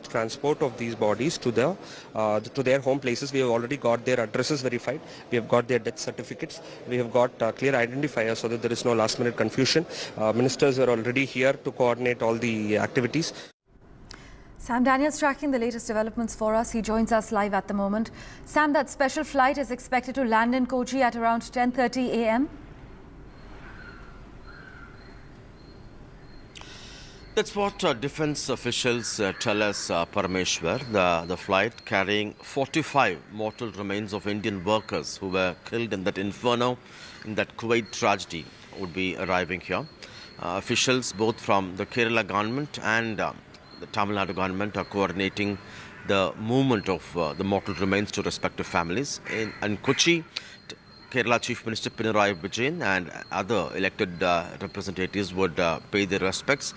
transport of these bodies to their home places. We have already got their addresses verified. We have got their death certificates. We have got clear identifiers so that there is no last minute confusion. Ministers are already here to coordinate all the activities. Sam Daniels tracking the latest developments for us. He joins us live at the moment. Sam, that special flight is expected to land in Kochi at around 10:30 a.m. That's what defense officials tell us, Parameshwar. The flight carrying 45 mortal remains of Indian workers who were killed in that inferno, in that Kuwait tragedy, would be arriving here. Officials both from the Kerala government and the Tamil Nadu government are coordinating the movement of the mortal remains to respective families. In Kochi, Kerala Chief Minister Pinarayi Vijayan and other elected representatives would pay their respects.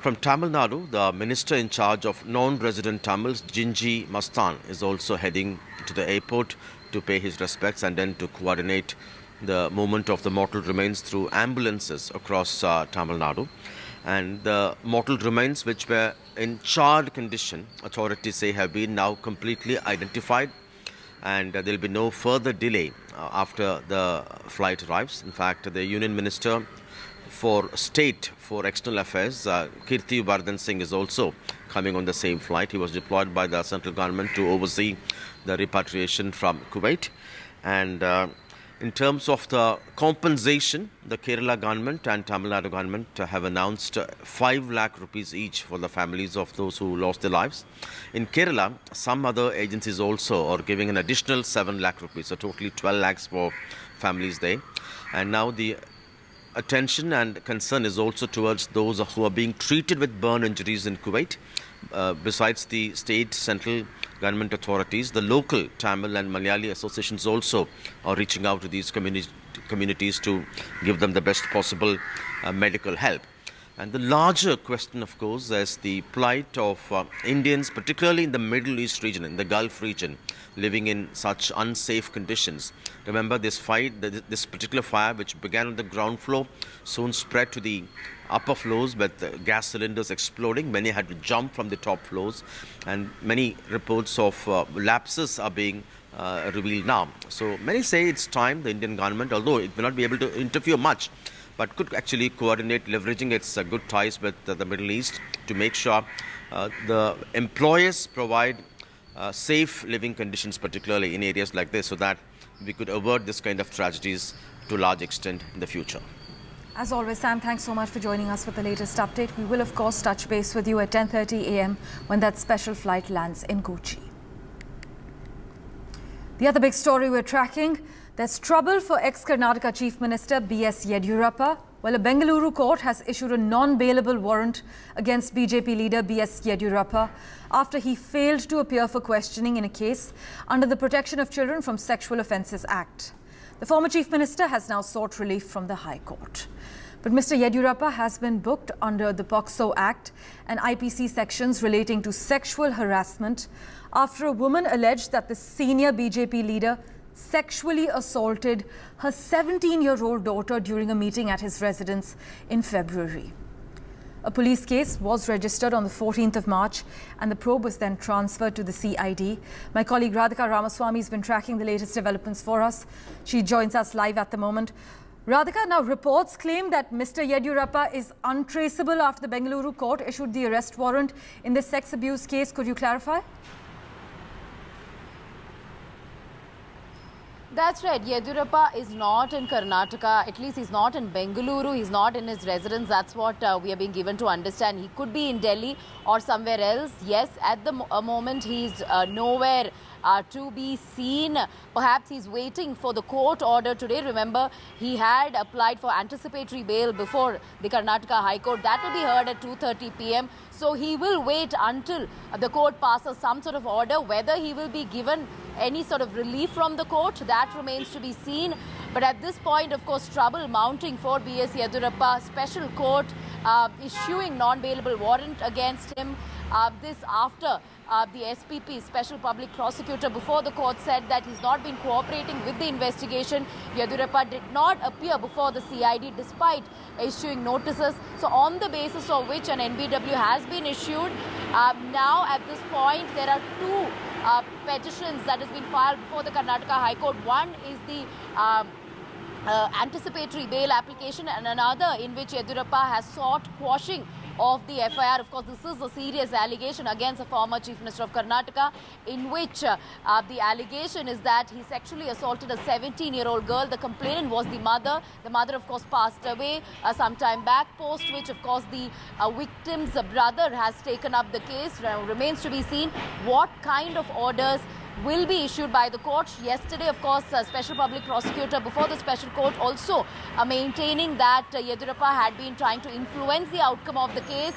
From Tamil Nadu, the minister in charge of non-resident Tamils, Jinji Mastan, is also heading to the airport to pay his respects and then to coordinate the movement of the mortal remains through ambulances across Tamil Nadu. And the mortal remains which were in charred condition, authorities say, have been now completely identified, and there will be no further delay after the flight arrives. In fact, the Union Minister for State for External Affairs, Kirti Vardhan Singh, is also coming on the same flight. He was deployed by the central government to oversee the repatriation from Kuwait. And in terms of the compensation, the Kerala government and Tamil Nadu government have announced 5 lakh rupees each for the families of those who lost their lives. In Kerala, some other agencies also are giving an additional 7 lakh rupees, so totally 12 lakhs for families there. And now the attention and concern is also towards those who are being treated with burn injuries in Kuwait. Besides the state, central government authorities, the local Tamil and Malayali associations also are reaching out to these communities to give them the best possible medical help. And the larger question, of course, is the plight of Indians, particularly in the Middle East region, in the Gulf region, living in such unsafe conditions. Remember, this particular fire, which began on the ground floor, soon spread to the upper floors with gas cylinders exploding. Many had to jump from the top floors, and many reports of lapses are being revealed now. So many say it's time the Indian government, although it may not be able to interfere much, but could actually coordinate, leveraging its good ties with the Middle East, to make sure the employers provide safe living conditions, particularly in areas like this, so that we could avert this kind of tragedies to a large extent in the future. As always, Sam, thanks so much for joining us with the latest update. We will, of course, touch base with you at 10:30 a.m. when that special flight lands in Kochi. The other big story we're tracking: there's trouble for ex-Karnataka Chief Minister B.S. Yediyurappa. Well, a Bengaluru court has issued a non-bailable warrant against BJP leader B.S. Yediyurappa after he failed to appear for questioning in a case under the Protection of Children from Sexual Offences Act. The former Chief Minister has now sought relief from the High Court. But Mr. Yediyurappa has been booked under the POCSO Act and IPC sections relating to sexual harassment after a woman alleged that the senior BJP leader sexually assaulted her 17-year-old daughter during a meeting at his residence in February. A police case was registered on the 14th of March and the probe was then transferred to the CID. My colleague Radhika Ramaswamy has been tracking the latest developments for us. She joins us live at the moment. Radhika, now reports claim that Mr. Yediyurappa is untraceable after the Bengaluru court issued the arrest warrant in this sex abuse case. Could you clarify? That's right. Yediyurappa is not in Karnataka. At least he's not in Bengaluru. He's not in his residence. That's what we are being given to understand. He could be in Delhi or somewhere else. Yes, at the moment he's nowhere to be seen. Perhaps he's waiting for the court order today. Remember, he had applied for anticipatory bail before the Karnataka High Court. That will be heard at 2:30 p.m. So he will wait until the court passes some sort of order. Whether he will be given any sort of relief from the court, that remains to be seen. But at this point, of course, trouble mounting for B.S. Yediyurappa. Special court issuing non-bailable warrant against him. This after the SPP, Special Public Prosecutor, before the court said that he's not been cooperating with the investigation. Yediyurappa did not appear before the CID despite issuing notices. So on the basis of which an NBW has been issued, now at this point there are two petitions that has been filed before the Karnataka High Court. One is the anticipatory bail application and another in which Yediyurappa has sought quashing of the FIR. Of course, this is a serious allegation against the former Chief Minister of Karnataka, in which the allegation is that he sexually assaulted a 17-year-old girl. The complainant was the mother. The mother, of course, passed away some time back, post which, of course, the victim's brother has taken up the case. Remains to be seen what kind of orders will be issued by the court. Yesterday, of course, Special Public Prosecutor before the Special Court also maintaining that Yediyurappa had been trying to influence the outcome of the case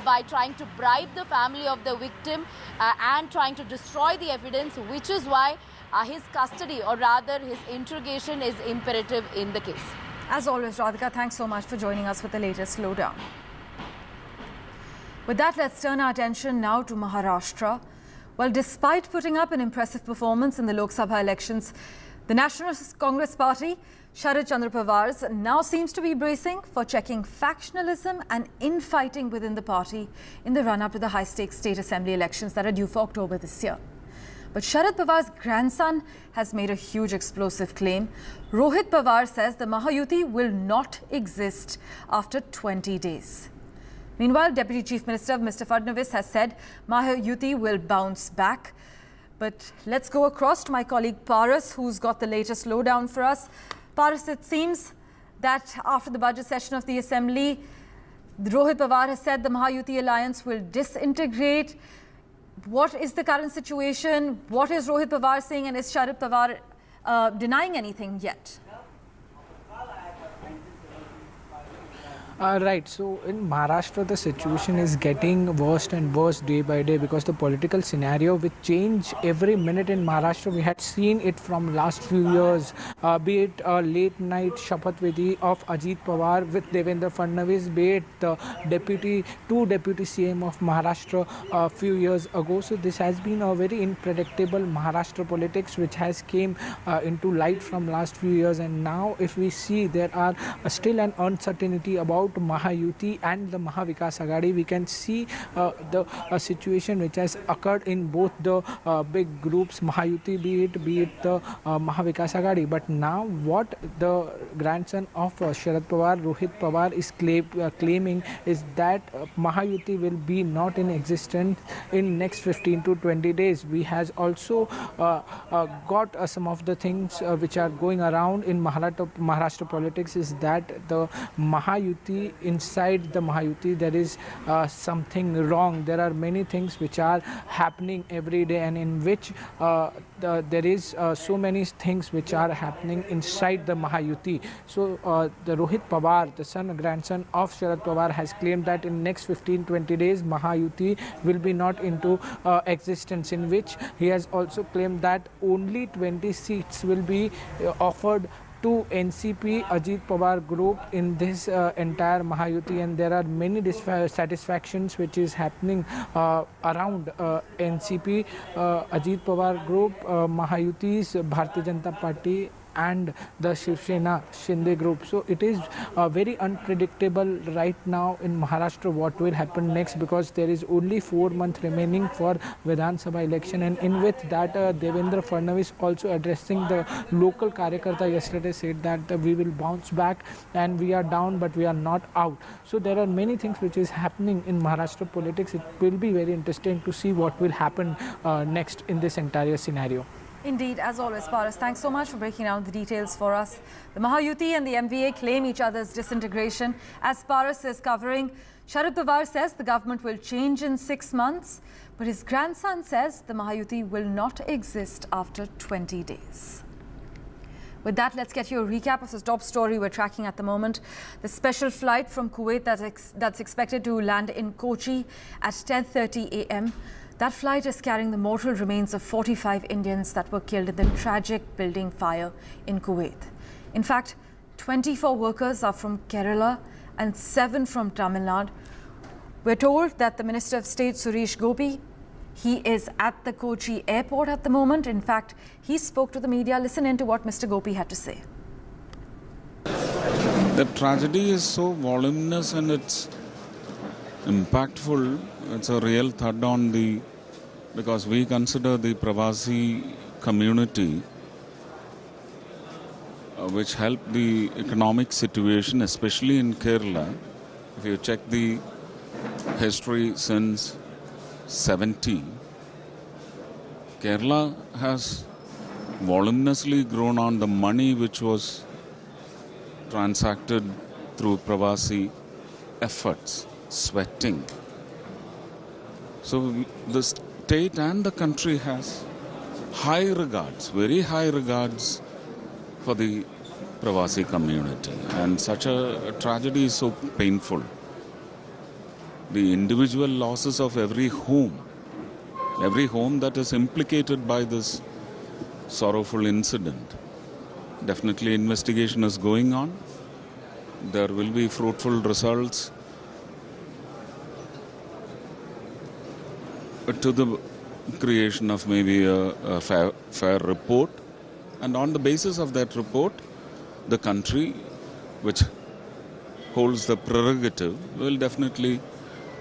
by trying to bribe the family of the victim and trying to destroy the evidence, which is why his custody, or rather his interrogation, is imperative in the case. As always, Radhika, thanks so much for joining us with the latest lowdown. With that, let's turn our attention now to Maharashtra. Well, despite putting up an impressive performance in the Lok Sabha elections, the National Congress Party, Sharad Chandra Pawar's, now seems to be bracing for checking factionalism and infighting within the party in the run-up to the high-stakes state assembly elections that are due for October this year. But Sharad Pawar's grandson has made a huge explosive claim. Rohit Pawar says the Mahayuti will not exist after 20 days. Meanwhile, Deputy Chief Minister Mr. Fadnavis has said Mahayuti will bounce back. But let's go across to my colleague Paras, who's got the latest lowdown for us. Paras, it seems that after the budget session of the Assembly, Rohit Pawar has said the Mahayuti alliance will disintegrate. What is the current situation? What is Rohit Pawar saying, and is Sharad Pawar denying anything yet? Right. So in Maharashtra, the situation is getting worse and worse day by day because the political scenario will change every minute in Maharashtra. We had seen it from last few years, be it a late night Shapath Vidhi of Ajit Pawar with Devendra Fadnavis, be it the two deputy CM of Maharashtra a few years ago. So this has been a very unpredictable Maharashtra politics which has came into light from last few years. And now if we see there are still an uncertainty about Mahayuti and the Mahavikas Aghadi, we can see the situation which has occurred in both the big groups, Mahayuti be it the Mahavikas Aghadi. But now what the grandson of Sharad Pawar, Rohit Pawar, is claiming is that Mahayuti will be not in existence in next 15 to 20 days. We has also got some of the things which are going around in Maharashtra politics is that the Mahayuti, inside the Mahayuti, there is something wrong. There are many things which are happening every day, and in which there is so many things which are happening inside the Mahayuti. So the Rohit Pawar, the grandson of Sharad Pawar, has claimed that in next 15-20 days Mahayuti will be not into existence, in which he has also claimed that only 20 seats will be offered to NCP Ajit Pawar group in this entire Mahayuti, and there are many dissatisfactions which is happening around NCP Ajit Pawar group, Mahayuti's Bharatiya Janata Party and the Shiv Sena Shinde group. So it is very unpredictable right now in Maharashtra what will happen next, because there is only 4 months remaining for Vidhan Sabha election, and in with that Devendra Fadnavis also addressing the local Karyakarta yesterday said that we will bounce back and we are down but we are not out. So there are many things which is happening in Maharashtra politics. It will be very interesting to see what will happen next in this entire scenario. Indeed, as always, Paras, thanks so much for breaking down the details for us. The Mahayuti and the MVA claim each other's disintegration. As Paras is covering, Sharad Pawar says the government will change in 6 months, but his grandson says the Mahayuti will not exist after 20 days. With that, let's get you a recap of the top story we're tracking at the moment. The special flight from Kuwait that's expected to land in Kochi at 10:30 a.m. That flight is carrying the mortal remains of 45 Indians that were killed in the tragic building fire in Kuwait. In fact, 24 workers are from Kerala and 7 from Tamil Nadu, We're told that the Minister of State, Suresh Gopi, he is at the Kochi airport at the moment. In fact, he spoke to the media. Listen in to what Mr. Gopi had to say. The tragedy is so voluminous and it's impactful. It's a real thud on the, because we consider the Pravasi community which helped the economic situation, especially in Kerala. If you check the history since 70, Kerala has voluminously grown on the money which was transacted through Pravasi efforts, sweating. So the state and the country has high regards, very high regards for the Pravasi community, and such a tragedy is so painful. The individual losses of every home that is implicated by this sorrowful incident. Definitely investigation is going on. There will be fruitful results to the creation of maybe a fair report. And on the basis of that report, the country, which holds the prerogative, will definitely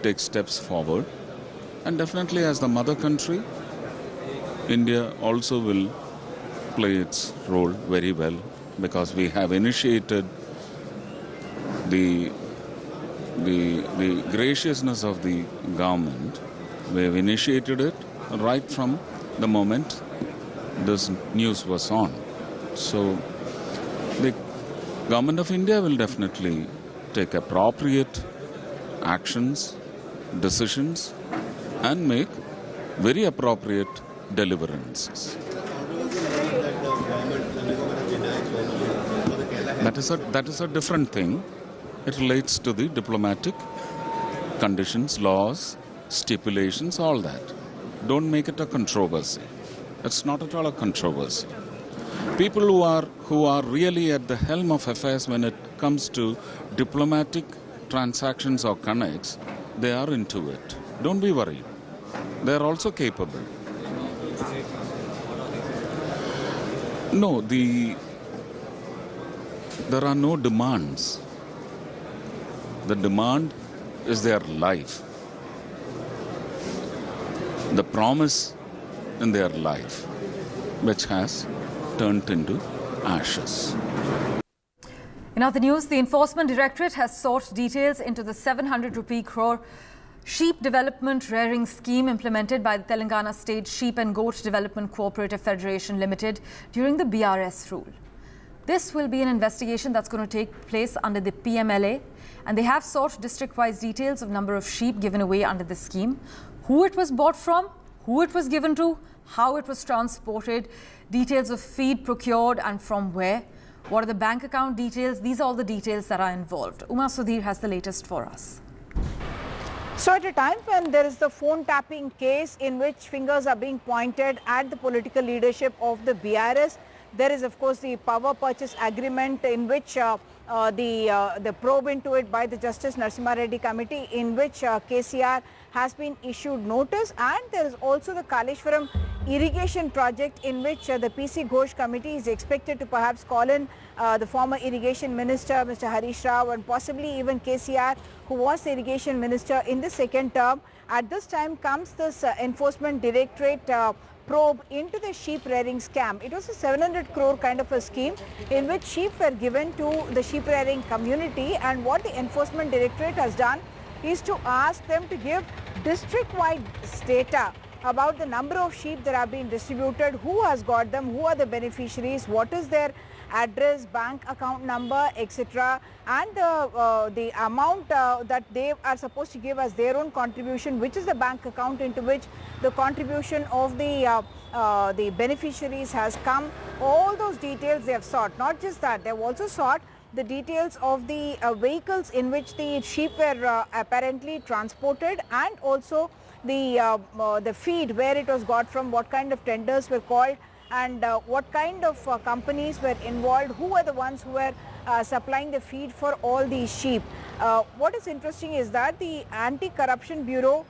take steps forward. And definitely as the mother country, India also will play its role very well, because we have initiated the graciousness of the government. We have initiated it right from the moment this news was on. So the government of India will definitely take appropriate actions, decisions, and make very appropriate deliverances. That is a different thing. It relates to the diplomatic conditions, laws, stipulations, all that. Don't make it a controversy. It's not at all a controversy. People who are really at the helm of affairs when it comes to diplomatic transactions or connects, they are into it. Don't be worried. They are also capable. No, there are no demands. The demand is their life. The promise in their life, which has turned into ashes. In other news, the Enforcement Directorate has sought details into the 700 rupee crore sheep development rearing scheme implemented by the Telangana State Sheep and Goat Development Cooperative Federation Limited during the BRS rule. This will be an investigation that's going to take place under the PMLA, and they have sought district-wise details of number of sheep given away under the scheme, who it was bought from, who it was given to, how it was transported, details of feed procured and from where, what are the bank account details. These are all the details that are involved. Uma Sudhir has the latest for us. So at a time when there is the phone tapping case in which fingers are being pointed at the political leadership of the BRS, there is of course the power purchase agreement in which the probe into it by the Justice Narasimha Reddy committee, in which KCR has been issued notice, and there is also the Kaleshwaram irrigation project in which the PC Ghosh committee is expected to perhaps call in the former irrigation minister Mr. Harish Rao, and possibly even KCR, who was the irrigation minister in the second term. At this time comes this Enforcement Directorate probe into the sheep rearing scam. It was a 700 crore kind of a scheme in which sheep were given to the sheep rearing community, and what the Enforcement Directorate has done is to ask them to give district-wide data about the number of sheep that are being distributed, who has got them, who are the beneficiaries, what is their address, bank account number, etc., and the amount that they are supposed to give as their own contribution, which is the bank account into which the contribution of the beneficiaries has come. All those details they have sought. Not just that, they have also sought the details of the vehicles in which the sheep were apparently transported, and also the feed, where it was got from, what kind of tenders were called, and what kind of companies were involved, who were the ones who were supplying the feed for all these sheep. What is interesting is that the Anti-Corruption Bureau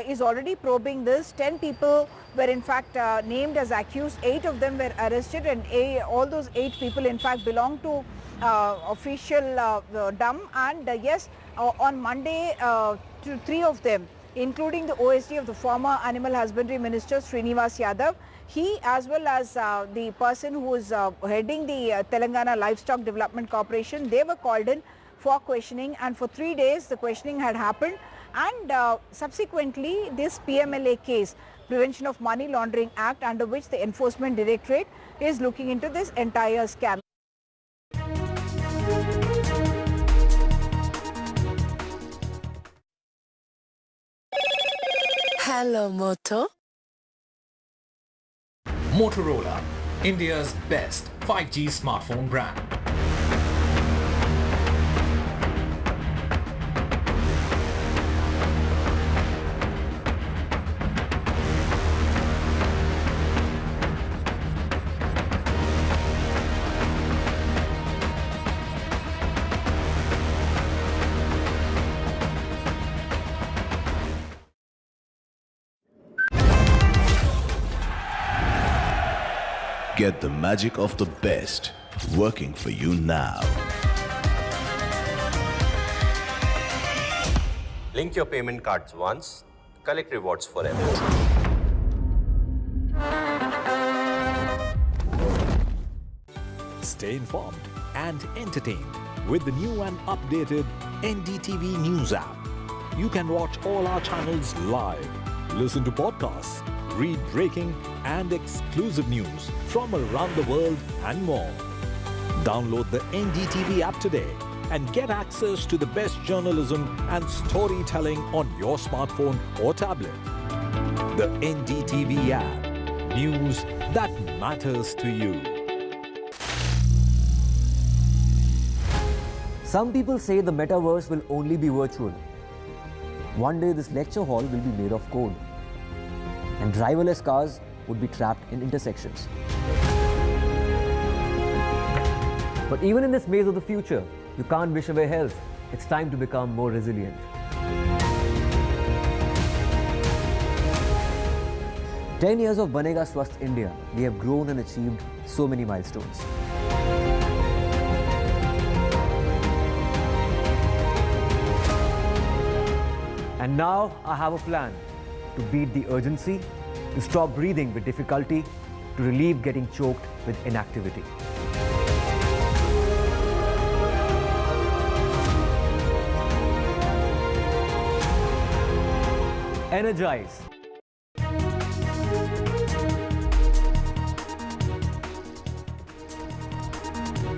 is already probing this. 10 people were in fact named as accused. 8 of them were arrested, and all those 8 people in fact belong to official DUM. And yes, on Monday, 3 of them, including the OSD of the former Animal Husbandry Minister Srinivas Yadav, he as well as the person who is heading the Telangana Livestock Development Corporation, they were called in for questioning, and for 3 days the questioning had happened. And subsequently, this PMLA case, Prevention of Money Laundering Act, under which the Enforcement Directorate is looking into this entire scam. Hello, Moto. Motorola, India's best 5G smartphone brand. Get the magic of the best working for you now. Link your payment cards once, collect rewards forever. Stay informed and entertained with the new and updated NDTV News app. You can watch all our channels live, listen to podcasts, read breaking and exclusive news from around the world and more. Download the NDTV app today and get access to the best journalism and storytelling on your smartphone or tablet. The NDTV app. News that matters to you. Some people say the metaverse will only be virtual. One day this lecture hall will be made of code, and driverless cars would be trapped in intersections. But even in this maze of the future, you can't wish away health. It's time to become more resilient. "10 years of Banega Swasth India, we have grown and achieved so many milestones. And now I have a plan to beat the urgency, to stop breathing with difficulty, to relieve getting choked with inactivity. Energize.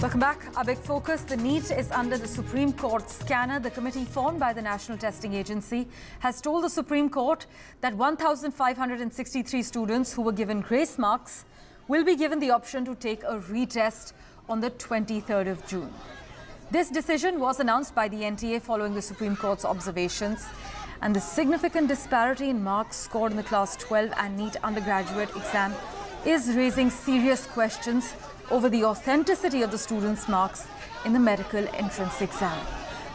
Welcome back. Our big focus, the NEET is under the Supreme Court scanner. The committee formed by the National Testing Agency has told the Supreme Court that 1,563 students who were given grace marks will be given the option to take a retest on the 23rd of June. This decision was announced by the NTA following the Supreme Court's observations, and the significant disparity in marks scored in the Class 12 and NEET undergraduate exam is raising serious questions over the authenticity of the students' marks in the medical entrance exam.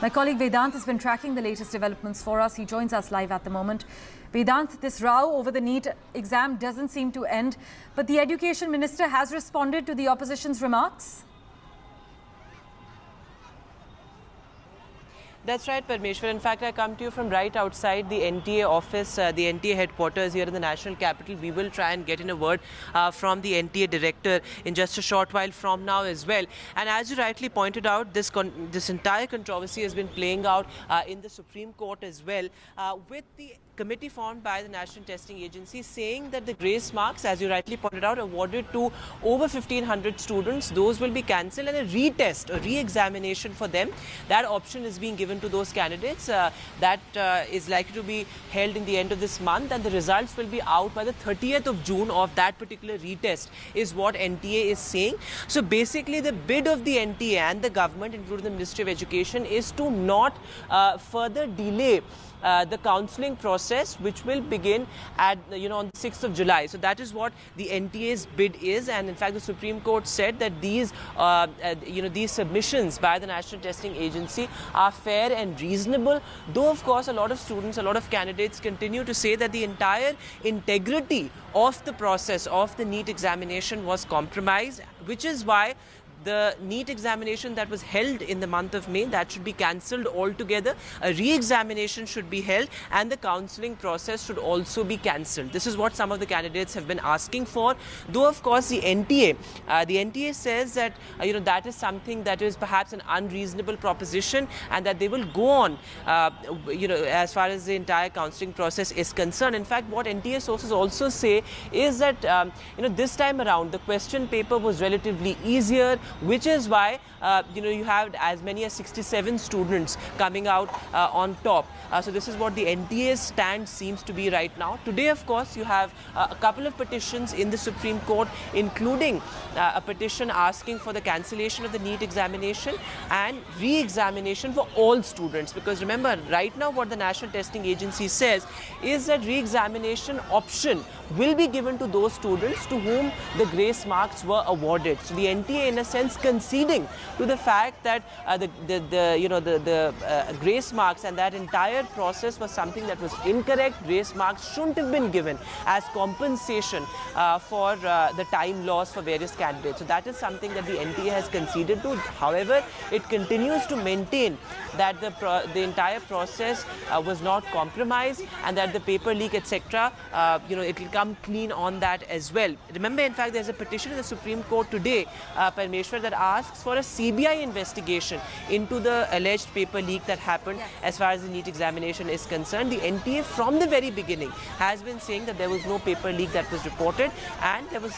My colleague Vedant has been tracking the latest developments for us. He joins us live at the moment. Vedant, this row over the NEET exam doesn't seem to end, but the Education Minister has responded to the opposition's remarks. That's right, Parmeshwar. In fact, I come to you from right outside the NTA office, the NTA headquarters here in the national capital. We will try and get in a word from the NTA director in just a short while from now as well. And as you rightly pointed out, this entire controversy has been playing out in the Supreme Court as well, with the committee formed by the National Testing Agency saying that the grace marks, as you rightly pointed out, awarded to over 1,500 students, those will be cancelled, and a retest, a re-examination for them, that option is being given to those candidates. That is likely to be held in the end of this month, and the results will be out by the 30th of June of that particular retest, is what NTA is saying. So basically the bid of the NTA and the government, including the Ministry of Education, is to not further delay the counselling process, which will begin at on the 6th of July. So that is what the NTA's bid is, and in fact the Supreme Court said that these these submissions by the National Testing Agency are fair and reasonable, though of course a lot of students, a lot of candidates continue to say that the entire integrity of the process of the NEET examination was compromised, which is why the NEET examination that was held in the month of May, that should be cancelled altogether. A re-examination should be held and the counselling process should also be cancelled. This is what some of the candidates have been asking for. Though of course the NTA says that that is something that is perhaps an unreasonable proposition, and that they will go on as far as the entire counselling process is concerned. In fact, what NTA sources also say is that this time around the question paper was relatively easier, which is why you have as many as 67 students coming out on top. So this is what the NTA's stand seems to be right now. Today, of course, you have a couple of petitions in the Supreme Court, including a petition asking for the cancellation of the NEET examination and re-examination for all students. Because remember, right now what the National Testing Agency says is that re-examination option will be given to those students to whom the grace marks were awarded. So the NTA, in a sense, conceding to the fact that the grace marks and that entire process was something that was incorrect. Grace marks shouldn't have been given as compensation for the time lost for various candidates. So that is something that the NTA has conceded to. However, it continues to maintain that the entire process was not compromised, and that the paper leak, etc., it will come clean on that as well. Remember, in fact, there's a petition in the Supreme Court today, Parmeshwar, that asks for a CBI investigation into the alleged paper leak that happened as far as the NEET examination is concerned. The NTA from the very beginning has been saying that there was no paper leak that was reported, and there was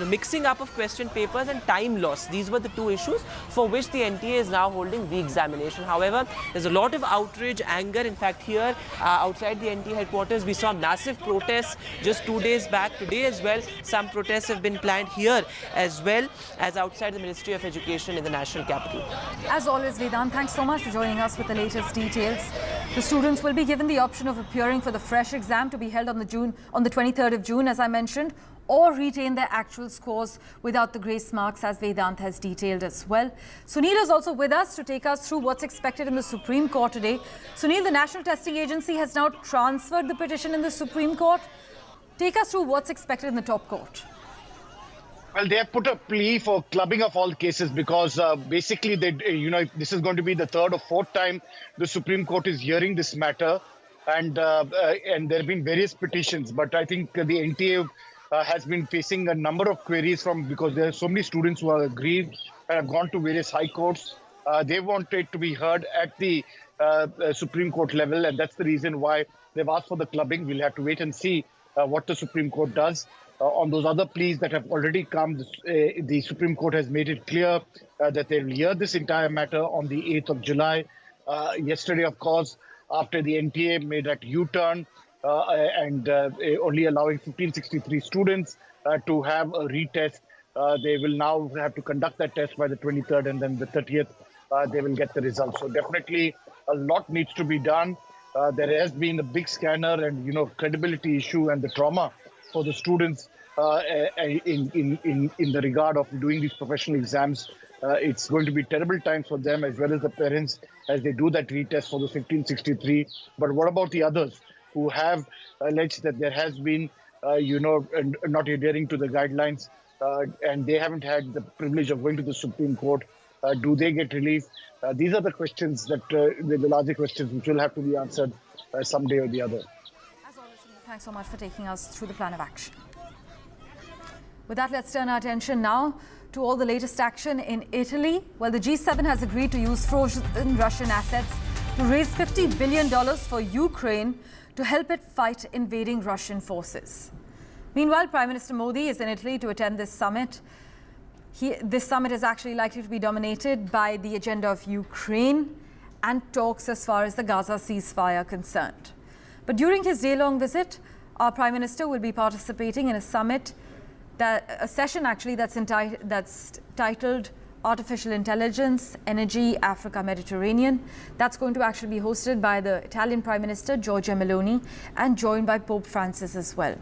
mixing up of question papers and time loss. These were the two issues for which the NTA is now holding re-examination. However, there's a lot of outrage, anger. In fact, here outside the NTA headquarters, we saw massive protests just 2 days back. Today as well, some protests have been planned here as well as outside the Ministry of Education in the national capital. As always, Vedant, thanks so much for joining us with the latest details. The students will be given the option of appearing for the fresh exam to be held on the 23rd of June, as I mentioned, or retain their actual scores without the grace marks, as Vedant has detailed as well. Sunil is also with us to take us through what's expected in the Supreme Court today. Sunil, the National Testing Agency has now transferred the petition in the Supreme Court. Take us through what's expected in the top court. Well, they have put a plea for clubbing of all cases because basically, this is going to be the third or fourth time the Supreme Court is hearing this matter, and there have been various petitions. But I think the NTA has been facing a number of queries because there are so many students who are aggrieved and have gone to various high courts. They want it to be heard at the Supreme Court level, and that's the reason why they've asked for the clubbing. We'll have to wait and see what the Supreme Court does. On those other pleas that have already come, the Supreme Court has made it clear that they'll hear this entire matter on the 8th of July. Yesterday, of course, after the NTA made that U-turn and only allowing 1563 students to have a retest, they will now have to conduct that test by the 23rd, and then the 30th, they will get the results. So definitely a lot needs to be done. There has been a big scanner and, credibility issue and the trauma for the students in the regard of doing these professional exams. It's going to be terrible times for them as well as the parents as they do that retest for the 1563. But what about the others who have alleged that there has been, not adhering to the guidelines and they haven't had the privilege of going to the Supreme Court? Do they get relief? These are the questions the larger questions which will have to be answered someday or the other. Thanks so much for taking us through the plan of action. With that, let's turn our attention now to all the latest action in Italy. Well, the G7 has agreed to use frozen Russian assets to raise $50 billion for Ukraine to help it fight invading Russian forces. Meanwhile, Prime Minister Modi is in Italy to attend this summit. This summit is actually likely to be dominated by the agenda of Ukraine and talks as far as the Gaza ceasefire are concerned. But during his day-long visit, our Prime Minister will be participating in a summit, a session actually that's titled Artificial Intelligence, Energy, Africa, Mediterranean. That's going to actually be hosted by the Italian Prime Minister Giorgia Meloni and joined by Pope Francis as well.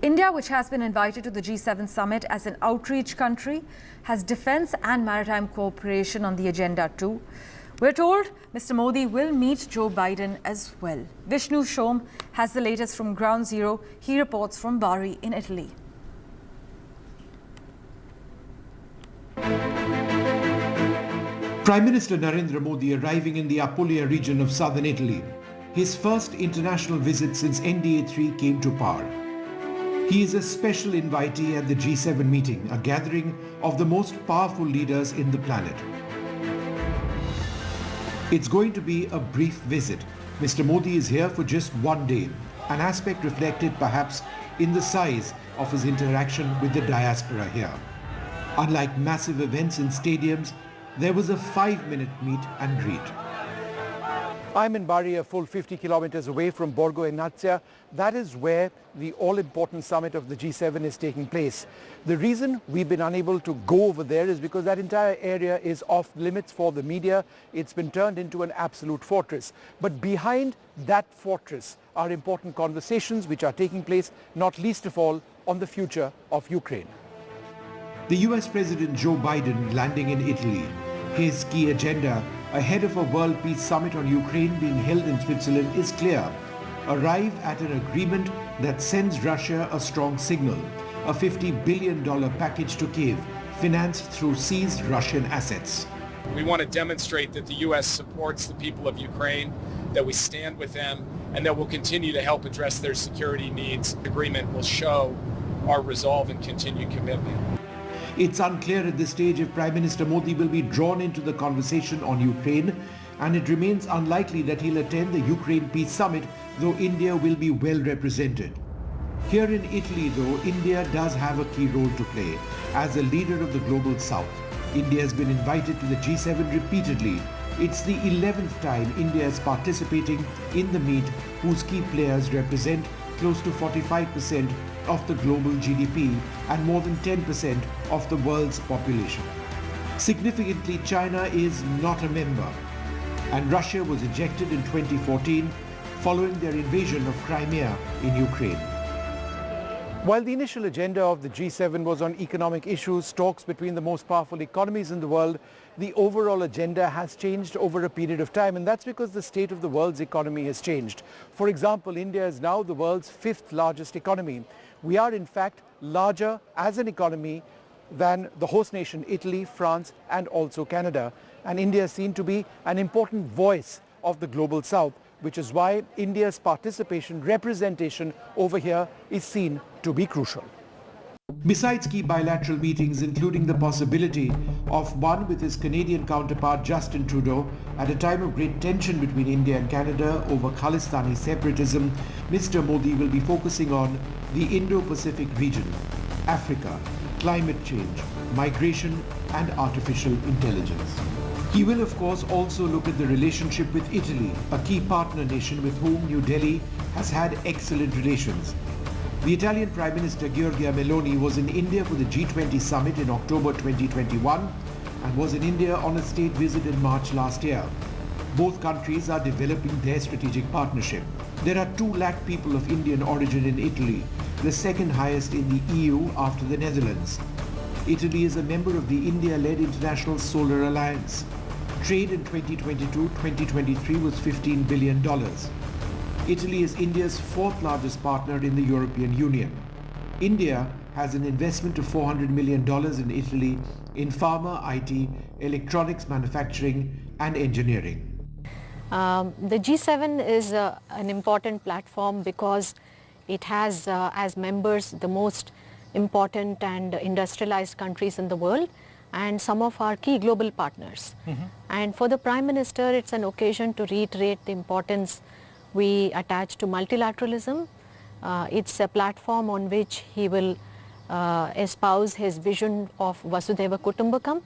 India, which has been invited to the G7 summit as an outreach country, has defence and maritime cooperation on the agenda too. We're told Mr. Modi will meet Joe Biden as well. Vishnu Shom has the latest from Ground Zero. He reports from Bari in Italy. Prime Minister Narendra Modi arriving in the Apulia region of southern Italy. His first international visit since NDA3 came to power. He is a special invitee at the G7 meeting, a gathering of the most powerful leaders in the planet. It's going to be a brief visit. Mr. Modi is here for just one day, an aspect reflected perhaps in the size of his interaction with the diaspora here. Unlike massive events in stadiums, there was a 5-minute meet and greet. I'm in Bari, a full 50 kilometers away from Borgo Egnazia. That is where the all-important summit of the G7 is taking place. The reason we've been unable to go over there is because that entire area is off limits for the media. It's been turned into an absolute fortress. But behind that fortress are important conversations which are taking place, not least of all, on the future of Ukraine. The US President Joe Biden landing in Italy. His key agenda ahead of a World Peace Summit on Ukraine being held in Switzerland is clear. Arrive at an agreement that sends Russia a strong signal. A $50 billion package to Kiev, financed through seized Russian assets. We want to demonstrate that the U.S. supports the people of Ukraine, that we stand with them, and that we'll continue to help address their security needs. The agreement will show our resolve and continued commitment. It's unclear at this stage if Prime Minister Modi will be drawn into the conversation on Ukraine, and it remains unlikely that he'll attend the Ukraine Peace Summit, though India will be well represented. Here in Italy, though, India does have a key role to play. As a leader of the global south, India has been invited to the G7 repeatedly. It's the 11th time India is participating in the meet, whose key players represent close to 45% of the global GDP and more than 10% of the world's population. Significantly, China is not a member, and Russia was ejected in 2014 following their invasion of Crimea in Ukraine. While the initial agenda of the G7 was on economic issues, talks between the most powerful economies in the world, the overall agenda has changed over a period of time, and that's because the state of the world's economy has changed. For example, India is now the world's 5th largest economy. We are in fact larger as an economy than the host nation Italy, France and also Canada. And India is seen to be an important voice of the global south, which is why India's participation, representation over here is seen to be crucial. Besides key bilateral meetings, including the possibility of one with his Canadian counterpart Justin Trudeau at a time of great tension between India and Canada over Khalistani separatism, Mr. Modi will be focusing on the Indo-Pacific region, Africa, climate change, migration and artificial intelligence. He will of course also look at the relationship with Italy, a key partner nation with whom New Delhi has had excellent relations. The Italian Prime Minister Giorgia Meloni was in India for the G20 summit in October 2021 and was in India on a state visit in March last year. Both countries are developing their strategic partnership. There are 2 lakh people of Indian origin in Italy, the second highest in the EU after the Netherlands. Italy is a member of the India-led International Solar Alliance. Trade in 2022-2023 was $15 billion. Italy is India's 4th largest partner in the European Union. India has an investment of $400 million in Italy in pharma, IT, electronics manufacturing and engineering. The G7 is an important platform because it has as members the most important and industrialized countries in the world and some of our key global partners. And for the Prime Minister, it's an occasion to reiterate the importance we attach to multilateralism. It's a platform on which he will espouse his vision of Vasudhaiva Kutumbakam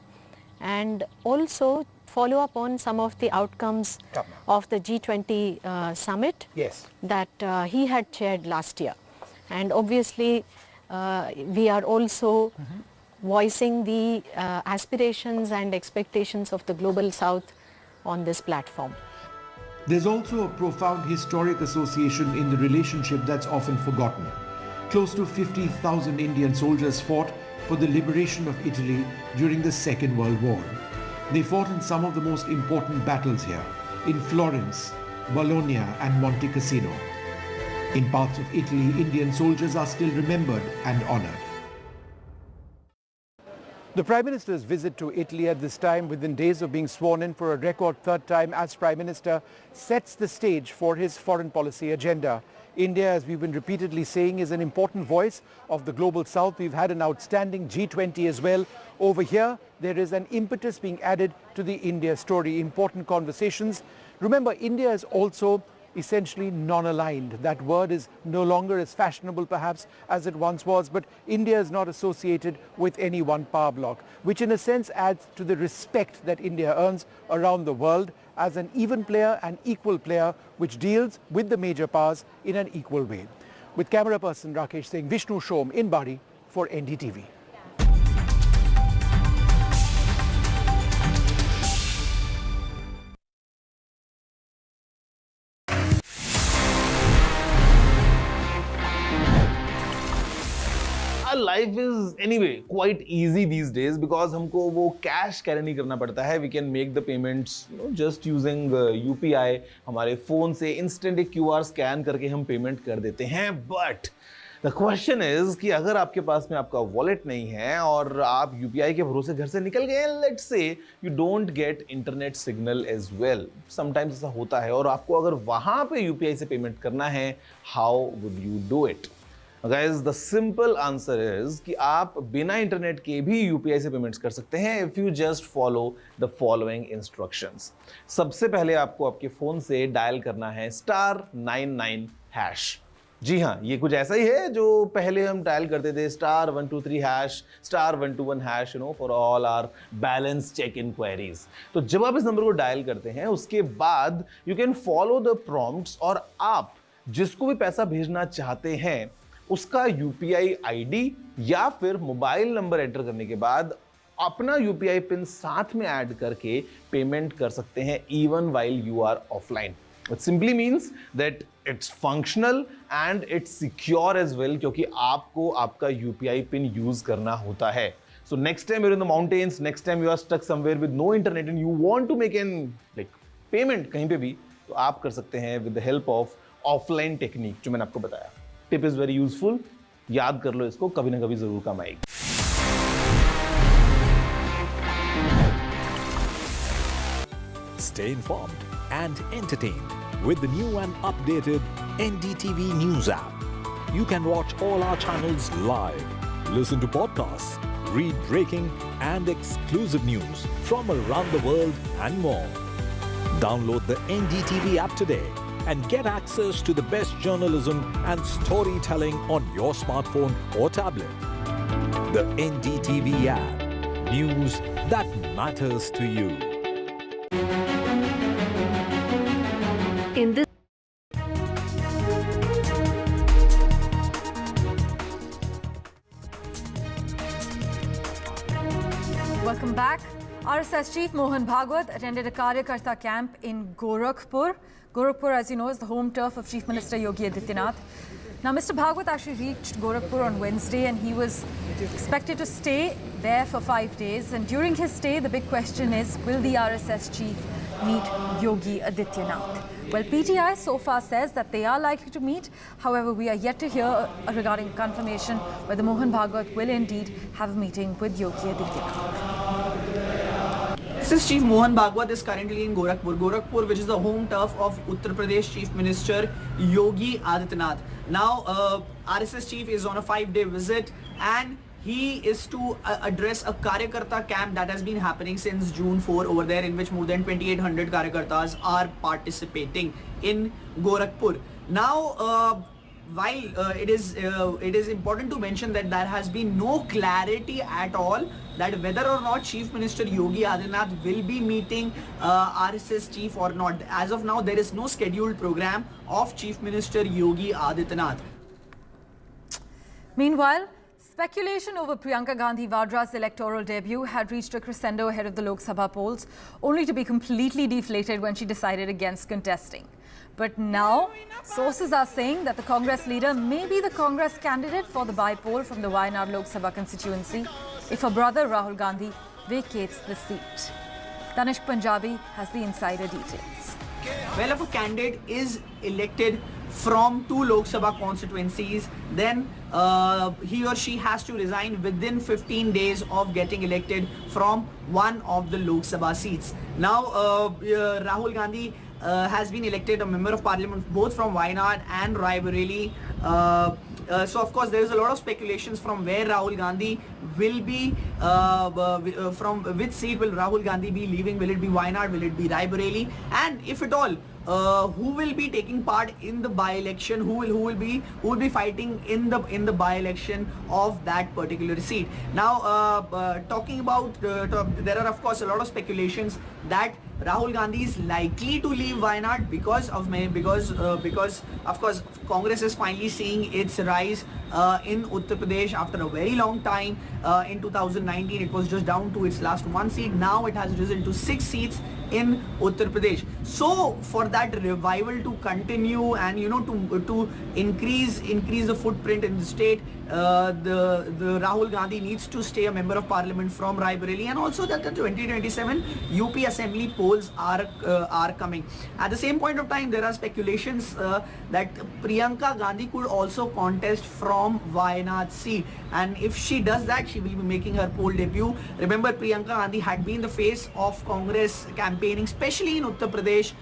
and also follow up on some of the outcomes of the G20 summit that he had chaired last year. And obviously we are also voicing the aspirations and expectations of the global south on this platform. There's also a profound historic association in the relationship that's often forgotten. Close to 50,000 Indian soldiers fought for the liberation of Italy during the Second World War. They fought in some of the most important battles here, in Florence, Bologna and Monte Cassino. In parts of Italy, Indian soldiers are still remembered and honored. The Prime Minister's visit to Italy at this time, within days of being sworn in for a record third time as Prime Minister, sets the stage for his foreign policy agenda. India, as we've been repeatedly saying, is an important voice of the global south. We've had an outstanding G20 as well. Over here, there is an impetus being added to the India story. Important conversations. Remember, India is also essentially non-aligned. That word is no longer as fashionable perhaps as it once was, but India is not associated with any one power bloc, which in a sense adds to the respect that India earns around the world as an even player and equal player which deals with the major powers in an equal way. With camera person Rakesh Singh, Vishnu Shom in Bari for NDTV. Our life is anyway quite easy these days because हमको वो cash carry नहीं करना पड़ता है. We can make the payments just using UPI. हमारे phone से instant एक QR scan करके हम payment कर देते हैं. But the question is कि अगर आपके पास में आपका wallet नहीं है और आप UPI के भरोसे घर से निकल गए, let's say you don't get internet signal as well. Sometimes ऐसा होता है और आपको अगर वहाँ पे UPI से payment करना है, how would you do it? Guys, the simple answer is कि आप बिना इंटरनेट के भी UPI से पेमेंट्स कर सकते हैं if you just follow the following instructions. सबसे पहले आपको आपके फोन से डायल करना है *99#. जी हाँ, ये कुछ ऐसा ही है जो पहले हम डायल करते थे *123#, *121#, for all our balance check inquiries. तो जब आप इस नंबर को डायल करते हैं उसके बाद you can follow the prompts और आप जिसको भी पैसा भेजना चाहते हैं उसका UPI ID या फिर मोबाइल नंबर एंटर करने के बाद अपना UPI पिन साथ में ऐड करके पेमेंट कर सकते हैं even while you are offline. It simply means that it's functional and it's secure as well क्योंकि आपको आपका UPI पिन यूज करना होता है. So next time you're in the mountains, next time you are stuck somewhere with no internet and you want to make an payment कहीं पे भी, तो आप कर सकते हैं with the help of offline technique जो मैंने आपको बताया. Tip is very useful. याद कर लो इसको, कभी ना कभी जरूर काम आएगी. Stay informed and entertained with the new and updated NDTV News app. You can watch all our channels live, listen to podcasts, read breaking and exclusive news from around the world and more. Download the NDTV app today and get access to the best journalism and storytelling on your smartphone or tablet. The NDTV app. News that matters to you. In this Welcome back. RSS Chief Mohan Bhagwat attended a Karyakarta camp in Gorakhpur. Gorakhpur, as you know, is the home turf of Chief Minister Yogi Adityanath. Now, Mr. Bhagwat actually reached Gorakhpur on Wednesday and he was expected to stay there for 5 days. And during his stay, the big question is, will the RSS chief meet Yogi Adityanath? Well, PTI so far says that they are likely to meet. However, we are yet to hear regarding confirmation whether Mohan Bhagwat will indeed have a meeting with Yogi Adityanath. RSS Chief Mohan Bhagwat is currently in Gorakhpur. Gorakhpur, which is the home turf of Uttar Pradesh Chief Minister Yogi Adityanath. Now, RSS Chief is on a 5-day visit and he is to address a Karyakarta camp that has been happening since June 4 over there, in which more than 2,800 Karyakartas are participating in Gorakhpur. Now, while it is important to mention that there has been no clarity at all that whether or not Chief Minister Yogi Adityanath will be meeting RSS Chief or not. As of now, there is no scheduled program of Chief Minister Yogi Adityanath. Meanwhile, Speculation over Priyanka Gandhi Vadra's electoral debut had reached a crescendo ahead of the Lok Sabha polls, only to be completely deflated when she decided against contesting. But now, sources are saying that the Congress leader may be the Congress candidate for the by-poll from the Wayanad Lok Sabha constituency if her brother Rahul Gandhi vacates the seat. Tanishq Punjabi has the insider details. Well, if a candidate is elected from 2 Lok Sabha constituencies, then he or she has to resign within 15 days of getting elected from one of the Lok Sabha seats. Now, Rahul Gandhi has been elected a member of parliament both from Wayanad and Raebareli. So of course there is a lot of speculations from where Rahul Gandhi will be, from which seat will Rahul Gandhi be leaving. Will it be Wayanad, will it be Raebareli, and if at all, who will be taking part in the by-election, who will be fighting in the by-election of that particular seat. Now talking about there are of course a lot of speculations that Rahul Gandhi is likely to leave Wayanad because of course Congress is finally seeing its rise in Uttar Pradesh after a very long time. In 2019 it was just down to its last 1 seat. Now it has risen to 6 seats in Uttar Pradesh. So for that revival to continue and to increase the footprint in the state, the Rahul Gandhi needs to stay a member of parliament from Raebareli, and also that the 2027 UP assembly polls are coming. At the same point of time, there are speculations that Priyanka Gandhi could also contest from Wayanad seat, and if she does that, she will be making her poll debut. Remember, Priyanka Gandhi had been the face of Congress campaigning, especially in Uttar Pradesh.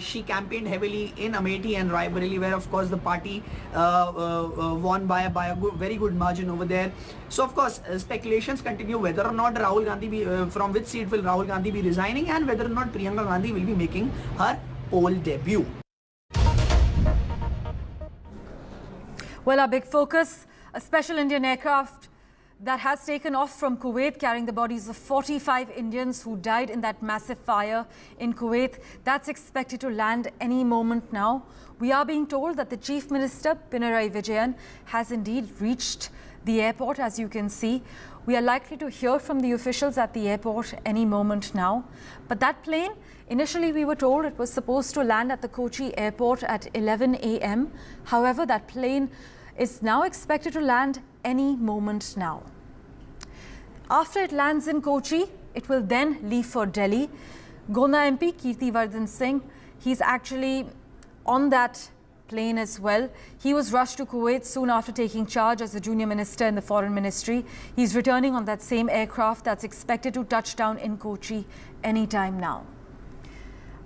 She campaigned heavily in Amethi and Raebareli, where of course the party won by a very good margin over there. So of course speculations continue whether or not Rahul Gandhi from which seat will Rahul Gandhi be resigning, and whether or not Priyanka Gandhi will be making her poll debut. Well, our big focus, a special Indian aircraft that has taken off from Kuwait carrying the bodies of 45 Indians who died in that massive fire in Kuwait. That's expected to land any moment now. We are being told that the Chief Minister, Pinarayi Vijayan, has indeed reached the airport, as you can see. We are likely to hear from the officials at the airport any moment now. But that plane, initially we were told it was supposed to land at the Kochi airport at 11 a.m. However, that plane is now expected to land any moment now. After it lands in Kochi, it will then leave for Delhi. Gonda MP Kirti Singh, he's actually on that plane as well. He was rushed to Kuwait soon after taking charge as a junior minister in the foreign ministry. He's returning on that same aircraft that's expected to touch down in Kochi anytime now.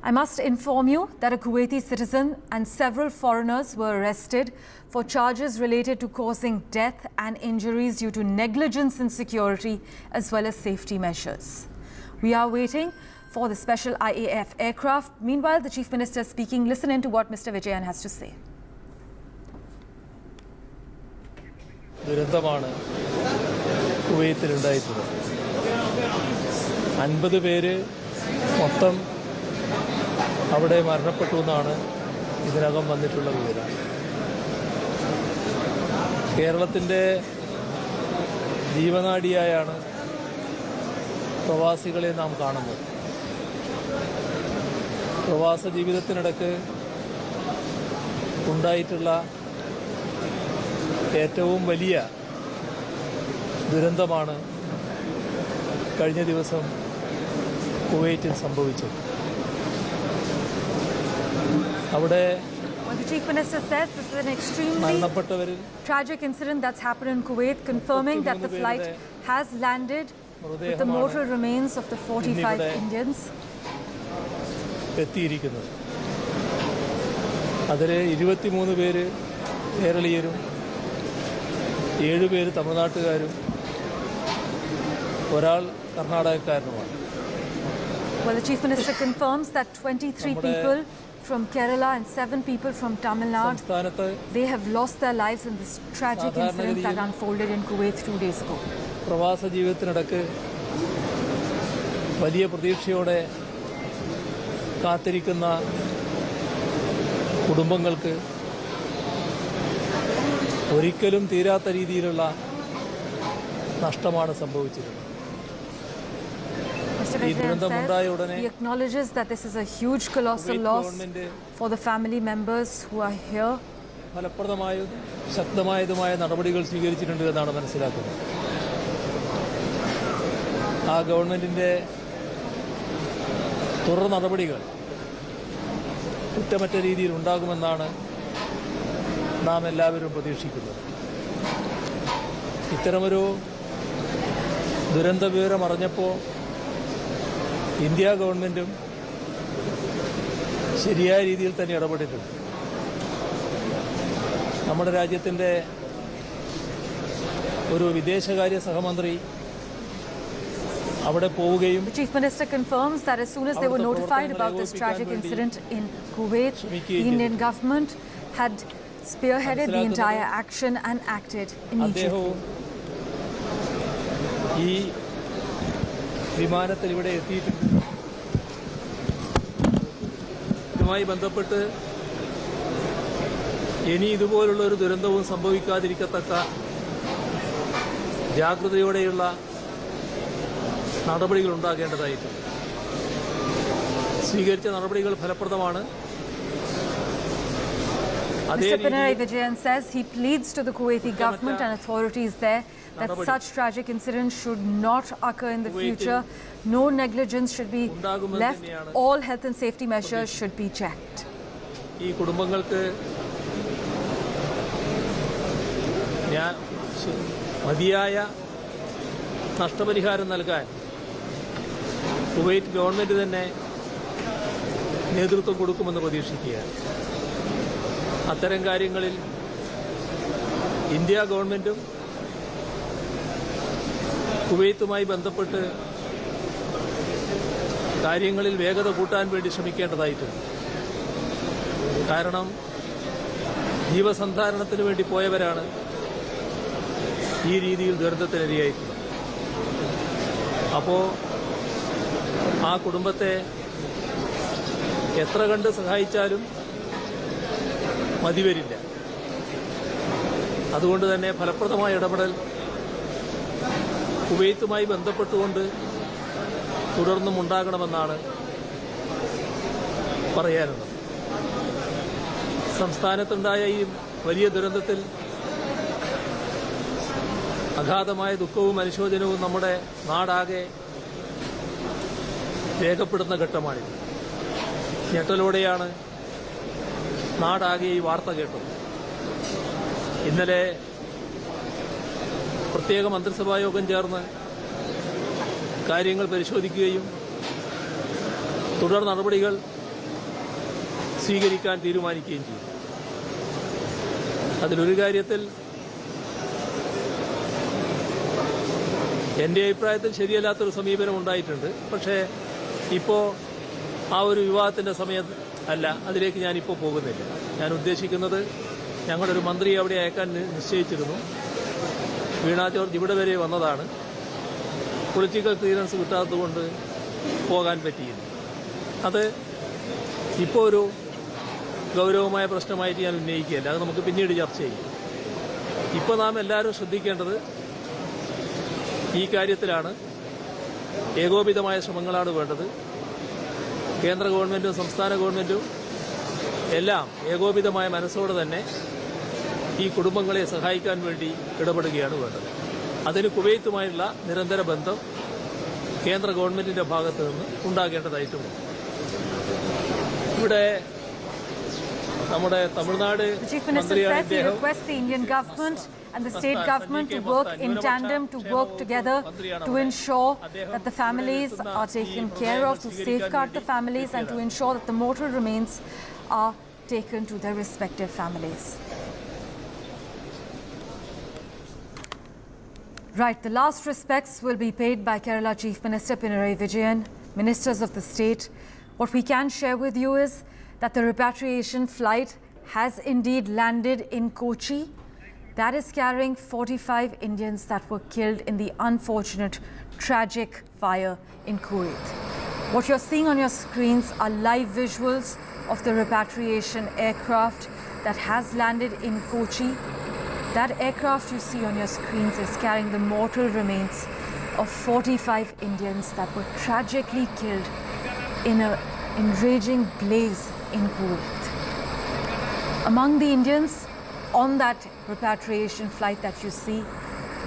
I must inform you that a Kuwaiti citizen and several foreigners were arrested for charges related to causing death and injuries due to negligence in security as well as safety measures. We are waiting for the special IAF aircraft. Meanwhile, the Chief Minister is speaking. Listen in to what Mr. Vijayan has to say. ദുരന്തമാണ് കുവൈത്തിലുണ്ടായിട്ടുള്ളത്. 50 പേര് മൊത്തം അവിടെ മരണപ്പെട്ടു എന്നാണ് ഇതിനകം വന്നിട്ടുള്ള വിവരം. കേരളത്തിൻ്റെ ജീവനാഡിയായാണ് പ്രവാസികളെ നാം കാണുന്നത്. പ്രവാസ ജീവിതത്തിനിടയ്ക്ക് ഉണ്ടായിട്ടുള്ള ഏറ്റവും വലിയ ദുരന്തമാണ് കഴിഞ്ഞ ദിവസം കുവൈറ്റിൽ സംഭവിച്ചത്. Well, the Chief Minister says this is an extremely tragic incident that's happened in Kuwait, confirming that the flight has landed with the mortal remains of the 45 Indians. എത്തിയിരിക്കുന്നത്. അതിൽ 23 പേര് കേരളീയരും 7 പേര് തമിഴ്നാട്ടുകാരും ഒരാൾ കർണാടകക്കാരനുമാണ്. Well, the Chief Minister confirms that 23 people from Kerala and 7 people from Tamil Nadu, they have lost their lives in this tragic incident that unfolded in Kuwait 2 days ago. പ്രവാസ ജീവിതത്തിനിടയ്ക്ക് വലിയ പ്രതീക്ഷയോടെ കാത്തിരിക്കുന്ന കുടുംബങ്ങൾക്ക് ഒരിക്കലും തീരാത്ത രീതിയിലുള്ള നഷ്ടമാണ് സംഭവിച്ചിരുന്നത്. Mr. Vijayan says he acknowledges that this is a huge, colossal loss for the family members who are here. ഫലപ്രദമായതും ശക്തമായതുമായ നടപടികൾ സ്വീകരിച്ചിട്ടുണ്ട് എന്നാണ് മനസ്സിലാക്കുന്നത്. ആ ഗവൺമെൻറ്റിൻ്റെ തുടർ നടപടികൾ കുറ്റമറ്റ രീതിയിൽ ഉണ്ടാകുമെന്നാണ് നാം എല്ലാവരും പ്രതീക്ഷിക്കുന്നത്. ഇത്തരമൊരു ദുരന്ത വിവരം അറിഞ്ഞപ്പോൾ ഇന്ത്യ ഗവൺമെൻറ്റും ശരിയായ രീതിയിൽ തന്നെ ഇടപെട്ടിട്ടുണ്ട്. നമ്മുടെ രാജ്യത്തിൻ്റെ ഒരു വിദേശകാര്യ സഹമന്ത്രി അവിടെ പോവുകയും The Chief Minister confirms that as soon as they were notified about this tragic incident in Kuwait, the Indian government had spearheaded the entire action and acted immediately. ഈ വിമാനത്തിൽ ഇവിടെ എത്തിയിട്ടുണ്ട്. ഇതുമായി ബന്ധപ്പെട്ട് ഇനി ഇതുപോലുള്ള ഒരു ദുരന്തവും സംഭവിക്കാതിരിക്കത്തക്ക ജാഗ്രതയോടെയുള്ള നടപടികൾ ഉണ്ടാകേണ്ടതായിട്ടുണ്ട്. സ്വീകരിച്ച നടപടികൾ ഫലപ്രദമാണ്. Mr. Pinarayi Vijayan says he pleads to the Kuwaiti government and authorities there that such tragic incidents should not occur in the future. No negligence should be left. All health and safety measures should be checked. ഈ കുടുംബങ്ങൾക്ക് മതിയായ നഷ്ടപരിഹാരം നൽകാൻ Kuwait government തന്നെ നേതൃത്വം കൊടുക്കുമെന്ന് പ്രതീക്ഷിക്കുകയാണ്. അത്തരം കാര്യങ്ങളിൽ ഇന്ത്യ ഗവൺമെൻറ്റും കുവൈത്തുമായി ബന്ധപ്പെട്ട് കാര്യങ്ങളിൽ വേഗത കൂട്ടാൻ വേണ്ടി ശ്രമിക്കേണ്ടതായിട്ടുണ്ട്. കാരണം ജീവസന്ധാരണത്തിന് വേണ്ടി പോയവരാണ് ഈ രീതിയിൽ ദുരന്തത്തിനിരയായിട്ടുള്ളത്. അപ്പോൾ ആ കുടുംബത്തെ എത്ര കണ്ട് സഹായിച്ചാലും മതിവരില്ല. അതുകൊണ്ട് തന്നെ ഫലപ്രദമായ ഇടപെടൽ കുവൈത്തുമായി ബന്ധപ്പെട്ടുകൊണ്ട് തുടർന്നും ഉണ്ടാകണമെന്നാണ് പറയാനുള്ളത്. സംസ്ഥാനത്തുണ്ടായ ഈ വലിയ ദുരന്തത്തിൽ അഗാധമായ ദുഃഖവും അനുശോചനവും നമ്മുടെ നാടാകെ രേഖപ്പെടുന്ന ഘട്ടമാണിത്. ഞെട്ടലോടെയാണ് നാടാകെ ഈ വാർത്ത കേട്ടത്. ഇന്നലെ പ്രത്യേക മന്ത്രിസഭാ യോഗം ചേർന്ന് കാര്യങ്ങൾ പരിശോധിക്കുകയും തുടർ നടപടികൾ സ്വീകരിക്കാൻ തീരുമാനിക്കുകയും ചെയ്തു. അതിലൊരു കാര്യത്തിൽ എൻ്റെ അഭിപ്രായത്തിൽ ശരിയല്ലാത്തൊരു സമീപനം ഉണ്ടായിട്ടുണ്ട്. പക്ഷേ ഇപ്പോൾ ആ ഒരു വിവാദത്തിൻ്റെ സമയം അല്ല, അതിലേക്ക് ഞാനിപ്പോൾ പോകുന്നില്ല. ഞാൻ ഉദ്ദേശിക്കുന്നത് ഞങ്ങളൊരു മന്ത്രിയെ അവിടെ അയക്കാൻ നിശ്ചയിച്ചിരുന്നു. വീണ ജോർജ് ഇവിടെ വരെ വന്നതാണ്. പൊളിറ്റിക്കൽ ക്ലിയറൻസ് കിട്ടാത്തതുകൊണ്ട് പോകാൻ പറ്റിയില്ല. അത് ഇപ്പോൾ ഒരു ഗൗരവമായ പ്രശ്നമായിട്ട് ഞാൻ ഉന്നയിക്കുകയല്ല, അത് നമുക്ക് പിന്നീട് ചർച്ച ചെയ്യും. ഇപ്പോൾ നാം എല്ലാവരും ശ്രദ്ധിക്കേണ്ടത് ഈ കാര്യത്തിലാണ്. ഏകോപിതമായ ശ്രമങ്ങളാണ് വേണ്ടത്. കേന്ദ്ര ഗവൺമെൻറ്റും സംസ്ഥാന ഗവൺമെൻറ്റും എല്ലാം ഏകോപിതമായ മനസ്സോടെ തന്നെ ഈ കുടുംബങ്ങളെ സഹായിക്കാൻ വേണ്ടി ഇടപെടുകയാണ് വേണ്ടത്. അതിന് കുവൈത്തുമായുള്ള നിരന്തര ബന്ധം കേന്ദ്ര ഗവൺമെൻറ്റിൻ്റെ ഭാഗത്തു നിന്ന് ഉണ്ടാകേണ്ടതായിട്ടുണ്ട്. ഇവിടെ നമ്മുടെ തമിഴ്നാട് മന്ത്രിയാണ് ഇദ്ദേഹം. The Indian government and the state government to work in tandem, to work together to ensure that the families are taken care of, to safeguard the families and to ensure that the mortal remains are taken to their respective families. Right, the last respects will be paid by Kerala Chief Minister Pinarayi Vijayan, ministers of the state. What we can share with you is that the repatriation flight has indeed landed in Kochi. That is carrying 45 Indians that were killed in the unfortunate, tragic fire in Kuwait. What you're seeing on your screens are live visuals of the repatriation aircraft that has landed in Kochi. That aircraft you see on your screens is carrying the mortal remains of 45 Indians that were tragically killed in an enraging blaze in Kuwait. Among the Indians on that repatriation flight that you see,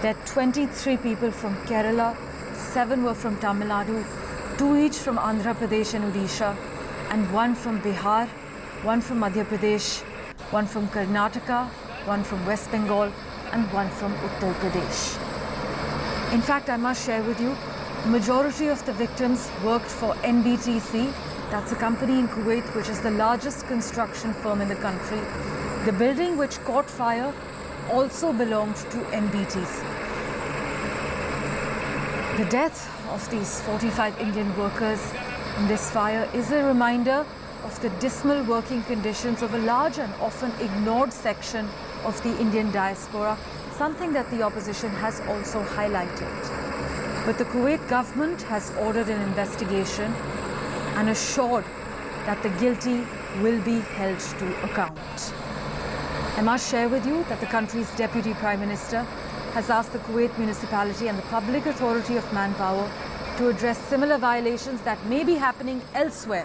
there are 23 people from Kerala, 7 were from Tamil Nadu, 2 each from Andhra Pradesh and Odisha, and 1 from Bihar, 1 from Madhya Pradesh, 1 from Karnataka, 1 from West Bengal, and 1 from Uttar Pradesh. In fact, I must share with you, the majority of the victims worked for NBTC, that's a company in Kuwait which is the largest construction firm in the country. The building which caught fire also belonged to NBTC. The death of these 45 Indian workers in this fire is a reminder of the dismal working conditions of a large and often ignored section of the Indian diaspora, something that the opposition has also highlighted. But the Kuwait government has ordered an investigation and assured that the guilty will be held to account. I must share with you that the country's Deputy Prime Minister has asked the Kuwait municipality and the Public Authority of Manpower to address similar violations that may be happening elsewhere,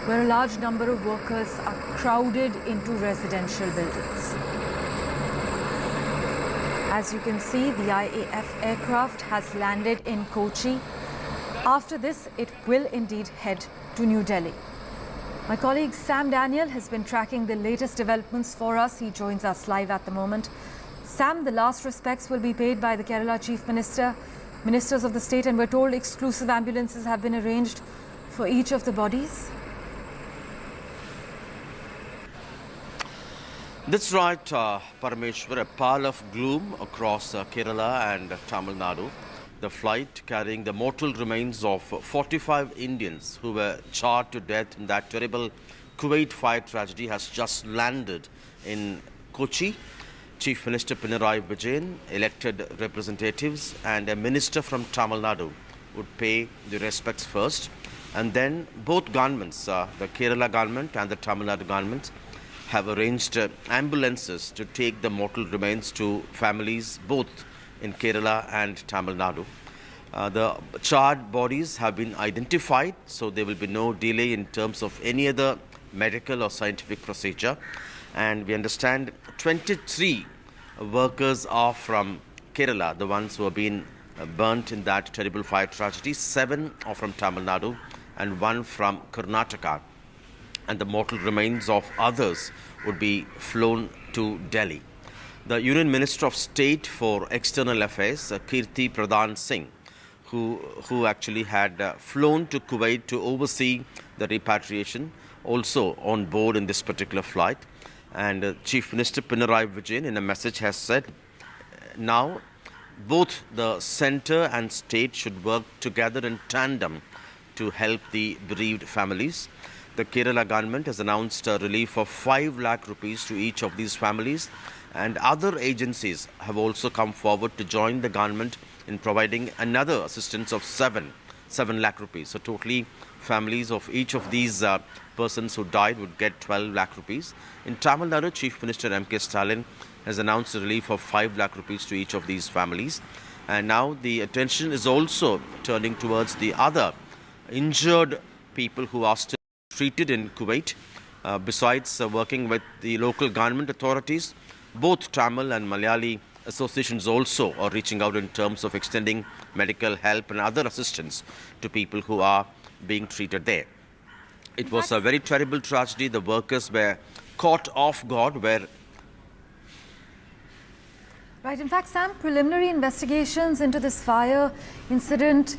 where a large number of workers are crowded into residential buildings. As you can see, the IAF aircraft has landed in Kochi. After this, it will indeed head to New Delhi. My colleague Sam Daniel has been tracking the latest developments for us. He joins us live at the moment. Sam, the last respects will be paid by the Kerala Chief Minister, ministers of the state, and we're told exclusive ambulances have been arranged for each of the bodies. That's right, Parameshwar, a pall of gloom across Kerala and Tamil Nadu. The flight carrying the mortal remains of 45 Indians who were charred to death in that terrible Kuwait fire tragedy has just landed in Kochi. Chief Minister Pinarayi Vijayan, elected representatives and a minister from Tamil Nadu would pay the respects first. And then both governments, the Kerala government and the Tamil Nadu government, have arranged ambulances to take the mortal remains to families both in Kerala and Tamil Nadu. The charred bodies have been identified, so there will be no delay in terms of any other medical or scientific procedure. And we understand 23 workers are from Kerala, the ones who have been burnt in that terrible fire tragedy. 7 are from Tamil Nadu and 1 from Karnataka. And the mortal remains of others would be flown to Delhi. The Union Minister of State for External Affairs, Kirti Singh, who actually had flown to Kuwait to oversee the repatriation, also on board in this particular flight. And Chief Minister Pinarayi Vijayan in a message has said, now both the centre and state should work together in tandem to help the bereaved families. The Kerala government has announced a relief of 5 lakh rupees to each of these families, and other agencies have also come forward to join the government in providing another assistance of 7 lakh rupees. So totally families of each of these persons who died would get 12 lakh rupees. In Tamil Nadu, Chief Minister M.K. Stalin has announced a relief of 5 lakh rupees to each of these families. And now the attention is also turning towards the other injured people who are still treated in Kuwait. Besides working with the local government authorities, both Tamil and Malayali associations also are reaching out in terms of extending medical help and other assistance to people who are being treated there. It was a very terrible tragedy. The workers were caught off guard. Right. In fact, Sam, preliminary investigations into this fire incident,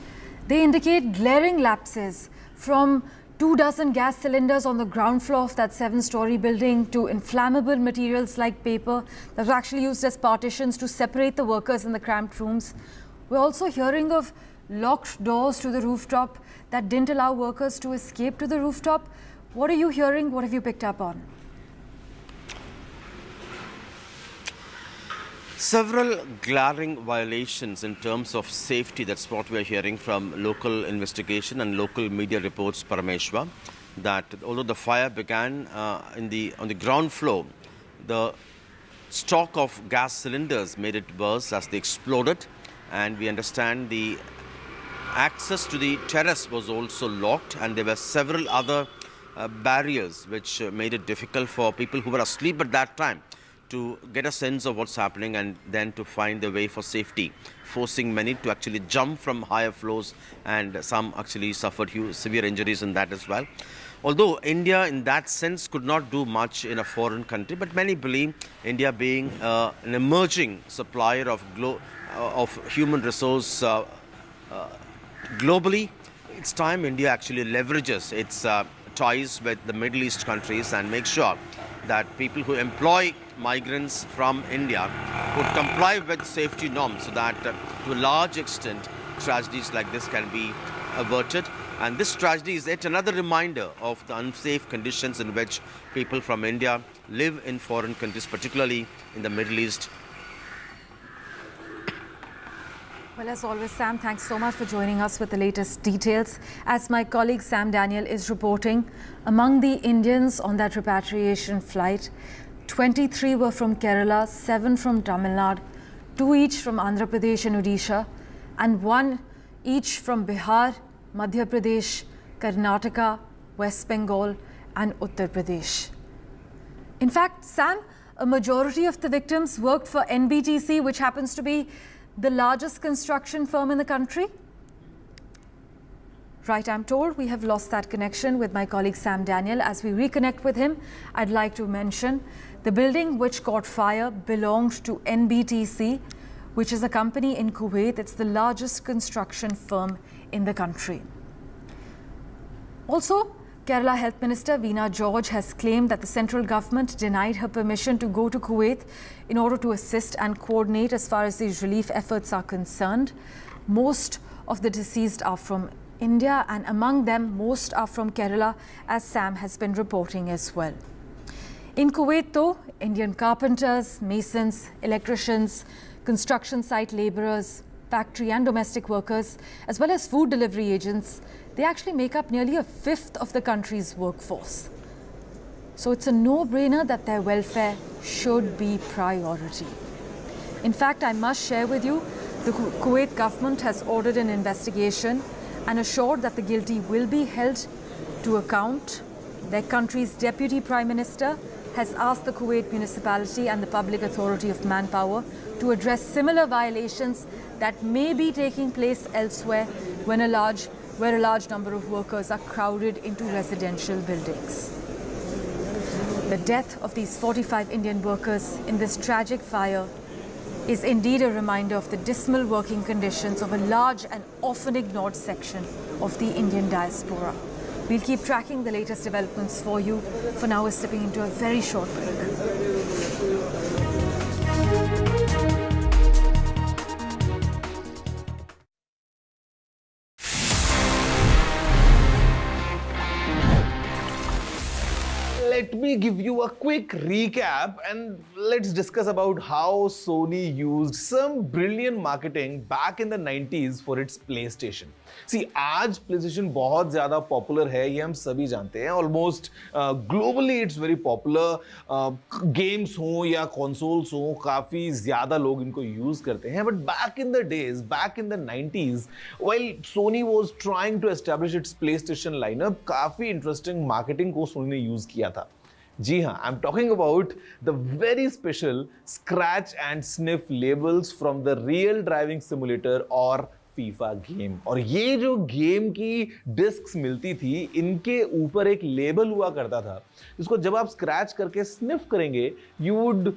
they indicate glaring lapses from 24 gas cylinders on the ground floor of that 7-story building to inflammable materials like paper that were actually used as partitions to separate the workers in the cramped rooms. We're also hearing of locked doors to the rooftop that didn't allow workers to escape to the rooftop. What are you hearing? What have you picked up on? Several glaring violations in terms of safety. That's what we're hearing from local investigation and local media reports, Parameshwar, that although the fire began on the ground floor, the stock of gas cylinders made it worse as they exploded, and we understand the access to the terrace was also locked, and there were several other barriers which made it difficult for people who were asleep at that time to get a sense of what's happening and then to find the way for safety, forcing many to actually jump from higher floors, and some actually suffered severe injuries in that as well. Although India in that sense could not do much in a foreign country, but many believe India being an emerging supplier of human resource globally, it's time India actually leverages its ties with the Middle East countries and make sure that people who employ migrants from India would comply with safety norms so that to a large extent tragedies like this can be averted. And this tragedy is yet another reminder of the unsafe conditions in which people from India live in foreign countries, particularly in the Middle East. Well, as always, Sam, thanks so much for joining us with the latest details. As my colleague Sam Daniel is reporting, among the Indians on that repatriation flight, 23 were from Kerala, 7 from Tamil Nadu, 2 each from Andhra Pradesh and Odisha, and 1 each from Bihar, Madhya Pradesh, Karnataka, West Bengal, and Uttar Pradesh. In fact, Sam, a majority of the victims worked for NBTC, which happens to be the largest construction firm in the country? Right, I'm told we have lost that connection with my colleague Sam Daniel. As we reconnect with him, I'd like to mention the building which caught fire belonged to NBTC, which is a company in Kuwait. It's the largest construction firm in the country. Also, Kerala Health Minister Veena George has claimed that the central government denied her permission to go to Kuwait in order to assist and coordinate as far as these relief efforts are concerned. Most of the deceased are from India, and among them, most are from Kerala, as Sam has been reporting as well. In Kuwait, though, Indian carpenters, masons, electricians, construction site laborers, factory and domestic workers, as well as food delivery agents, they actually make up nearly a fifth of the country's workforce. So it's a no-brainer that their welfare should be priority. In fact, I must share with you, the Kuwait government has ordered an investigation and assured that the guilty will be held to account. Their country's deputy prime minister has asked the Kuwait municipality and the Public Authority of Manpower to address similar violations that may be taking place elsewhere where a large number of workers are crowded into residential buildings. The death of these 45 Indian workers in this tragic fire is indeed a reminder of the dismal working conditions of a large and often ignored section of the Indian diaspora. We'll keep tracking the latest developments for you. For now, we're stepping into a very short break. Let me give you a quick recap and let's discuss about how Sony used some brilliant marketing back in the 90s for its PlayStation. See, आज PlayStation बहुत ज़्यादा popular है, ये हम सभी जानते हैं. Almost globally it's very popular. Games हो या consoles हो, काफ़ी ज़्यादा लोग इनको use करते हैं. But back in the days, back in the 90s, while Sony was trying to establish its PlayStation lineup, काफ़ी interesting marketing को Sony ने use किया था. जी हाँ, I'm talking about the very special scratch and sniff labels from the real driving simulator और FIFA game. और ये जो गेम की डिस्क्स मिलती थी, इनके ऊपर एक लेबल हुआ करता था जिसको जब आप स्क्रैच करके स्निफ करेंगे, you would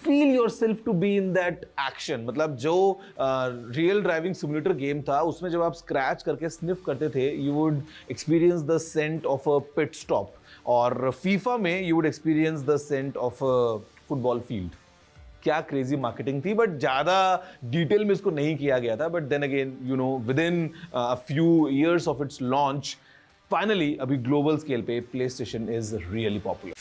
feel yourself to be in that action. मतलब जो रियल ड्राइविंग सिमुलेटर गेम था, उसमें जब आप स्क्रैच करके स्निफ करते थे, you would experience the scent of a pit stop. और फीफा में you would experience the scent of a football field. क्या क्रेजी मार्केटिंग थी, बट ज़्यादा डिटेल में इसको नहीं किया गया था. But then again you know, within a few years of its launch, finally अभी ग्लोबल स्केल पे PlayStation is really popular.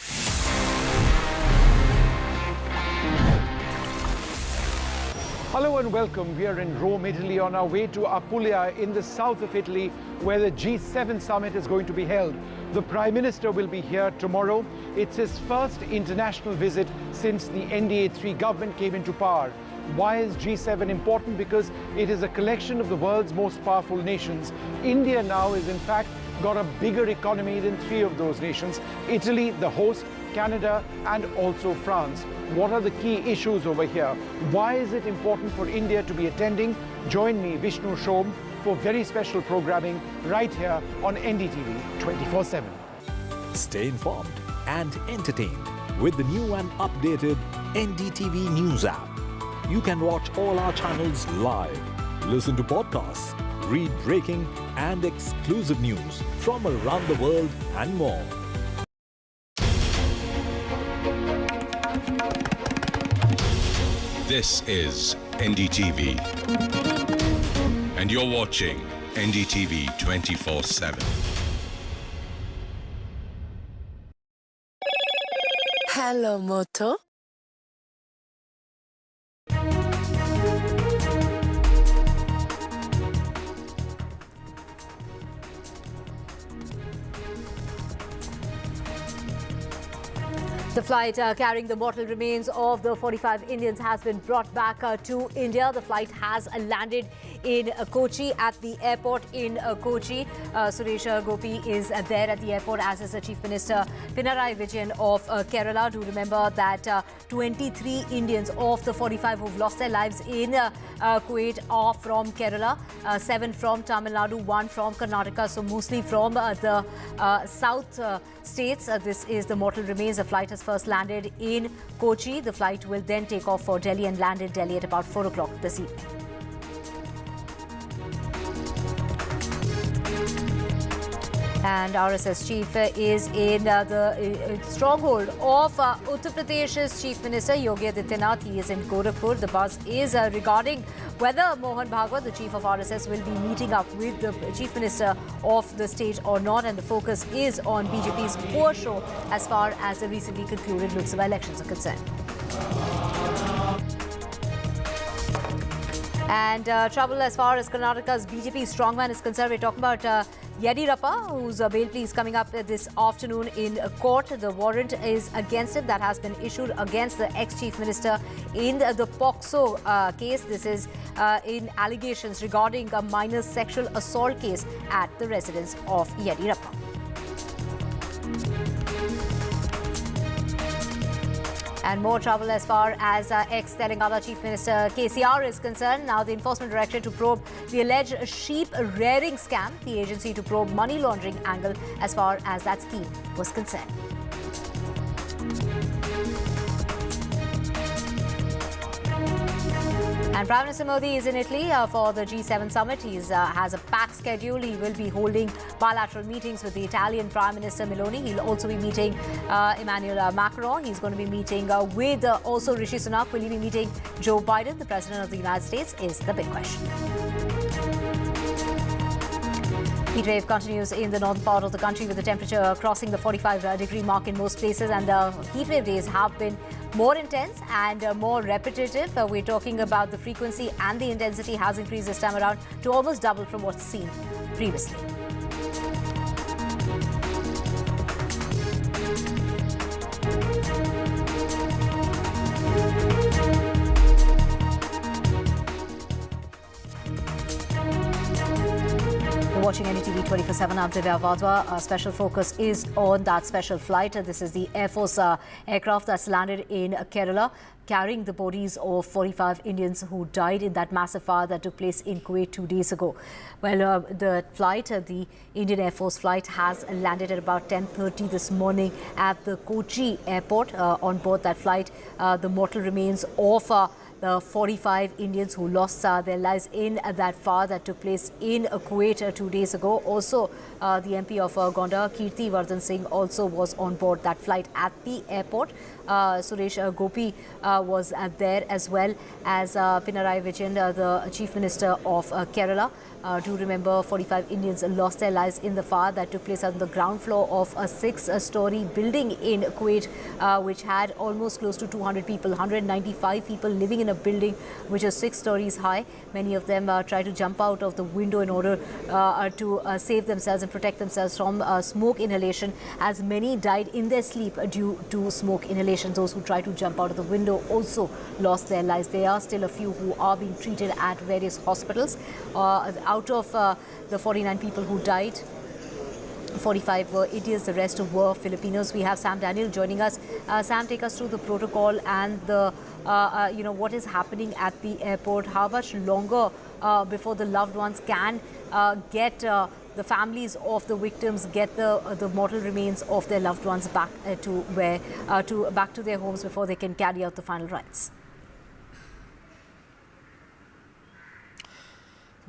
Hello and welcome. We are in Rome, Italy, on our way to Apulia in the south of Italy, where the G7 summit is going to be held. The Prime Minister will be here tomorrow. It's his first international visit since the NDA-3 government came into power. Why is G7 important? Because it is a collection of the world's most powerful nations. India now is in fact got a bigger economy than 3 of those nations. Italy, the host, Canada, and also France. What are the key issues over here? Why is it important for India to be attending? Join me, Vishnu Shom, for very special programming right here on NDTV 24/7. Stay informed and entertained with the new and updated NDTV News app. You can watch all our channels live, listen to podcasts, read breaking and exclusive news from around the world and more. This is NDTV, and you're watching NDTV 24/7. Hello, Moto. The flight carrying the mortal remains of the 45 Indians has been brought back to India. The flight has landed in Kochi at the airport in Kochi. Suresh Gopi is there at the airport, as is the Chief Minister Pinarayi Vijayan of Kerala. Do remember that 23 Indians of the 45 who've lost their lives in Kuwait are from Kerala, 7 from Tamil Nadu, 1 from Karnataka, so mostly from the south states. This is the mortal remains. The flight has first landed in Kochi. The flight will then take off for Delhi and land in Delhi at about 4 o'clock this evening. And RSS chief is in the stronghold of Uttar Pradesh's Chief Minister Yogi Adityanath. He is in Gorakhpur. The buzz is regarding whether Mohan Bhagwat, the chief of RSS, will be meeting up with the Chief Minister of the state or not. And the focus is on BJP's poor show as far as the recently concluded Lok Sabha elections are concerned. And trouble as far as Karnataka's BJP strongman is concerned. We're talking about Yediyurappa, whose bail plea is coming up this afternoon in court. The warrant is against him that has been issued against the ex-chief minister in the POCSO case. This is in allegations regarding a minor sexual assault case at the residence of Yediyurappa. And more trouble as far as ex-Telangana Chief Minister KCR is concerned. Now the Enforcement Directorate to probe the alleged sheep rearing scam. The agency to probe money laundering angle as far as that scheme was concerned. And Prime Minister Modi is in Italy for the G7 summit. He has a packed schedule. He will be holding bilateral meetings with the Italian Prime Minister Meloni. He'll also be meeting Emmanuel Macron. He's going to be meeting with also Rishi Sunak. Will he be meeting Joe Biden, the President of the United States, is the big question. Heatwave continues in the northern part of the country with the temperature crossing the 45-degree mark in most places, and the heatwave days have been more intense and more repetitive. We're talking about the frequency and the intensity has increased this time around to almost double from what's seen previously. Watching NDTV 24/7. I'm Divya Vadwa. Our special focus is on that special flight. This is the Air Force aircraft that's landed in Kerala, carrying the bodies of 45 Indians who died in that massive fire that took place in Kuwait 2 days ago. Well, the flight, the Indian Air Force flight, has landed at about 10:30 this morning at the Kochi airport. On board that flight, the mortal remains of the 45 Indians who lost their lives in that fire that took place in Kuwait 2 days ago. Also, the MP of Gonda, Kirti, Vardhan Singh, also was on board that flight at the airport. Suresh Gopi was there, as well as Pinarayi Vijayan, the Chief Minister of Kerala. Do remember 45 Indians lost their lives in the fire that took place on the ground floor of a 6-story building in Kuwait, which had almost close to 200 people, 195 people living in a building which is 6 stories high. Many of them try to jump out of the window in order to save themselves and protect themselves from smoke inhalation, as many died in their sleep due to smoke inhalation. Those who tried to jump out of the window also lost their lives. There are still a few who are being treated at various hospitals. Out of the 49 people who died, 45 were Indians, the rest were Filipinos. We have Sam Daniel joining us. Sam, take us through the protocol and the, what is happening at the airport. How much longer before the loved ones can get the families of the victims, get the mortal remains of their loved ones back back to their homes before they can carry out the final rites?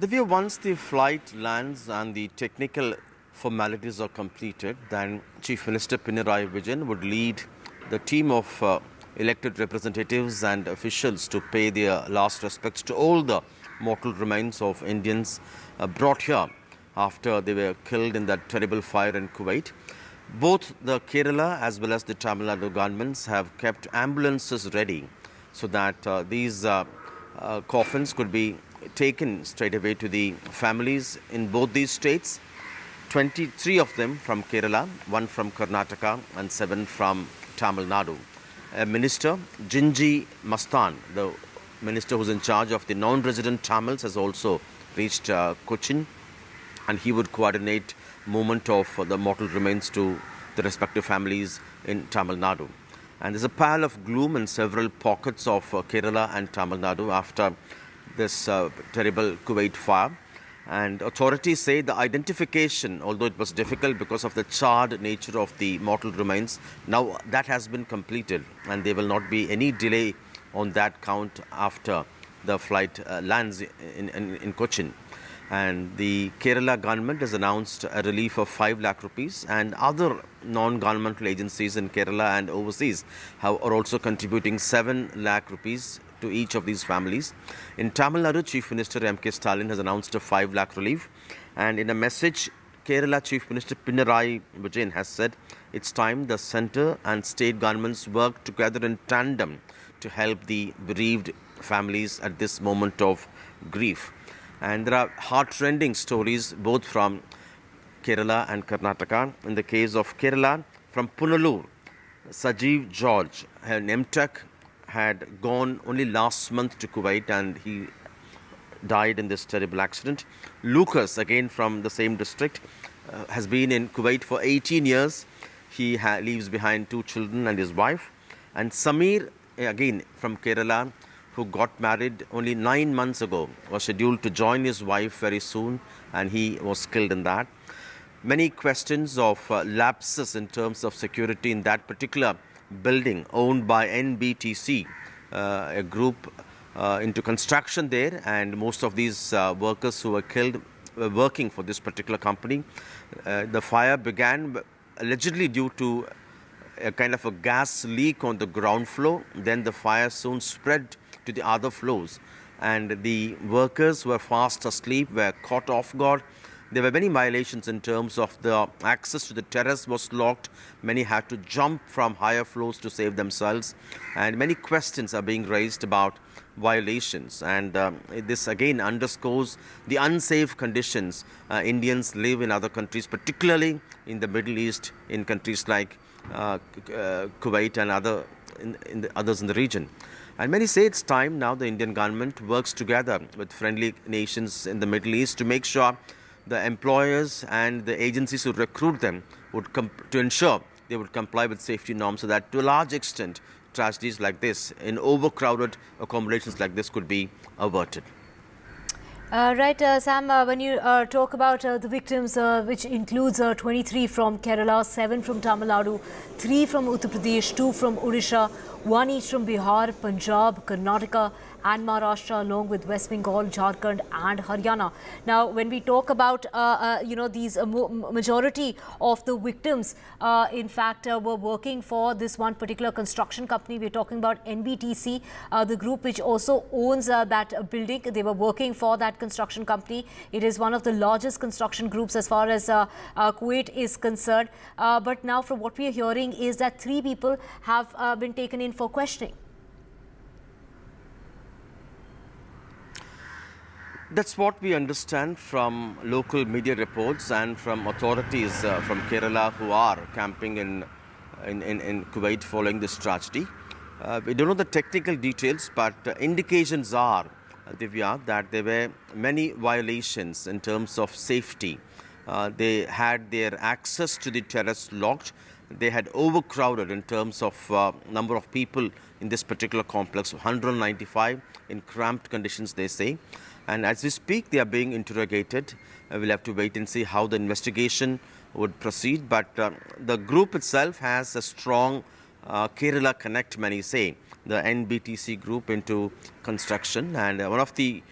Divya, once the flight lands and the technical formalities are completed, then Chief Minister Pinarayi Vijayan would lead the team of elected representatives and officials to pay their last respects to all the mortal remains of Indians brought here after they were killed in that terrible fire in Kuwait. Both the Kerala as well as the Tamil Nadu governments have kept ambulances ready so that these coffins could be taken straight away to the families in both these states. 23 of them from Kerala, 1 from Karnataka and 7 from Tamil Nadu. Minister Jinji Mastan, the minister who's in charge of the non-resident Tamils, has also reached Kochi, and he would coordinate movement of the mortal remains to the respective families in Tamil Nadu. And there's a pile of gloom in several pockets of Kerala and Tamil Nadu after this terrible Kuwait fire. And authorities say the identification, although it was difficult because of the charred nature of the mortal remains, now that has been completed and there will not be any delay on that count after the flight lands in Kochi. And the Kerala government has announced a relief of 5 lakh rupees, and other non-governmental agencies in Kerala and overseas are also contributing 7 lakh rupees to each of these families. In Tamil Nadu, Chief Minister M.K. Stalin has announced a 5 lakh relief, and in a message, Kerala Chief Minister Pinarayi Vijayan has said it's time the centre and state governments work together in tandem to help the bereaved families at this moment of grief. And there are heart-rending stories both from Kerala and Karnataka. In the case of Kerala, from Punalur, Sajeev George, an MTech, had gone only last month to Kuwait and he died in this terrible accident. Lucas, again from the same district, has been in Kuwait for 18 years. He leaves behind 2 children and his wife. And Samir, again from Kerala, who got married only 9 months ago, was scheduled to join his wife very soon, and he was killed in that. Many questions of lapses in terms of security in that particular building owned by NBTC, a group into construction there, and most of these workers who were killed were working for this particular company. The fire began allegedly due to a kind of a gas leak on the ground floor. Then the fire soon spread to the other floors, and the workers who were fast asleep were caught off guard. There were many violations in terms of the access to the terrace was locked. Many had to jump from higher floors to save themselves, and many questions are being raised about violations. And this again underscores the unsafe conditions Indians live in other countries, particularly in the Middle East, in countries like Kuwait and others in the region. And many say it's time now the Indian government works together with friendly nations in the Middle East to make sure the employers and the agencies who recruit them would to ensure they would comply with safety norms, so that to a large extent tragedies like this in overcrowded accommodations like this could be averted. Right, Sam, when you talk about the victims, which includes 23 from Kerala, 7 from Tamil Nadu, 3 from Uttar Pradesh, 2 from Odisha, 1 each from Bihar, Punjab, Karnataka and Maharashtra, along with West Bengal, Jharkhand and Haryana. Now, when we talk about, these majority of the victims, in fact, were working for this one particular construction company. We're talking about NBTC, the group which also owns that building. They were working for that construction company. It is one of the largest construction groups as far as Kuwait is concerned. But now, from what we are hearing, is that 3 people have been taken in for questioning. That's what we understand from local media reports and from authorities from Kerala who are camping in Kuwait following this tragedy. We don't know the technical details, but indications are, Divya, that there were many violations in terms of safety. They had their access to the terrace locked. They had overcrowded in terms of number of people in this particular complex, 195 in cramped conditions, they say. And as we speak, they are being interrogated. We'll have to wait and see how the investigation would proceed. But the group itself has a strong Kerala connect, many say, the NBTC group into construction. And one of the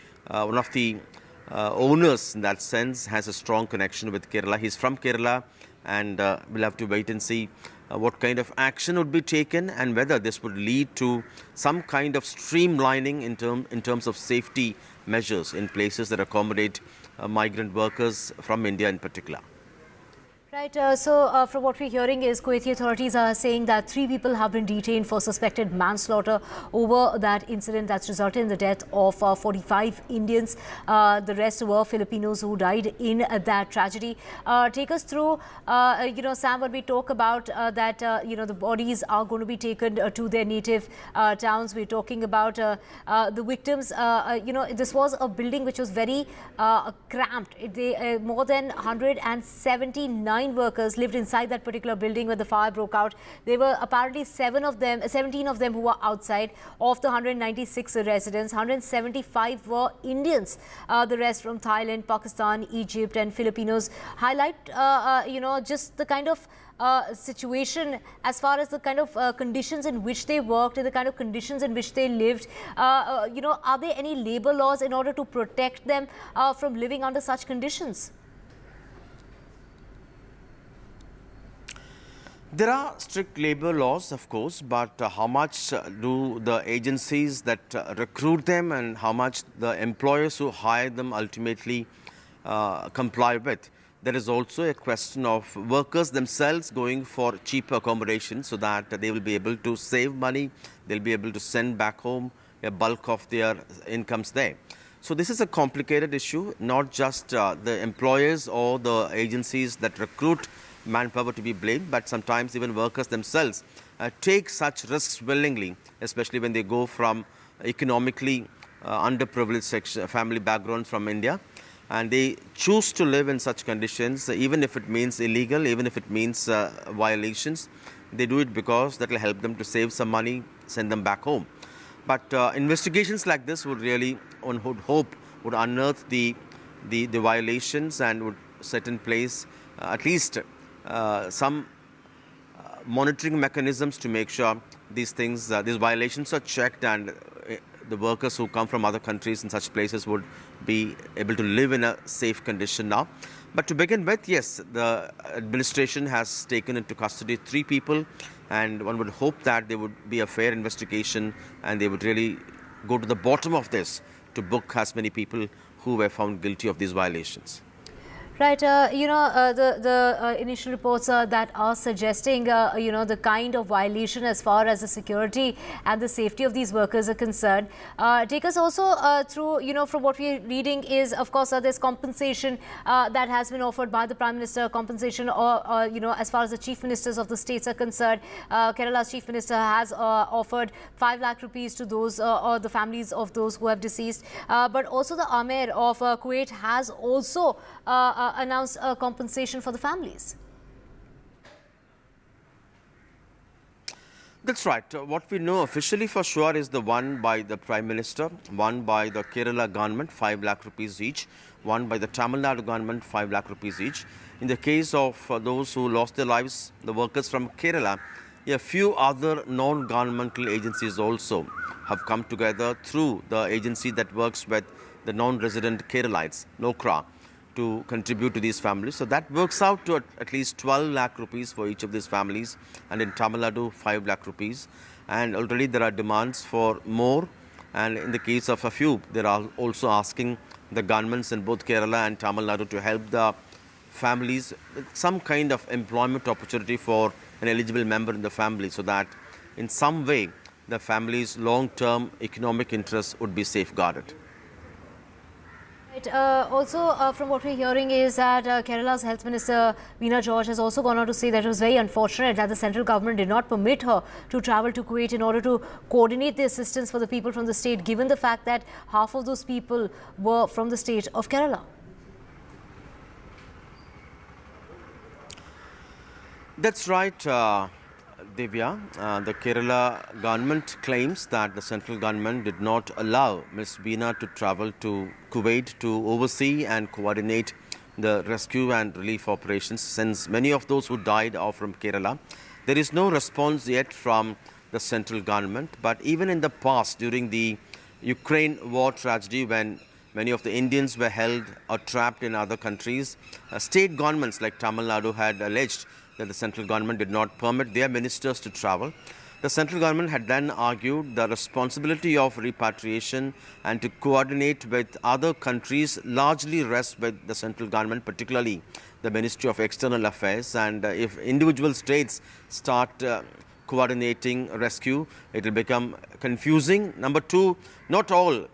owners in that sense has a strong connection with Kerala. He's from Kerala, and we'll have to wait and see what kind of action would be taken and whether this would lead to some kind of streamlining in terms of safety measures in places that accommodate migrant workers from India in particular. Right, so from what we're hearing is Kuwaiti authorities are saying that 3 people have been detained for suspected manslaughter over that incident that's resulted in the death of 45 Indians. The rest were Filipinos who died in that tragedy. Take us through, Sam, when we talk about that, the bodies are going to be taken to their native towns. We're talking about the victims. This was a building which was very cramped. More than 179 workers lived inside that particular building when the fire broke out. There were apparently 17 of them who were outside. Of the 196 residents, 175 were Indians. The rest from Thailand, Pakistan, Egypt and Filipinos. Highlight, just the kind of situation as far as the kind of conditions in which they worked and the kind of conditions in which they lived. Are there any labor laws in order to protect them from living under such conditions? There are strict labor laws, of course, but how much do the agencies that recruit them and how much the employers who hire them ultimately comply with? There is also a question of workers themselves going for cheaper accommodation so that they will be able to save money, they'll be able to send back home a bulk of their incomes there. So this is a complicated issue, not just the employers or the agencies that recruit manpower to be blamed, but sometimes even workers themselves take such risks willingly, especially when they go from economically underprivileged family background from India, and they choose to live in such conditions, even if it means illegal, even if it means violations. They do it because that will help them to save some money, send them back home. But investigations like this would really, one would hope, would unearth the violations and would set in place at least some monitoring mechanisms to make sure these things, these violations are checked and the workers who come from other countries in such places would be able to live in a safe condition now. But to begin with, yes, the administration has taken into custody 3 people, and one would hope that there would be a fair investigation and they would really go to the bottom of this to book as many people who were found guilty of these violations. Right, the initial reports that are suggesting, the kind of violation as far as the security and the safety of these workers are concerned. Take us also through, from what we're reading is, of course, there's compensation that has been offered by the Prime Minister, compensation as far as the Chief Ministers of the states are concerned. Kerala's Chief Minister has offered 5 lakh rupees to those or the families of those who have deceased. But also the Amir of Kuwait has also announced a compensation for the families. That's right. What we know officially for sure is the one by the Prime Minister, one by the Kerala government, 5 lakh rupees each, one by the Tamil Nadu government, 5 lakh rupees each. In the case of those who lost their lives, the workers from Kerala, a few other non-governmental agencies also have come together through the agency that works with the non-resident Keralites, NOCRA, to contribute to these families. So that works out to at least 12 lakh rupees for each of these families, and in Tamil Nadu 5 lakh rupees. And already there are demands for more, and in the case of a few, they are also asking the governments in both Kerala and Tamil Nadu to help the families with some kind of employment opportunity for an eligible member in the family, so that in some way the family's long-term economic interests would be safeguarded. Also, from what we're hearing is that Kerala's Health Minister Veena George has also gone on to say that it was very unfortunate that the central government did not permit her to travel to Kuwait in order to coordinate the assistance for the people from the state, given the fact that half of those people were from the state of Kerala. That's right, Divya. The Kerala government claims that the central government did not allow Ms. Veena to travel to Kuwait to oversee and coordinate the rescue and relief operations, since many of those who died are from Kerala. There is no response yet from the central government, but even in the past, during the Ukraine war tragedy, when many of the Indians were held or trapped in other countries, state governments like Tamil Nadu had alleged that the central government did not permit their ministers to travel. The central government had then argued the responsibility of repatriation and to coordinate with other countries largely rests with the central government, particularly the Ministry of External Affairs. And if individual states start coordinating rescue, it will become confusing. Number two, not all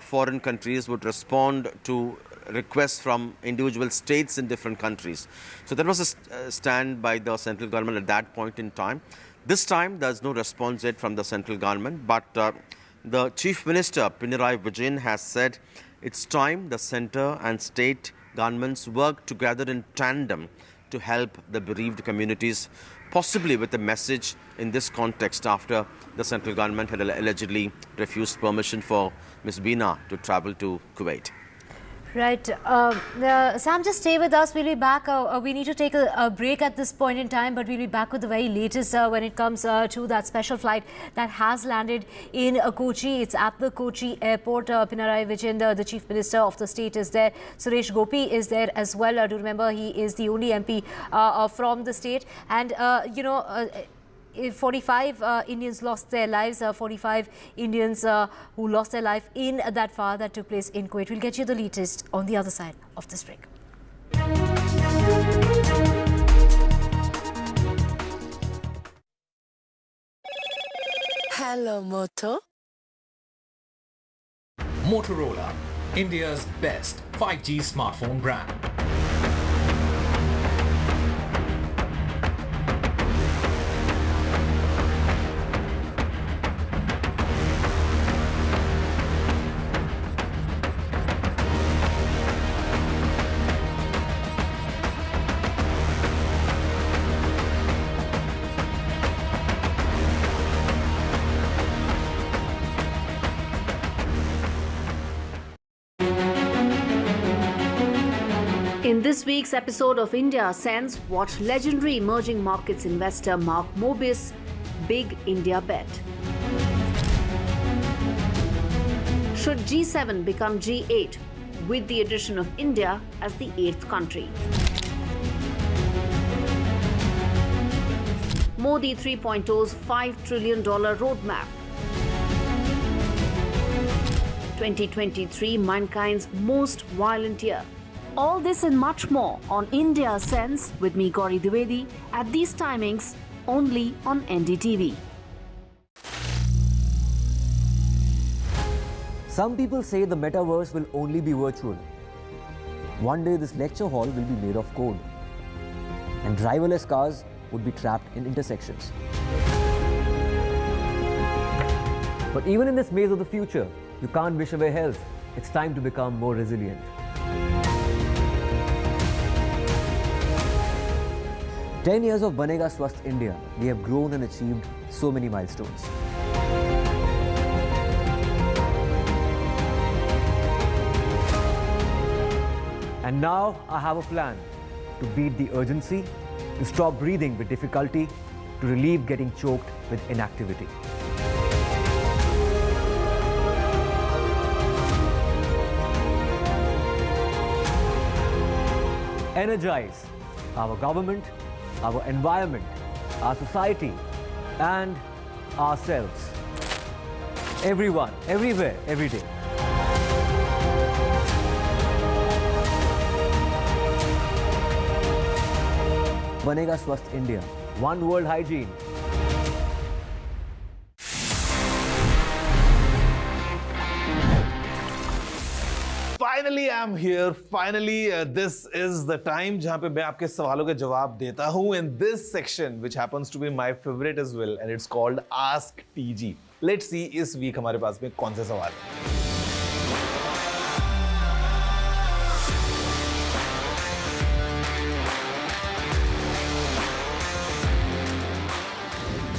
foreign countries would respond to requests from individual states in different countries. So that was a stand by the central government at that point in time. This time, there is no response yet from the central government, but the Chief Minister, Pinarayi Vijayan, has said it's time the centre and state governments work together in tandem to help the bereaved communities, possibly with a message in this context after the central government had allegedly refused permission for Ms. Veena to travel to Kuwait. Right. Sam, just stay with us. We'll be back. We need to take a break at this point in time, but we'll be back with the very latest when it comes to that special flight that has landed in Kochi. It's at the Kochi airport. Pinarayi Vijayan, the Chief Minister of the state, is there. Suresh Gopi is there as well. Do remember, he is the only MP from the state. And, 45 Indians lost their lives, 45 Indians who lost their life in that fire that took place in Kuwait. We'll get you the latest on the other side of this break. Hello, Moto. Motorola, India's best 5G smartphone brand. In this week's episode of India Sense, watch legendary emerging markets investor Mark Mobius' big India bet. Should G7 become G8 with the addition of India as the 8th country? Modi 3.0's $5 trillion roadmap. 2023, mankind's most violent year. All this and much more on India Sense with me, Gauri Dwivedi, at these timings only on NDTV. Some people say the metaverse will only be virtual. One day this lecture hall will be made of code, and driverless cars would be trapped in intersections. But even in this maze of the future, you can't wish away health. It's time to become more resilient. "10 years of Banega Swasth India, we have grown and achieved so many milestones. And now I have a plan to beat the urgency, to stop breathing with difficulty, to relieve getting choked with inactivity. Energize our government, our environment, our society, and ourselves. Everyone, everywhere, every day. Banega Swasth India. One world hygiene. Finally, I'm here. Finally, this is the time जहाँ पे मैं आपके सवालों के जवाब देता हूँ in this section, which happens to be my favorite as well, and it's called Ask TG. Let's see इस week हमारे पास में कौन से सवाल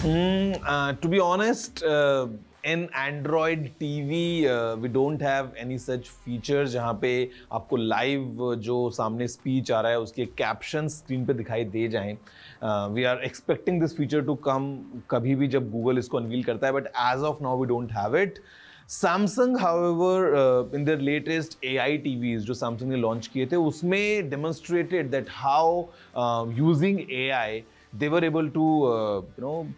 हैं। To be honest, in Android TV, we don't have any such features जहाँ पे आपको live जो सामने speech आ रहा है उसके captions screen पे दिखाई दे जाएं. We are expecting this feature to come कभी भी जब Google इसको unveil करता है, but as of now we don't have it. Samsung, however, in their latest AI TVs जो Samsung ने launch किए थे, उसमें demonstrated that how using AI they were able to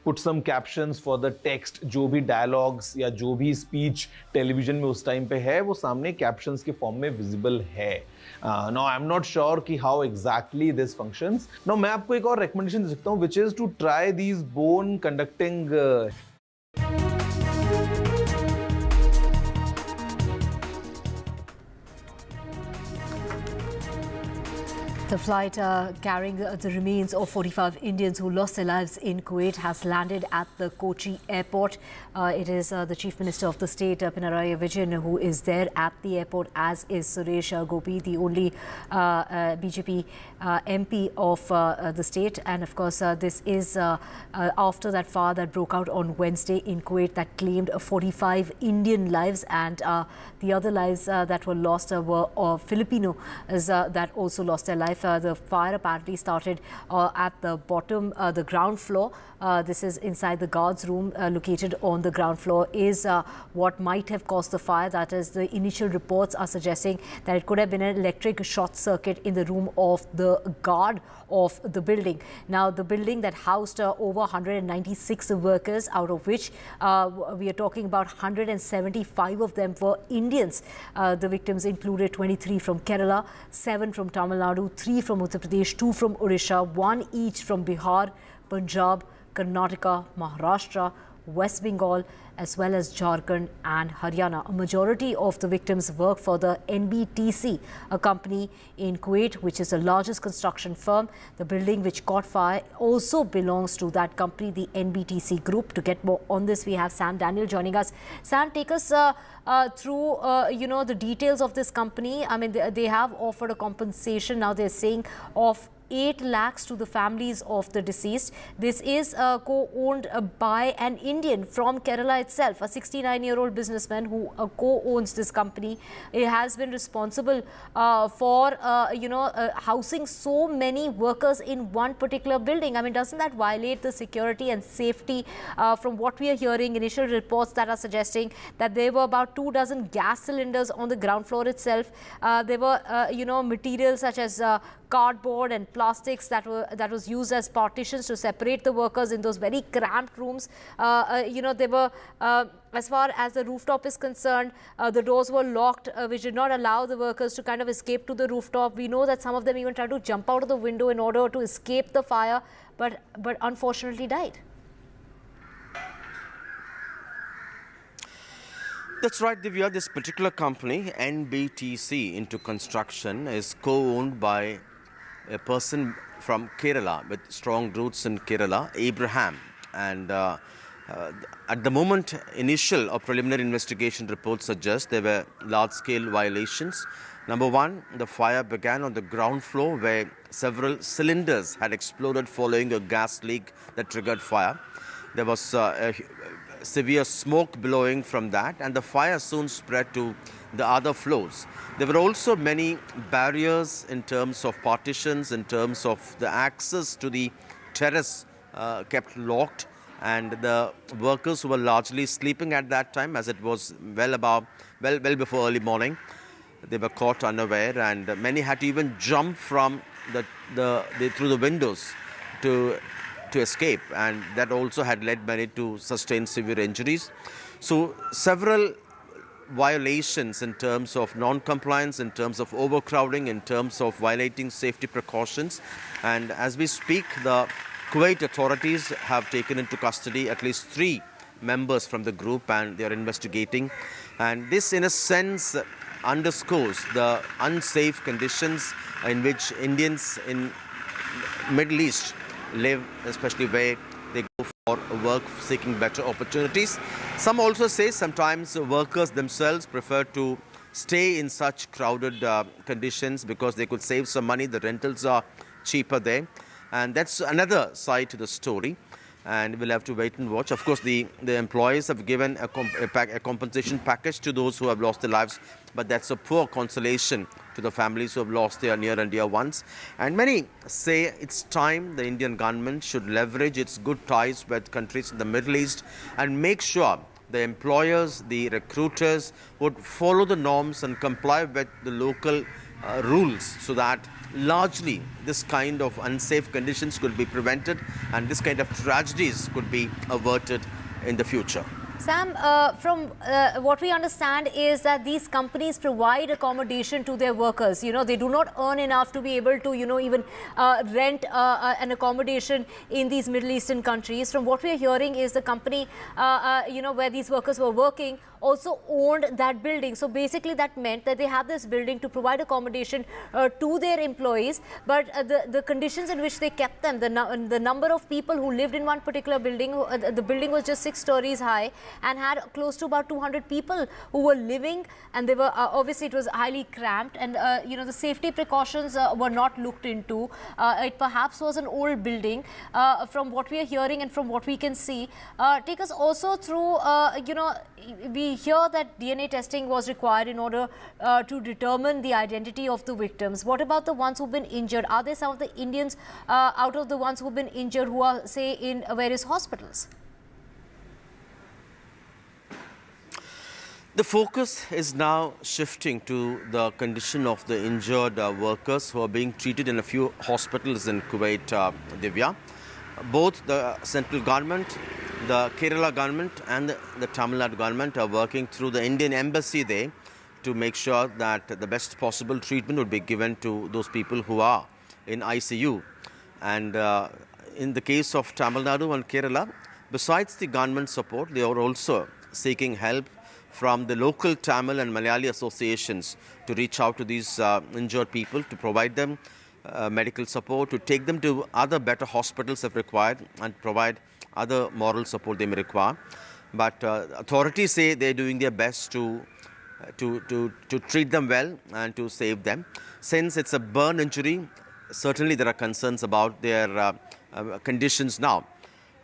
put some captions for the text जो भी dialogues या जो भी speech television में उस time पे है वो सामने captions के form में visible है. Now I'm not sure कि how exactly this functions. Now मैं आपको एक और recommendation दे सकता हूँ, which is to try these bone conducting The flight carrying the remains of 45 Indians who lost their lives in Kuwait has landed at the Kochi airport. It is the Chief Minister of the state, Pinarayi Vijayan, who is there at the airport, as is Suresh Gopi, the only BJP MP of the state. And of course, this is after that fire that broke out on Wednesday in Kuwait that claimed 45 Indian lives, and the other lives that were lost were Filipinos that also lost their life. The fire apparently started at the bottom, the ground floor. This is inside the guards room located on the ground floor is what might have caused the fire. That is, the initial reports are suggesting that it could have been an electric short circuit in the room of the guard of the building. Now, the building that housed over 196 workers, out of which we are talking about 175 of them were Indians. The victims included 23 from Kerala, 7 from Tamil Nadu, 3 from Uttar Pradesh, 2 from Odisha, 1 each from Bihar, Punjab, Karnataka, Maharashtra, West Bengal, as well as Jharkhand and Haryana. A majority of the victims work for the NBTC, a company in Kuwait, which is the largest construction firm. The building which caught fire also belongs to that company, the NBTC group. To get more on this, we have Sam Daniel joining us. Sam, take us through, the details of this company. I mean, they have offered a compensation. Now they're saying of 8 lakhs to the families of the deceased. This is co-owned by an Indian from Kerala itself, a 69-year-old businessman who co-owns this company. It has been responsible for, housing so many workers in one particular building. I mean, doesn't that violate the security and safety? From what we are hearing, initial reports that are suggesting that there were about 2 dozen gas cylinders on the ground floor itself. There were, materials such as cardboard and plastics that was used as partitions to separate the workers in those very cramped rooms. They were, as far as the rooftop is concerned, the doors were locked, which did not allow the workers to kind of escape to the rooftop. We know that some of them even tried to jump out of the window in order to escape the fire, but unfortunately died. That's right, Divya. This particular company, NBTC into construction, is co-owned by a person from Kerala with strong roots in Kerala, Abraham. And at the moment, initial or preliminary investigation reports suggest there were large-scale violations. Number one, the fire began on the ground floor where several cylinders had exploded following a gas leak that triggered fire. There was severe smoke billowing from that, and the fire soon spread to the other floors. There were also many barriers in terms of partitions, in terms of the access to the terrace kept locked, and the workers who were largely sleeping at that time, as it was well before early morning, they were caught unaware, and many had to even jump from through the windows to escape, and that also had led many to sustain severe injuries. So several violations in terms of non-compliance, in terms of overcrowding, in terms of violating safety precautions. And as we speak, the Kuwait authorities have taken into custody at least 3 members from the group, and they are investigating. And this, in a sense, underscores the unsafe conditions in which Indians in Middle East live, especially where they go for work seeking better opportunities. Some also say sometimes workers themselves prefer to stay in such crowded conditions because they could save some money. The rentals are cheaper there. And that's another side to the story. And we'll have to wait and watch. Of course, the employers have given a compensation package to those who have lost their lives, but that's a poor consolation to the families who have lost their near and dear ones. And many say it's time the Indian government should leverage its good ties with countries in the Middle East and make sure the employers, the recruiters would follow the norms and comply with the local rules so that largely this kind of unsafe conditions could be prevented and this kind of tragedies could be averted in the future. Sam, from what we understand is that these companies provide accommodation to their workers. You know, they do not earn enough to be able to, even rent an accommodation in these Middle Eastern countries. From what we are hearing is the company, where these workers were working also owned that building. So basically that meant that they have this building to provide accommodation to their employees, but the conditions in which they kept them, the number of people who lived in one particular building, the building was just 6 stories high and had close to about 200 people who were living, and they were obviously it was highly cramped, and the safety precautions were not looked into. It perhaps was an old building. From what we are hearing and from what we can see, take us also through, we hear that DNA testing was required in order to determine the identity of the victims. What about the ones who've been injured? Are there some of the Indians out of the ones who've been injured who are, say, in various hospitals? The focus is now shifting to the condition of the injured workers who are being treated in a few hospitals in Kuwait, Divya. Both the central government, the Kerala government and the Tamil Nadu government are working through the Indian embassy there to make sure that the best possible treatment would be given to those people who are in ICU. And in the case of Tamil Nadu and Kerala, besides the government support, they are also seeking help from the local Tamil and Malayali associations to reach out to these injured people, to provide them medical support, to take them to other better hospitals if required, and provide other moral support they may require. But authorities say they're doing their best to treat them well and to save them. Since it's a burn injury, certainly there are concerns about their conditions now.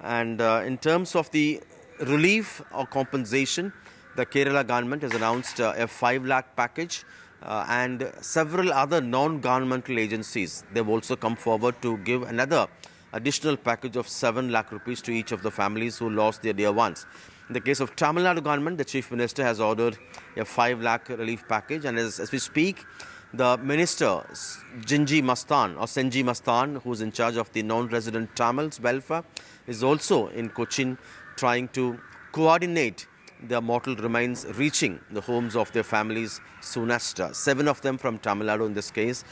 And in terms of the relief or compensation, the Kerala government has announced a 5 lakh package. And several other non-governmental agencies, they've also come forward to give another additional package of 7 lakh rupees to each of the families who lost their dear ones. In the case of Tamil Nadu government, the Chief Minister has ordered a 5 lakh relief package, and as we speak, the Minister Senji Mastan, who's in charge of the non-resident Tamils welfare, is also in Kochi trying to coordinate the mortal remains reaching the homes of their families soonest. 7 of them from Tamil Nadu in this case.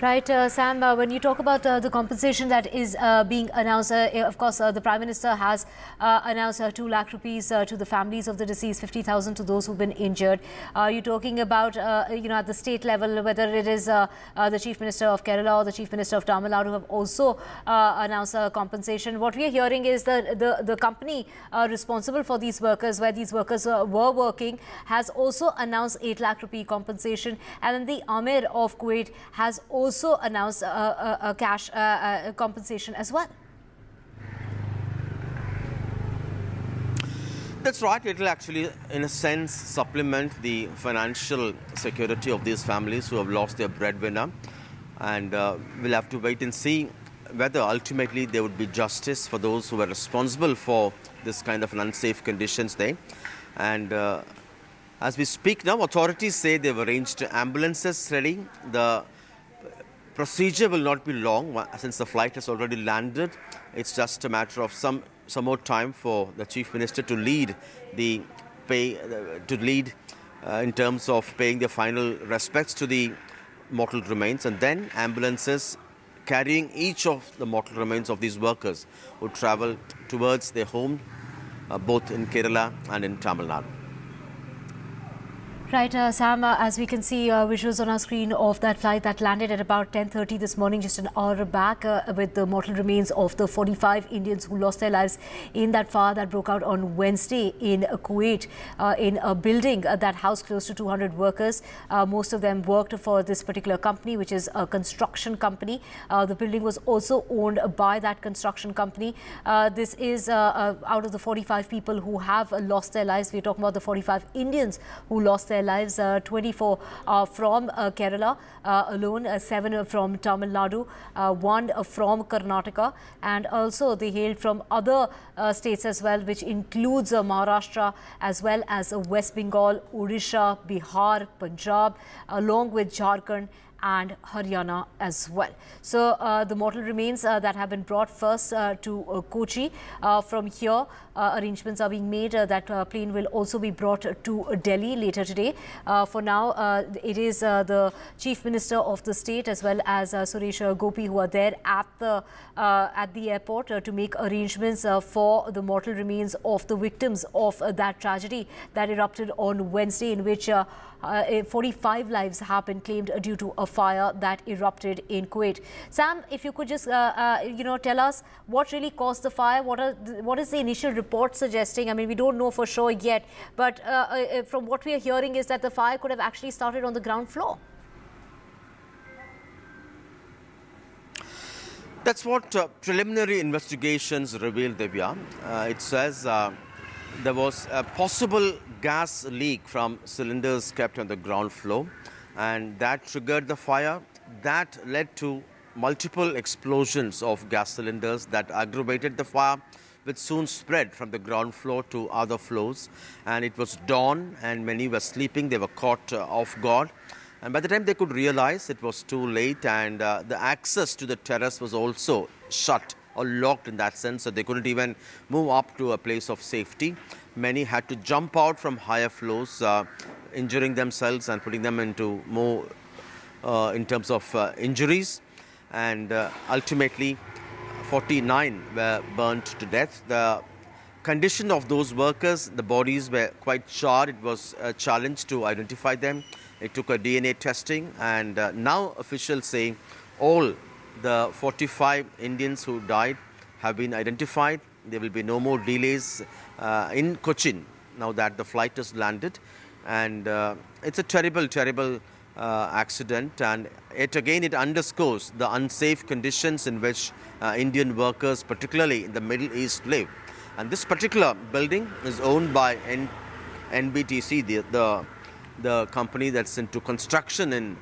Right, Sam, when you talk about the compensation that is being announced, of course, the Prime Minister has announced 2 lakh rupees to the families of the deceased, 50,000 to those who've been injured. You're talking about, at the state level, whether it is the Chief Minister of Kerala or the Chief Minister of Tamil Nadu have also announced compensation. What we are hearing is the company responsible for these workers, where these workers were working, has also announced 8 lakh rupee compensation. And then the Amir of Kuwait has also announced a cash compensation as well. That's right. It will actually, in a sense, supplement the financial security of these families who have lost their breadwinner. And we'll have to wait and see whether ultimately there would be justice for those who were responsible for this kind of unsafe conditions there. And as we speak now, authorities say they've arranged ambulances ready. The procedure will not be long since the flight has already landed. It's just a matter of some more time for the Chief Minister to lead in terms of paying the final respects to the mortal remains, and then ambulances carrying each of the mortal remains of these workers would travel towards their home, both in Kerala and in Tamil Nadu. Right, Sam, as we can see visuals on our screen of that flight that landed at about 10:30 this morning, just an hour back, with the mortal remains of the 45 Indians who lost their lives in that fire that broke out on Wednesday in Kuwait, in a building that housed close to 200 workers. Most of them worked for this particular company, which is a construction company. The building was also owned by that construction company. This is out of the 45 people who have lost their lives. We're talking about the 45 Indians who lost their lives, 24 from Kerala alone, 7 from Tamil Nadu, 1 from Karnataka, and also they hailed from other states as well, which includes Maharashtra as well as West Bengal, Odisha, Bihar, Punjab, along with Jharkhand and Haryana as well. So the mortal remains that have been brought first to Kochi. From here, arrangements are being made that plane will also be brought to Delhi later today. For now, it is the Chief Minister of the state as well as Suresh Gopi who are there at the airport to make arrangements for the mortal remains of the victims of that tragedy that erupted on Wednesday, in which 45 lives have been claimed due to a fire that erupted in Kuwait. Sam, if you could just tell us what really caused the fire. What is the initial report suggesting? I mean, we don't know for sure yet, but from what we are hearing is that the fire could have actually started on the ground floor. That's what preliminary investigations revealed, Divya. It says there was a possible gas leak from cylinders kept on the ground floor, and that triggered the fire. That led to multiple explosions of gas cylinders that aggravated the fire, which soon spread from the ground floor to other floors. And it was dawn and many were sleeping. They were caught off guard. And by the time they could realize, it was too late, and the access to the terrace was also shut or locked in that sense, so they couldn't even move up to a place of safety. Many had to jump out from higher floors, injuring themselves and putting them into more in terms of injuries. And ultimately, 49 were burnt to death. The condition of those workers, the bodies were quite charred. It was a challenge to identify them. It took a DNA testing, and now officials say all the 45 Indians who died have been identified. There will be no more delays in Kochi now that the flight has landed. And it's a terrible, terrible accident. And yet again, it underscores the unsafe conditions in which Indian workers, particularly in the Middle East, live. And this particular building is owned by NBTC, the company that's into construction in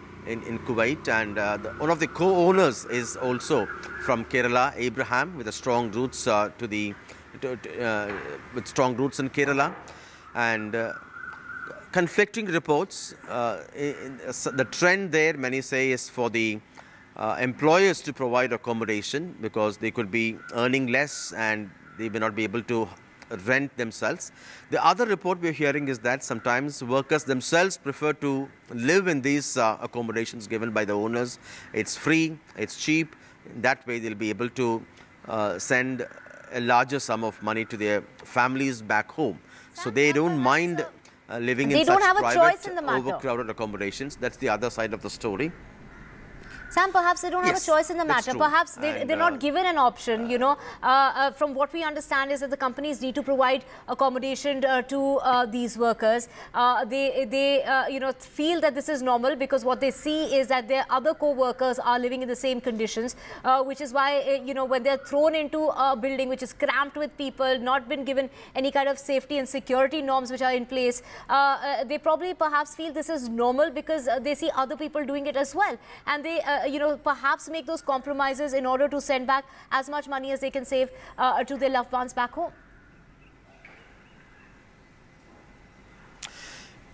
Kuwait, and one of the co-owners is also from Kerala, Abraham, with a strong roots with strong roots in Kerala. And conflicting reports. The trend there, many say, is for the employers to provide accommodation because they could be earning less and they may not be able to rent themselves. The other report we're hearing is that sometimes workers themselves prefer to live in these accommodations given by the owners. It's free, it's cheap. That way they'll be able to send a larger sum of money to their families back home. So they don't mind living in such private, overcrowded accommodations. That's the other side of the story. Sam, perhaps they don't have a choice in the matter. Perhaps they're not given an option. You know, from what we understand is that the companies need to provide accommodation to these workers. They feel that this is normal because what they see is that their other co-workers are living in the same conditions, which is why when they're thrown into a building which is cramped with people, not been given any kind of safety and security norms which are in place, they probably perhaps feel this is normal because they see other people doing it as well, and they perhaps make those compromises in order to send back as much money as they can save to their loved ones back home.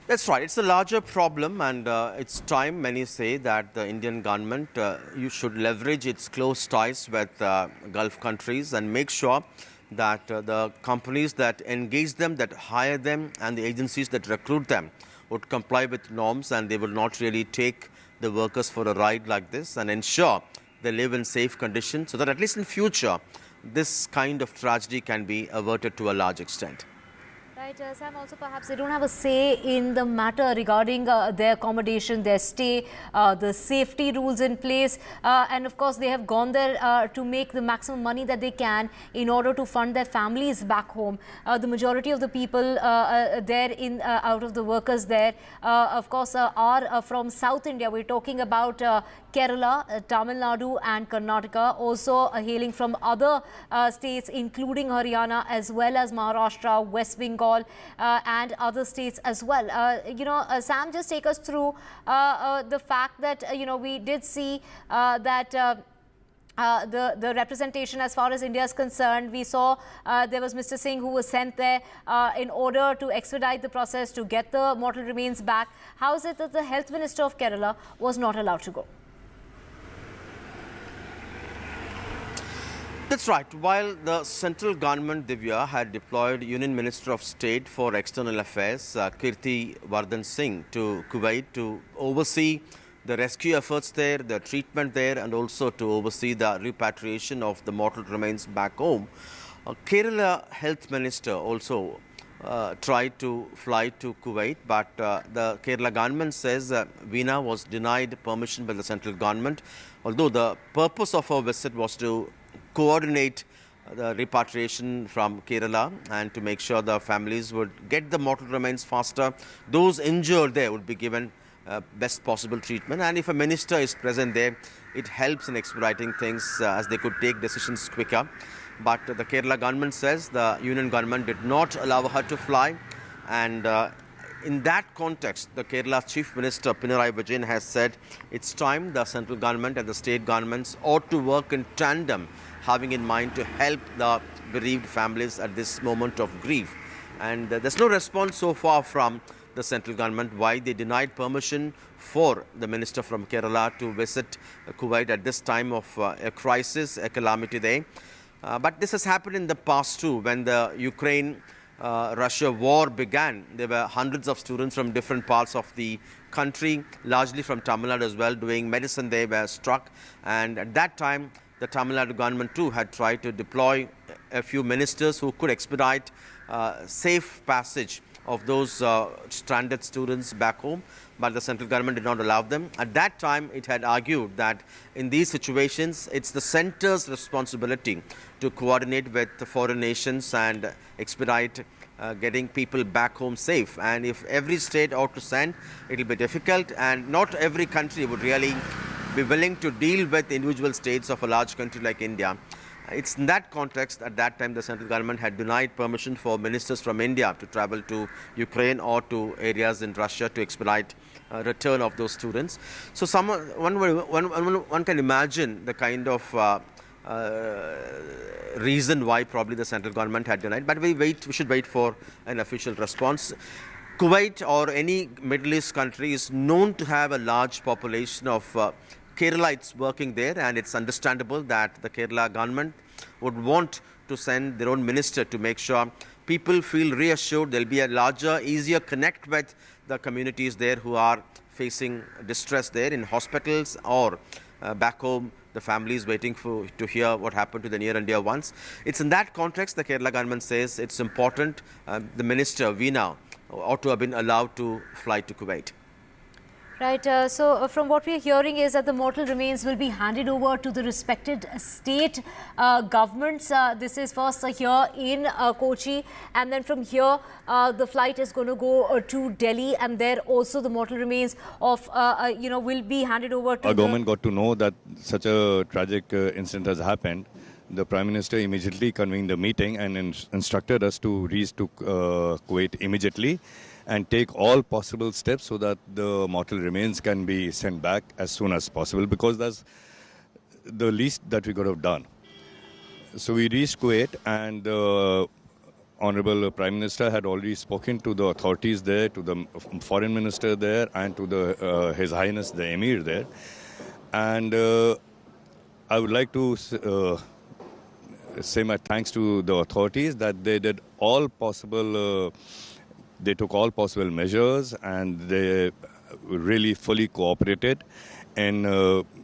That's right. It's a larger problem, and it's time, many say, that the Indian government you should leverage its close ties with Gulf countries and make sure that the companies that engage them, that hire them, and the agencies that recruit them would comply with norms, and they will not really take the workers for a ride like this, and ensure they live in safe conditions so that at least in future this kind of tragedy can be averted to a large extent. Right, Sam, also perhaps they don't have a say in the matter regarding their accommodation, their stay, the safety rules in place, and of course they have gone there to make the maximum money that they can in order to fund their families back home. The majority of the people there out of the workers there, of course, are from South India. We're talking about Kerala, Tamil Nadu and Karnataka, also hailing from other states including Haryana as well as Maharashtra, West Bengal and other states as well. Sam, just take us through the fact that, we did see that the representation as far as India is concerned. We saw there was Mr. Singh who was sent there in order to expedite the process to get the mortal remains back. How is it that the Health Minister of Kerala was not allowed to go? That's right. While the central government, Divya, had deployed Union Minister of State for External Affairs, Kirti Vardhan Singh, to Kuwait to oversee the rescue efforts there, the treatment there, and also to oversee the repatriation of the mortal remains back home, Kerala Health Minister also tried to fly to Kuwait, but the Kerala government says Veena was denied permission by the central government, although the purpose of her visit was to coordinate the repatriation from Kerala and to make sure the families would get the mortal remains faster. Those injured there would be given best possible treatment, and if a minister is present there, it helps in expediting things as they could take decisions quicker. But the Kerala government says the union government did not allow her to fly, and in that context, the Kerala Chief Minister Pinarayi Vijayan has said it's time the central government and the state governments ought to work in tandem, having in mind to help the bereaved families at this moment of grief. And there's no response so far from the central government why they denied permission for the minister from Kerala to visit Kuwait at this time of a crisis, a calamity there. But this has happened in the past too. When the Ukraine-Russia war began, there were hundreds of students from different parts of the country, largely from Tamil Nadu as well, doing medicine. They were struck, and at that time the Tamil Nadu government too had tried to deploy a few ministers who could expedite safe passage of those stranded students back home, but the central government did not allow them. At that time, it had argued that in these situations, it's the centre's responsibility to coordinate with the foreign nations and expedite getting people back home safe. And if every state ought to send, it will be difficult, and not every country would really be willing to deal with individual states of a large country like India. It's in that context, at that time, the central government had denied permission for ministers from India to travel to Ukraine or to areas in Russia to expedite return of those students. So one can imagine the kind of reason why probably the central government had denied. But we should wait for an official response. Kuwait or any Middle East country is known to have a large population of Keralites working there, and it's understandable that the Kerala government would want to send their own minister to make sure people feel reassured. There'll be a larger, easier connect with the communities there who are facing distress there in hospitals or back home, the families waiting to hear what happened to the near and dear ones. It's in that context the Kerala government says it's important the minister, Veena, ought to have been allowed to fly to Kuwait. Right. So from what we are hearing is that the mortal remains will be handed over to the respected state governments. This is first here in Kochi, and then from here the flight is going to go to Delhi, and there also the mortal remains of will be handed over to. Our government got to know that such a tragic incident has happened. The Prime Minister immediately convened a meeting and instructed us to reach to Kuwait immediately and take all possible steps so that the mortal remains can be sent back as soon as possible, because that's the least that we could have done. So we reached Kuwait, and the Honorable Prime Minister had already spoken to the authorities there, to the Foreign Minister there, and to His Highness the Emir there. And I would like to say my thanks to the authorities that they did all possible they took all possible measures, and they really fully cooperated in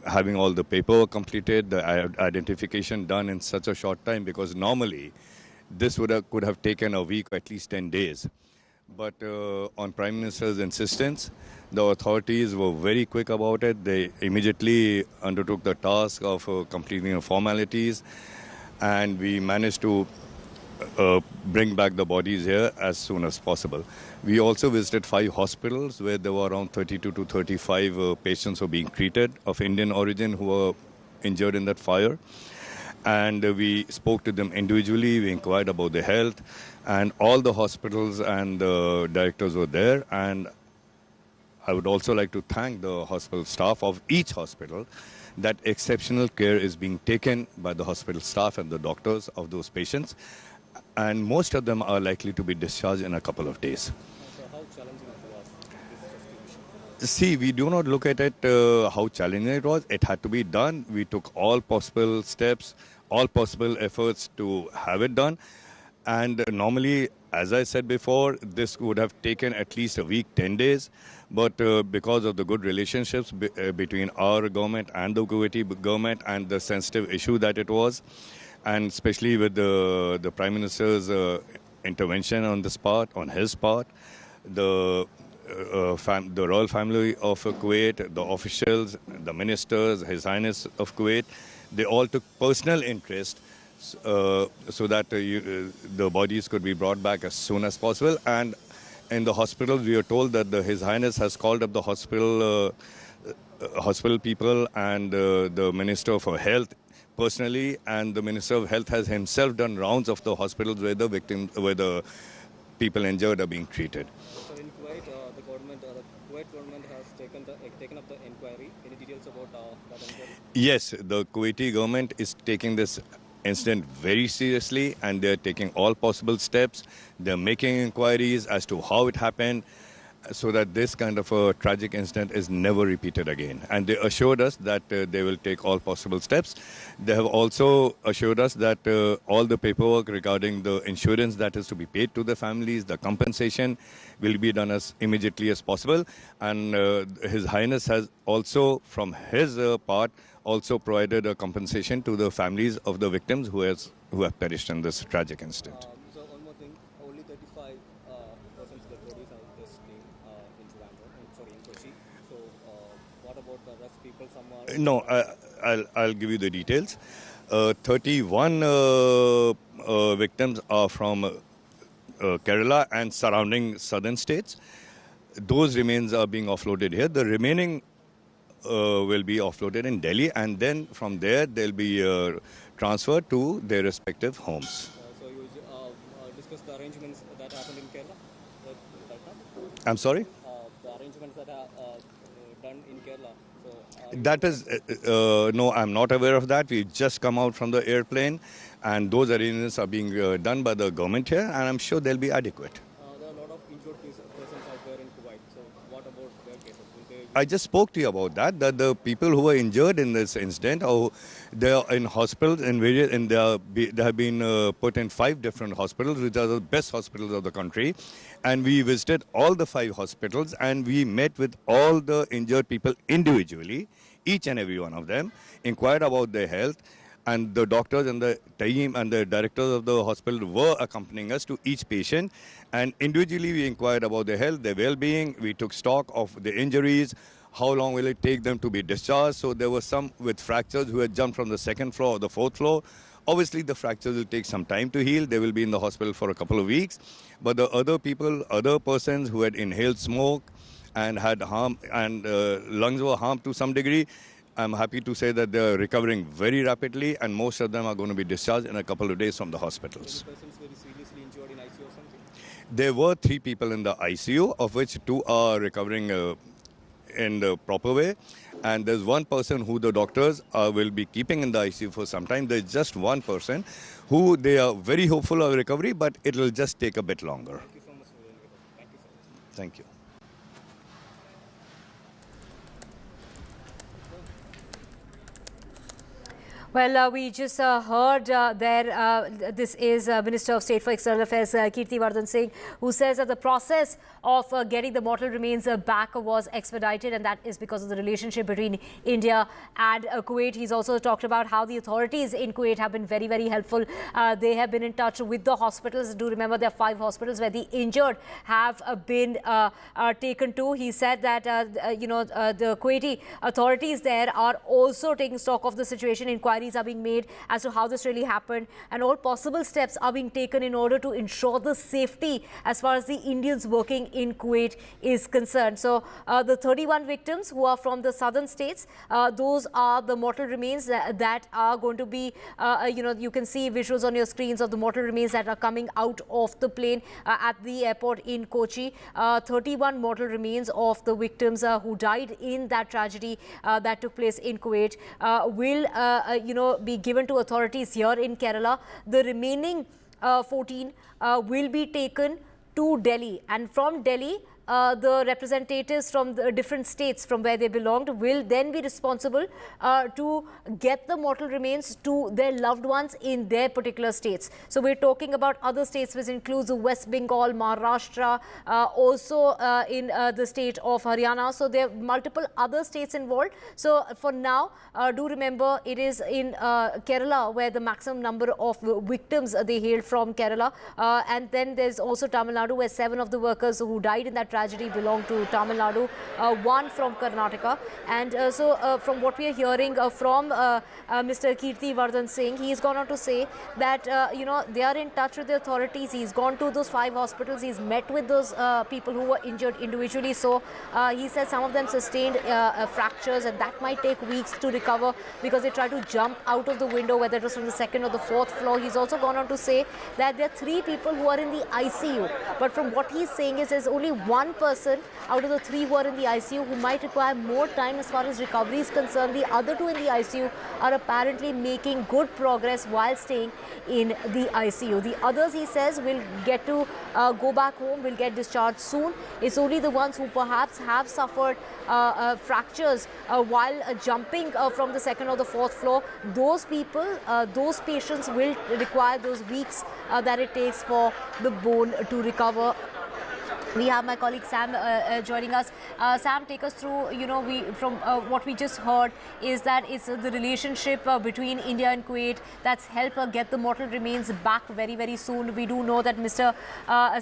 having all the paperwork completed, the identification done in such a short time, because normally this could have taken a week or at least 10 days. But on Prime Minister's insistence, the authorities were very quick about it. They immediately undertook the task of completing the formalities, and we managed to bring back the bodies here as soon as possible. We also visited 5 hospitals where there were around 32 to 35 patients who were being treated of Indian origin who were injured in that fire. And we spoke to them individually, we inquired about their health, and all the hospitals and the directors were there. And I would also like to thank the hospital staff of each hospital that exceptional care is being taken by the hospital staff and the doctors of those patients. And most of them are likely to be discharged in a couple of days. So how challenging it was, this distribution? See, we do not look at it how challenging it was. It had to be done. We took all possible steps, all possible efforts to have it done. And normally, as I said before, this would have taken at least a week, 10 days. But because of the good relationships between our government and the Kuwaiti government and the sensitive issue that it was, and especially with the Prime Minister's intervention on this part, on his part, the royal family of Kuwait, the officials, the ministers, His Highness of Kuwait, they all took personal interest so that the bodies could be brought back as soon as possible. And in the hospitals, we are told that His Highness has called up the hospital people and the Minister for Health personally, and the Minister of Health has himself done rounds of the hospitals where the people injured are being treated. So in Kuwait, the Kuwait government has taken up the inquiry. Any details about that inquiry? Yes, the Kuwaiti government is taking this incident very seriously, and they're taking all possible steps. They're making inquiries as to how it happened, so that this kind of a tragic incident is never repeated again. And they assured us that they will take all possible steps. They have also assured us that all the paperwork regarding the insurance that is to be paid to the families, the compensation, will be done as immediately as possible. And His Highness has also, from his part, also provided a compensation to the families of the victims who have perished in this tragic incident. So one more thing, only 35 persons dead bodies are this team in Kochi. So what about the rest people? Some are... No, I'll give you the details. 31 victims are from Kerala and surrounding southern states. Those remains are being offloaded here. The remaining will be offloaded in Delhi, and then from there they'll be transferred to their respective homes. So you discussed the arrangements that happened in Kerala right now? I'm sorry? The arrangements that are done in Kerala. So, that is, no, I'm not aware of that. We've just come out from the airplane, and those arrangements are being done by the government here, and I'm sure they'll be adequate. there are a lot of injured persons out there in Kuwait. So what about their cases? I just spoke to you about that the people who were injured in this incident, they are in hospitals they have been put in 5 different hospitals, which are the best hospitals of the country. And we visited all the 5 hospitals, and we met with all the injured people individually, each and every one of them, inquired about their health. And the doctors and the team and the directors of the hospital were accompanying us to each patient. And individually we inquired about their health, their well-being. We took stock of the injuries, how long will it take them to be discharged. So there were some with fractures who had jumped from the 2nd floor or the 4th floor. Obviously the fractures will take some time to heal. They will be in the hospital for a couple of weeks. But the other persons who had inhaled smoke and had harm, and lungs were harmed to some degree, I'm happy to say that they're recovering very rapidly, and most of them are going to be discharged in a couple of days from the hospitals. Any persons very seriously injured in ICU or something? There were 3 people in the ICU, of which 2 are recovering in the proper way. And there's 1 person who the doctors will be keeping in the ICU for some time. There's just 1 person who they are very hopeful of recovery, but it will just take a bit longer. Thank you so much for your input. Thank you so much. Thank you. Well, we just heard this is Minister of State for External Affairs, Kirti Vardhan Singh, who says that the process of getting the mortal remains back was expedited, and that is because of the relationship between India and Kuwait. He's also talked about how the authorities in Kuwait have been very, very helpful. They have been in touch with the hospitals. Do remember there are 5 hospitals where the injured have been taken to. He said that, the Kuwaiti authorities there are also taking stock of the situation. Inquiries are being made as to how this really happened, and all possible steps are being taken in order to ensure the safety as far as the Indians working in Kuwait is concerned. So the 31 victims who are from the southern states, those are the mortal remains that are going to be, you can see visuals on your screens of the mortal remains that are coming out of the plane at the airport in Kochi. 31 mortal remains of the victims who died in that tragedy that took place in Kuwait will be given to authorities here in Kerala. The remaining 14 will be taken to Delhi, and from Delhi the representatives from the different states from where they belonged will then be responsible to get the mortal remains to their loved ones in their particular states. So we're talking about other states, which includes West Bengal, Maharashtra, also in the state of Haryana. So there are multiple other states involved. So for now, do remember it is in Kerala where the maximum number of victims they hailed from Kerala, and then there's also Tamil Nadu, where 7 of the workers who died in that tragedy belong to Tamil Nadu, 1 from Karnataka. And so from what we are hearing from Mr. Kirti Vardhan Singh, he's gone on to say that, they are in touch with the authorities. He's gone to those 5 hospitals. He's met with those people who were injured individually. So he said some of them sustained fractures, and that might take weeks to recover because they tried to jump out of the window, whether it was from the 2nd or the 4th floor. He's also gone on to say that there are 3 people who are in the ICU. But from what he's saying is there's only 1 person out of the 3 who are in the ICU who might require more time as far as recovery is concerned. The other 2 in the ICU are apparently making good progress while staying in the ICU. The others, he says, will get to go back home, will get discharged soon. It's only the ones who perhaps have suffered fractures while jumping from the 2nd or the 4th floor. Those people, those patients will require those weeks that it takes for the bone to recover. We have my colleague Sam joining us. Sam, take us through, from what we just heard is that it's the relationship between India and Kuwait that's helped get the mortal remains back very, very soon. We do know that Mr.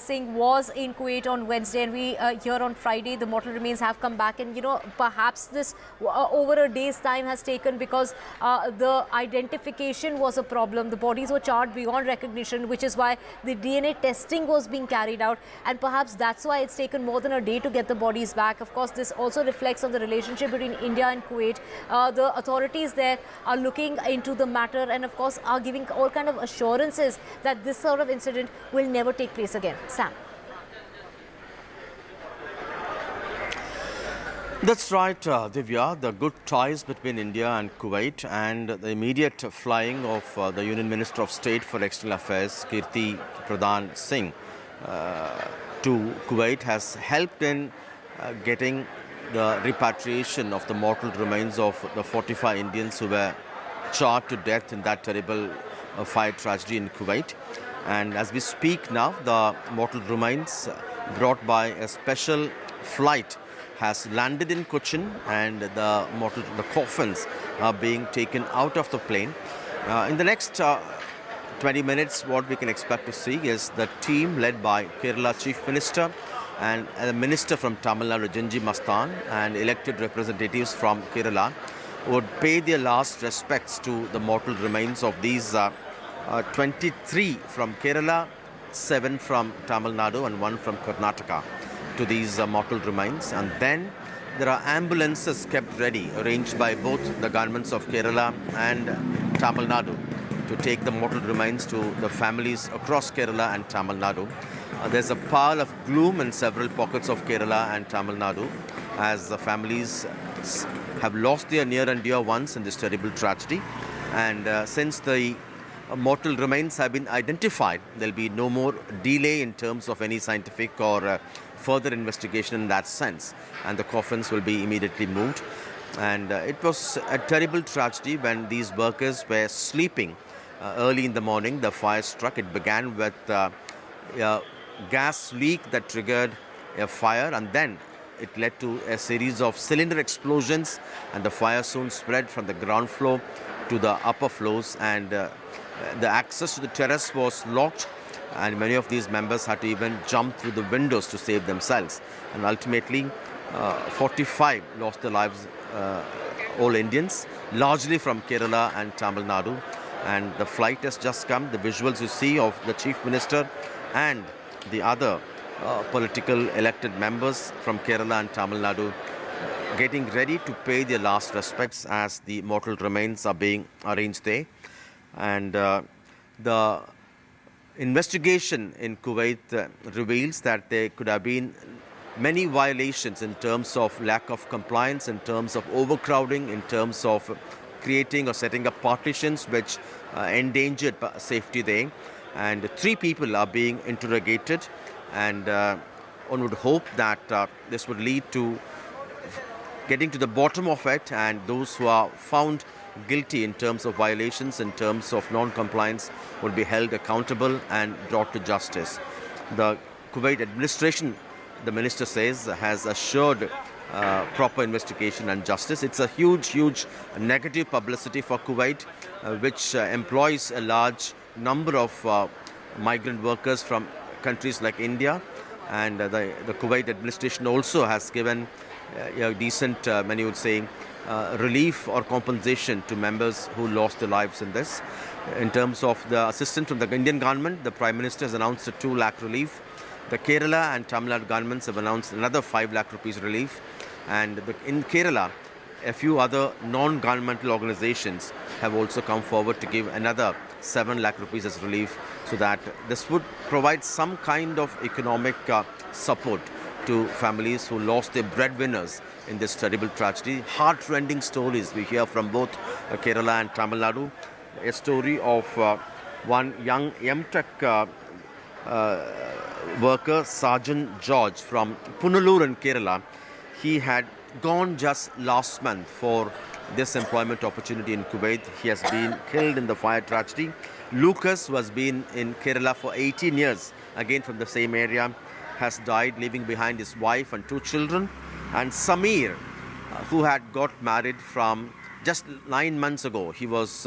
Singh was in Kuwait on Wednesday, and we here on Friday, the mortal remains have come back. And, perhaps this over a day's time has taken because the identification was a problem. The bodies were charred beyond recognition, which is why the DNA testing was being carried out. And perhaps that's why it's taken more than a day to get the bodies back. Of course, this also reflects on the relationship between India and Kuwait. The authorities there are looking into the matter and, of course, are giving all kind of assurances that this sort of incident will never take place again. Sam. That's right, Divya. The good ties between India and Kuwait and the immediate flying of the Union Minister of State for External Affairs, Kirti Vardhan Singh, to Kuwait has helped in getting the repatriation of the mortal remains of the 45 Indians who were charred to death in that terrible fire tragedy in Kuwait. And as we speak now, the mortal remains brought by a special flight has landed in Kochi, and the coffins are being taken out of the plane. In the next 20 minutes, what we can expect to see is the team led by Kerala Chief Minister and the Minister from Tamil Nadu, Janji Mastan, and elected representatives from Kerala would pay their last respects to the mortal remains of these 23 from Kerala, 7 from Tamil Nadu and 1 from Karnataka to these mortal remains. And then there are ambulances kept ready, arranged by both the governments of Kerala and Tamil Nadu, to take the mortal remains to the families across Kerala and Tamil Nadu. There's a pile of gloom in several pockets of Kerala and Tamil Nadu as the families have lost their near and dear ones in this terrible tragedy. And since the mortal remains have been identified, there'll be no more delay in terms of any scientific or further investigation in that sense. And the coffins will be immediately moved. And it was a terrible tragedy when these workers were sleeping. Early in the morning, the fire struck. It began with a gas leak that triggered a fire, and then it led to a series of cylinder explosions, and the fire soon spread from the ground floor to the upper floors, and the access to the terrace was locked, and many of these members had to even jump through the windows to save themselves. And ultimately, 45 lost their lives, all Indians, largely from Kerala and Tamil Nadu. And the flight has just come. The visuals you see of the Chief Minister and the other political elected members from Kerala and Tamil Nadu getting ready to pay their last respects as the mortal remains are being arranged there. And the investigation in Kuwait reveals that there could have been many violations in terms of lack of compliance, in terms of overcrowding, in terms of creating or setting up partitions which endangered safety there. And 3 people are being interrogated, and one would hope that this would lead to getting to the bottom of it, and those who are found guilty in terms of violations, in terms of non-compliance, will be held accountable and brought to justice. The Kuwait administration, the minister says, has assured proper investigation and justice. It's a huge negative publicity for Kuwait, which employs a large number of migrant workers from countries like India, and the Kuwait administration also has given a decent, many would say, relief or compensation to members who lost their lives in this. In terms of the assistance from the Indian government, the Prime Minister has announced a 2 lakh relief. The Kerala and Tamil Nadu governments have announced another 5 lakh rupees relief. And in Kerala, a few other non-governmental organizations have also come forward to give another 7 lakh rupees as relief, so that this would provide some kind of economic support to families who lost their breadwinners in this terrible tragedy. Heart-rending stories we hear from both Kerala and Tamil Nadu. A story of one young M.Tech worker, Sergeant George from Punalur in Kerala. He had gone just last month for this employment opportunity in Kuwait. He has been killed in the fire tragedy. Lucas, who has been in Kerala for 18 years, again from the same area, has died, leaving behind his wife and 2 children. And Samir, who had got married from just 9 months ago, he was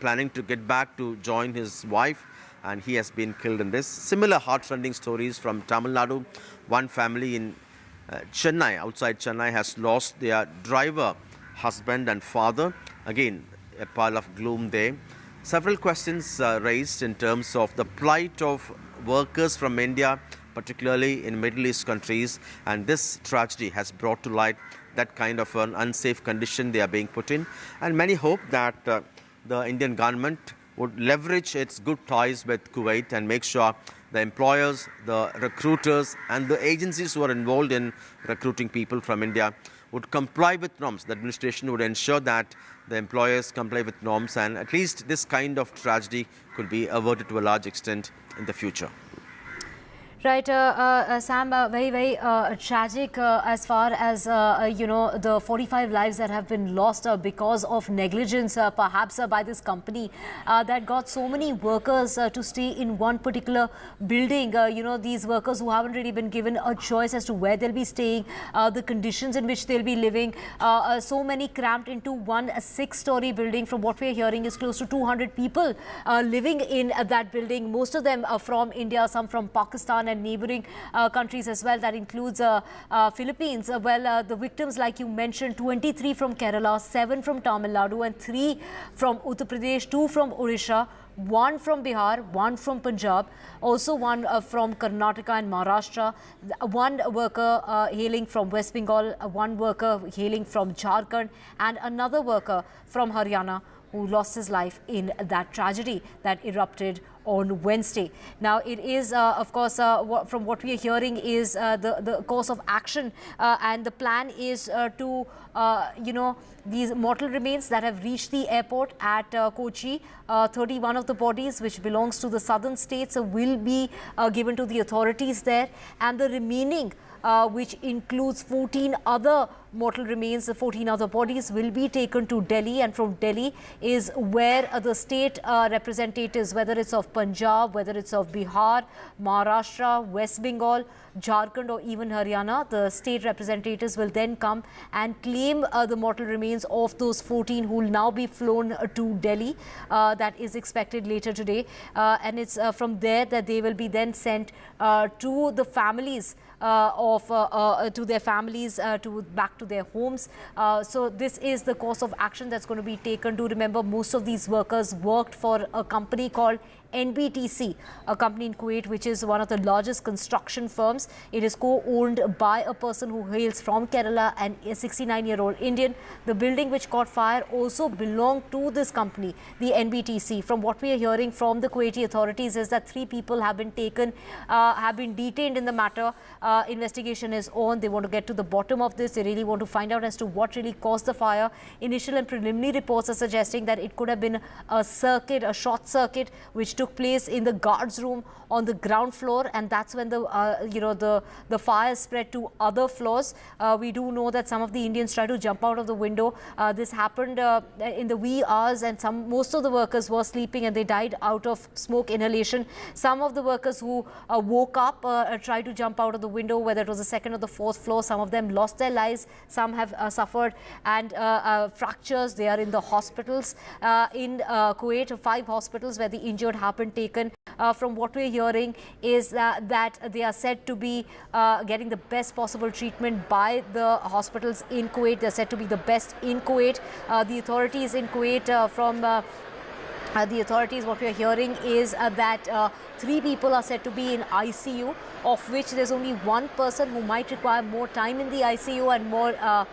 planning to get back to join his wife, and he has been killed in this. Similar heart-rending stories from Tamil Nadu. One family in Chennai, outside Chennai, has lost their driver, husband and father. Again, a pile of gloom there. Several questions raised in terms of the plight of workers from India, particularly in Middle East countries, and this tragedy has brought to light that kind of an unsafe condition they are being put in. And many hope that the Indian government would leverage its good ties with Kuwait and make sure the employers, the recruiters and the agencies who are involved in recruiting people from India would comply with norms. The administration would ensure that the employers comply with norms, and at least this kind of tragedy could be averted to a large extent in the future. Right, Sam, very tragic as far as, the 45 lives that have been lost because of negligence, perhaps by this company that got so many workers to stay in one particular building. These workers who haven't really been given a choice as to where they'll be staying, the conditions in which they'll be living. So many cramped into one 6-story building. From what we're hearing is close to 200 people living in that building. Most of them are from India, some from Pakistan and neighboring countries as well. That includes Philippines. The victims, like you mentioned, 23 from Kerala, 7 from Tamil Nadu and 3 from Uttar Pradesh, 2 from Odisha, 1 from Bihar, 1 from Punjab, also 1 from Karnataka and Maharashtra, 1 worker hailing from West Bengal, 1 worker hailing from Jharkhand and another worker from Haryana who lost his life in that tragedy that erupted on Wednesday. Now, it is, of course, from what we are hearing is the course of action and the plan is to, these mortal remains that have reached the airport at Kochi, 31 of the bodies which belongs to the southern states will be given to the authorities there, and the remaining which includes 14 other mortal remains. The 14 other bodies will be taken to Delhi, and from Delhi is where the state representatives, whether it's of Punjab, whether it's of Bihar, Maharashtra, West Bengal, Jharkhand or even Haryana, the state representatives will then come and claim the mortal remains of those 14 who will now be flown to Delhi. That is expected later today, and it's from there that they will be then sent to the families to their families, back to their homes. So this is the course of action that's going to be taken. Do remember, most of these workers worked for a company called NBTC, a company in Kuwait, which is one of the largest construction firms. It is co-owned by a person who hails from Kerala and a 69-year-old Indian. The building which caught fire also belonged to this company, the NBTC. From what we are hearing from the Kuwaiti authorities is that 3 people have been taken, have been detained in the matter. Investigation is on. They want to get to the bottom of this. They really want to find out as to what really caused the fire. Initial and preliminary reports are suggesting that it could have been a short circuit, which took place in the guards room on the ground floor, and that's when the fire spread to other floors. We do know that some of the Indians tried to jump out of the window. This happened in the wee hours, and most of the workers were sleeping and they died out of smoke inhalation. Some of the workers who woke up tried to jump out of the window, whether it was the 2nd or the 4th floor. Some of them lost their lives. Some have suffered and fractures. They are in the hospitals in Kuwait. 5 hospitals where the injured have been taken. From what we're hearing is that they are said to be getting the best possible treatment by the hospitals in Kuwait. They're said to be the best in Kuwait. The authorities in Kuwait the authorities, what we are hearing is that 3 people are said to be in ICU, of which there's only 1 person who might require more time in the ICU and more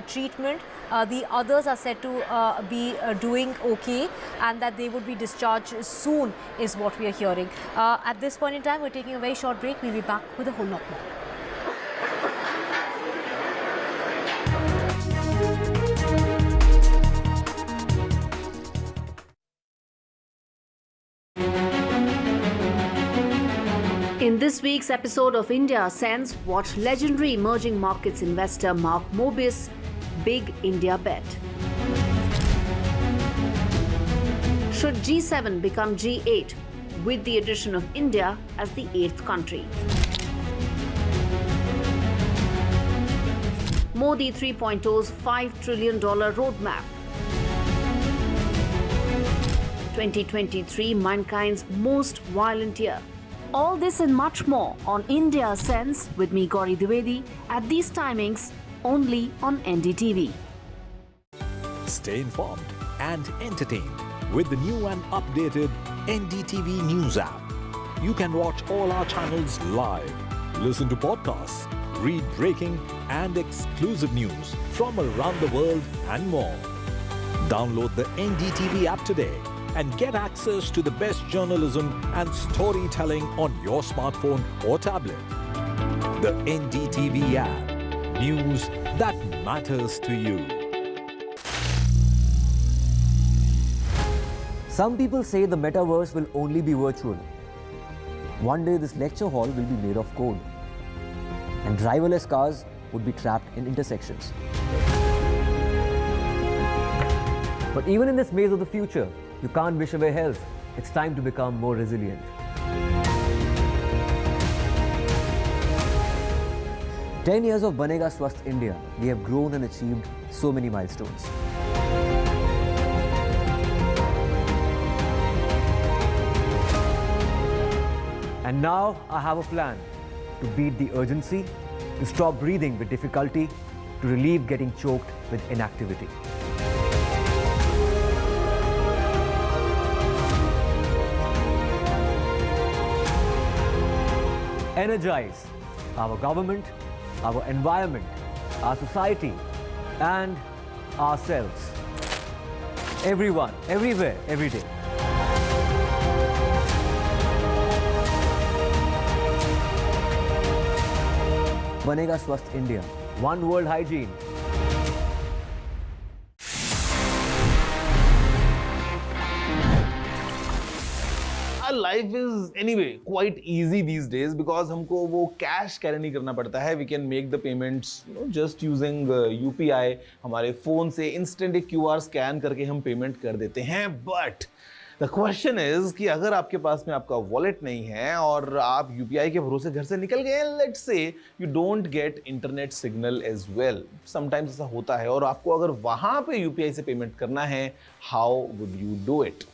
treatment. The others are said to be doing okay, and that they would be discharged soon is what we are hearing. At this point in time, we're taking a very short break. We'll be back with a whole lot more. In this week's episode of India Sense, watch legendary emerging markets investor Mark Mobius' big India bet. Should G7 become G8 with the addition of India as the 8th country? Modi 3.0's $5 trillion roadmap. 2023, mankind's most violent year. All this and much more on India Sense with me, Gauri Dwivedi, at these timings only on NDTV. Stay informed and entertained with the new and updated NDTV News app. You can watch all our channels live, listen to podcasts, read breaking and exclusive news from around the world and more. Download the NDTV app today and get access to the best journalism and storytelling on your smartphone or tablet. The NDTV app. News that matters to you. Some people say the metaverse will only be virtual. One day this lecture hall will be made of code, and driverless cars would be trapped in intersections. But even in this maze of the future, you can't wish away health. It's time to become more resilient. 10 years of Banega Swasth India, we have grown and achieved so many milestones. And now I have a plan to beat the urgency, to stop breathing with difficulty, to relieve getting choked with inactivity. Energize our government, our environment, our society, and ourselves. Everyone, everywhere, every day. Banega Swasth India. One world hygiene. life is anyway quite easy these days because हमको वो cash carry नहीं करना पड़ता है. We can make the payments just using UPI. हमारे phone से instant एक QR scan करके हम payment कर देते हैं. But the question is कि अगर आपके पास में आपका wallet नहीं है और आप UPI के भरोसे घर से निकल गए, let's say you don't get internet signal as well. Sometimes ऐसा होता है और आपको अगर वहाँ पे UPI से payment करना है, how would you do it?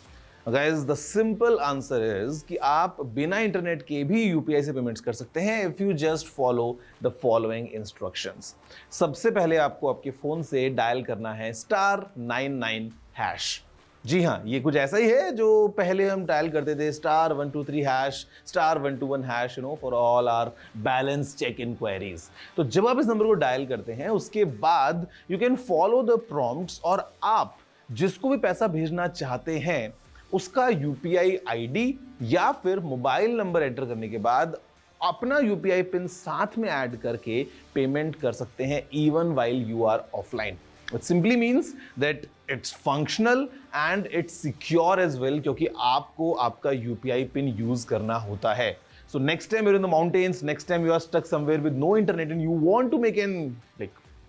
Guys, the simple answer is कि आप बिना इंटरनेट के भी UPI से पेमेंट्स कर सकते हैं if you just follow the following instructions. सबसे पहले आपको आपके फोन से डायल करना है *99#. जी हाँ, ये कुछ ऐसा ही है जो पहले हम डायल करते थे *123#, *121#, for all our balance check inquiries. तो जब आप इस नंबर को डायल करते हैं उसके बाद you can follow the prompts और आप जिसको भी पैसा भेजना चाहते हैं उसका UPI ID या फिर मोबाइल नंबर एंटर करने के बाद अपना UPI पिन साथ में ऐड करके पेमेंट कर सकते हैं even while you are offline. It simply means that it's functional and it's secure as well क्योंकि आपको आपका UPI पिन यूज करना होता है. So next time you're in the mountains, next time you are stuck somewhere with no internet and you want to make an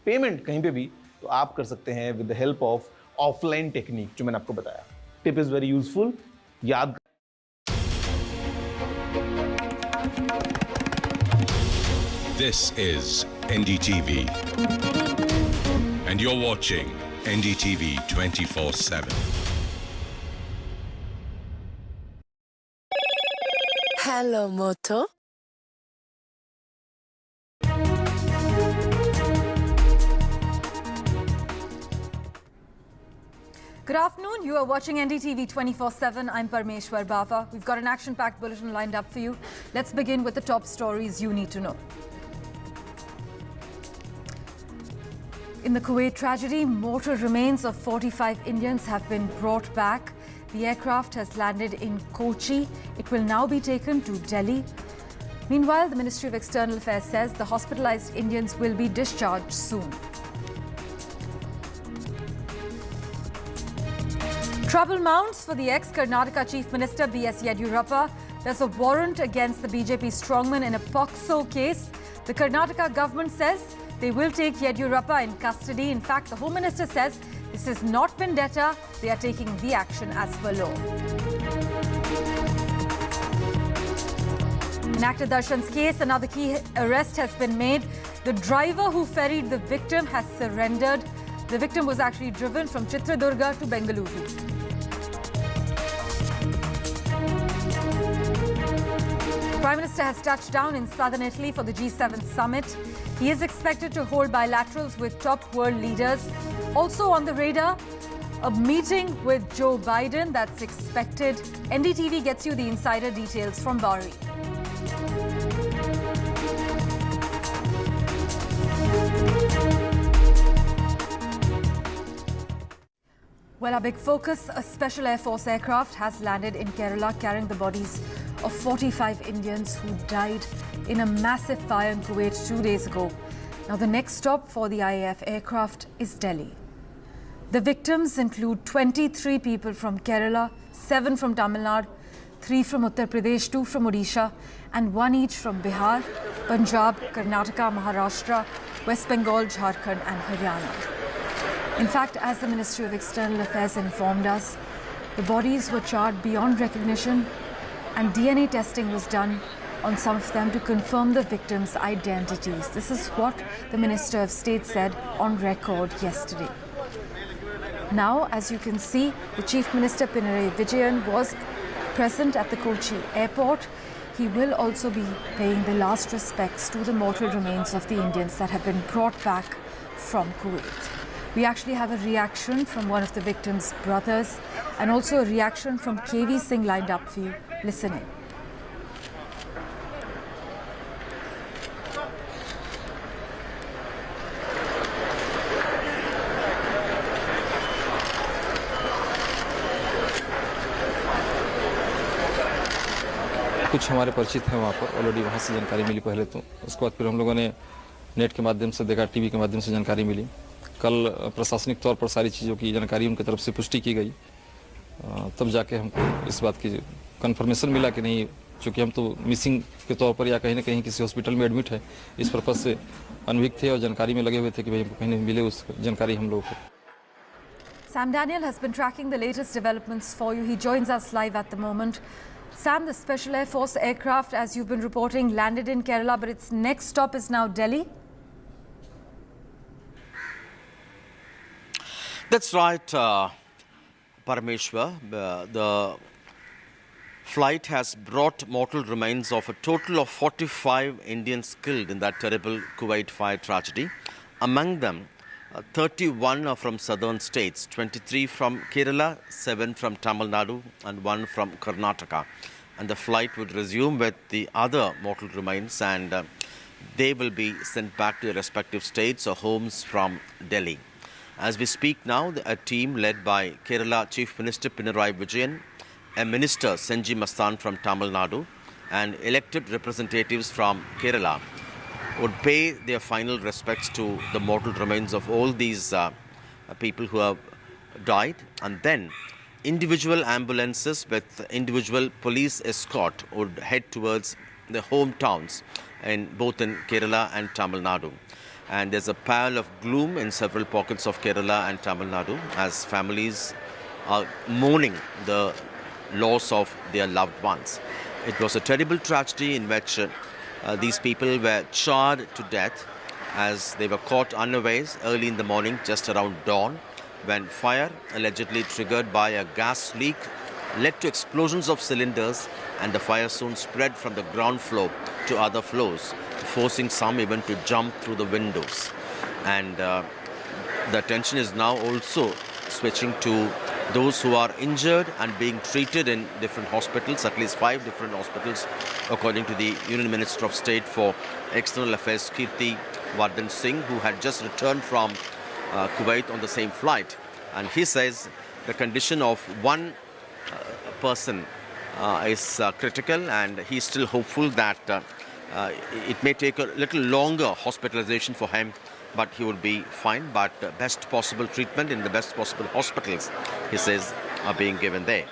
payment कहीं पे भी, तो आप कर सकते हैं with the help of offline technique जो मैंने आपको बताया. Tip is very useful. याद This is NDTV and you're watching NDTV 24/7. Hello, Moto. Good afternoon. You are watching NDTV 24/7. I'm Parmeshwar Bava. We've got an action-packed bulletin lined up for you. Let's begin with the top stories you need to know. In the Kuwait tragedy, mortal remains of 45 Indians have been brought back. The aircraft has landed in Kochi. It will now be taken to Delhi. Meanwhile, the Ministry of External Affairs says the hospitalized Indians will be discharged soon. Trouble mounts for the ex-Karnataka Chief Minister B.S. Yediyurappa. There's a warrant against the BJP strongman in a POCSO case. The Karnataka government says they will take Yediyurappa in custody. In fact, the Home Minister says this is not vendetta. They are taking the action as per law. In actor Darshan's case, another key arrest has been made. The driver who ferried the victim has surrendered. The victim was actually driven from Chitradurga to Bengaluru. The Prime Minister has touched down in southern Italy for the G7 summit. He is expected to hold bilaterals with top world leaders. Also on the radar, a meeting with Joe Biden that's expected. NDTV gets you the insider details from Bari. Well, our big focus, a special Air Force aircraft has landed in Kerala carrying the bodies of 45 Indians who died in a massive fire in Kuwait 2 days ago. Now, the next stop for the IAF aircraft is Delhi. The victims include 23 people from Kerala, 7 from Tamil Nadu, 3 from Uttar Pradesh, 2 from Odisha, and 1 each from Bihar, Punjab, Karnataka, Maharashtra, West Bengal, Jharkhand, and Haryana. In fact, as the Ministry of External Affairs informed us, the bodies were charred beyond recognition and DNA testing was done on some of them to confirm the victims' identities. This is what the Minister of State said on record yesterday. Now, as you can see, the Chief Minister Pinarayi Vijayan was present at the Kochi airport. He will also be paying the last respects to the mortal remains of the Indians that have been brought back from Kuwait. We actually have a reaction from one of the victims' brothers and also a reaction from KV Singh lined up for you. Listen in. कुछ हमारे परिचित हैं वहाँ पर already, वहाँ से जानकारी मिली पहले तो, उसके बाद फिर हम लोगों ने नेट के माध्यम से देखा, टीवी के माध्यम से जानकारी मिली. कल प्रशासनिक तौर पर सारी चीज़ों की जानकारी उनकी तरफ से पुष्टि की गई, तब जाके हमको इस बात की कंफर्मेशन मिला कि नहीं, चूँकि हम तो मिसिंग के तौर पर या कहीं ना कहीं किसी हॉस्पिटल में एडमिट है, इस पर्पज़ से अनभिज्ञ थे और जानकारी में लगे हुए थे कि भाई हमको कहीं नहीं मिले उस जानकारी हम लोगों को। Sam Daniel has been tracking the latest developments for you. He joins us live at the moment. Sam, the Special Air Force aircraft, as you've been reporting, landed in Kerala, but its next stop is now Delhi. That's right, Parameshwar. The flight has brought mortal remains of a total of 45 Indians killed in that terrible Kuwait fire tragedy. Among them, 31 are from southern states, 23 from Kerala, 7 from Tamil Nadu and 1 from Karnataka. And the flight would resume with the other mortal remains, and they will be sent back to their respective states or homes from Delhi. As we speak now, a team led by Kerala Chief Minister Pinarayi Vijayan, a Minister Senji Mastan from Tamil Nadu, and elected representatives from Kerala would pay their final respects to the mortal remains of all these people who have died. And then individual ambulances with individual police escort would head towards the hometowns both in Kerala and Tamil Nadu. And there's a pall of gloom in several pockets of Kerala and Tamil Nadu as families are mourning the loss of their loved ones. It was a terrible tragedy in which these people were charred to death as they were caught unawares early in the morning, just around dawn, when fire, allegedly triggered by a gas leak, led to explosions of cylinders, and the fire soon spread from the ground floor to other floors, forcing some even to jump through the windows. And the attention is now also switching to those who are injured and being treated in different hospitals, at least 5 different hospitals, according to the Union Minister of State for External Affairs, Kirti, Vardhan Singh, who had just returned from Kuwait on the same flight. And he says the condition of one person is critical, and he's still hopeful that it may take a little longer hospitalization for him, but he will be fine. But best possible treatment in the best possible hospitals, he says, are being given there.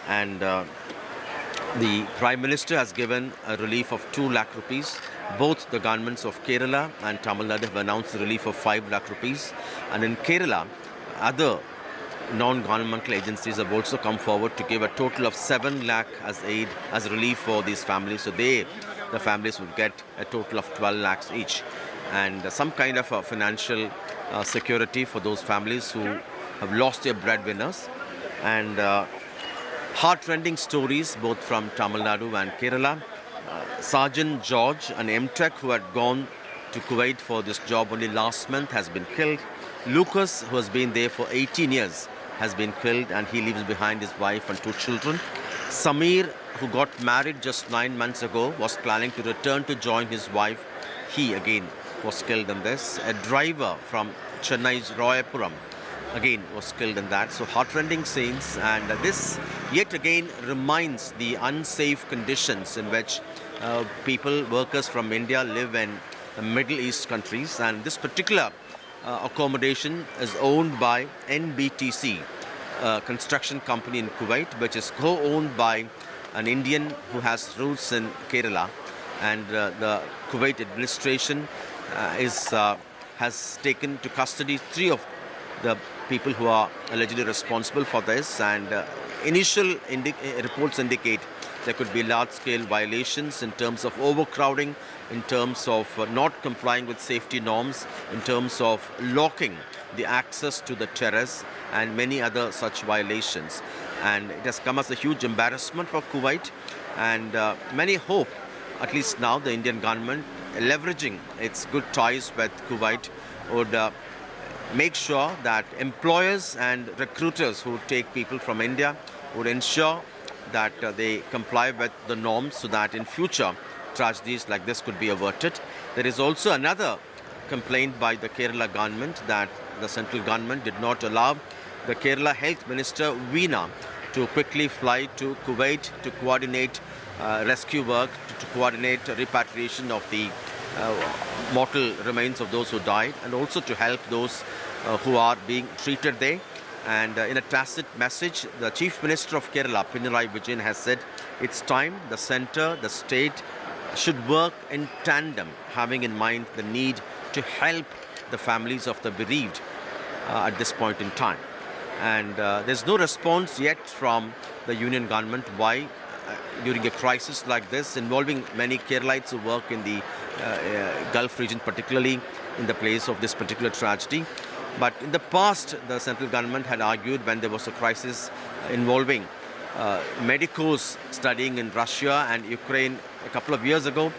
And the Prime Minister has given a relief of 2 lakh rupees. Both the governments of Kerala and Tamil Nadu have announced a relief of 5 lakh rupees. And in Kerala, other non-governmental agencies have also come forward to give a total of 7 lakh as aid, as relief for these families. So the families will get a total of 12 lakhs each. And some kind of a financial security for those families who have lost their breadwinners. And heart-rending stories both from Tamil Nadu and Kerala. Sergeant George, an M.Tech who had gone to Kuwait for this job only last month, has been killed. Lucas, who has been there for 18 years, has been killed, and he leaves behind his wife and 2 children. Samir, who got married just 9 months ago, was planning to return to join his wife. He again was killed in this. A driver from Chennai's Royapuram again was killed in that. So heartrending scenes, and this yet again reminds the unsafe conditions in which people, workers from India live in the Middle East countries. And this particular accommodation is owned by NBTC, construction company in Kuwait, which is co-owned by an Indian who has roots in Kerala. And the Kuwait administration has taken to custody 3 of the people who are allegedly responsible for this. And initial reports indicate there could be large-scale violations in terms of overcrowding, in terms of not complying with safety norms, in terms of locking the access to the terrace, and many other such violations. And it has come as a huge embarrassment for Kuwait. And many hope, at least now, the Indian government, leveraging its good ties with Kuwait, would make sure that employers and recruiters who take people from India would ensure that they comply with the norms, so that in future tragedies like this could be averted. There is also another complaint by the Kerala government that the central government did not allow the Kerala Health Minister Veena to quickly fly to Kuwait to coordinate rescue work, to coordinate repatriation of the mortal remains of those who died, and also to help those who are being treated there. And in a tacit message, the Chief Minister of Kerala, Pinarayi Vijayan, has said It's time the centre, the state should work in tandem, having in mind the need to help the families of the bereaved at this point in time. And there's no response yet from the union government. Why? During a crisis like this, involving many Keralites who work in the Gulf region, particularly in the place of this particular tragedy. But in the past, the central government had argued when there was a crisis involving medicos studying in Russia and Ukraine a couple of years ago,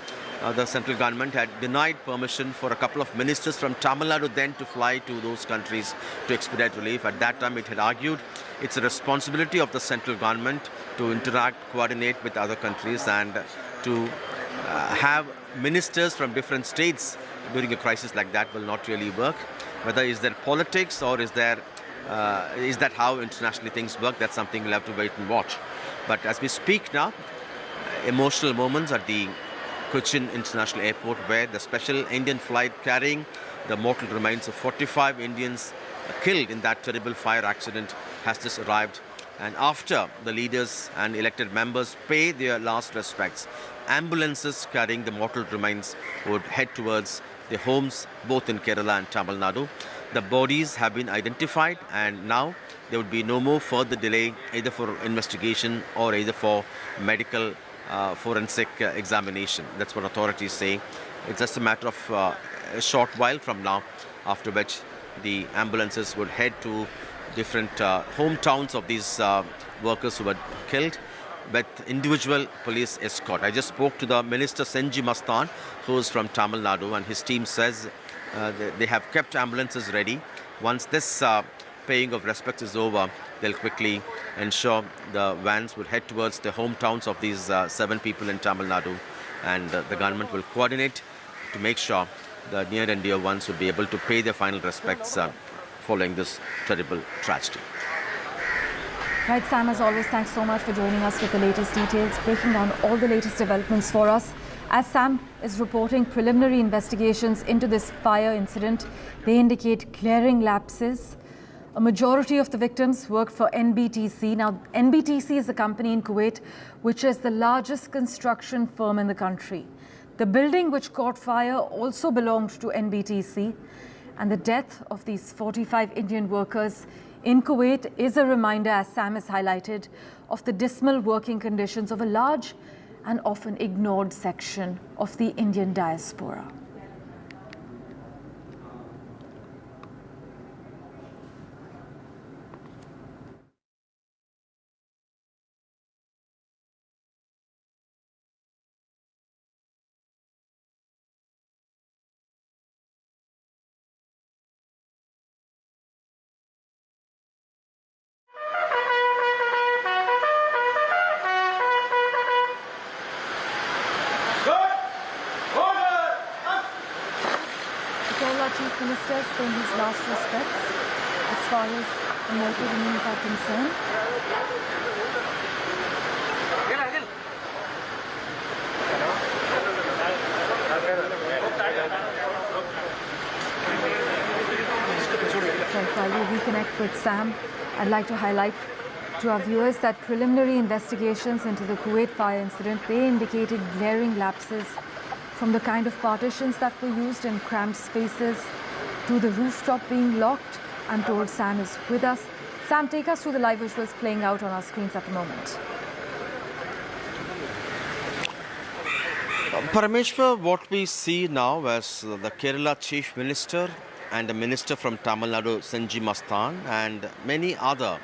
the central government had denied permission for a couple of ministers from Tamil Nadu then to fly to those countries to expedite relief. At that time, it had argued it's a responsibility of the central government to interact, coordinate with other countries and to have ministers from different states during a crisis like that will not really work. Whether is there politics or is that how internationally things work, that's something we'll have to wait and watch. But as we speak now, emotional moments at the Kochi International Airport, where the special Indian flight carrying the mortal remains of 45 Indians killed in that terrible fire accident has just arrived. And after the leaders and elected members pay their last respects, ambulances carrying the mortal remains would head towards their homes both in Kerala and Tamil Nadu. The bodies have been identified and now there would be no more further delay either for investigation or either for medical forensic examination. That's what authorities say. It's just a matter of a short while from now, after which the ambulances would head to different hometowns of these workers who were killed with individual police escort. I just spoke to the Minister Singh Mastan, who is from Tamil Nadu, and his team says they have kept ambulances ready. Once this paying of respects is over, they'll quickly ensure the vans would head towards the hometowns of these 7 people in Tamil Nadu, and the government will coordinate to make sure the near and dear ones would be able to pay their final respects following this terrible tragedy. Right, Sam, as always, thanks so much for joining us with the latest details, breaking down all the latest developments for us. As Sam is reporting preliminary investigations into this fire incident, they indicate glaring lapses. A majority of the victims worked for NBTC. Now, NBTC is a company in Kuwait which is the largest construction firm in the country. The building which caught fire also belonged to NBTC. And the death of these 45 Indian workers in Kuwait is a reminder, as Sam has highlighted, of the dismal working conditions of a large and often ignored section of the Indian diaspora. Chief Minister is paying his last respects as far as the mortal remains are concerned. Right, while we reconnect with Sam, I'd like to highlight to our viewers that preliminary investigations into the Kuwait fire incident, they indicated glaring lapses from the kind of partitions that were used in cramped spaces to the rooftop being locked. I'm told Sam is with us. Sam, take us through the live visuals playing out on our screens at the moment. Parameshwar, what we see now as the Kerala Chief Minister and the Minister from Tamil Nadu, Singh Mastan, and many other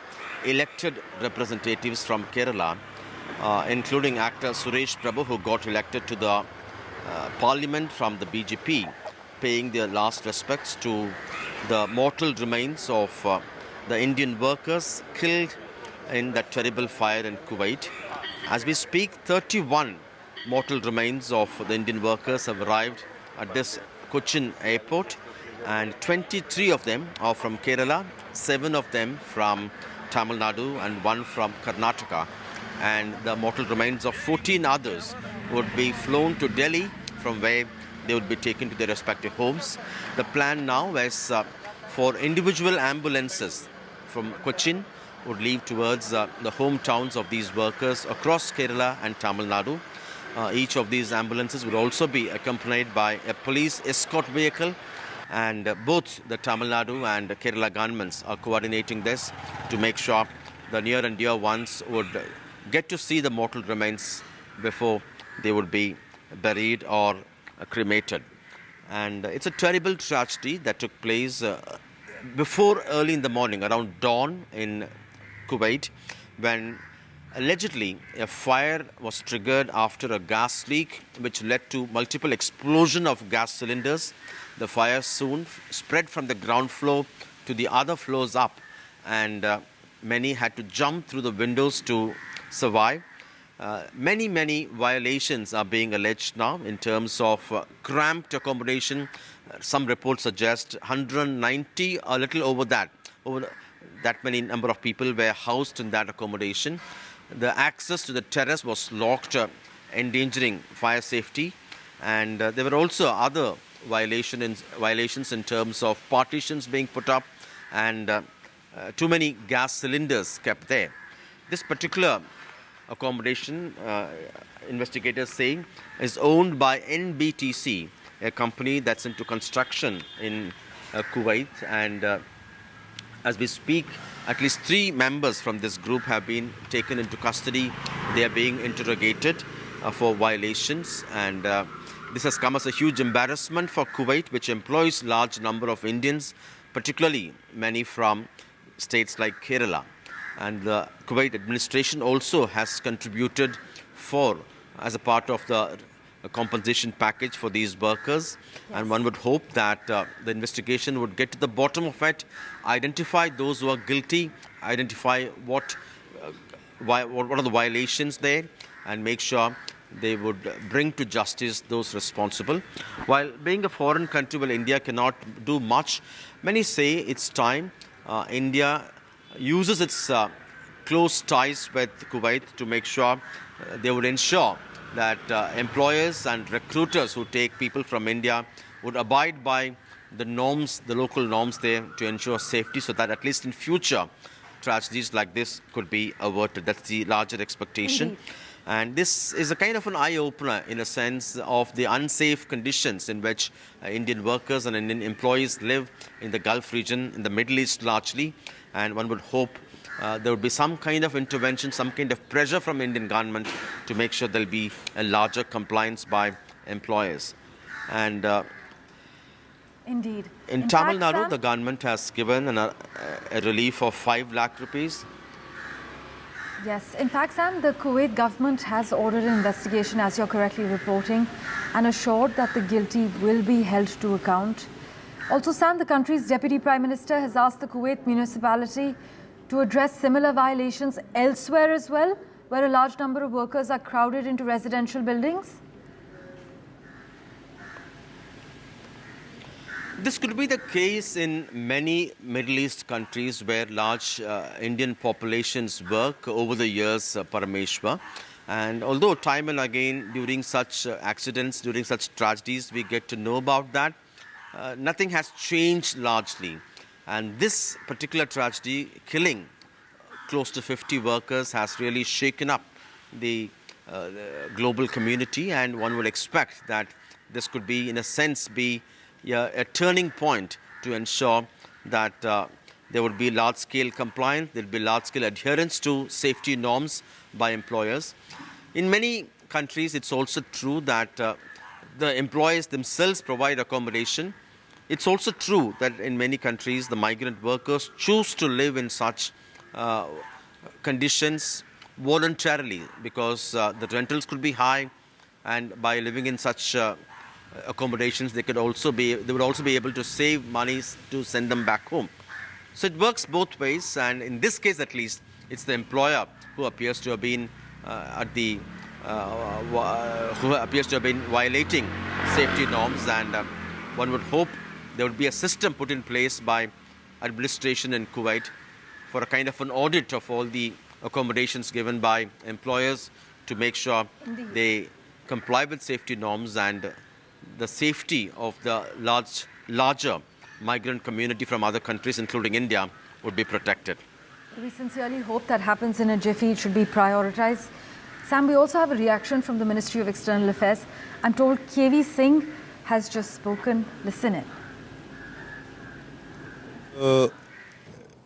elected representatives from Kerala, including actor Suresh Prabhu, who got elected to the Parliament from the BJP, paying their last respects to the mortal remains of the Indian workers killed in that terrible fire in Kuwait. As we speak, 31 mortal remains of the Indian workers have arrived at this Kochi airport, and 23 of them are from Kerala, 7 of them from Tamil Nadu and 1 from Karnataka. And the mortal remains of 14 others would be flown to Delhi, from where they would be taken to their respective homes. The plan now is for individual ambulances from Kochi would leave towards the hometowns of these workers across Kerala and Tamil Nadu. Each of these ambulances will also be accompanied by a police escort vehicle, and both the Tamil Nadu and Kerala governments are coordinating this to make sure the near and dear ones would get to see the mortal remains before they would be buried or cremated. And it's a terrible tragedy that took place before early in the morning, around dawn in Kuwait, when allegedly a fire was triggered after a gas leak which led to multiple explosion of gas cylinders. The fire soon spread from the ground floor to the other floors up, and many had to jump through the windows to survive. Many violations are being alleged now in terms of cramped accommodation. Some reports suggest 190, a little over that many number of people were housed in that accommodation. The access to the terrace was locked, endangering fire safety, and there were also other violations in terms of partitions being put up and too many gas cylinders kept there. This particular accommodation, investigators saying, is owned by NBTC, a company that's into construction in Kuwait, and as we speak, at least 3 members from this group have been taken into custody. They are being interrogated for violations, and this has come as a huge embarrassment for Kuwait, which employs large number of Indians, particularly many from states like Kerala. And the Kuwait administration also has contributed as a part of the compensation package for these workers. Yes. And one would hope that the investigation would get to the bottom of it, identify those who are guilty, identify what are the violations there, and make sure they would bring to justice those responsible. While being a foreign country, well, India cannot do much. Many say it's time India uses its close ties with Kuwait to make sure they would ensure that employers and recruiters who take people from India would abide by the norms, the local norms there, to ensure safety, so that at least in future tragedies like this could be averted. That's the larger expectation. Indeed. And this is a kind of an eye-opener in a sense of the unsafe conditions in which Indian workers and Indian employees live in the Gulf region, in the Middle East largely. And one would hope there would be some kind of intervention, some kind of pressure from Indian government to make sure there will be a larger compliance by employers. And Indeed. in Tamil Nadu, the government has given a relief of 5 lakh rupees. Yes, in fact, Sam, the Kuwait government has ordered an investigation, as you're correctly reporting, and assured that the guilty will be held to account. Also, Sam, the country's Deputy Prime Minister has asked the Kuwait municipality to address similar violations elsewhere as well, where a large number of workers are crowded into residential buildings. This could be the case in many Middle East countries where large Indian populations work over the years, Parameshwar. And although time and again during such accidents, during such tragedies, we get to know about that, nothing has changed largely. And this particular tragedy, killing close to 50 workers, has really shaken up the global community, and one would expect that this could be, in a sense, be a turning point to ensure that there would be large-scale compliance, there will be large-scale adherence to safety norms by employers. In many countries, it's also true that the employers themselves provide accommodation. It's also true that in many countries, the migrant workers choose to live in such conditions voluntarily, because the rentals could be high, and by living in such accommodations, they would also be able to save monies to send them back home. So it works both ways, and in this case at least, it's the employer who appears to have been violating safety norms, and one would hope there would be a system put in place by administration in Kuwait for a kind of an audit of all the accommodations given by employers to make sure they comply with safety norms, and the safety of the larger migrant community from other countries, including India, would be protected. We sincerely hope that happens in a jiffy. It should be prioritized. Sam, we also have a reaction from the Ministry of External Affairs. I'm told KV Singh has just spoken. Listen in.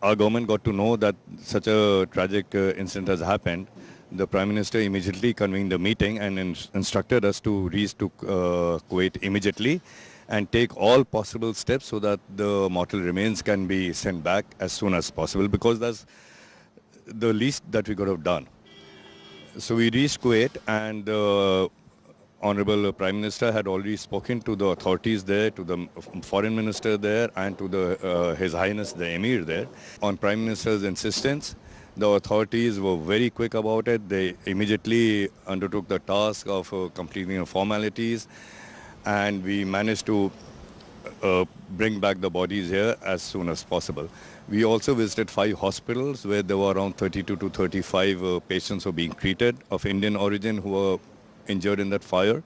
Our government got to know that such a tragic incident has happened. The Prime Minister immediately convened the meeting and instructed us to reach to Kuwait immediately and take all possible steps so that the mortal remains can be sent back as soon as possible, because that's the least that we could have done. So we reached Kuwait, and the Honorable Prime Minister had already spoken to the authorities there, to the Foreign Minister there, and to His Highness the Emir there. On Prime Minister's insistence, the authorities were very quick about it. They immediately undertook the task of completing the formalities, and we managed to bring back the bodies here as soon as possible. We also visited 5 hospitals where there were around 32 to 35 patients who were being treated of Indian origin who were injured in that fire.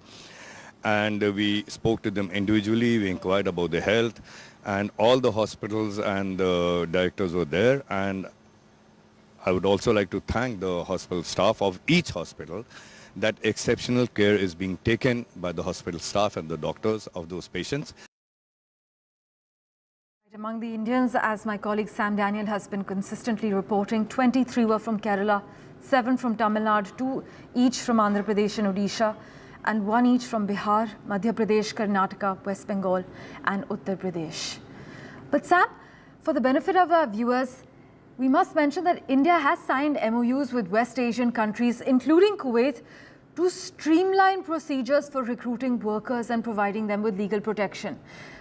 And we spoke to them individually, we inquired about their health, and all the hospitals and the directors were there. And I would also like to thank the hospital staff of each hospital that exceptional care is being taken by the hospital staff and the doctors of those patients. Among the Indians, as my colleague Sam Daniel has been consistently reporting, 23 were from Kerala, 7 from Tamil Nadu, 2 each from Andhra Pradesh and Odisha, and 1 each from Bihar, Madhya Pradesh, Karnataka, West Bengal and Uttar Pradesh. But Sam, for the benefit of our viewers, we must mention that India has signed MOUs with West Asian countries, including Kuwait, to streamline procedures for recruiting workers and providing them with legal protection.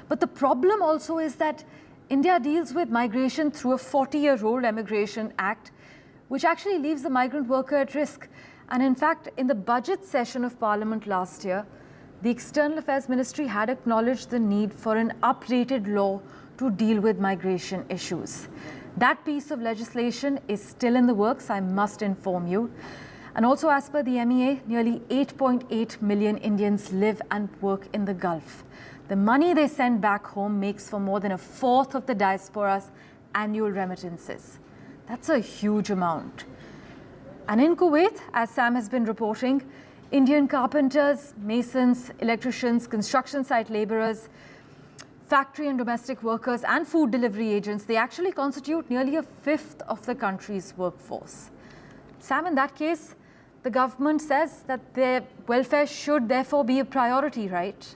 But the problem also is that India deals with migration through a 40-year-old Immigration Act, which actually leaves the migrant worker at risk. And in fact, in the budget session of Parliament last year, the External Affairs Ministry had acknowledged the need for an updated law to deal with migration issues. That piece of legislation is still in the works, I must inform you. And also, as per the MEA, nearly 8.8 million Indians live and work in the Gulf. The money they send back home makes for more than 1/4 of the diaspora's annual remittances. That's a huge amount. And in Kuwait, as Sam has been reporting, Indian carpenters, masons, electricians, construction site laborers, factory and domestic workers and food delivery agents, they actually constitute nearly 1/5 of the country's workforce. Sam, in that case, the government says that their welfare should therefore be a priority, right?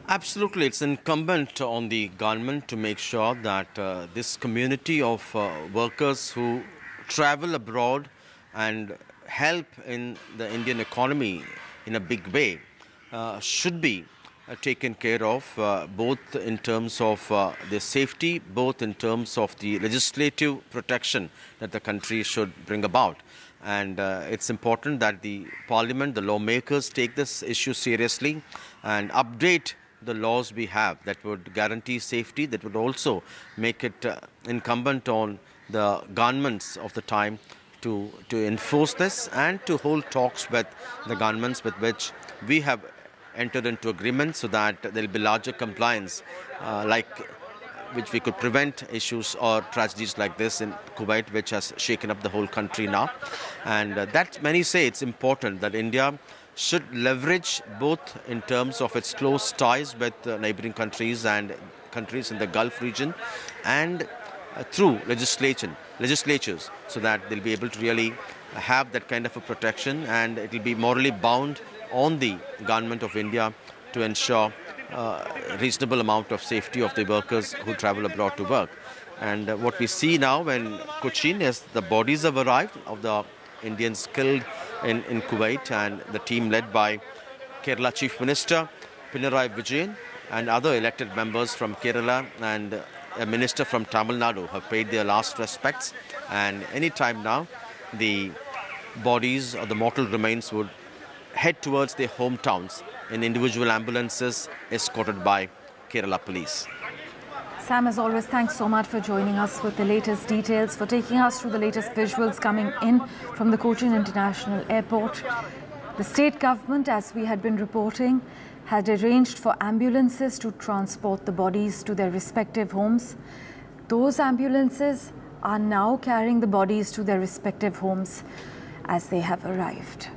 Absolutely. It's incumbent on the government to make sure that this community of workers who travel abroad and help in the Indian economy in a big way should be taken care of, both in terms of their safety, both in terms of the legislative protection that the country should bring about. And it's important that the Parliament, the lawmakers, take this issue seriously and update the laws we have that would guarantee safety, that would also make it incumbent on the governments of the time to enforce this and to hold talks with the governments with which we have entered into agreements, so that there will be larger compliance, which we could prevent issues or tragedies like this in Kuwait, which has shaken up the whole country now. And that many say it's important that India should leverage both in terms of its close ties with neighboring countries and countries in the Gulf region, and through legislatures, so that they'll be able to really have that kind of a protection, and it will be morally bound on the government of India to ensure a reasonable amount of safety of the workers who travel abroad to work. And what we see now in Kochi is the bodies have arrived of the Indians killed in Kuwait, and the team led by Kerala Chief Minister Pinarayi Vijayan and other elected members from Kerala and a minister from Tamil Nadu have paid their last respects. And any time now, the bodies or the mortal remains would head towards their hometowns in individual ambulances escorted by Kerala police. Sam, as always, thanks so much for joining us with the latest details, for taking us through the latest visuals coming in from the Kochi International Airport. The state government, as we had been reporting, had arranged for ambulances to transport the bodies to their respective homes. Those ambulances are now carrying the bodies to their respective homes as they have arrived.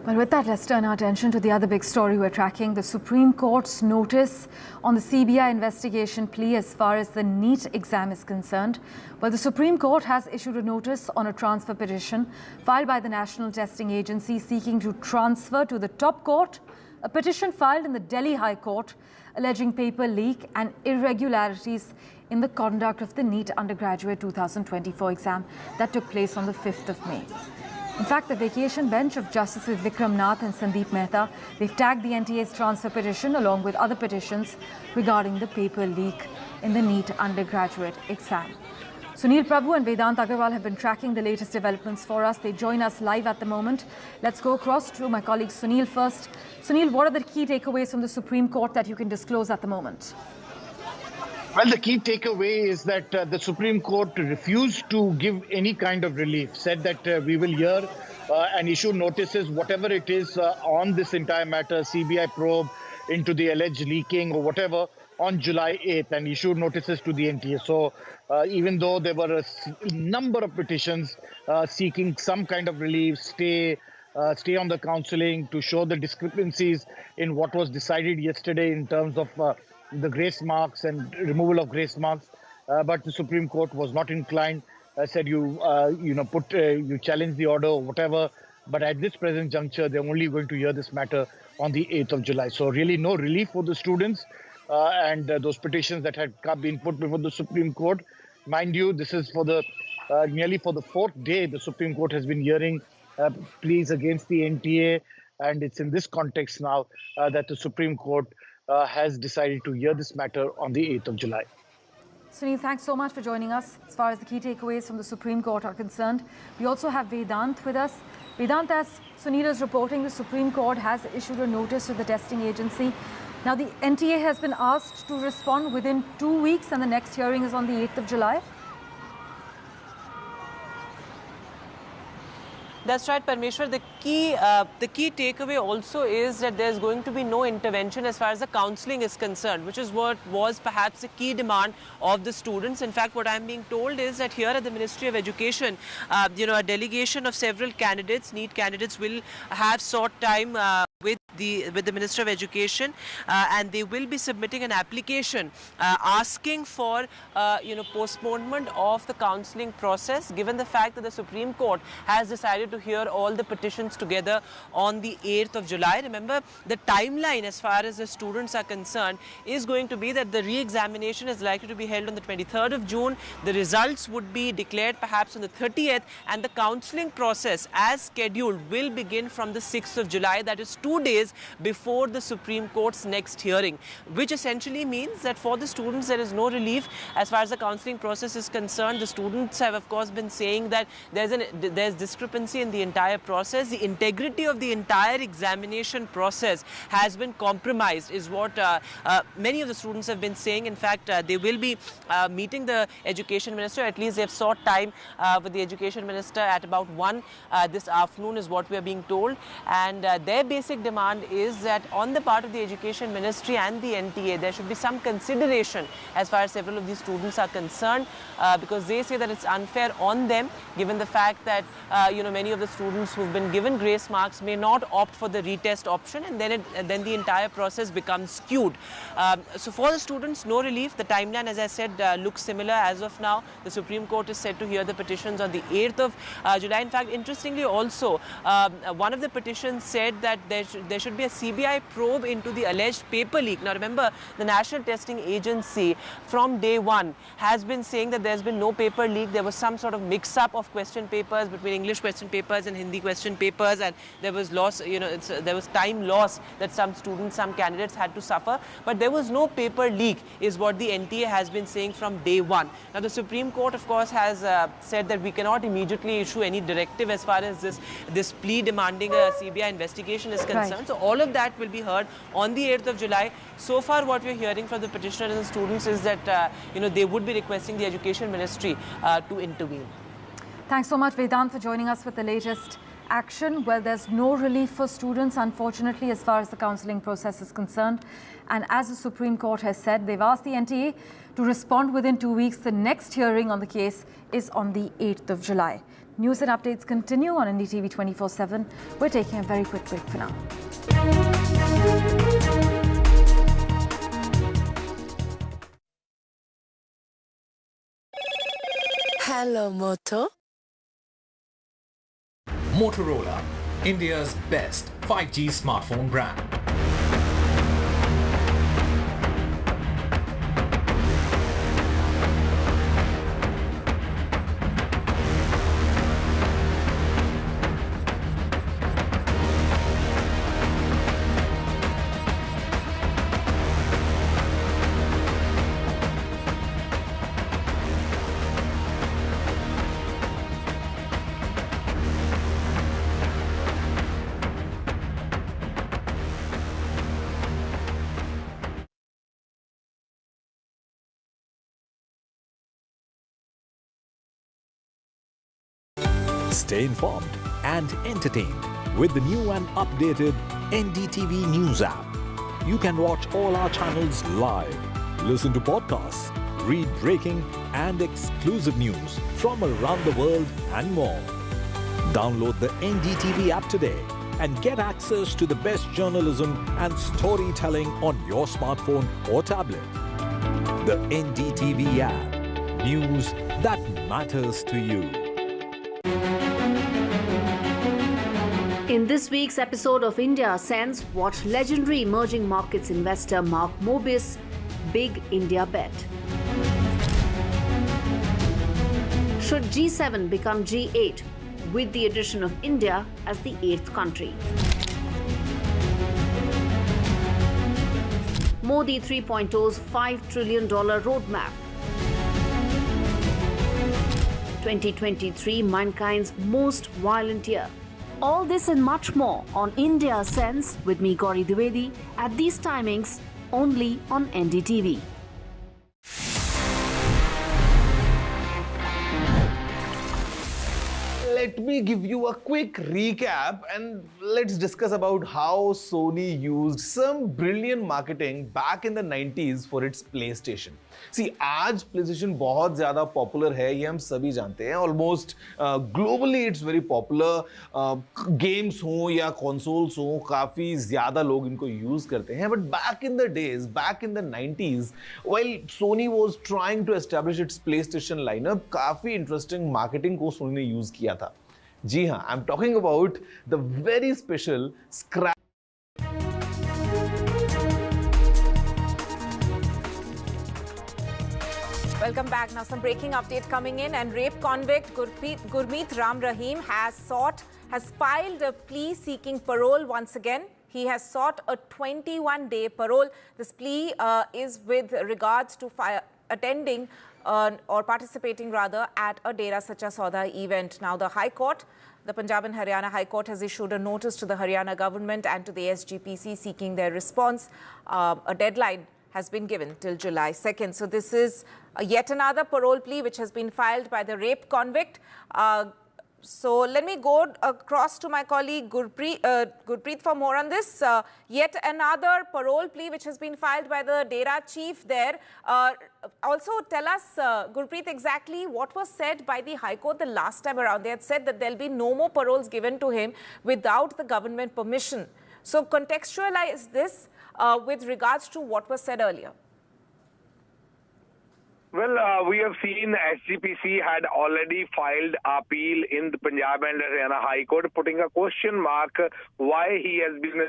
Well, with that, let's turn our attention to the other big story we're tracking, the Supreme Court's notice on the CBI investigation plea as far as the NEET exam is concerned. Well, the Supreme Court has issued a notice on a transfer petition filed by the National Testing Agency seeking to transfer to the top court a petition filed in the Delhi High Court alleging paper leak and irregularities in the conduct of the NEET undergraduate 2024 exam that took place on the 5th of May. In fact, the vacation bench of Justices Vikram Nath and Sandeep Mehta, they've tagged the NTA's transfer petition along with other petitions regarding the paper leak in the NEET undergraduate exam. Sunil Prabhu and Vedant Agarwal have been tracking the latest developments for us. They join us live at the moment. Let's go across to my colleague Sunil first. Sunil, what are the key takeaways from the Supreme Court that you can disclose at the moment? Well, the key takeaway is that the Supreme Court refused to give any kind of relief, said that we will hear and issue notices, whatever it is, on this entire matter, CBI probe into the alleged leaking or whatever, on July 8th, and issued notices to the NTA. So even though there were a number of petitions seeking some kind of relief, stay on the counselling to show the discrepancies in what was decided yesterday in terms of the grace marks and removal of grace marks, but the Supreme Court was not inclined. Said you challenge the order or whatever. But at this present juncture, they're only going to hear this matter on the 8th of July. So really no relief for the students and those petitions that had been put before the Supreme Court. Mind you, this is for the nearly for the fourth day the Supreme Court has been hearing pleas against the NTA, and it's in this context now that the Supreme Court has decided to hear this matter on the 8th of July. Sunil, thanks so much for joining us. As far as the key takeaways from the Supreme Court are concerned, we also have Vedant with us. Vedant, as Sunil is reporting, the Supreme Court has issued a notice to the testing agency. Now, the NTA has been asked to respond within 2 weeks, and the next hearing is on the 8th of July. That's right, Parmeshwar. The key takeaway also is that there's going to be no intervention as far as the counselling is concerned, which is what was perhaps a key demand of the students. In fact, what I'm being told is that here at the Ministry of Education, a delegation of several candidates, NEET candidates, will have sought time with the Minister of Education, and they will be submitting an application asking for postponement of the counselling process, given the fact that the Supreme Court has decided to hear all the petitions together on the 8th of July. Remember, the timeline as far as the students are concerned is going to be that the re-examination is likely to be held on the 23rd of June. The results would be declared perhaps on the 30th, and the counselling process as scheduled will begin from the 6th of July. That is 2 days before the Supreme Court's next hearing, which essentially means that for the students there is no relief as far as the counselling process is concerned. The students have of course been saying that there's discrepancy in the entire process. The integrity of the entire examination process has been compromised, is what many of the students have been saying. In fact, they will be meeting the Education Minister. At least they've sought time with the Education Minister at about 1 this afternoon, is what we are being told. And their basic demand is that on the part of the Education Ministry and the NTA, there should be some consideration as far as several of these students are concerned, because they say that it's unfair on them, given the fact that many of the students who've been given grace marks may not opt for the retest option, and then the entire process becomes skewed. So for the students, no relief. The timeline, as I said, looks similar as of now. The Supreme Court is set to hear the petitions on the 8th of July. In fact, interestingly also, one of the petitions said that there should be a CBI probe into the alleged paper leak. Now remember, the National Testing Agency from day one has been saying that there's been no paper leak. There was some sort of mix-up of question papers between English question papers and Hindi question papers, and there was loss, there was time loss that some students, some candidates had to suffer. But there was no paper leak, is what the NTA has been saying from day one. Now the Supreme Court, of course, has said that we cannot immediately issue any directive as far as this plea demanding a CBI investigation is concerned. concerned. So all of that will be heard on the 8th of July. So far, what we're hearing from the petitioners and students is that they would be requesting the Education Ministry to intervene. Thanks so much, Vedant, for joining us with the latest action. Well, there's no relief for students, unfortunately, as far as the counselling process is concerned. And as the Supreme Court has said, they've asked the NTA to respond within 2 weeks. The next hearing on the case is on the 8th of July. News and updates continue on NDTV 24/7. We're taking a very quick break for now. Hello, Moto. Motorola, India's best 5G smartphone brand. Stay informed and entertained with the new and updated NDTV News app. You can watch all our channels live, listen to podcasts, read breaking and exclusive news from around the world and more. Download the NDTV app today and get access to the best journalism and storytelling on your smartphone or tablet. The NDTV app. News that matters to you. In this week's episode of India Sense, watch legendary emerging markets investor Mark Mobius' big India bet. Should G7 become G8 with the addition of India as the 8th country? Modi 3.0's $5 trillion roadmap. 2023, mankind's most violent year. All this and much more on India Sense with me, Gauri Dwivedi, at these timings only on NDTV. Let me give you a quick recap and let's discuss about how Sony used some brilliant marketing back in the 90s for its PlayStation. See, आज PlayStation बहुत ज़्यादा popular है, ये हम सभी जानते हैं. Almost globally it's very popular. Games हों या consoles हों, काफ़ी ज़्यादा लोग इनको use करते हैं. But back in the days, back in the 90s, while Sony was trying to establish its PlayStation lineup, काफ़ी interesting marketing को Sony ने use किया था. जी हाँ, I'm talking about the very special scrap. Welcome back. Now some breaking update coming in, and rape convict Gurmeet Ram Rahim has filed a plea seeking parole once again. He has sought a 21-day parole. This plea is with regards to attending or participating rather at a Dera Sacha Sauda event. Now the High Court, the Punjab and Haryana High Court has issued a notice to the Haryana government and to the SGPC seeking their response. A deadline has been given till July 2nd. So this is yet another parole plea which has been filed by the rape convict. So let me go across to my colleague Gurpreet for more on this. Yet another parole plea which has been filed by the Dera chief there. Also tell us, Gurpreet, exactly what was said by the High Court the last time around. They had said that there will be no more paroles given to him without the government permission. So contextualize this with regards to what was said earlier. Well, we have seen SGPC had already filed appeal in the Punjab and Haryana High Court, putting a question mark why he has been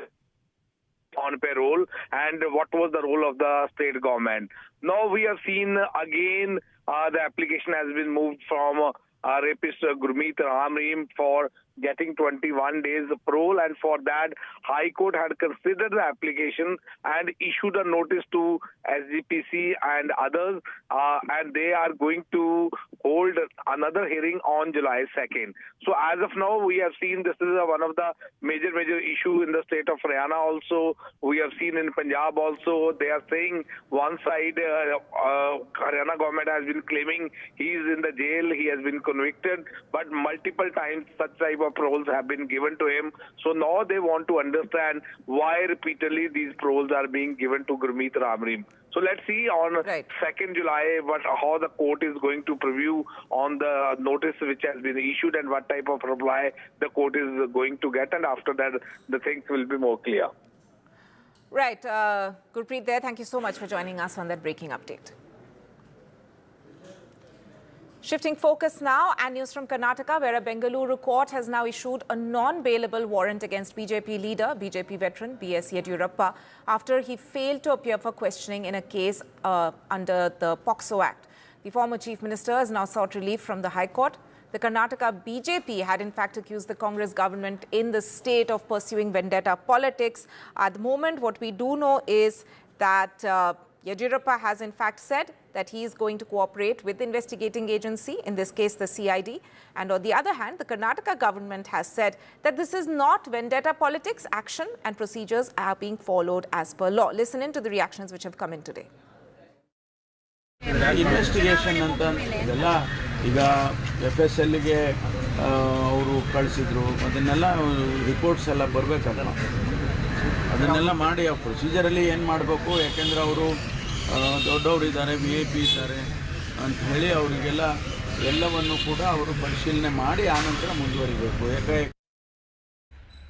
on parole and what was the role of the state government. Now we have seen again the application has been moved from rapist Gurmeet Ramreem for getting 21 days parole, and for that High Court had considered the application and issued a notice to SGPC and others, and they are going to hold another hearing on July 2nd. So as of now, we have seen this is one of the major issue in the state of Haryana also. We have seen in Punjab also. They are saying one side, Haryana government has been claiming he is in the jail, he has been convicted, but multiple times such type of paroles have been given to him. So now they want to understand why repeatedly these paroles are being given to Gurmeet Ramreem. So let's see on 2nd July how the court is going to preview on the notice which has been issued and what type of reply the court is going to get, and after that the things will be more clear. Right. Gurpreet there, thank you so much for joining us on that breaking update. Shifting focus now, and news from Karnataka, where a Bengaluru court has now issued a non-bailable warrant against BJP leader, BJP veteran B.S. Yediyurappa, after he failed to appear for questioning in a case under the POCSO Act. The former chief minister has now sought relief from the High Court. The Karnataka BJP had in fact accused the Congress government in the state of pursuing vendetta politics. At the moment, what we do know is that Yediyurappa has in fact said that he is going to cooperate with the investigating agency, in this case the CID. And on the other hand, the Karnataka government has said that this is not vendetta politics. Action and procedures are being followed as per law. Listen in to the reactions which have come in today. Investigation ಅಂತ ಇದೆಲ್ಲ ಈಗ FSLಗೆ ಅವರು ಕಳಿಸಿದ್ರು, ಅದನ್ನೆಲ್ಲ reports ಎಲ್ಲ ಬರಬೇಕಲ್ಲ, ಅದನ್ನೆಲ್ಲ ಮಾಡಿ ಆ ಪ್ರೊಸೀಜರಲ್ಲಿ ಏನು ಮಾಡಬೇಕು, ಯಾಕೆಂದರೆ ಅವರು ದೊಡ್ಡವರು ಇದ್ದಾರೆ, VIP ಇದ್ದಾರೆ ಅಂತ ಹೇಳಿ ಅವರಿಗೆಲ್ಲ ಎಲ್ಲವನ್ನು ಕೂಡ ಅವರು ಪರಿಶೀಲನೆ ಮಾಡಿ ಆನಂತರ ಮುಂದುವರಿಬೇಕು. ಯಾಕೆ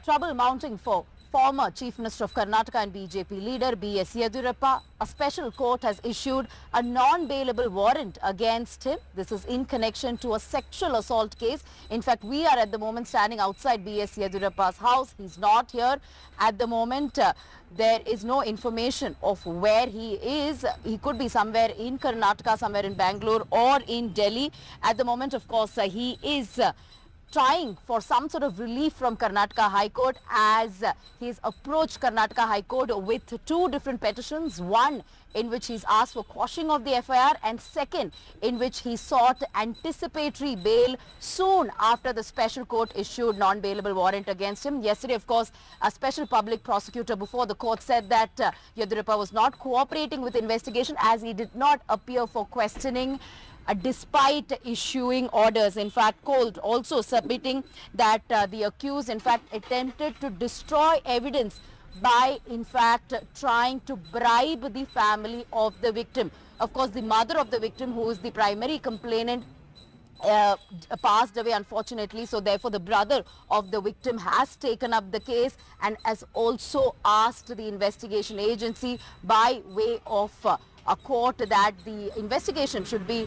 Trouble mounting for former Chief Minister of Karnataka and BJP leader B.S. Yediyurappa. A special court has issued a non-bailable warrant against him. This is in connection to a sexual assault case. In fact, we are at the moment standing outside B.S. Yediyurappa's house. He's not here at the moment. There is no information of where he is. He could be somewhere in Karnataka, somewhere in Bangalore or in Delhi. At the moment, of course, he is trying for some sort of relief from Karnataka High Court, as he's approached Karnataka High Court with two different petitions. One in which he's asked for quashing of the FIR, and second in which he sought anticipatory bail soon after the special court issued non-bailable warrant against him. Yesterday, of course, a special public prosecutor before the court said that Yediyurappa was not cooperating with the investigation as he did not appear for questioning despite issuing orders. In fact, Colt also submitting that the accused in fact attempted to destroy evidence by in fact trying to bribe the family of the victim. Of course, the mother of the victim, who is the primary complainant, passed away unfortunately, so therefore the brother of the victim has taken up the case and has also asked the investigation agency by way of a court that the investigation should be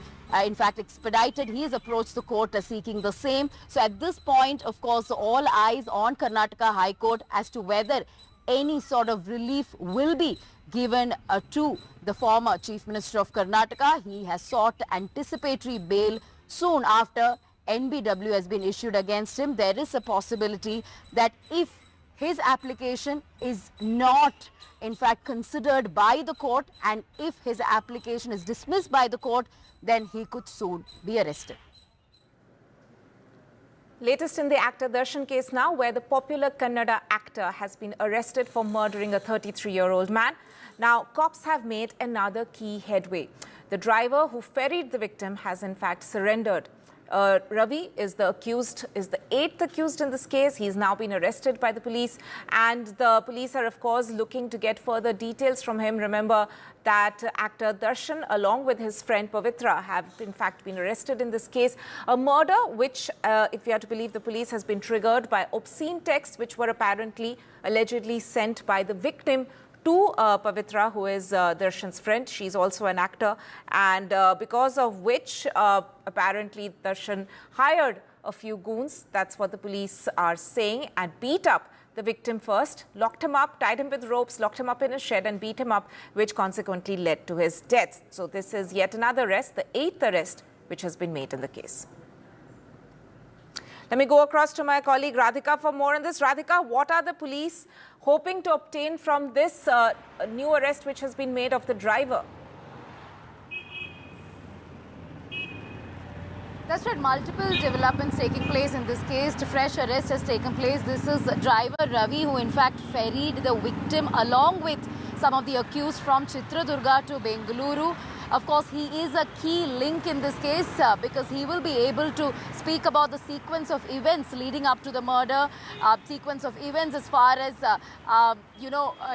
in fact expedited. He has approached the court seeking the same. So at this point, of course, all eyes on Karnataka High Court as to whether any sort of relief will be given to the former Chief Minister of Karnataka. He has sought anticipatory bail soon after NBW has been issued against him. There is a possibility that if his application is not in fact considered by the court, and if his application is dismissed by the court, then he could soon be arrested. Latest in the actor Darshan case now, where the popular Kannada actor has been arrested for murdering a 33-year-old man. Now, cops have made another key headway. The driver who ferried the victim has in fact surrendered. Ravi is the 8th accused in this case. He's now been arrested by the police, and the police are of course looking to get further details from him. Remember that actor Darshan, along with his friend Pavitra, have in fact been arrested in this case. A murder which, if we are to believe the police, has been triggered by obscene texts which were allegedly sent by the victim to Pavitra, who is Darshan's friend. She's also an actor, and because of which apparently Darshan hired a few goons, that's what the police are saying, and beat up the victim first, locked him up, tied him with ropes, locked him up in a shed and beat him up, which consequently led to his death. So this is yet another arrest, the 8th arrest which has been made in the case. Let me go across to my colleague Radhika for more on this. Radhika, what are the police hoping to obtain from this new arrest which has been made of the driver? That's right, multiple developments taking place in this case. A fresh arrest has taken place. This is driver Ravi, who in fact ferried the victim along with some of the accused from Chitradurga to Bengaluru. Of course, he is a key link in this case because he will be able to speak about the sequence of events leading up to the murder, sequence of events as far as,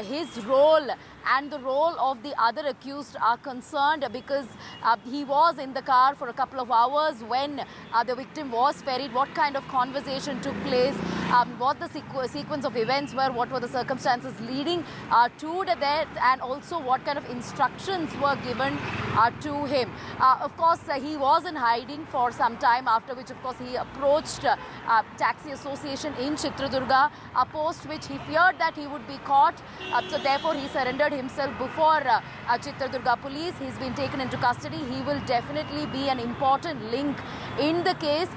his role and the role of the other accused are concerned, because he was in the car for a couple of hours when the victim was ferried, what kind of conversation took place, what the sequence of events were, what were the circumstances leading to the death, and also what kind of instructions were given to him. Of course, he was in hiding for some time, after which, of course, he approached Taxi Association in Chitradurga, post which he feared that he would be caught. So therefore, he surrendered himself before Chitradurga police. He's been taken into custody. He will definitely be an important link in the case.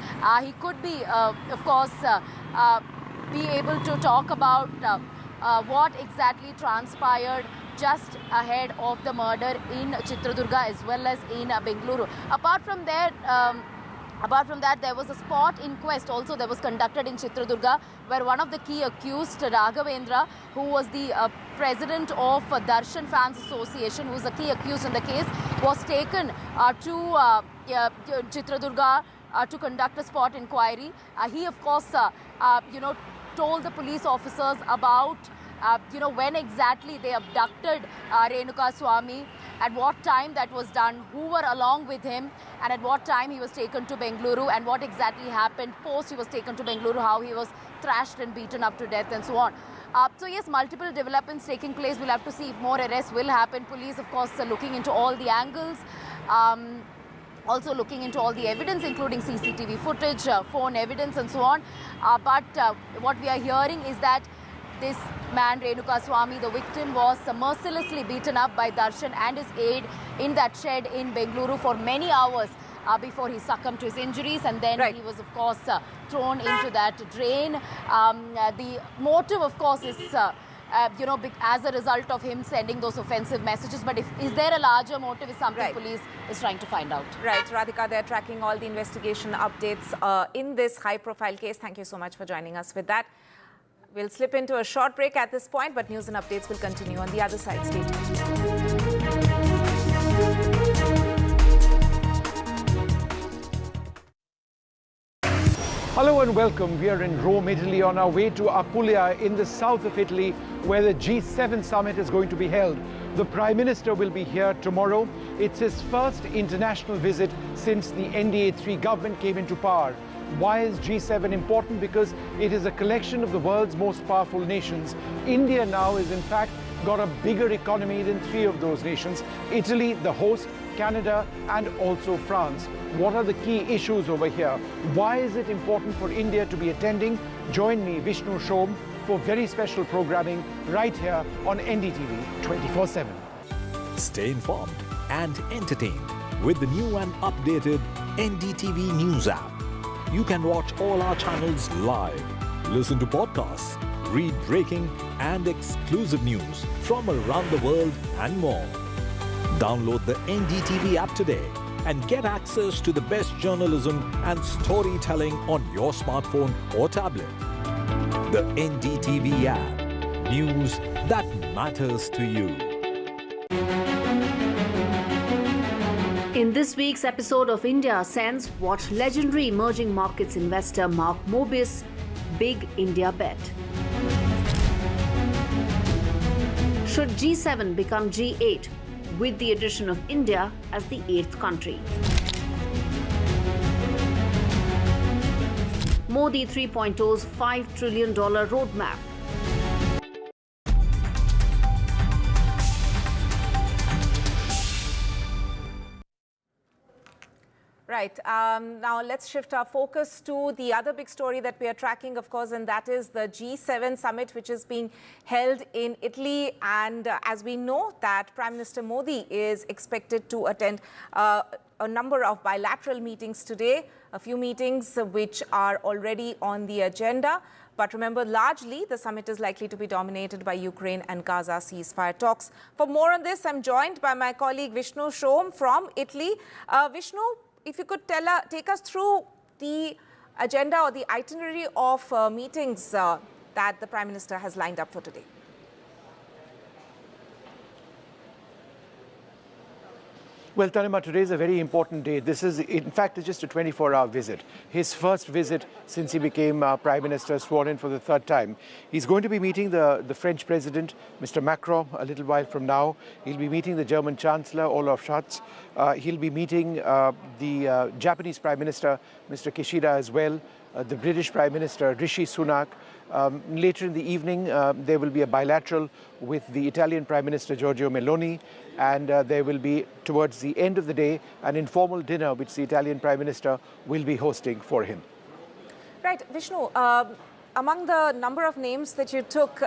He could be, of course, be able to talk about what exactly transpired just ahead of the murder in Chitradurga as well as in Bengaluru. Apart from that, there was a spot inquest also that was conducted in Chitradurga, where one of the key accused, Raghavendra, who was the president of Darshan Fans Association, who was a key accused in the case, was taken to Chitradurga to conduct a spot inquiry. He, of course, told the police officers about when exactly they abducted Renuka Swamy, at what time that was done, who were along with him, and at what time he was taken to Bengaluru, and what exactly happened post he was taken to Bengaluru, how he was thrashed and beaten up to death and so on. So yes, multiple developments taking place. We'll have to see if more arrests will happen. Police, of course, are looking into all the angles. Also looking into all the evidence, including CCTV footage, phone evidence and so on. But what we are hearing is that this man, Renuka Swamy, the victim, was mercilessly beaten up by Darshan and his aide in that shed in Bengaluru for many hours before he succumbed to his injuries, and then he was, of course, thrown into that drain. The motive, of course, is as a result of him sending those offensive messages. But is there a larger motive is something police is trying to find out. Right, Radhika, they're tracking all the investigation updates in this high-profile case. Thank you so much for joining us with that. We'll slip into a short break at this point, but news and updates will continue on the other side. Stay tuned. Hello and welcome. We are in Rome, Italy, on our way to Apulia in the south of Italy, where the G7 summit is going to be held. The Prime Minister will be here tomorrow. It's his first international visit since the NDA-3 government came into power. Why is G7 important? Because it is a collection of the world's most powerful nations. India now is in fact got a bigger economy than 3 of those nations. Italy, the host, Canada, and also France. What are the key issues over here? Why is it important for India to be attending? Join me, Vishnu Shom, for very special programming right here on NDTV 24/7. Stay informed and entertained with the new and updated NDTV News app. You can watch all our channels live, listen to podcasts, read breaking and exclusive news from around the world and more. Download the NDTV app today and get access to the best journalism and storytelling on your smartphone or tablet. The NDTV app. News that matters to you. In this week's episode of India Sense, watch legendary emerging markets investor Mark Mobius' big India bet. Should G7 become G8 with the addition of India as the 8th country? Modi 3.0's $5 trillion roadmap. Right. Now let's shift our focus to the other big story that we are tracking, of course, and that is the G7 summit, which is being held in Italy. And as we know that Prime Minister Modi is expected to attend a number of bilateral meetings today, a few meetings which are already on the agenda. But remember, largely, the summit is likely to be dominated by Ukraine and Gaza ceasefire talks. For more on this, I'm joined by my colleague Vishnu Shom from Italy. Vishnu, if you could take us through the agenda or the itinerary of meetings that the Prime Minister has lined up for today. Well, Tanima, today is a very important day. This is, in fact, it's just a 24-hour visit. His first visit since he became Prime Minister, sworn in for the third time. He's going to be meeting the French President, Mr. Macron, a little while from now. He'll be meeting the German Chancellor, Olaf Scholz. He'll be meeting the Japanese Prime Minister, Mr. Kishida, as well. The British Prime Minister, Rishi Sunak. Later in the evening, there will be a bilateral with the Italian Prime Minister, Giorgia Meloni. And there will be, towards the end of the day, an informal dinner which the Italian Prime Minister will be hosting for him. Right, Vishnu, among the number of names that you took,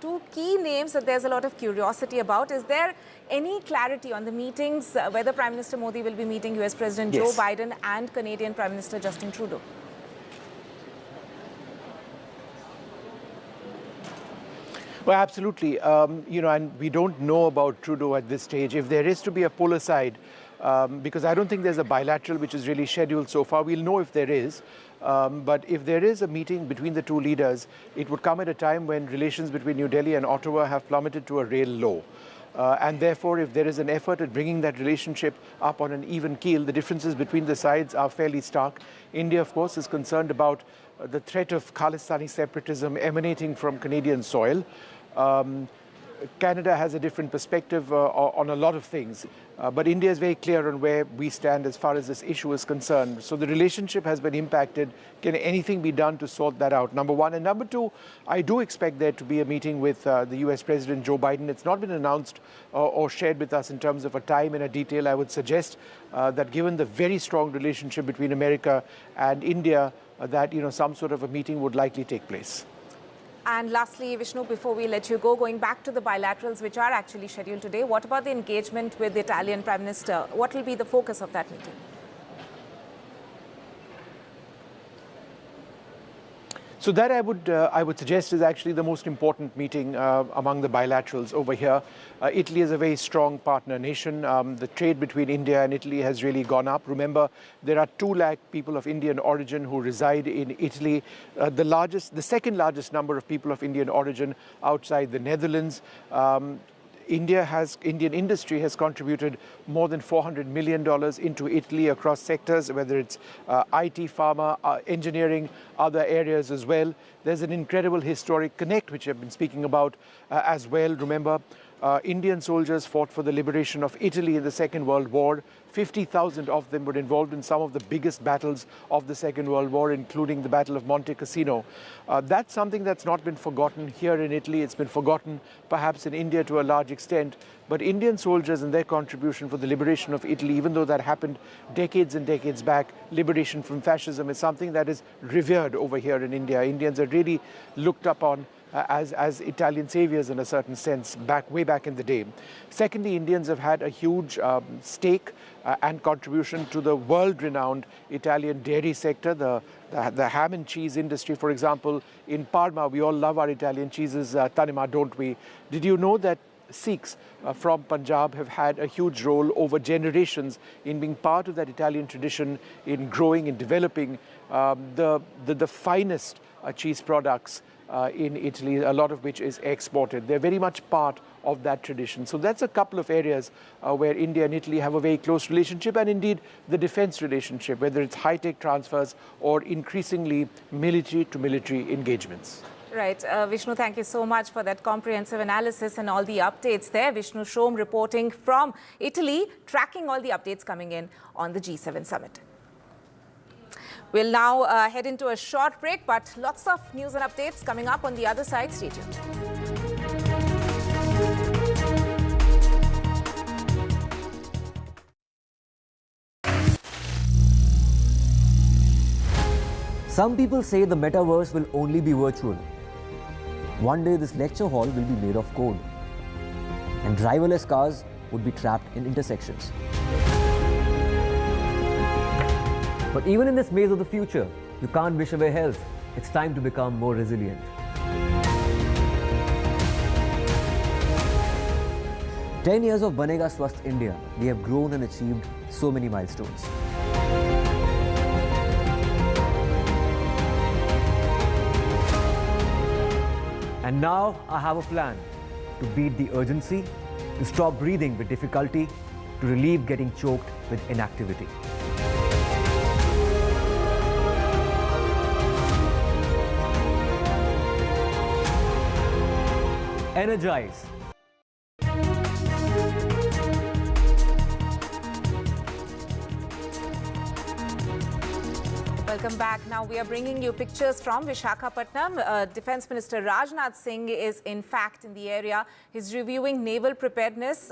two key names that there's a lot of curiosity about. Is there any clarity on the meetings, whether Prime Minister Modi will be meeting US President Joe Biden and Canadian Prime Minister Justin Trudeau? Well, absolutely. And we don't know about Trudeau at this stage. If there is to be a pull aside, because I don't think there's a bilateral which is really scheduled so far, we'll know if there is. But if there is a meeting between the two leaders, it would come at a time when relations between New Delhi and Ottawa have plummeted to a real low. And therefore, if there is an effort at bringing that relationship up on an even keel, the differences between the sides are fairly stark. India, of course, is concerned about the threat of Khalistani separatism emanating from Canadian soil. Canada has a different perspective on a lot of things, but India is very clear on where we stand as far as this issue is concerned. So the relationship has been impacted. Can anything be done to sort that out? Number one. And number two, I do expect there to be a meeting with the US President Joe Biden. It's not been announced or shared with us in terms of a time and a detail. I would suggest that given the very strong relationship between America and India, that some sort of a meeting would likely take place. And lastly, Vishnu, before we let you go, going back to the bilaterals which are actually scheduled today, what about the engagement with the Italian Prime Minister? What will be the focus of that meeting? So that I would suggest is actually the most important meeting among the bilaterals over here. Italy is a very strong partner nation. The trade between India and Italy has really gone up. Remember, there are 2 lakh people of Indian origin who reside in Italy. The second largest number of people of Indian origin outside the Netherlands. Indian industry has contributed more than $400 million into Italy across sectors, whether it's IT, pharma, engineering, other areas as well. There's an incredible historic connect, which I've been speaking about as well. Remember, Indian soldiers fought for the liberation of Italy in the Second World War. 50,000 of them were involved in some of the biggest battles of the Second World War, including the Battle of Monte Cassino. That's something that's not been forgotten here in Italy. It's been forgotten perhaps in India to a large extent. But Indian soldiers and their contribution for the liberation of Italy, even though that happened decades and decades back, liberation from fascism is something that is revered over here in India. Indians are really looked upon as Italian saviors in a certain sense, way back in the day. Secondly, Indians have had a huge stake and contribution to the world-renowned Italian dairy sector, the ham and cheese industry, for example. In Parma, we all love our Italian cheeses, Tanima, don't we? Did you know that Sikhs from Punjab have had a huge role over generations in being part of that Italian tradition, in growing and developing the finest cheese products in Italy, a lot of which is exported. They're very much part of that tradition. So that's a couple of areas where India and Italy have a very close relationship, and indeed the defense relationship, whether it's high-tech transfers or increasingly military-to-military engagements. Right. Vishnu, thank you so much for that comprehensive analysis and all the updates there. Vishnu Shom reporting from Italy, tracking all the updates coming in on the G7 summit. We'll now head into a short break, but lots of news and updates coming up on the other side. Stay tuned. Some people say the metaverse will only be virtual. One day this lecture hall will be made of code, and driverless cars would be trapped in intersections. But even in this maze of the future, you can't wish away health. It's time to become more resilient. 10 years of Banega Swasth India, we have grown and achieved so many milestones. And now I have a plan to beat the urgency, to stop breathing with difficulty, to relieve getting choked with inactivity. Energize. Welcome back. Now we are bringing you pictures from Visakhapatnam. Defence Minister Rajnath Singh is in fact in the area. He's reviewing naval preparedness.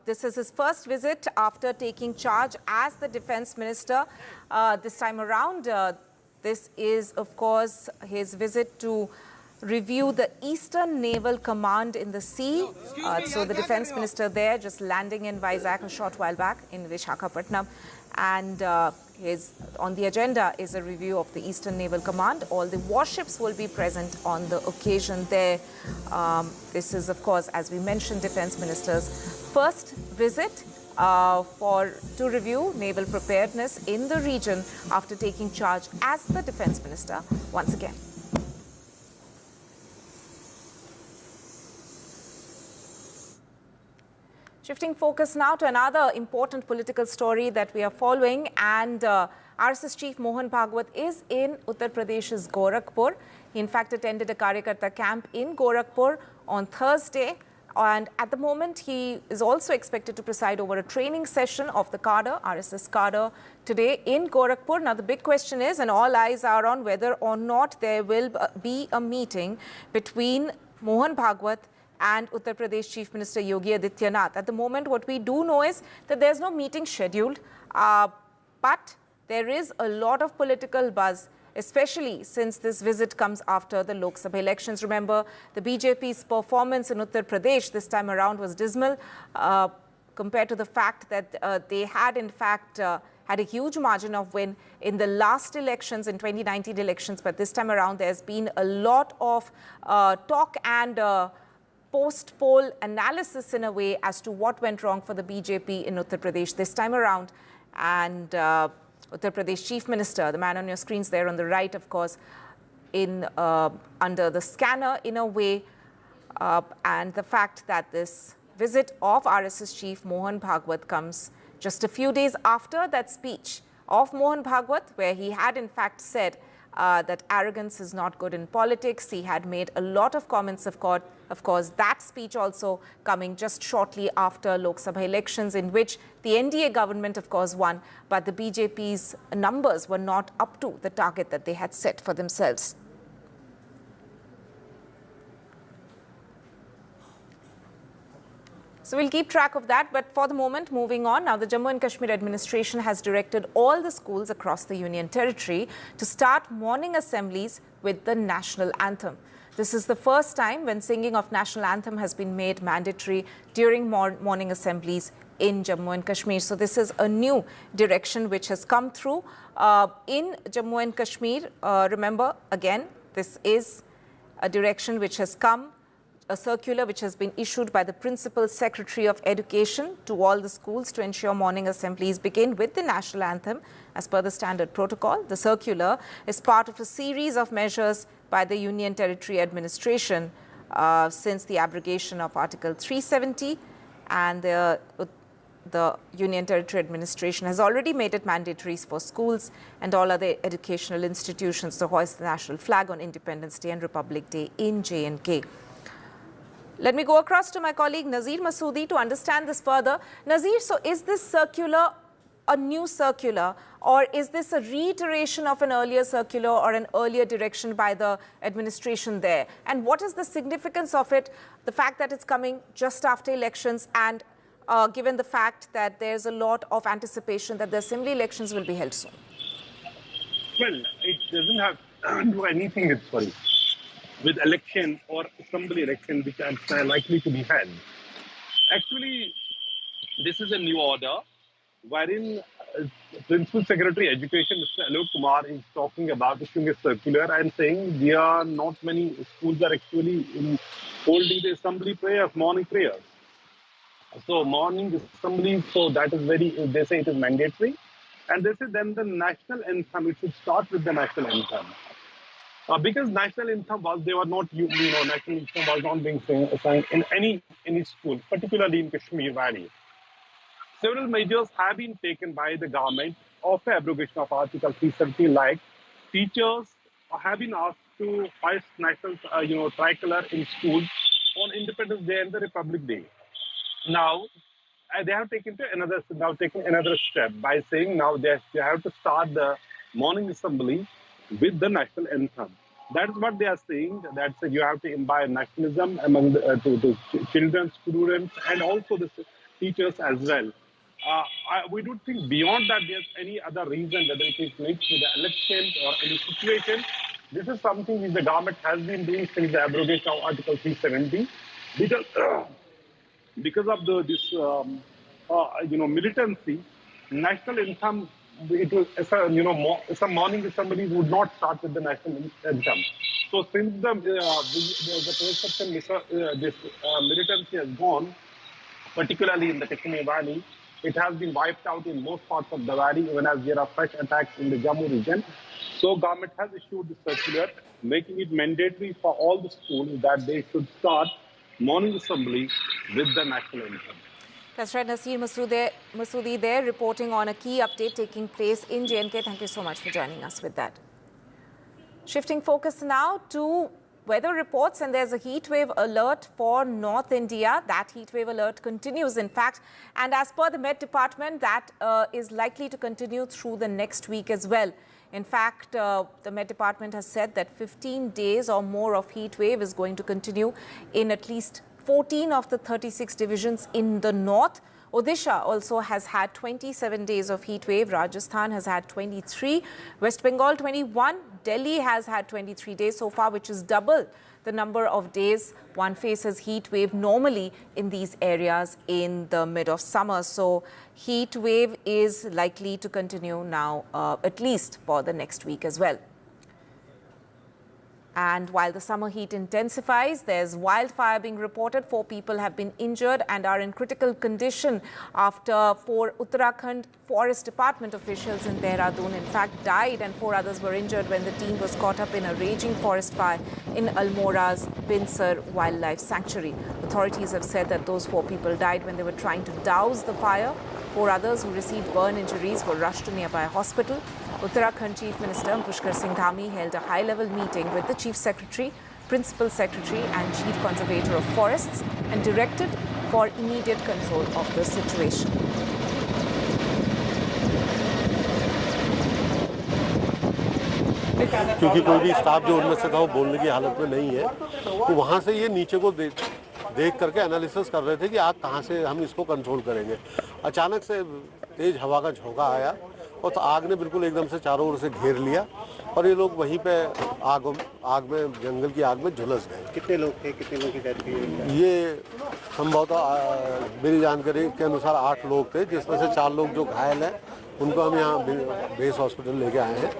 This is his first visit after taking charge as the Defence Minister this time around. This is, of course, his visit to review the Eastern Naval Command in the sea. So the Defence Minister there just landing in Vizag a short while back in Visakhapatnam. And on the agenda is a review of the Eastern Naval Command. All the warships will be present on the occasion there. This is, of course, as we mentioned, Defence Minister's first visit to review naval preparedness in the region after taking charge as the Defence Minister once again. Shifting focus now to another important political story that we are following, and RSS Chief Mohan Bhagwat is in Uttar Pradesh's Gorakhpur. He in fact attended a Karyakarta camp in Gorakhpur on Thursday, and at the moment he is also expected to preside over a training session of the cadre, RSS cadre, today in Gorakhpur. Now the big question is, and all eyes are on whether or not there will be a meeting between Mohan Bhagwat and Uttar Pradesh Chief Minister Yogi Adityanath. At the moment, what we do know is that there's no meeting scheduled, but there is a lot of political buzz, especially since this visit comes after the Lok Sabha elections. Remember, the BJP's performance in Uttar Pradesh this time around was dismal compared to the fact that they had, in fact, had a huge margin of win in the last elections, in 2019 elections. But this time around, there's been a lot of talk and post-poll analysis in a way as to what went wrong for the BJP in Uttar Pradesh this time around. And Uttar Pradesh Chief Minister, the man on your screens there on the right, of course, under the scanner in a way, and the fact that this visit of RSS Chief Mohan Bhagwat comes just a few days after that speech of Mohan Bhagwat, where he had in fact said that arrogance is not good in politics. He had made a lot of comments, of course, that speech also coming just shortly after Lok Sabha elections, in which the NDA government, of course, won, but the BJP's numbers were not up to the target that they had set for themselves. So we'll keep track of that, but for the moment, moving on. Now, the Jammu and Kashmir administration has directed all the schools across the Union Territory to start morning assemblies with the national anthem. This is the first time when singing of national anthem has been made mandatory during morning assemblies in Jammu and Kashmir. So this is a new direction which has come through in Jammu and Kashmir. Remember, again, this is a direction which has come, a circular which has been issued by the Principal Secretary of Education to all the schools to ensure morning assemblies begin with the national anthem as per the standard protocol. The circular is part of a series of measures by the Union Territory Administration since the abrogation of Article 370, and the Union Territory Administration has already made it mandatory for schools and all other educational institutions to hoist the national flag on Independence Day and Republic Day in J&K. Let me go across to my colleague Nazir Masoodi to understand this further. Nazir, so is this circular a new circular, or is this a reiteration of an earlier circular or an earlier direction by the administration there? And what is the significance of it, the fact that it's coming just after elections, and given the fact that there's a lot of anticipation that the assembly elections will be held soon? Well, it doesn't have to do anything with election or assembly election which are likely to be held. Actually, this is a new order wherein Principal Secretary Education, Mr. Alok Kumar, is talking about issuing a circular and saying there are not many schools are actually holding the assembly prayers, morning prayers. So morning assembly, so that is they say it is mandatory. And they say then the national anthem, it should start with the national anthem. Because national anthem national anthem was not being sung in any school, particularly in Kashmir Valley. Several measures have been taken by the government of the abrogation of Article 370, like teachers have been asked to hoist national tricolor in schools on Independence Day and the Republic Day. Now, they have taken another step by saying now they have to start the morning assembly with the national anthem. That is what they are saying. That you have to imbibe nationalism among the children, students, and also the teachers as well. We don't think beyond that there's any other reason, whether it is linked to the election or any situation. This is something which the government has been doing since the abrogation of Article 370. Because of this militancy, national anthem, some morning assembly would not start with the national anthem. So since the perception this militancy has gone, particularly in the Kashmir Valley, it has been wiped out in most parts of the valley, even as there are fresh attacks in the Jammu region. So government has issued the circular, making it mandatory for all the schools that they should start morning assembly with the national anthem. That's right, Nasir Masoodi there reporting on a key update taking place in J&K. Thank you so much for joining us with that. Shifting focus now to weather reports, and there's a heat wave alert for North India. That heat wave alert continues, in fact, and as per the Met Department, that is likely to continue through the next week as well. In fact, the Met Department has said that 15 days or more of heat wave is going to continue in at least 14 of the 36 divisions in the north. Odisha also has had 27 days of heat wave. Rajasthan has had 23. West Bengal 21. Delhi has had 23 days so far, which is double the number of days one faces heat wave normally in these areas in the mid of summer. So heat wave is likely to continue now, at least for the next week as well. And while the summer heat intensifies, there's wildfire being reported. 4 people have been injured and are in critical condition after 4 Uttarakhand Forest Department officials in Dehradun, in fact, died, and 4 others were injured when the team was caught up in a raging forest fire in Almora's Binsar Wildlife Sanctuary. Authorities have said that those 4 people died when they were trying to douse the fire. 4 others who received burn injuries were rushed to nearby hospital. Uttarakhand Chief Minister Pushkar Singh Dhami held a high-level meeting with the Chief Secretary, Principal Secretary and Chief Conservator of Forests and directed for immediate control of the situation. क्योंकि कोई भी staff जो उनमें से था वो बोलने की हालत में नहीं है, तो वहाँ से ये नीचे को देख करके एनालिसिस कर रहे थे कि आग कहाँ से हम इसको कंट्रोल करेंगे। अचानक से तेज हवा का झोंका आया और तो आग ने बिल्कुल एकदम से चारों ओर से घेर लिया और ये लोग वहीं पे आग में जंगल की आग में झुलस गए। कितने लोग थे, कितने लोगों की डेथ हुई? ये संभवतः मेरी जानकारी के अनुसार 8 लोग थे, जिसमें से 4 लोग जो घायल हैं उनको हम यहाँ बेस हॉस्पिटल लेके आए हैं।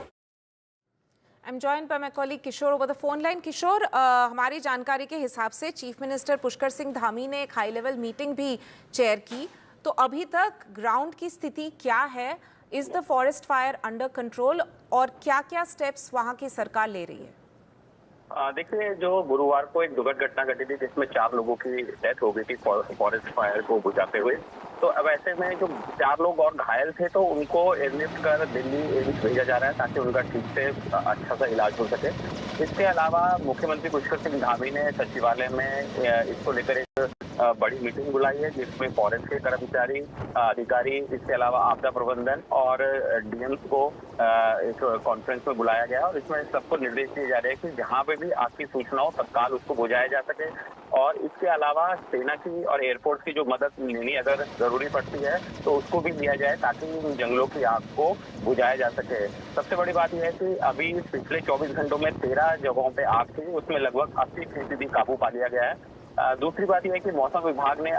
I'm joined by my colleague Kishore over the phone line. Kishore, हमारी जानकारी के हिसाब से चीफ मिनिस्टर पुष्कर सिंह धामी ने एक हाई लेवल मीटिंग भी चेयर की, तो अभी तक ग्राउंड की स्थिति क्या है? Is the forest fire under control और क्या-क्या स्टेप्स वहां की सरकार ले रही है? देखिए, जो गुरुवार को एक दुखद घटना घटी थी जिसमें 4 लोगों की डेथ हो गई थी फॉरेस्ट फायर को बुझाते हुए, तो अब ऐसे में जो 4 लोग और घायल थे तो उनको एयरलिफ्ट कर दिल्ली एम्स भेजा जा रहा है ताकि उनका ठीक से अच्छा सा इलाज हो सके। इसके अलावा मुख्यमंत्री पुष्कर सिंह धामी ने सचिवालय में इसको लेकर एक बड़ी मीटिंग बुलाई है जिसमें फॉरेस्ट के कर्मचारी, अधिकारी, इसके अलावा आपदा प्रबंधन और डीएम को एक कॉन्फ्रेंस में बुलाया गया और इसमें सबको निर्देश दिए जा रहे हैं कि जहाँ पे भी आग की सूचना हो तत्काल उसको बुझाया जा सके और इसके अलावा सेना की और एयरफोर्स की जो मदद लेनी अगर जरूरी पड़ती है तो उसको भी लिया जाए ताकि इन जंगलों की आग को बुझाया जा सके। सबसे बड़ी बात यह है कि अभी पिछले 24 घंटों में 13 जगहों पे आग थी, उसमें लगभग 80% काबू पा लिया गया है। दूसरी बात यह है कि मौसम विभाग ने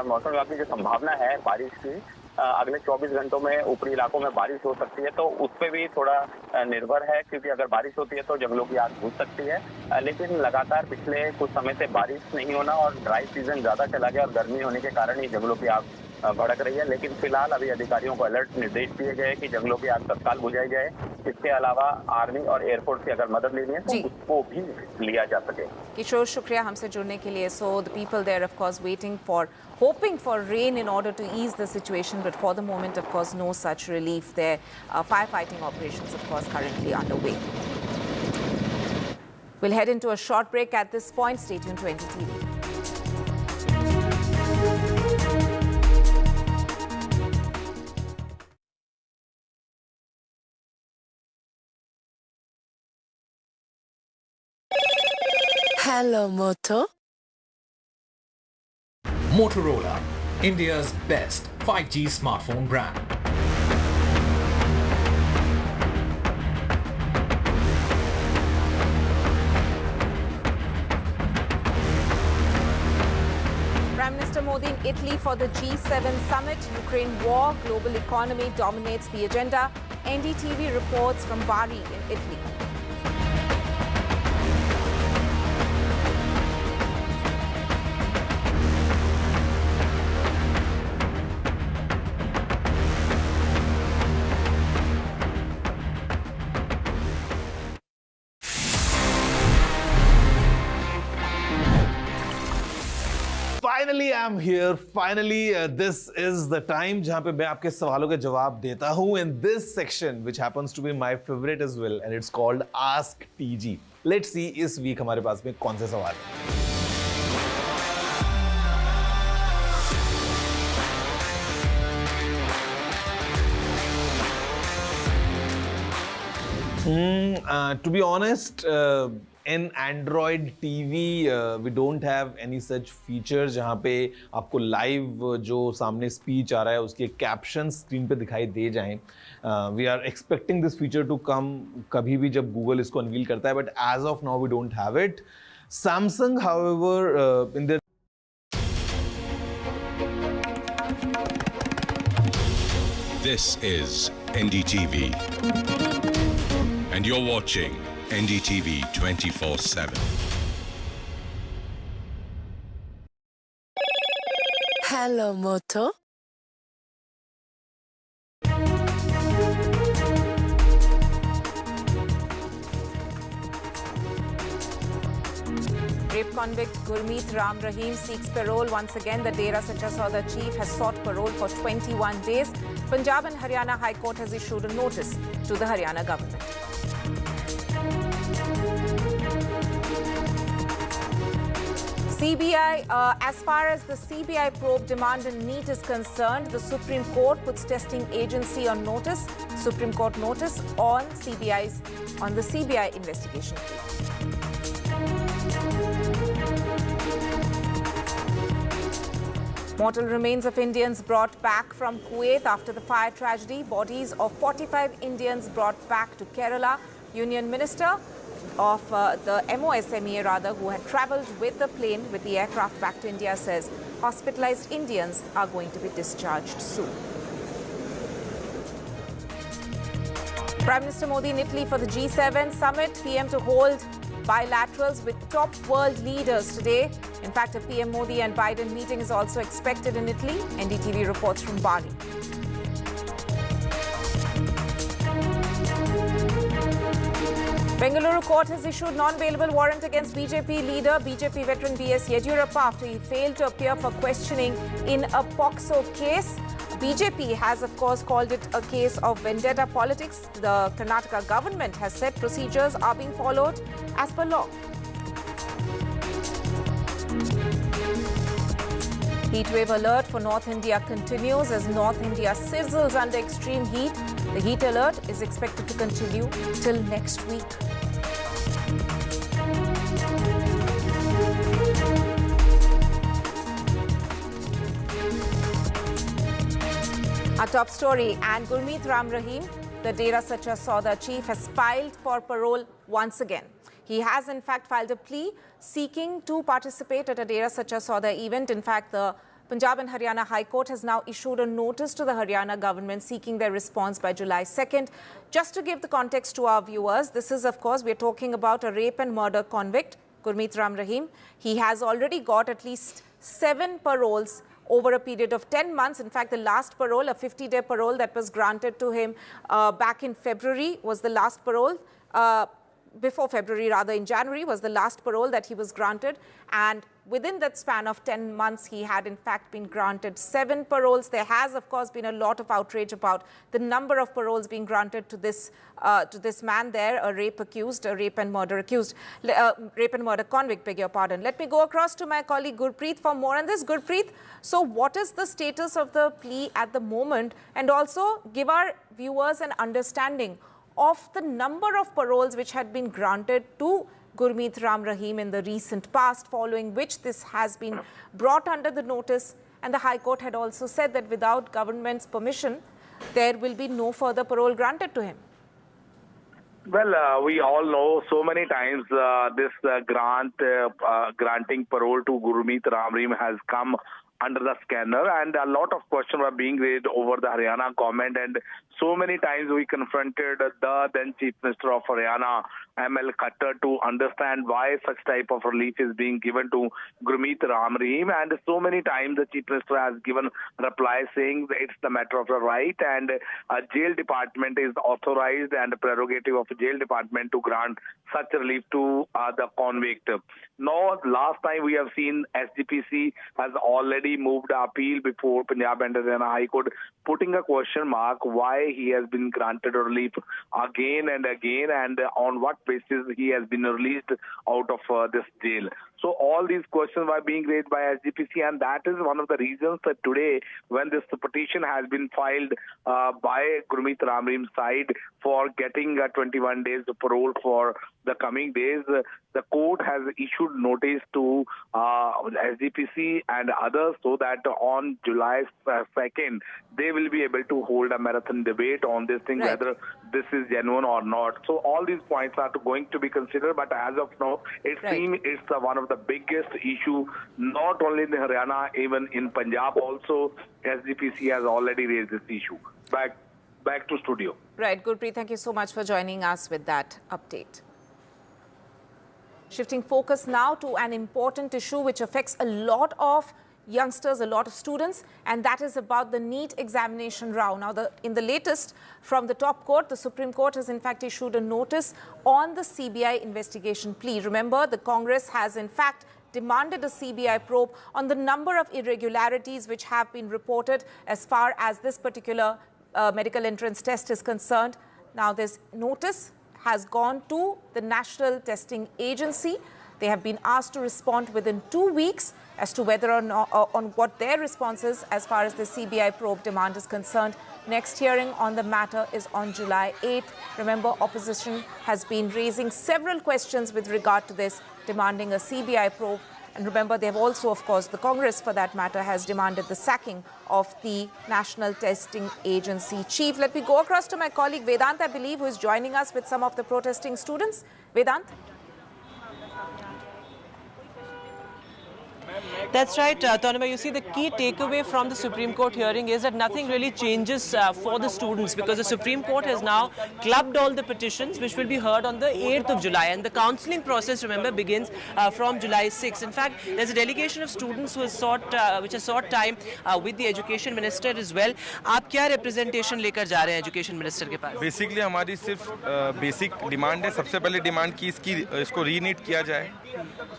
मौसम विभाग की जो संभावना है बारिश की, अगले 24 घंटों में ऊपरी इलाकों में बारिश हो सकती है, तो उस पर भी थोड़ा निर्भर है, क्योंकि अगर बारिश होती है तो जंगलों की आग बुझ सकती है। लेकिन लगातार पिछले कुछ समय से बारिश नहीं होना और ड्राई सीजन ज्यादा चला गया और गर्मी होने के कारण ही जंगलों की आग भड़क रही है। लेकिन फिलहाल अभी अधिकारियों को अलर्ट निर्देश दिए गए कि जंगलों की आग तत्काल बुझाई जाए। इसके अलावा आर्मी और एयरफोर्स की अगर मदद लेनी है तो उसको भी लिया जा सके। किशोर, शुक्रिया हमसे जुड़ने के लिए। So the people there, of course, hoping for rain in order to ease the situation, but for the moment, of course, no such relief there. Firefighting operations, of course, currently underway. We'll head into a short break at this point. Stay tuned to NDTV. Hello, Moto. Motorola, India's best 5G smartphone brand. Prime Minister Modi in Italy for the G7 summit. Ukraine war, global economy dominates the agenda. NDTV reports from Bari in Italy. Finally, I'm here. Finally, this is the time जहाँ पे मैं आपके सवालों के जवाब देता हूँ in this section, which happens to be my favorite as well, and it's called Ask TG. Let's see इस week हमारे पास में कौन से सवाल हैं। To be honest, in Android TV, we don't have any such features जहाँ पे आपको live जो सामने speech आ रहा है उसके captions screen पे दिखाई दे जाएं। We are expecting this feature to come कभी भी जब Google इसको unveil करता है, but as of now we don't have it. Samsung, however, in their This is NDTV, and you're watching NDTV 24/7. Hello, Moto. Rape convict Gurmeet Ram Rahim seeks parole once again. The Dera Sacha Sauda chief has sought parole for 21 days. Punjab and Haryana High Court has issued a notice to the Haryana government. CBI, as far as the CBI probe demand in NEET is concerned, the Supreme Court puts testing agency on notice. Supreme Court notice on the CBI investigation. Mortal remains of Indians brought back from Kuwait after the fire tragedy. Bodies of 45 Indians brought back to Kerala. Union Minister of the MOSMEA who had travelled with the plane with the aircraft back to India says hospitalized Indians are going to be discharged soon. Prime Minister Modi in Italy for the G7 summit. PM to hold bilaterals with top world leaders today. In fact, a PM Modi and Biden meeting is also expected in Italy. NDTV reports from Bali. Bengaluru court has issued non-bailable warrant against BJP leader, BJP veteran B.S. Yediyurappa after he failed to appear for questioning in a POCSO case. BJP has, of course, called it a case of vendetta politics. The Karnataka government has said procedures are being followed as per law. Heatwave alert for North India continues as North India sizzles under extreme heat. The heat alert is expected to continue till next week. Our top story, and Gurmeet Ram Rahim, the Dera Sacha Sauda chief, has filed for parole once again. He has in fact filed a plea seeking to participate at a Dera Sacha Sauda event. In fact, the Punjab and Haryana High Court has now issued a notice to the Haryana government seeking their response by July 2nd. Just to give the context to our viewers, this is, of course, we're talking about a rape and murder convict, Gurmeet Ram Rahim. He has already got at least 7 paroles over a period of 10 months. In fact, the last parole, a 50-day parole that was granted to him back in February, was the last parole. Before February, rather in January, was the last parole that he was granted. And within that span of 10 months, he had in fact been granted 7 paroles. There has, of course, been a lot of outrage about the number of paroles being granted to this man there, a rape and murder convict, beg your pardon. Let me go across to my colleague Gurpreet for more on this. Gurpreet, so what is the status of the plea at the moment? And also give our viewers an understanding of the number of paroles which had been granted to Gurmeet Ram Rahim in the recent past, following which this has been brought under the notice. And the High Court had also said that without government's permission, there will be no further parole granted to him. Well, we all know so many times this granting parole to Gurmeet Ram Rahim has come under the scanner, and a lot of questions were being raised over the Haryana government, and so many times we confronted the then Chief Minister of Haryana, ML Khattar, to understand why such type of relief is being given to Gurmeet Ram Rahim, and so many times the Chief Minister has given reply saying that it's the matter of the right, and a jail department is authorized and the prerogative of the jail department to grant such relief to the convict. Now, last time we have seen SGPC has already moved an appeal before Punjab and Haryana High Court, putting a question mark why he has been granted relief again and again, and on what basis he has been released out of this jail. So all these questions were being raised by SGPC, and that is one of the reasons that today, when this petition has been filed by Gurmeet Ram Rahim's side for getting 21 days of parole for the coming days, the court has issued notice to SGPC and others so that on July 2nd, they will be able to hold a marathon debate on this thing, right, whether this is genuine or not. So all these points are going to be considered, but as of now, it seems it's one of the biggest issue, not only in Haryana, even in Punjab also, SGPC has already raised this issue. Back to studio. Right, Gurpreet, thank you so much for joining us with that update. Shifting focus now to an important issue which affects a lot of youngsters, a lot of students, and that is about the NEET examination row. Now, in the latest from the top court, the Supreme Court has in fact issued a notice on the CBI investigation plea. Remember, the Congress has in fact demanded a CBI probe on the number of irregularities which have been reported as far as this particular medical entrance test is concerned. Now, this notice has gone to the National Testing Agency. They have been asked to respond within 2 weeks as to whether or not, on what their response is as far as the CBI probe demand is concerned. Next hearing on the matter is on July 8th. Remember, opposition has been raising several questions with regard to this, demanding a CBI probe. And remember, they have also, of course, the Congress, for that matter, has demanded the sacking of the National Testing Agency chief. Let me go across to my colleague Vedant, I believe, who is joining us with some of the protesting students. Vedant? That's right, Tanima. You see, the key takeaway from the Supreme Court hearing is that nothing really changes for the students, because the Supreme Court has now clubbed all the petitions which will be heard on the 8th of July. And the counselling process, remember, begins from July 6th. In fact, there's a delegation of students who has which has sought time with the Education Minister as well. आप क्या representation लेकर जा रहे हैं Education Minister के पास? Basically, हमारी सिर्फ basic demand है. सबसे पहले demand की इसको रीनीट किया जाए.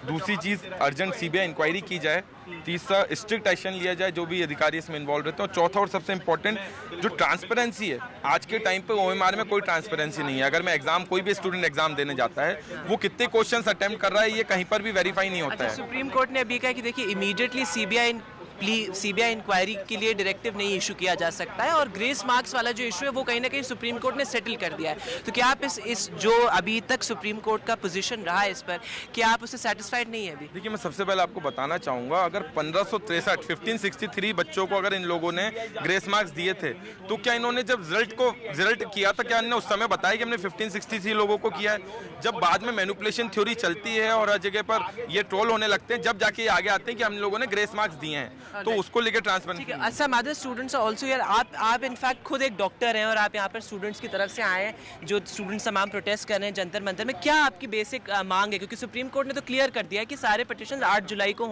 दूसरी चीज़ अर्जेंट सीबीआई इंक्वायरी की जाए. तीसरा स्ट्रिक्ट एक्शन लिया जाए जो भी अधिकारी इसमें इन्वॉल्व रहते हैं. और चौथा और सबसे इम्पोर्टेंट जो ट्रांसपेरेंसी है, आज के टाइम पे ओएमआर में कोई ट्रांसपेरेंसी नहीं है. अगर मैं एग्जाम, कोई भी स्टूडेंट एग्जाम देने जाता है, वो कितने क्वेश्चंस अटेम्प्ट कर रहा है, ये कहीं पर भी वेरीफाई नहीं होता है. सुप्रीम कोर्ट ने अभी कहा कि देखिए इमीडिएटली सीबीआई सीबीआई इंक्वायरी के लिए डायरेक्टिव नहीं इशू किया जा सकता है, और ग्रेस मार्क्स वाला जो इशू है वो कहीं ना कहीं सुप्रीम कोर्ट ने सेटल कर दिया है। तो क्या आप इस जो अभी तक सुप्रीम कोर्ट का पोजीशन रहा है इस पर, क्या आप उससे सेटिस्फाइड नहीं है अभी? देखिए, मैं सबसे पहले आपको बताना चाहूँगा, अगर 1563 बच्चों को अगर इन लोगों ने ग्रेस मार्क्स दिए थे, तो क्या इन्होंने जब रिजल्ट किया था, क्या इन्होंने उस समय बताया कि हमने 1563 लोगों को किया है? जब बाद में मैनिपुलेशन थ्योरी चलती है और हर जगह पर ये ट्रोल होने लगते हैं, जब जाके ये आगे आते हैं कि हम लोगों ने ग्रेस मार्क्स दिए हैं, तो उसको लेकर transparency. Some other students also यार, आप इनफैक्ट खुद एक डॉक्टर हैं और आप यहाँ पर स्टूडेंट्स की तरफ से आए हैं, जो स्टूडेंट्स तमाम प्रोटेस्ट कर रहे हैं जंतर मंतर में। क्या आपकी बेसिक मांग है? क्योंकि सुप्रीम कोर्ट ने तो क्लियर कर दिया है कि सारे पिटिशन 8 जुलाई को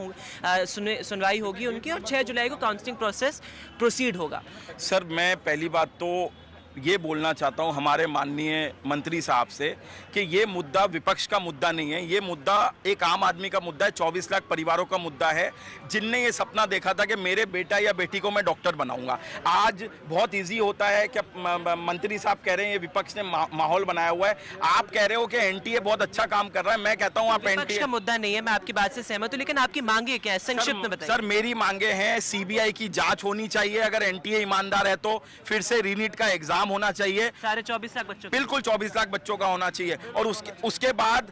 सुनवाई होगी उनकी, और 6 जुलाई को काउंसलिंग प्रोसेस प्रोसीड होगा। सर, मैं पहली बात तो ये बोलना चाहता हूँ हमारे माननीय मंत्री साहब से कि ये मुद्दा विपक्ष का मुद्दा नहीं है, ये मुद्दा एक आम आदमी का मुद्दा है, 24 लाख परिवारों का मुद्दा है, जिनने ये सपना देखा था कि मेरे बेटा या बेटी को मैं डॉक्टर बनाऊंगा। आज बहुत इजी होता है कि मंत्री साहब कह रहे हैं ये विपक्ष ने माहौल बनाया हुआ है, आप कह रहे हो कि एनटीए बहुत अच्छा काम कर रहा है, मैं कहता हूँ आप एनटीए का मुद्दा नहीं है, मैं आपकी बात से सहमत हूँ, लेकिन आपकी मांगे क्या है संक्षिप्त में बताइए। सर, मेरी मांगे हैं, सीबीआई की जांच होनी चाहिए, अगर एनटीए ईमानदार है तो फिर से रीनीट का एग्जाम होना चाहिए, 24 लाख बच्चों, बिल्कुल 24 लाख बच्चों का होना चाहिए, और उसके बाद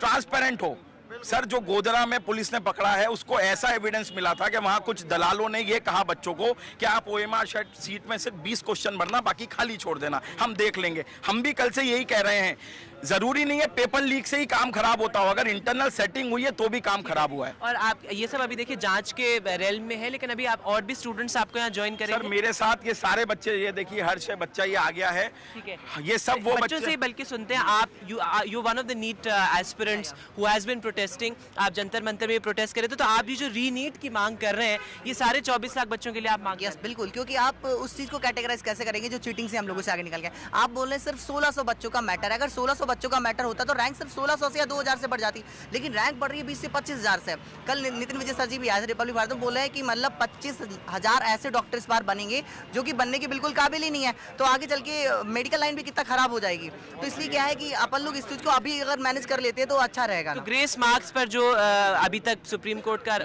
ट्रांसपेरेंट हो। सर, जो गोधरा में पुलिस ने पकड़ा है उसको ऐसा एविडेंस मिला था कि वहां कुछ दलालों ने ये कहा बच्चों को कि आप ओएमआर सीट में सिर्फ 20 क्वेश्चन भरना, बाकी खाली छोड़ देना, हम देख लेंगे। हम भी कल से यही कह रहे हैं, जरूरी नहीं है पेपर लीक से ही काम खराब होता हो, अगर इंटरनल सेटिंग हुई है तो भी काम खराब हुआ है। और आप ये सब अभी देखिए जांच के रेल में है, लेकिन अभी आप और भी स्टूडेंट्स आपको यहाँ ज्वाइन करेंगे। सर, मेरे साथ ये सारे बच्चे, ये देखिए हर्ष बच्चा ये आ गया है, ठीक है, ये सब वो बच्चों से बल्कि सुनते हैं आप, you one of the NEET aspirants who has been protesting, आप जंतर मंतर में प्रोटेस्ट कर रहे थे, तो आप ये जो रीनीट की मांग कर रहे हैं, ये सारे 24 लाख बच्चों के लिए आप मांग? यस, बिल्कुल, क्योंकि आप उस चीज को कैटेगराइज कैसे करेंगे जो चीटिंग से हम लोगों से आगे निकल गए। आप बोल रहे हैं सिर्फ 1600 बच्चों का मैटर है, अगर 1600 बच्चों का मैटर होता तो रैंक सिर्फ 1600 से या 2000 से बढ़ जाती, लेकिन रैंक बढ़ रही है 20 से 25,000 से। कल नितिन विजय सर जी भी आए रिपब्लिक भारत में, बोल रहे हैं कि मतलब 25,000 ऐसे डॉक्टर इस बार बनेंगे जो कि बनने के बिल्कुल काबिल ही नहीं है, तो आगे चल के मेडिकल लाइन भी कितना खराब हो जाएगी। तो इसलिए क्या है कि अपन लोग इस चीज को अभी अगर मैनेज कर लेते हैं तो अच्छा रहेगा। तो ग्रेस मार्क्स पर जो अभी तक सुप्रीम कोर्ट का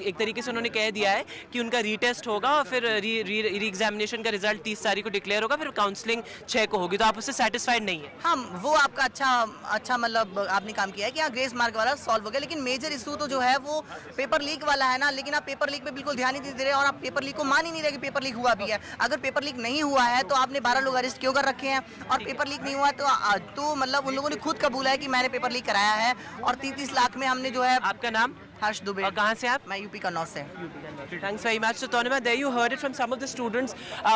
एक तरीके से उन्होंने कह दिया है कि उनका रीटेस्ट होगा और फिर री एग्जामिनेशन का रिजल्ट 30 तारीख को डिक्लेयर होगा, फिर काउंसलिंग 6 को होगी, तो आप उससे सेटिस्फाइड नहीं है? हाँ, वो आपका अच्छा मतलब आपने काम किया है कि ग्रेस मार्क वाला सॉल्व हो गया, लेकिन मेजर इशू तो जो है वो पेपर लीक वाला है ना, लेकिन आप पेपर लीक पे बिल्कुल ध्यान ही नहीं दे रहे और आप पेपर लीक को मान ही नहीं रहे कि पेपर लीक हुआ भी है। अगर पेपर लीक नहीं हुआ है तो आपने 12 लोग अरेस्ट क्यों कर रखे हैं, और पेपर लीक नहीं हुआ तो मतलब उन लोगों ने खुद कबूला है कि मैंने पेपर लीक कराया है, और 30 लाख में हमने जो है। आपका नाम? हर्ष दुबे। और कहाँ से आप? मैं यूपी कन्नौज से। Thanks very much. So Tonima, there you heard it from some of the students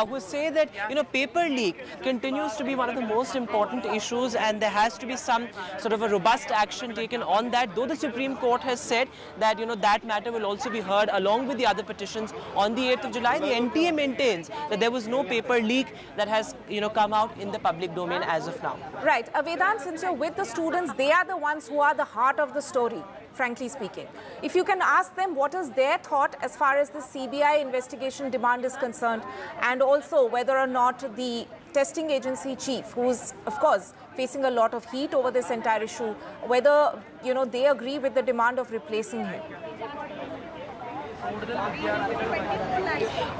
who say that paper leak continues to be one of the most important issues, and there has to be some sort of a robust action taken on that. Though the Supreme Court has said that that matter will also be heard along with the other petitions on the 8th of July, the NTA maintains that there was no paper leak that has come out in the public domain as of now. Right, Vedant, since you're with the students, they are the ones who are the heart of the story, frankly speaking. If you can ask them what is their thought as far as the CBI investigation demand is concerned, and also whether or not the testing agency chief, who's of course facing a lot of heat over this entire issue, whether they agree with the demand of replacing him.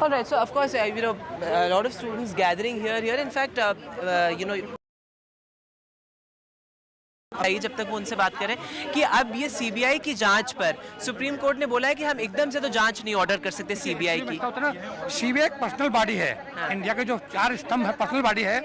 All right, so of course a lot of students gathering here. In fact, जब तक वो उनसे बात करें कि अब ये CBI की जांच पर सुप्रीम कोर्ट ने बोला है कि हम एकदम से तो जांच नहीं ऑर्डर कर सकते सीबीआई की। सीबीआई एक पर्सनल बॉडी है, इंडिया के जो 4 स्तंभ है पर्सनल बॉडी है,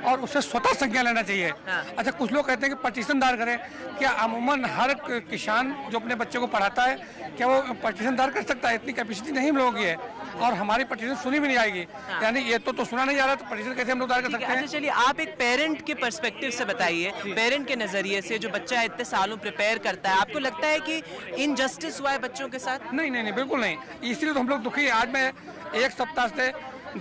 और उससे स्वतः संज्ञा लेना चाहिए। अच्छा, कुछ लोग कहते हैं कि पटिशन दायर करें, क्या अमूमन हर किसान जो अपने बच्चे को पढ़ाता है क्या वो पटिशन दायर कर सकता है? इतनी कैपेसिटी नहीं हम लोगों की है, और हमारी पटिशन सुनी भी नहीं आएगी। यानी ये तो सुना नहीं जा रहा, तो पटिशन कैसे हम लोग दायर कर सकते हैं? चलिए, आप एक पेरेंट के पर्सपेक्टिव से बताइए, पेरेंट के नजरिए से, जो बच्चा इतने सालों प्रिपेयर करता है, आपको लगता है कि इनजस्टिस हुआ है बच्चों के साथ? नहीं, बिल्कुल नहीं, इसलिए तो हम लोग दुखी है। आज मैं 1 सप्ताह से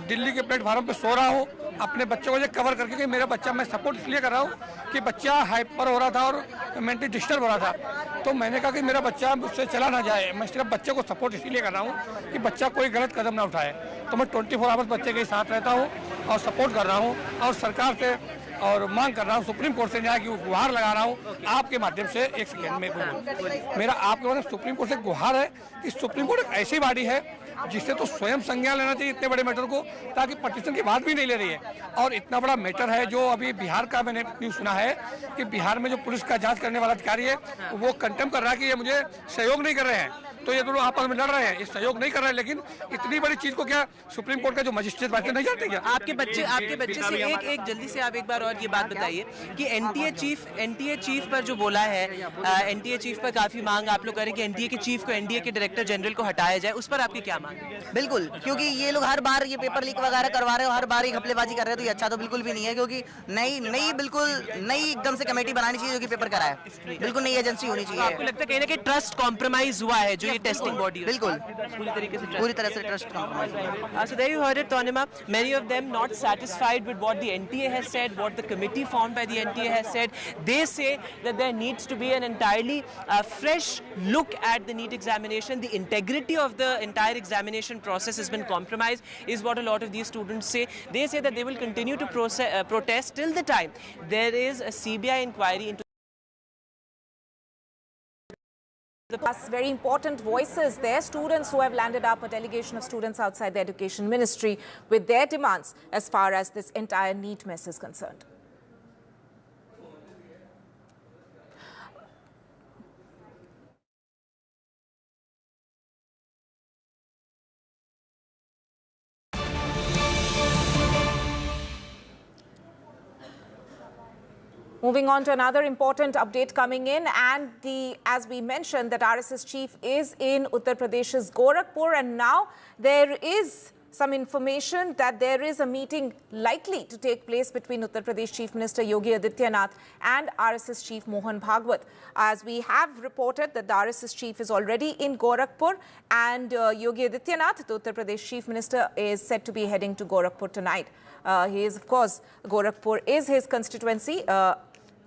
दिल्ली के प्लेटफार्म पे सो रहा हूँ अपने बच्चों को ये कवर करके कि मेरा बच्चा, मैं सपोर्ट इसलिए कर रहा हूँ कि बच्चा हाइपर हो रहा था और मेंटली डिस्टर्ब हो रहा था, तो मैंने कहा कि मेरा बच्चा मुझसे चला ना जाए। मैं सिर्फ बच्चे को सपोर्ट इसलिए कर रहा हूँ कि बच्चा कोई गलत कदम ना उठाए, तो मैं 24 आवर्स बच्चे के साथ रहता हूँ और सपोर्ट कर रहा हूँ, और सरकार से और मांग कर रहा हूँ, सुप्रीम कोर्ट से न्याय की गुहार लगा रहा हूँ आपके माध्यम से। एक सेकेंड में मेरा आपके माध्यम सुप्रीम कोर्ट से गुहार है कि सुप्रीम कोर्ट एक ऐसी बॉडी है जिससे तो स्वयं संज्ञान लेना चाहिए इतने बड़े मैटर को, ताकि पटिशन की बात भी नहीं ले रही है। और इतना बड़ा मैटर है जो अभी बिहार का मैंने न्यूज़ सुना है कि बिहार में जो पुलिस का जांच करने वाला अधिकारी है वो कंटेम कर रहा है कि ये मुझे सहयोग नहीं कर रहे हैं, तो ये दोनों आपस में लड़ रहे हैं, ये सहयोग नहीं कर रहे हैं। लेकिन इतनी बड़ी चीज को क्या सुप्रीम कोर्ट का जो मजिस्ट्रेट बैठते नहीं जानते क्या? आपके बच्चे से एक जल्दी से आप एक बार और ये बात बताइए कि एनटीए चीफ पर जो बोला है, एनटीए चीफ पर काफी मांग आप लोग करें कि एनटीए के चीफ को एनडीए के डायरेक्टर जनरल को हटाया जाए, उस पर आपकी क्या मांग? बिल्कुल, क्योंकि ये लोग हर बार ये पेपर लीक वगैरह करवा रहे हो, हर बार ये घपलेबाजी कर रहे हो, तो ये अच्छा तो बिल्कुल भी नहीं है। क्योंकि नई एकदम से कमेटी बनानी चाहिए जो कि पेपर कराए, बिल्कुल नई एजेंसी होनी चाहिए। आपको लगता है कहीं ना कहीं ट्रस्ट कॉम्प्रोमाइज हुआ है जो ये टेस्टिंग बॉडी है? बिल्कुल, पूरी तरह से trust compromise. So there you heard it, Tonima. Many of them not satisfied with what the NTA has said, what the committee formed by the NTA has said. They say that there needs to be an entirely fresh look at the NEET examination. The integrity of the entire examination process has been compromised, is what a lot of these students say. They say that they will continue to protest till the time there is a CBI inquiry into Very important voices there, students who have landed up, a delegation of students outside the Education Ministry with their demands as far as this entire NEET mess is concerned. Moving on to another important update coming in, and as we mentioned, that RSS chief is in Uttar Pradesh's Gorakhpur, and now there is some information that there is a meeting likely to take place between Uttar Pradesh Chief Minister Yogi Adityanath and RSS Chief Mohan Bhagwat. As we have reported that the RSS chief is already in Gorakhpur, and Yogi Adityanath, the Uttar Pradesh Chief Minister, is said to be heading to Gorakhpur tonight. He is, of course, Gorakhpur is his constituency.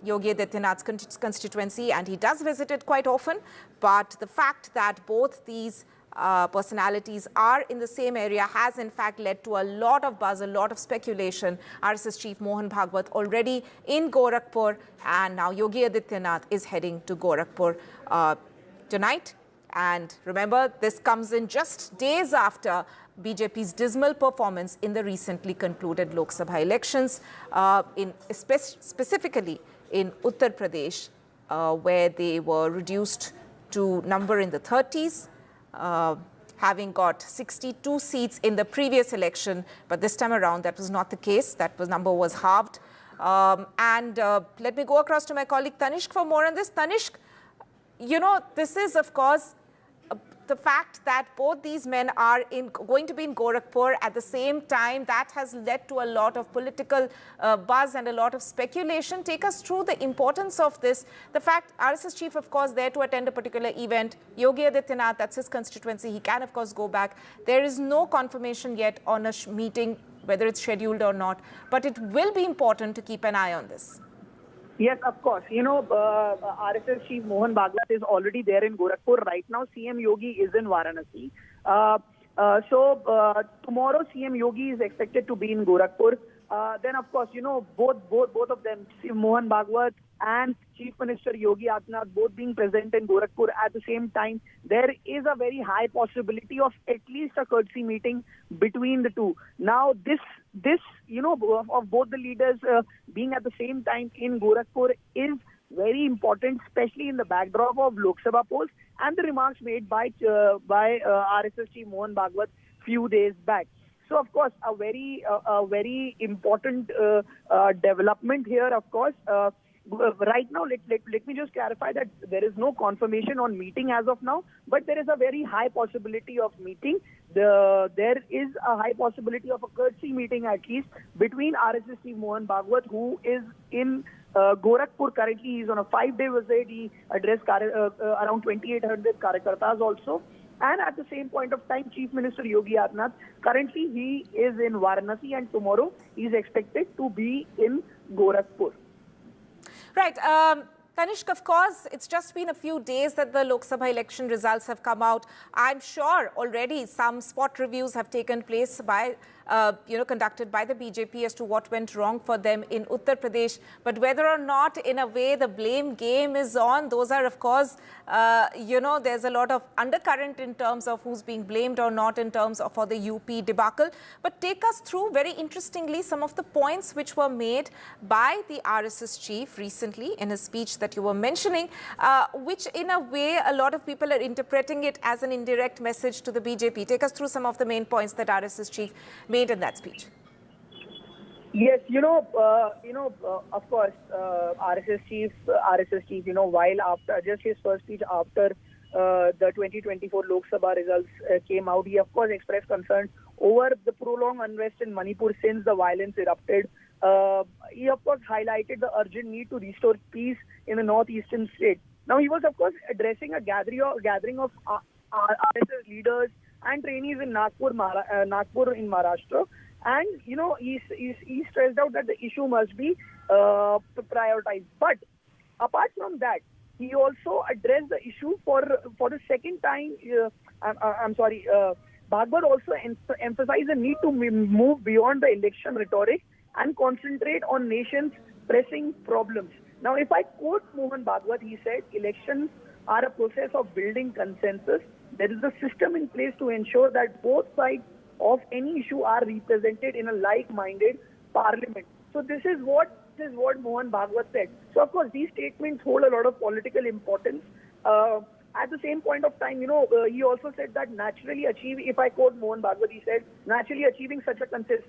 Yogi Adityanath's constituency, and he does visit it quite often. But the fact that both these personalities are in the same area has in fact led to a lot of buzz, a lot of speculation. RSS Chief Mohan Bhagwat already in Gorakhpur, and now Yogi Adityanath is heading to Gorakhpur tonight. And remember, this comes in just days after BJP's dismal performance in the recently concluded Lok Sabha elections, specifically in Uttar Pradesh, where they were reduced to number in the 30s, having got 62 seats in the previous election. But this time around, that was not the case. That number was halved. Let me go across to my colleague Tanishq for more on this. Tanishq, you know, this is, of course, the fact that both these men are going to be in Gorakhpur at the same time, that has led to a lot of political buzz and a lot of speculation. Take us through the importance of this. The fact, RSS chief, of course, there to attend a particular event. Yogi Adityanath, that's his constituency. He can, of course, go back. There is no confirmation yet on a meeting, whether it's scheduled or not. But it will be important to keep an eye on this. Yes, of course. You know, RSS Chief Mohan Bhagwat is already there in Gorakhpur. Right now, CM Yogi is in Varanasi. Tomorrow, CM Yogi is expected to be in Gorakhpur. Then, of course, you know, both of them, Mohan Bhagwat and Chief Minister Yogi Adityanath, both being present in Gorakhpur at the same time, there is a very high possibility of at least a courtesy meeting between the two. Now, this you know, of both the leaders being at the same time in Gorakhpur is very important, especially in the backdrop of Lok Sabha polls and the remarks made by RSS Chief Mohan Bhagwat few days back. So, of course, a very important development here, of course. Right now, let me just clarify that there is no confirmation on meeting as of now, but there is a very high possibility of meeting. There is a high possibility of a courtesy meeting at least between RSS Chief Mohan Bhagwat, who is in Gorakhpur currently. He is on a 5-day visit. He addressed around 2,800 Karyakartas also. And at the same point of time, Chief Minister Yogi Adityanath, currently he is in Varanasi, and tomorrow he is expected to be in Gorakhpur. Right. Tanishq, of course, it's just been a few days that the Lok Sabha election results have come out. I'm sure already some spot reviews have taken place by conducted by the BJP as to what went wrong for them in Uttar Pradesh. But whether or not, in a way, the blame game is on, those are, of course, there's a lot of undercurrent in terms of who's being blamed or not in terms of for the UP debacle. But take us through, very interestingly, some of the points which were made by the RSS chief recently in his speech that you were mentioning, which in a way a lot of people are interpreting it as an indirect message to the BJP. Take us through some of the main points that RSS chief made in that speech. Yes, of course, RSS chief, while after just his first speech after the 2024 Lok Sabha results came out, he of course expressed concern over the prolonged unrest in Manipur since the violence erupted. He of course highlighted the urgent need to restore peace in the northeastern state. Now he was of course addressing a gathering of RSS leaders and trainees in Nagpur in Maharashtra. And, he stressed out that the issue must be prioritized. But apart from that, he also addressed the issue for the second time. Bhagwat also emphasized the need to move beyond the election rhetoric and concentrate on nation's pressing problems. Now, if I quote Mohan Bhagwat, he said, elections are a process of building consensus. There is a system in place to ensure that both sides of any issue are represented in a like-minded parliament. So this is what Mohan Bhagwat said. So of course these statements hold a lot of political importance. At the same point of time, he also said that naturally achieving, if I quote Mohan Bhagwat, he said, naturally achieving such a consensus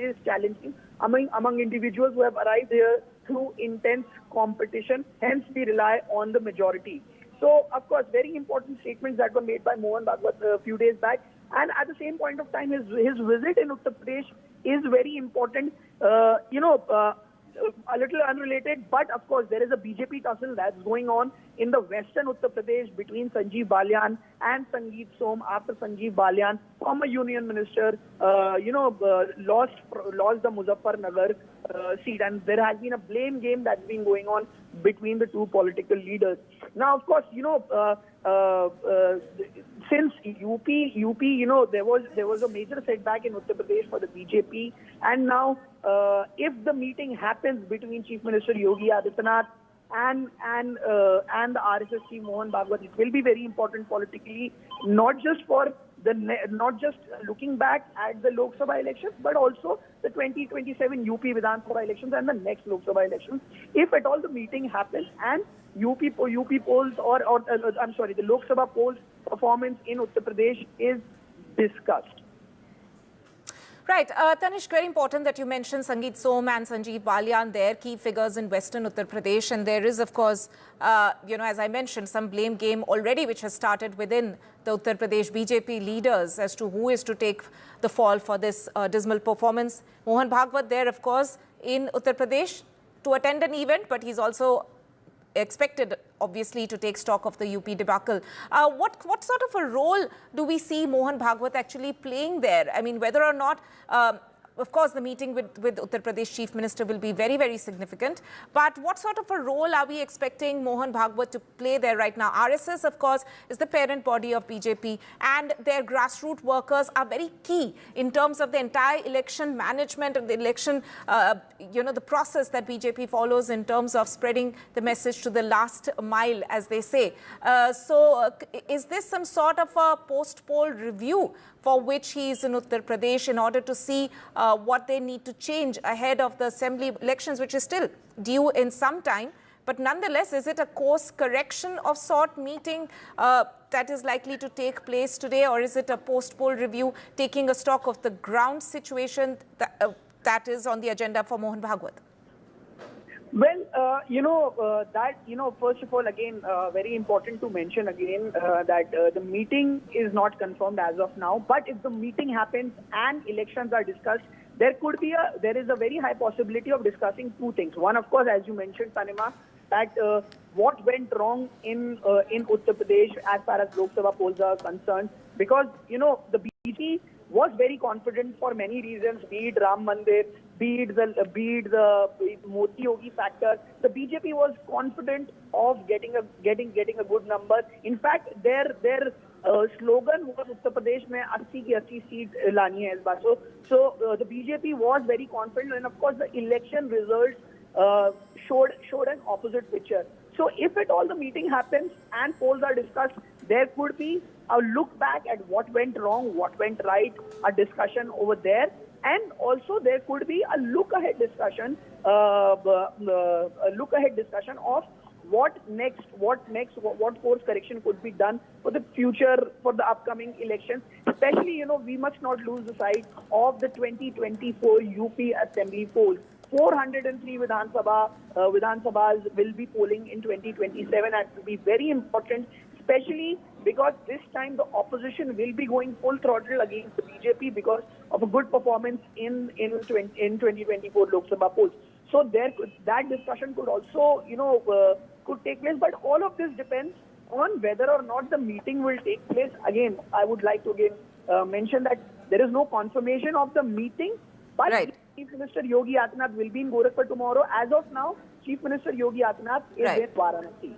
is challenging among individuals who have arrived here through intense competition. Hence, we rely on the majority. So, of course, very important statements that were made by Mohan Bhagwat a few days back. And at the same point of time, his visit in Uttar Pradesh is very important. A little unrelated, but of course there is a BJP tussle that's going on in the western Uttar Pradesh between Sanjeev Balyan and Sangeet Som after Sanjeev Balyan, former union minister, lost the Muzaffarnagar seat, and there has been a blame game that's been going on between the two political leaders. Now, of course, since UP, there was a major setback in Uttar Pradesh for the BJP, and now if the meeting happens between Chief Minister Yogi Adityanath and the RSS chief Mohan Bhagwat, it will be very important politically, not just looking back at the Lok Sabha elections, but also the 2027 UP Vidhan Sabha elections and the next Lok Sabha elections. If at all the meeting happens and UP polls the Lok Sabha polls performance in Uttar Pradesh is discussed. Right. Tanishq, very important that you mentioned Sangeet Som and Sanjeev Balyan, their key figures in Western Uttar Pradesh. And there is, of course, as I mentioned, some blame game already which has started within the Uttar Pradesh BJP leaders as to who is to take the fall for this dismal performance. Mohan Bhagwat there, of course, in Uttar Pradesh to attend an event, but he's also expected, obviously, to take stock of the UP debacle. What sort of a role do we see Mohan Bhagwat actually playing there? I mean, whether or not, of course, the meeting with Uttar Pradesh Chief Minister will be very, very significant. But what sort of a role are we expecting Mohan Bhagwat to play there right now? RSS, of course, is the parent body of BJP, and their grassroots workers are very key in terms of the entire election management of the election, the process that BJP follows in terms of spreading the message to the last mile, as they say. Is this some sort of a post-poll review for which he is in Uttar Pradesh in order to see what they need to change ahead of the assembly elections, which is still due in some time? But nonetheless, is it a course correction of sort meeting that is likely to take place today, or is it a post-poll review taking a stock of the ground situation that is on the agenda for Mohan Bhagwat? Well, first of all, again, very important to mention again that the meeting is not confirmed as of now. But if the meeting happens and elections are discussed, there is a very high possibility of discussing two things. One, of course, as you mentioned, Tanima, that what went wrong in Uttar Pradesh as far as Lok Sabha polls are concerned, because the BJP was very confident for many reasons, be it Ram Mandir, be it the Modi Yogi factor. The BJP was confident of getting a good number. In fact, their slogan was Uttar Pradesh mein 80 ki 80 seat lani hai is baar. So the BJP was very confident, and of course the election results showed an opposite picture. So if at all the meeting happens and polls are discussed, there could be a look back at what went wrong, what went right, a discussion over there. And also there could be a look ahead discussion of what next, what course correction could be done for the future, for the upcoming elections. Especially, we must not lose the sight of the 2024 UP Assembly polls. 403 Vidhan Sabhas will be polling in 2027, and it will be very important, especially because this time the opposition will be going full throttle against the BJP because of a good performance in 2024 Lok Sabha polls. So that discussion could also, could take place. But all of this depends on whether or not the meeting will take place. Again, I would like to mention that there is no confirmation of the meeting, but Chief Minister Yogi Adityanath will be in Gorakhpur tomorrow. As of now, Chief Minister Yogi Adityanath is in Varanasi.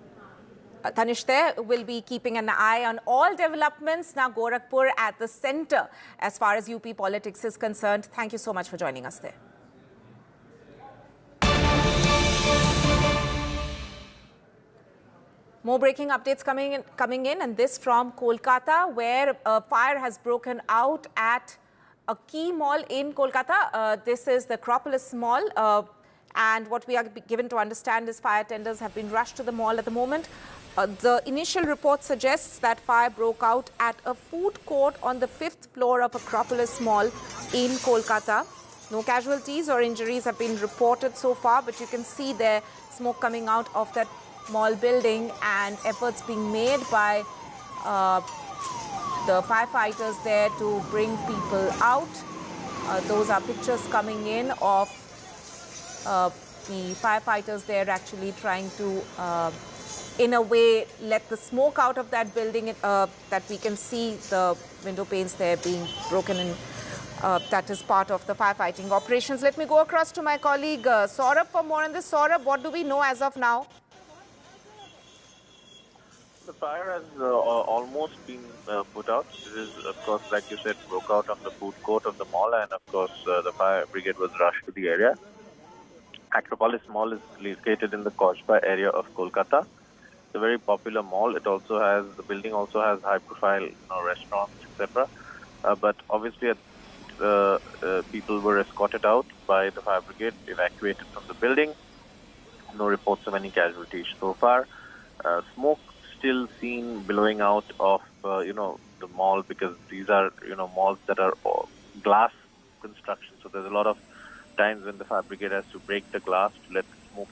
Tanish there will be keeping an eye on all developments. Now Gorakhpur at the center as far as UP politics is concerned. Thank you so much for joining us there. More breaking updates coming in, and this from Kolkata, where a fire has broken out at a key mall in Kolkata. This is the Acropolis Mall, and what we are given to understand is fire tenders have been rushed to the mall at the moment. The initial report suggests that fire broke out at a food court on the 5th floor of Acropolis Mall in Kolkata. No casualties or injuries have been reported so far, but you can see there smoke coming out of that mall building and efforts being made by the firefighters there to bring people out. Those are pictures coming in of the firefighters there actually trying to, in a way, let the smoke out of that building, that we can see the window panes there being broken in. That is part of the firefighting operations. Let me go across to my colleague Saurabh for more on this. Saurabh, what do we know as of now? The fire has almost been put out. It is, of course, like you said, broke out on the food court of the mall, and of course the fire brigade was rushed to the area. Acropolis Mall is located in the Kochi area of Kolkata. It's a very popular mall. It also has, the building also has high-profile restaurants, etc. But obviously, people were escorted out by the fire brigade, evacuated from the building. No reports of any casualties so far. Smoke still seen billowing out of the mall, because these are malls that are glass construction. So there's a lot of times when the fire brigade has to break the glass to let the smoke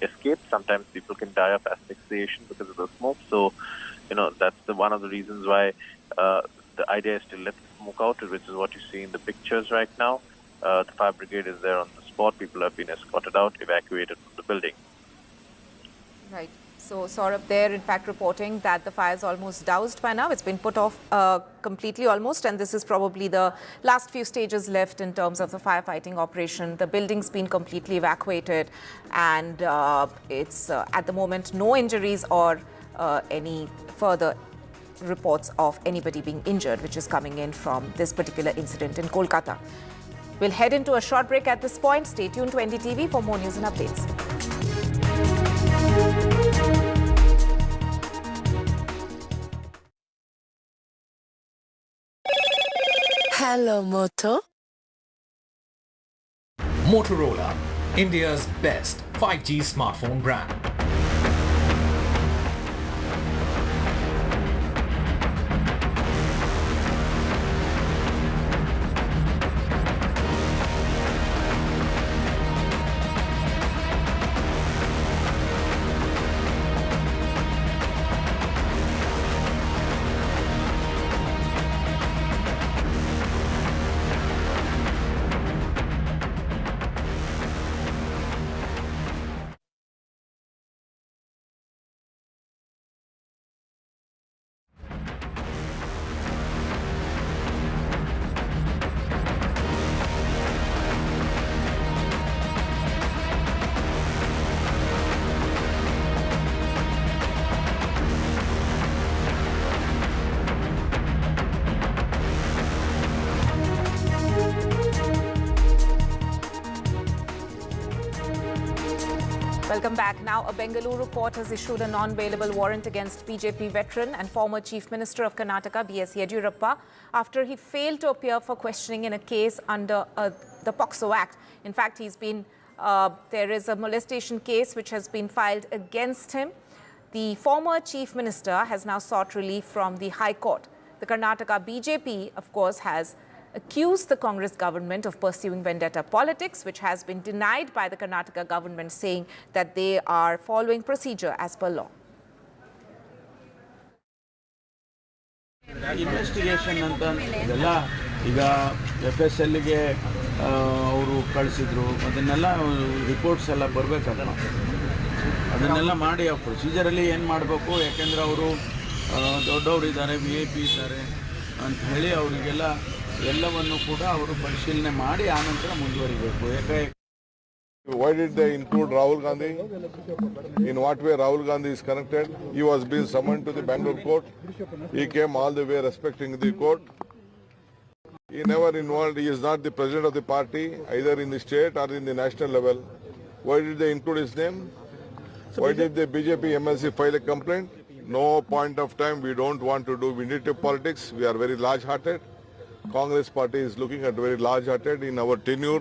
escape. Sometimes people can die of asphyxiation because of the smoke. So that's one of the reasons why the idea is to let the smoke out, which is what you see in the pictures right now. The fire brigade is there on the spot. People have been escorted out, evacuated from the building. Right. So Saurabh there, in fact, reporting that the fire is almost doused by now. It's been put off completely almost, and this is probably the last few stages left in terms of the firefighting operation. The building's been completely evacuated, and it's at the moment no injuries or any further reports of anybody being injured, which is coming in from this particular incident in Kolkata. We'll head into a short break at this point. Stay tuned to NDTV for more news and updates. Hello, Moto. Motorola, India's best 5G smartphone brand. back. Now, a Bengaluru court has issued a non-bailable warrant against BJP veteran and former Chief Minister of Karnataka, B.S. Yediyurappa, after he failed to appear for questioning in a case under the POCSO Act. In fact, there is a molestation case which has been filed against him. The former Chief Minister has now sought relief from the High Court. The Karnataka BJP, of course, has accused the Congress government of pursuing vendetta politics, which has been denied by the Karnataka government, saying that they are following procedure as per law. Investigation ಅಂತ ಇದೆಲ್ಲ ಈಗ FSLಗೆ ಅವರು ಕಳಿಸಿದ್ರು, ಅದನ್ನೆಲ್ಲ reports ಎಲ್ಲ ಬರಬೇಕಲ್ಲ, ಅದನ್ನೆಲ್ಲ ಮಾಡಿ ಆ ಪ್ರೊಸೀಜರಲ್ಲಿ ಏನು ಮಾಡಬೇಕು, ಯಾಕೆಂದರೆ ಅವರು ದೊಡ್ಡವರು ಇದ್ದಾರೆ, VIP ಇದ್ದಾರೆ ಅಂತ ಹೇಳಿ ಅವರಿಗೆಲ್ಲ ಎಲ್ಲವನ್ನು ಕೂಡ ಅವರು ಪರಿಶೀಲನೆ ಮಾಡಿ ಆನಂತರ ಮುಂದುವರಿಬೇಕು. ಯಾಕೆ Why did they include Rahul Gandhi? In what way Rahul Gandhi is connected? He was being summoned to the Bangalore court. He came all the way respecting the court. He never involved. He is not the president of the party, either in the state or in the national level. Why did they include his name? Why did the BJP MLC file a complaint? No point of time. We don't want to do vindictive politics. We are very large-hearted. Congress party is looking at very large-hearted. In our tenure,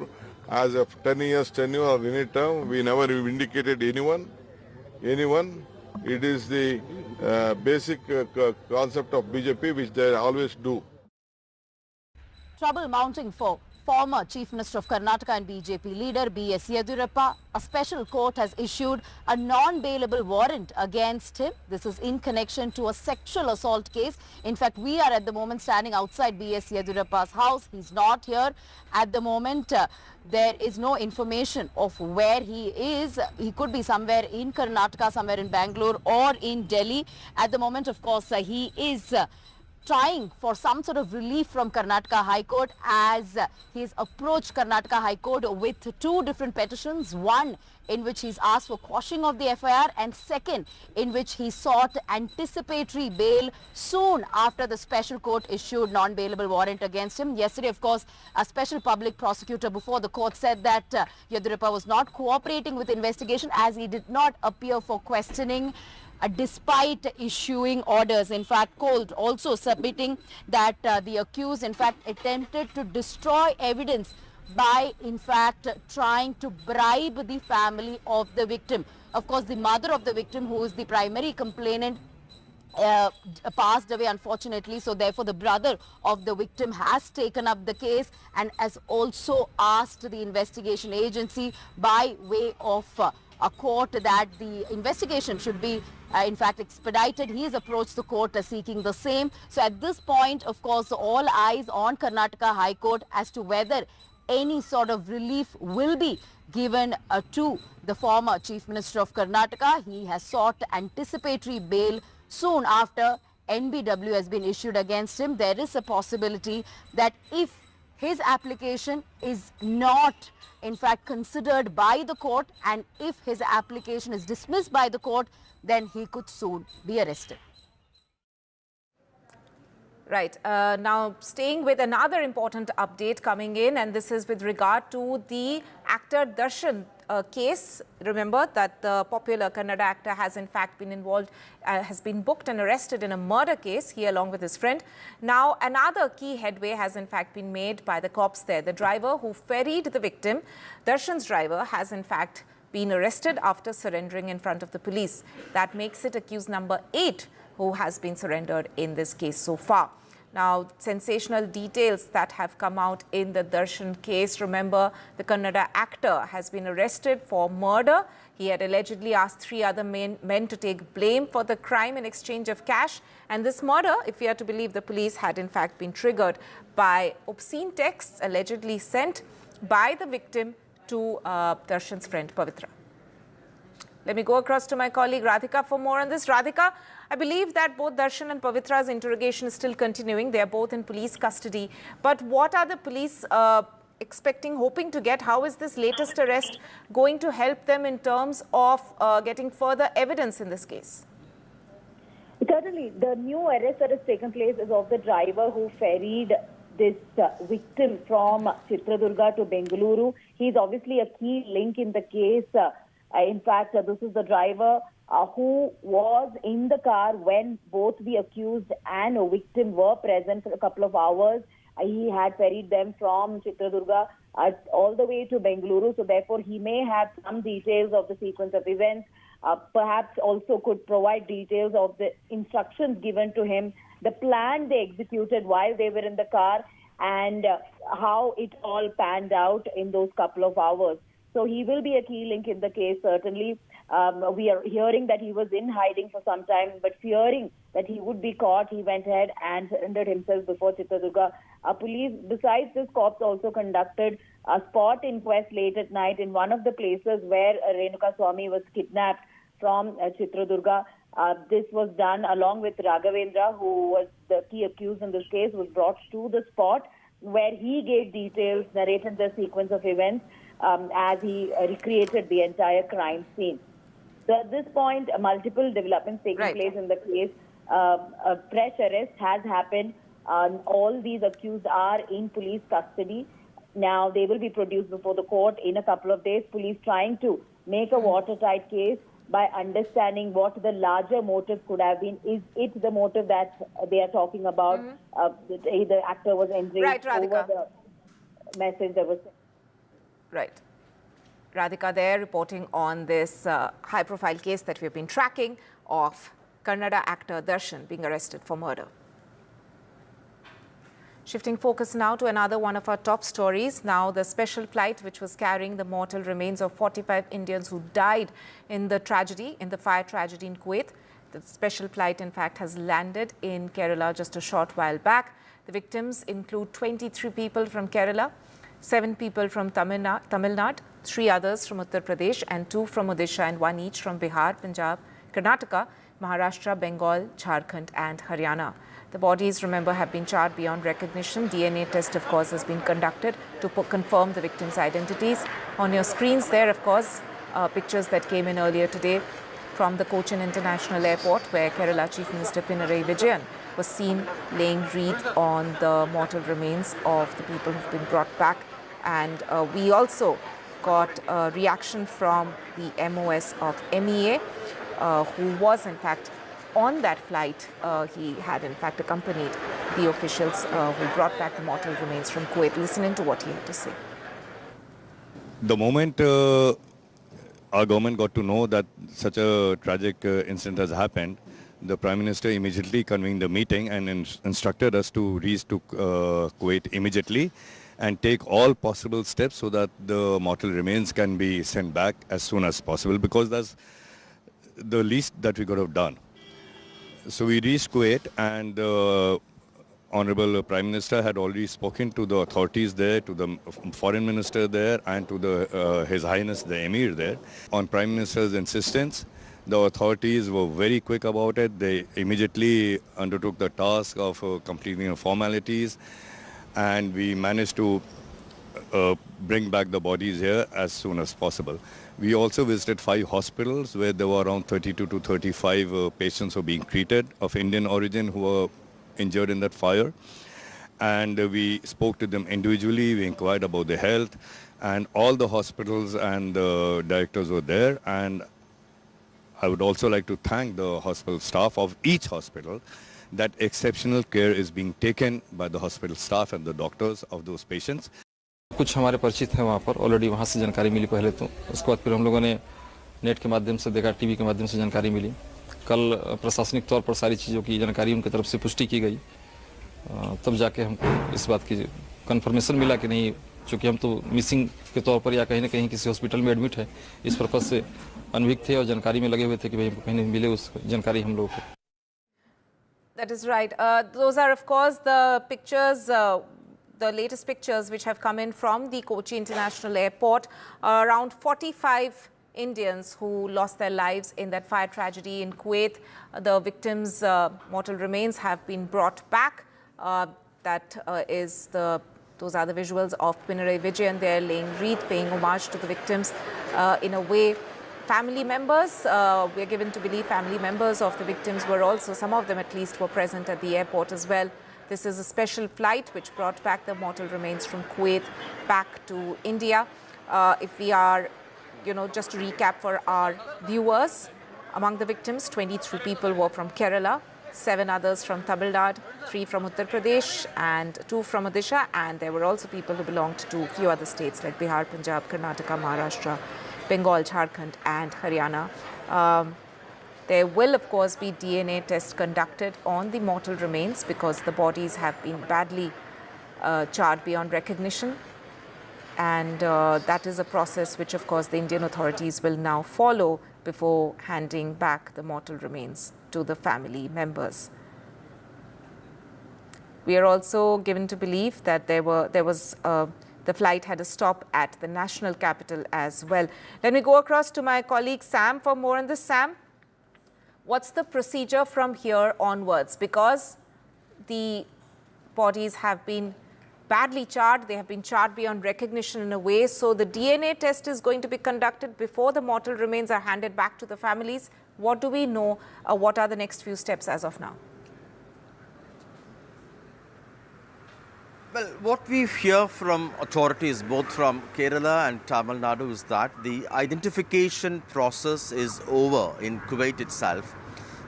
as of 10 years tenure or any term, we never vindicated anyone. It is the basic concept of BJP, which they always do. Trouble mounting for former Chief Minister of Karnataka and BJP leader B.S. Yediyurappa. A special court has issued a non-bailable warrant against him. This is in connection to a sexual assault case. In fact, we are at the moment standing outside B.S. Yediyurappa's house. He's not here at the moment. There is no information of where he is. He could be somewhere in Karnataka, somewhere in Bangalore or in Delhi. At the moment, of course, he is trying for some sort of relief from Karnataka High Court, as he's approached Karnataka High Court with two different petitions, one in which he's asked for quashing of the FIR and second in which he sought anticipatory bail soon after the special court issued non-bailable warrant against him. Yesterday, of course, a special public prosecutor before the court said that Yediyurappa was not cooperating with investigation as he did not appear for questioning despite issuing orders. In fact, Colt also submitting that the accused in fact attempted to destroy evidence by in fact trying to bribe the family of the victim. Of course, the mother of the victim, who is the primary complainant, passed away unfortunately, so therefore the brother of the victim has taken up the case and has also asked the investigation agency by way of a court that the investigation should be in fact expedited. He has approached the court seeking the same. So at this point, of course, all eyes on Karnataka High Court as to whether any sort of relief will be given to the former Chief Minister of Karnataka. He has sought anticipatory bail soon after NBW has been issued against him. There is a possibility that if his application is not in fact considered by the court and if his application is dismissed by the court, then he could soon be arrested. Right. Now, staying with another important update coming in, and this is with regard to the actor Darshan case. Remember that the popular Kannada actor has in fact been involved, has been booked and arrested in a murder case, he along with his friend. Now, another key headway has in fact been made by the cops there. The driver who ferried the victim, Darshan's driver, has in fact been arrested after surrendering in front of the police. That makes it accused number 8 who has been surrendered in this case so far. Now, sensational details that have come out in the Darshan case. Remember, the Kannada actor has been arrested for murder. He had allegedly asked 3 other men to take blame for the crime in exchange of cash. And this murder, if we are to believe the police, had in fact been triggered by obscene texts allegedly sent by the victim to Darshan's friend Pavitra. Let me go across to my colleague Radhika for more on this. Radhika, I believe that both Darshan and Pavitra's interrogation is still continuing. They are both in police custody. But what are the police expecting, hoping to get? How is this latest arrest going to help them in terms of getting further evidence in this case? Certainly, the new arrest that has taken place is of the driver who ferried this victim from Chitradurga to Bengaluru. He's obviously a key link in the case. In fact, this is the driver who was in the car when both the accused and victim were present for a couple of hours. He had ferried them from Chitradurga all the way to Bengaluru, so therefore he may have some details of the sequence of events, perhaps also could provide details of the instructions given to him, the plan they executed while they were in the car, and how it all panned out in those couple of hours. So he will be a key link in the case, certainly. We are hearing that he was in hiding for some time, but fearing that he would be caught, he went ahead and surrendered himself before Chitradurga. Police, besides this, cops also conducted a spot inquest late at night in one of the places where Renuka Swamy was kidnapped from Chitradurga. This was done along with Raghavendra, who was the key accused in this case, was brought to the spot where he gave details, narrated the sequence of events as he recreated the entire crime scene. So at this point, multiple developments taking place in the case. A fresh arrest has happened. All these accused are in police custody. Now they will be produced before the court in a couple of days. Police trying to make a watertight case by understanding what the larger motive could have been. Is it the motive that they are talking about? The actor was enraged over the message that was sent. Right. Radhika there reporting on this high-profile case that we've been tracking of Kannada actor Darshan being arrested for murder. Shifting focus now to another one of our top stories. Now, the special flight which was carrying the mortal remains of 45 Indians who died in the tragedy, in the fire tragedy in Kuwait. The special flight, in fact, has landed in Kerala just a short while back. The victims include 23 people from Kerala, 7 people from Tamil Nadu, 3 others from Uttar Pradesh, and 2 from Odisha, and 1 each from Bihar, Punjab, Karnataka, Maharashtra, Bengal, Jharkhand, and Haryana. The bodies, remember, have been charred beyond recognition. DNA test, of course, has been conducted to confirm the victims' identities. On your screens there, of course, pictures that came in earlier today from the Kochi International Airport, where Kerala Chief Minister Pinarayi Vijayan was seen laying wreath on the mortal remains of the people who've been brought back. And we also got a reaction from the MOS of MEA, who was, in fact, on that flight. He had, in fact, accompanied the officials who brought back the mortal remains from Kuwait. Listening to what he had to say. The moment our government got to know that such a tragic incident has happened, the Prime Minister immediately convened a meeting and instructed us to reach to Kuwait immediately and take all possible steps so that the mortal remains can be sent back as soon as possible, because that's the least that we could have done. So we reached Kuwait, and the Honorable Prime Minister had already spoken to the authorities there, to the Foreign Minister there, and to His Highness the Emir there. On Prime Minister's insistence, the authorities were very quick about it. They immediately undertook the task of completing the formalities, and we managed to bring back the bodies here as soon as possible. We also visited 5 hospitals where there were around 32 to 35 patients who were being treated of Indian origin who were injured in that fire. And we spoke to them individually, we inquired about their health, and all the hospitals and the directors were there. And I would also like to thank the hospital staff of each hospital that exceptional care is being taken by the hospital staff and the doctors of those patients. कुछ हमारे परिचित हैं वहाँ पर, already वहाँ से जानकारी मिली पहले, तो उसके बाद फिर हम लोगों ने नेट के माध्यम से देखा, टीवी के माध्यम से जानकारी मिली। कल प्रशासनिक तौर पर सारी चीज़ों की जानकारी उनकी तरफ से पुष्टि की गई, तब जाके हमको इस बात की कंफर्मेशन मिला कि नहीं, चूँकि हम तो मिसिंग के तौर पर या कहीं ना कहीं किसी हॉस्पिटल में एडमिट है, इस पर्पज़ से अनभिज्ञ थे और जानकारी में लगे हुए थे कि भाई हमको कहीं नहीं मिले उस जानकारी हम लोगों को। That is right. Those are, of course, the pictures, the latest pictures which have come in from the Kochi International Airport. Around 45 Indians who lost their lives in that fire tragedy in Kuwait. The victims' mortal remains have been brought back. Those are the visuals of Pinarayi Vijayan there laying wreath, paying homage to the victims. In a way, family members, we are given to believe family members of the victims were also, some of them at least, were present at the airport as well. This is a special flight which brought back the mortal remains from Kuwait back to India. If we are just to recap for our viewers, among the victims, 23 people were from Kerala, 7 others from Tamil Nadu, 3 from Uttar Pradesh and 2 from Odisha, and there were also people who belonged to a few other states like Bihar, Punjab, Karnataka, Maharashtra, Bengal, Jharkhand and Haryana. There will of course be DNA tests conducted on the mortal remains because the bodies have been badly charred beyond recognition, and that is a process which of course the Indian authorities will now follow before handing back the mortal remains to the family members. We are also given to believe that the flight had a stop at the national capital as well. Let me go across to my colleague Sam for more on this. Sam, what's the procedure from here onwards? Because the bodies have been badly charred, they have been charred beyond recognition in a way, so the DNA test is going to be conducted before the mortal remains are handed back to the families. What do we know? What are the next few steps as of now? Well, what we hear from authorities, both from Kerala and Tamil Nadu, is that the identification process is over in Kuwait itself.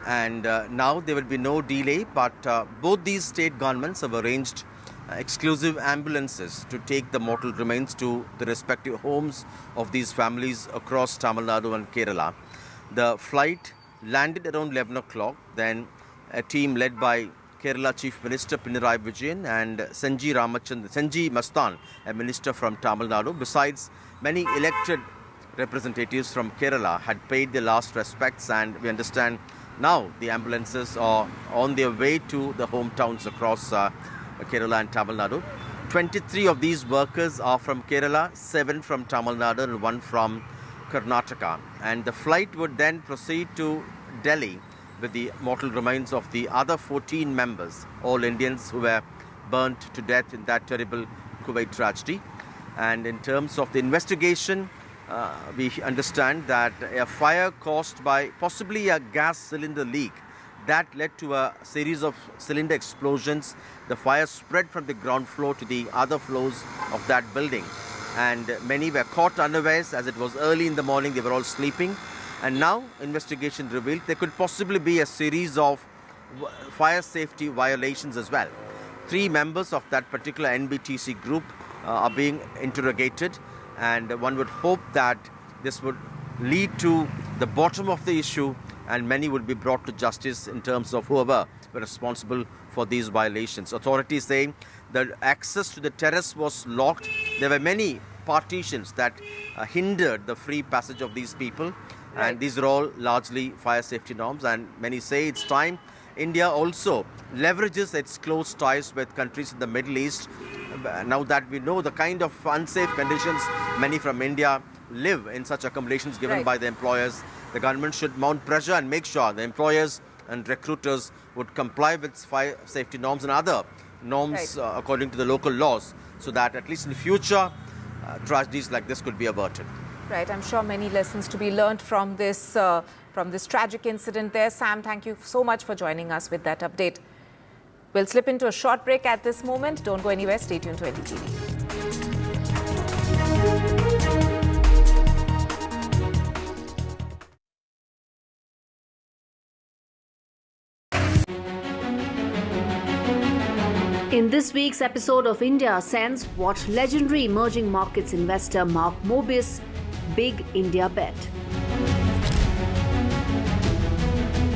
And now there will be no delay, but both these state governments have arranged exclusive ambulances to take the mortal remains to the respective homes of these families across Tamil Nadu and Kerala. The flight landed around 11 o'clock. Then a team led by Kerala Chief Minister Pinarayi Vijayan and Senji Mastan, a minister from Tamil Nadu, besides many elected representatives from Kerala, had paid their last respects, and we understand now the ambulances are on their way to the hometowns across Kerala and Tamil Nadu. 23 of these workers are from Kerala, 7 from Tamil Nadu and 1 from Karnataka. And the flight would then proceed to Delhi with the mortal remains of the other 14 members, all Indians who were burnt to death in that terrible Kuwait tragedy. And in terms of the investigation, we understand that a fire caused by possibly a gas cylinder leak that led to a series of cylinder explosions. The fire spread from the ground floor to the other floors of that building, and many were caught unawares as it was early in the morning. They were all sleeping, and now investigation revealed there could possibly be a series of fire safety violations as well. 3 members of that particular NBTC group are being interrogated, and one would hope that this would lead to the bottom of the issue and many would be brought to justice in terms of whoever were responsible for these violations. Authorities saying that access to the terrace was locked. There were many partitions that hindered the free passage of these people, and these are all largely fire safety norms, and many say it's time India also leverages its close ties with countries in the Middle East. Now that we know the kind of unsafe conditions many from India live in such accommodations given by the employers, the government should mount pressure and make sure the employers and recruiters would comply with fire safety norms and other norms according to the local laws, so that at least in the future tragedies like this could be averted. Right, I'm sure many lessons to be learned from this tragic incident there. Sam, thank you so much for joining us with that update. We'll slip into a short break at this moment. Don't go anywhere. Stay tuned to NDTV. In this week's episode of India Sense, watch legendary emerging markets investor Mark Mobius' big India bet.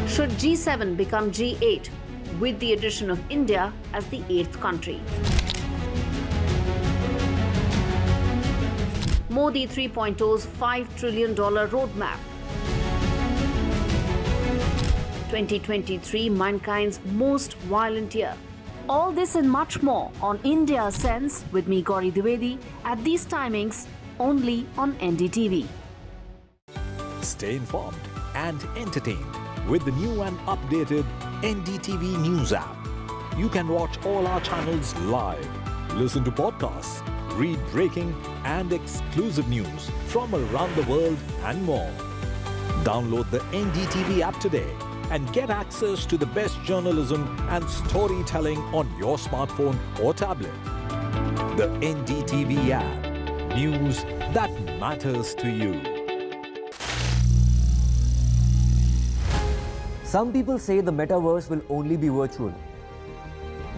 Should G7 become G8 with the addition of India as the 8th country? Modi 3.0's $5 trillion roadmap. 2023, mankind's most violent year. All this and much more on India Sense with me, Gauri Dwivedi, at these timings only on NDTV. Stay informed and entertained with the new and updated NDTV News app. You can watch all our channels live, listen to podcasts, read breaking and exclusive news from around the world and more. Download the NDTV app today and get access to the best journalism and storytelling on your smartphone or tablet. The NDTV app. News that matters to you. Some people say the metaverse will only be virtual.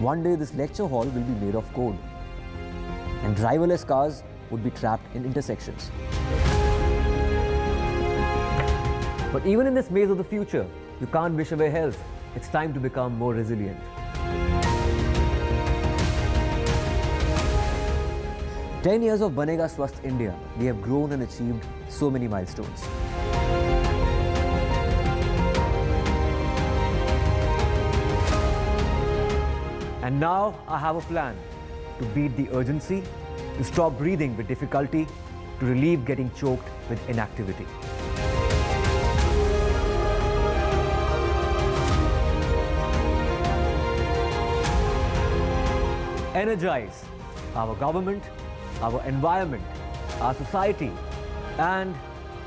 One day this lecture hall will be made of code, and driverless cars would be trapped in intersections. But even in this maze of the future, you can't wish away health. It's time to become more resilient. 10 years of Banega Swasth India, we have grown and achieved so many milestones. And now I have a plan to beat the urgency, to stop breathing with difficulty, to relieve getting choked with inactivity. Energize our government, our environment, our society, and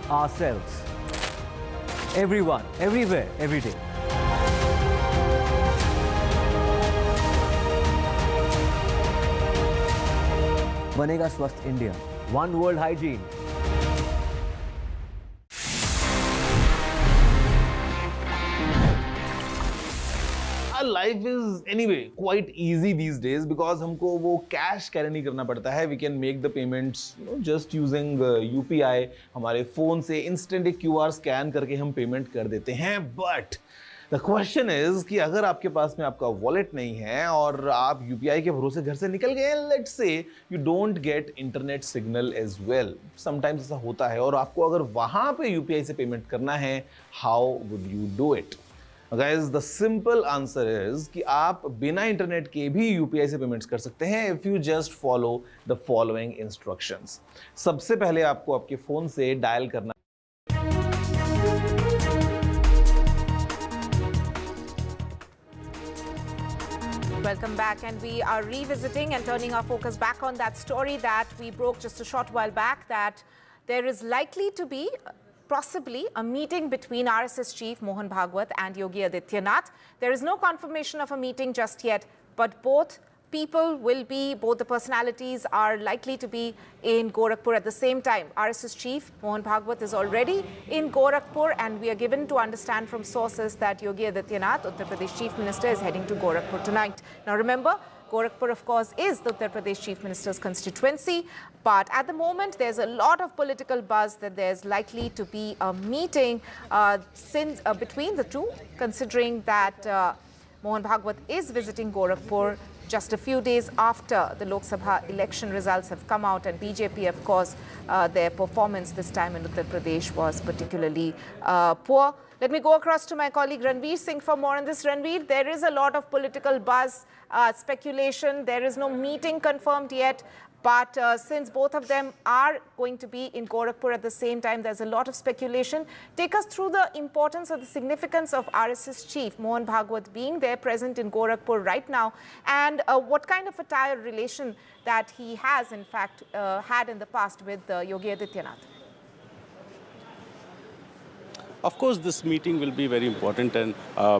ourselves. Everyone, everywhere, every day. Banega Swasth India. One world hygiene. Our life is anyway quite easy these days because हमको वो cash carry नहीं करना पड़ता है. We can make the payments just using UPI. हमारे phone से instant एक QR scan करके हम payment कर देते हैं. But the question is कि अगर आपके पास में आपका wallet नहीं है और आप UPI के भरोसे घर से निकल गए, let's say you don't get internet signal as well. Sometimes ऐसा होता है और आपको अगर वहाँ पे UPI से payment करना है, how would you do it? Guys, the simple answer is कि आप बिना इंटरनेट के भी UPI से पेमेंट्स कर सकते हैं if you just follow the following instructions. सबसे पहले आपको आपके फोन से डायल करना. Welcome back, and we are revisiting and turning our focus back on that story that we broke just a short while back, that there is likely to be possibly a meeting between RSS Chief Mohan Bhagwat and Yogi Adityanath. There is no confirmation of a meeting just yet, but both the personalities are likely to be in Gorakhpur at the same time. RSS Chief Mohan Bhagwat is already in Gorakhpur, and we are given to understand from sources that Yogi Adityanath, Uttar Pradesh Chief Minister, is heading to Gorakhpur tonight. Now remember, Gorakhpur, of course, is the Uttar Pradesh Chief Minister's constituency, but at the moment there's a lot of political buzz that there's likely to be a meeting between the two, considering that Mohan Bhagwat is visiting Gorakhpur just a few days after the Lok Sabha election results have come out, and BJP, of course, their performance this time in Uttar Pradesh was particularly poor. Let me go across to my colleague Ranveer Singh for more on this. Ranveer, there is a lot of political buzz, speculation. There is no meeting confirmed yet. But since both of them are going to be in Gorakhpur at the same time, there's a lot of speculation. Take us through the importance or the significance of RSS Chief Mohan Bhagwat being there present in Gorakhpur right now, and what kind of a tire relation that he has, in fact, had in the past with Yogi Adityanath. Of course, this meeting will be very important, and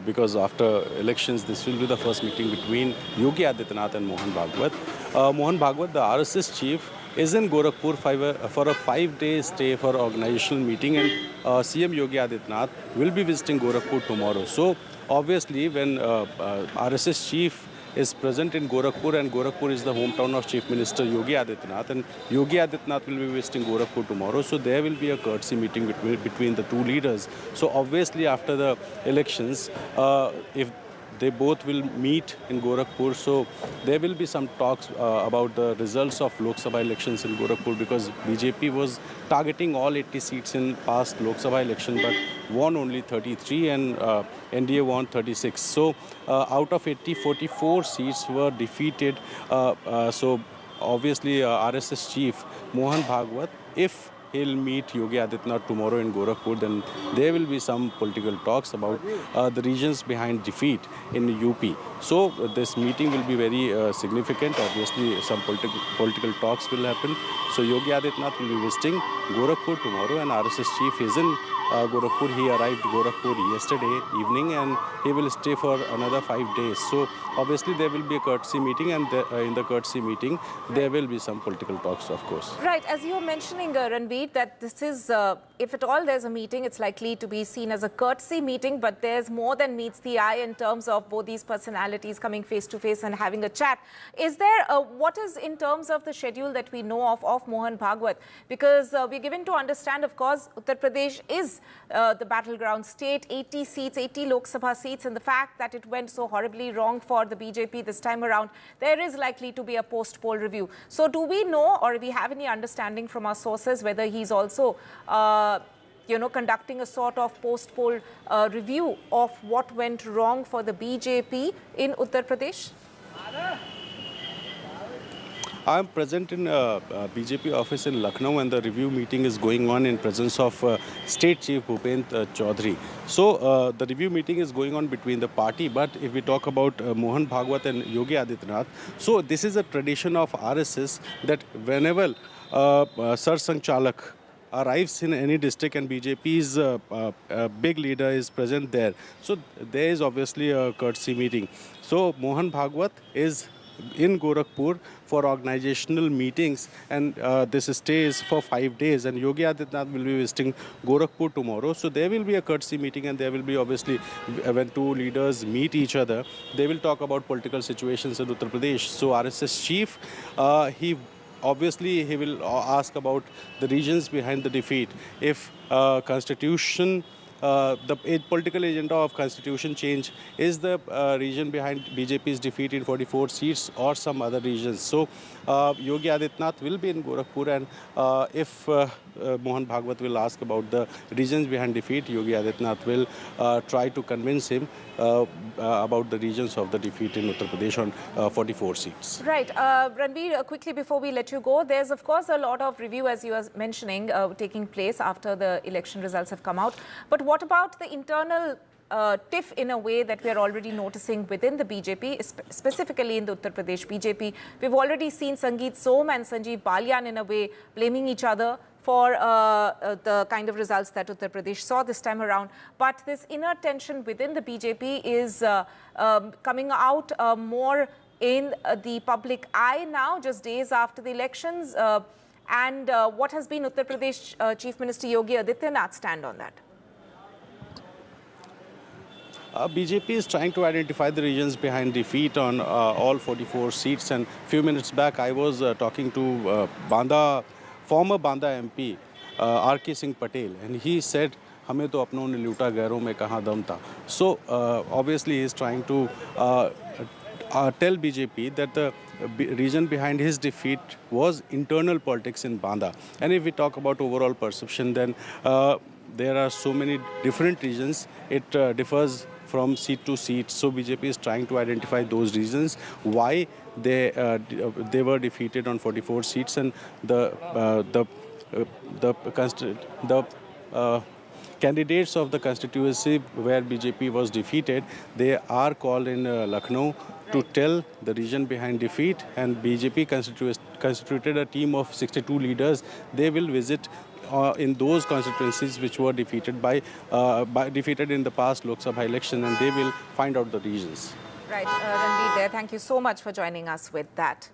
because after elections, this will be the first meeting between Yogi Adityanath and Mohan Bhagwat. Mohan Bhagwat, the RSS chief, is in Gorakhpur for a 5-day stay for organizational meeting, and CM Yogi Adityanath will be visiting Gorakhpur tomorrow. So, obviously, when RSS chief is present in Gorakhpur, and Gorakhpur is the hometown of Chief Minister Yogi Adityanath, and Yogi Adityanath will be visiting Gorakhpur tomorrow, so there will be a courtesy meeting between the two leaders. So obviously after the elections, if they both will meet in Gorakhpur, so there will be some talks about the results of Lok Sabha elections in Gorakhpur, because BJP was targeting all 80 seats in past Lok Sabha election but won only 33, and NDA won 36. So out of 80, 44 seats were defeated. So obviously RSS chief Mohan Bhagwat, if he'll meet Yogi Adityanath tomorrow in Gorakhpur, then there will be some political talks about the reasons behind defeat in UP. So this meeting will be very significant. Obviously, some political talks will happen. So Yogi Adityanath will be visiting Gorakhpur tomorrow, and RSS chief is in Gorakhpur. He arrived Gorakhpur yesterday evening, and he will stay for another 5 days. So obviously there will be a courtesy meeting, and in the courtesy meeting there will be some political talks, of course. Right, as you were mentioning, Ranveer, agreed that this is, if at all there's a meeting, it's likely to be seen as a courtesy meeting, but there's more than meets the eye in terms of both these personalities coming face to face and having a chat. Is there, what is in terms of the schedule that we know of Mohan Bhagwat? Because we're given to understand, of course, Uttar Pradesh is the battleground state, 80 seats, 80 Lok Sabha seats, and the fact that it went so horribly wrong for the BJP this time around, there is likely to be a post-poll review. So do we know, or do we have any understanding from our sources whether he's also conducting a sort of post-poll review of what went wrong for the BJP in Uttar Pradesh? I am present in BJP office in Lucknow, and the review meeting is going on in presence of State Chief Bhupendra Chaudhary. So the review meeting is going on between the party, but if we talk about Mohan Bhagwat and Yogi Adityanath, so this is a tradition of RSS that whenever Sar Sanchalak arrives in any district and BJP's big leader is present there, so there is obviously a courtesy meeting. So Mohan Bhagwat is in Gorakhpur for organizational meetings, and this stay is for 5 days, and Yogi Adityanath will be visiting Gorakhpur tomorrow. So there will be a courtesy meeting, and there will be obviously, when two leaders meet each other, they will talk about political situations in Uttar Pradesh. So RSS chief, he will ask about the reasons behind the defeat. If constitution, the political agenda of constitution change is the reason behind BJP's defeat in 44 seats or some other regions. So Yogi Adityanath will be in Gorakhpur, and if Mohan Bhagwat will ask about the reasons behind defeat, Yogi Adityanath will try to convince him about the reasons of the defeat in Uttar Pradesh on 44 seats. Right. Ranveer, quickly before we let you go, there's of course a lot of review, as you were mentioning, taking place after the election results have come out. But what about the internal tiff in a way that we are already noticing within the BJP, specifically in the Uttar Pradesh BJP? We've already seen Sangeet Som and Sanjeev Balyan in a way blaming each other for the kind of results that Uttar Pradesh saw this time around. But this inner tension within the BJP is coming out more in the public eye now, just days after the elections. And what has been Uttar Pradesh Chief Minister Yogi Adityanath's stand on that? BJP is trying to identify the reasons behind defeat on all 44 seats. And a few minutes back, I was talking to former Banda MP, R.K. Singh Patel, and he said, "हमें तो अपनों ने लूटा, गैरों में कहाँ दम था." So obviously he is trying to tell BJP that the reason behind his defeat was internal politics in Banda. And if we talk about overall perception, then there are so many different reasons. It differs from seat to seat. So BJP is trying to identify those reasons why they were defeated on 44 seats, and the candidates of the constituency where BJP was defeated, they are called in Lucknow to tell the reason behind defeat, and BJP constituted a team of 62 leaders. They will visit in those constituencies which were defeated defeated in the past Lok Sabha election, and they will find out the reasons. Right, Ranveer there, thank you so much for joining us with that.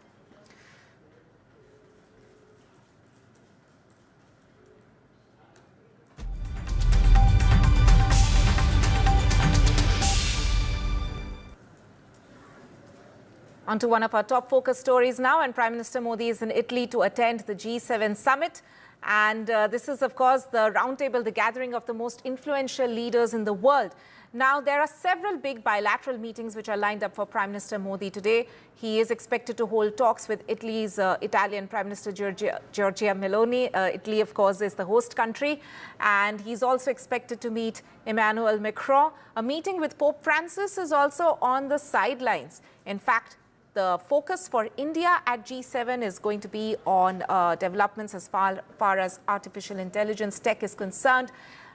On to one of our top focus stories now, and Prime Minister Modi is in Italy to attend the G7 summit. And this is, of course, the roundtable, the gathering of the most influential leaders in the world. Now, there are several big bilateral meetings which are lined up for Prime Minister Modi today. He is expected to hold talks with Italy's Italian Prime Minister Giorgia Meloni. Italy, of course, is the host country. And he's also expected to meet Emmanuel Macron. A meeting with Pope Francis is also on the sidelines. In fact, the focus for India at G7 is going to be on developments as far as artificial intelligence tech is concerned,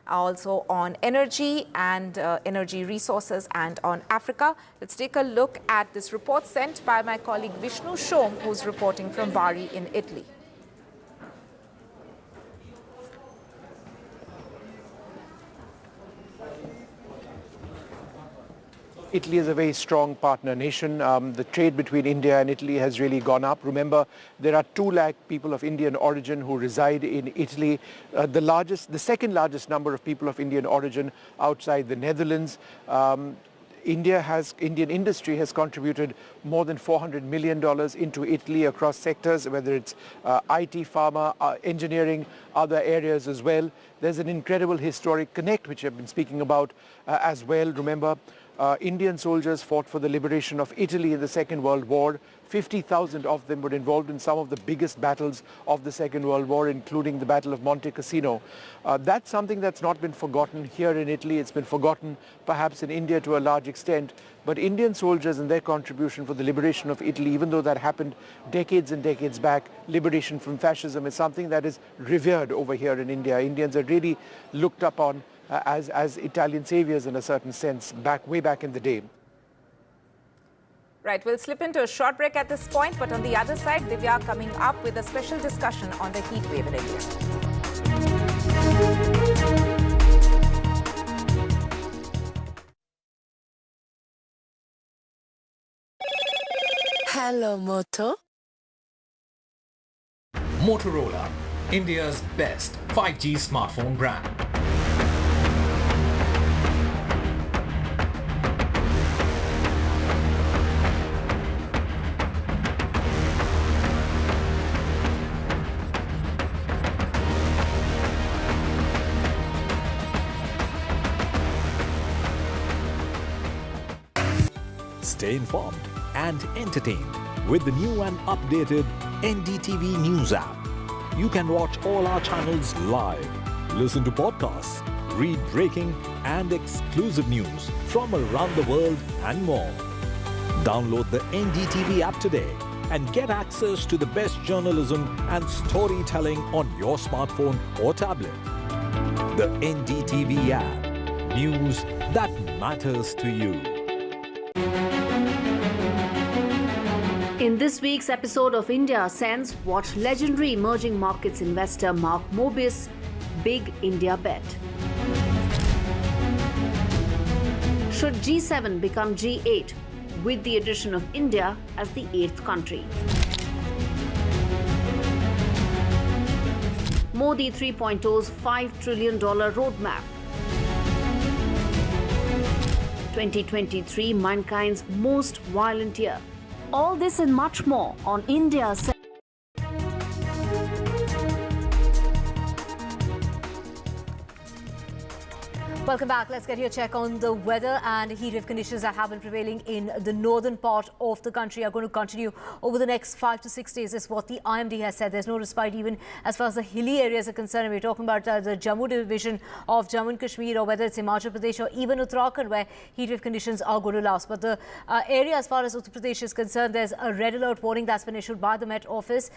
also on energy and energy resources, and on Africa. Let's take a look at this report sent by my colleague Vishnu Shom, who's reporting from Bari in Italy. Italy is a very strong partner nation. The trade between India and Italy has really gone up. Remember, there are 2 lakh people of Indian origin who reside in Italy. The second largest number of people of Indian origin outside the Netherlands. Indian industry has contributed more than $400 million into Italy across sectors, whether it's IT, pharma, engineering, other areas as well. There's an incredible historic connect, which I've been speaking about as well. Remember, Indian soldiers fought for the liberation of Italy in the Second World War. 50,000 of them were involved in some of the biggest battles of the Second World War, including the Battle of Monte Cassino. That's something that's not been forgotten here in Italy. It's been forgotten perhaps in India to a large extent. But Indian soldiers and their contribution for the liberation of Italy, even though that happened decades and decades back, liberation from fascism is something that is revered over here in India. Indians are really looked upon as Italian saviors in a certain sense, way back in the day. Right, we'll slip into a short break at this point, but on the other side, Divya coming up with a special discussion on the heat wave in India. Hello, Moto. Motorola, India's best 5G smartphone brand. Stay informed and entertained with the new and updated NDTV News app. You can watch all our channels live, listen to podcasts, read breaking and exclusive news from around the world and more. Download the NDTV app today and get access to the best journalism and storytelling on your smartphone or tablet. The NDTV app. News that matters to you. In this week's episode of India Sense, watch legendary emerging markets investor Mark Mobius' big India bet. Should G7 become G8 with the addition of India as the 8th country? Modi 3.0's $5 trillion roadmap. 2023, mankind's most violent year. All this and much more on India Sense. Welcome back. Let's get your check on the weather, and heat wave conditions that have been prevailing in the northern part of the country are going to continue over the next 5 to 6 days, is what the IMD has said. There's no respite even as far as the hilly areas are concerned. And we're talking about the Jammu division of Jammu and Kashmir, or whether it's Himachal Pradesh or even Uttarakhand, where heat wave conditions are going to last. But the area as far as Uttar Pradesh is concerned, there's a red alert warning that's been issued by the Met Office.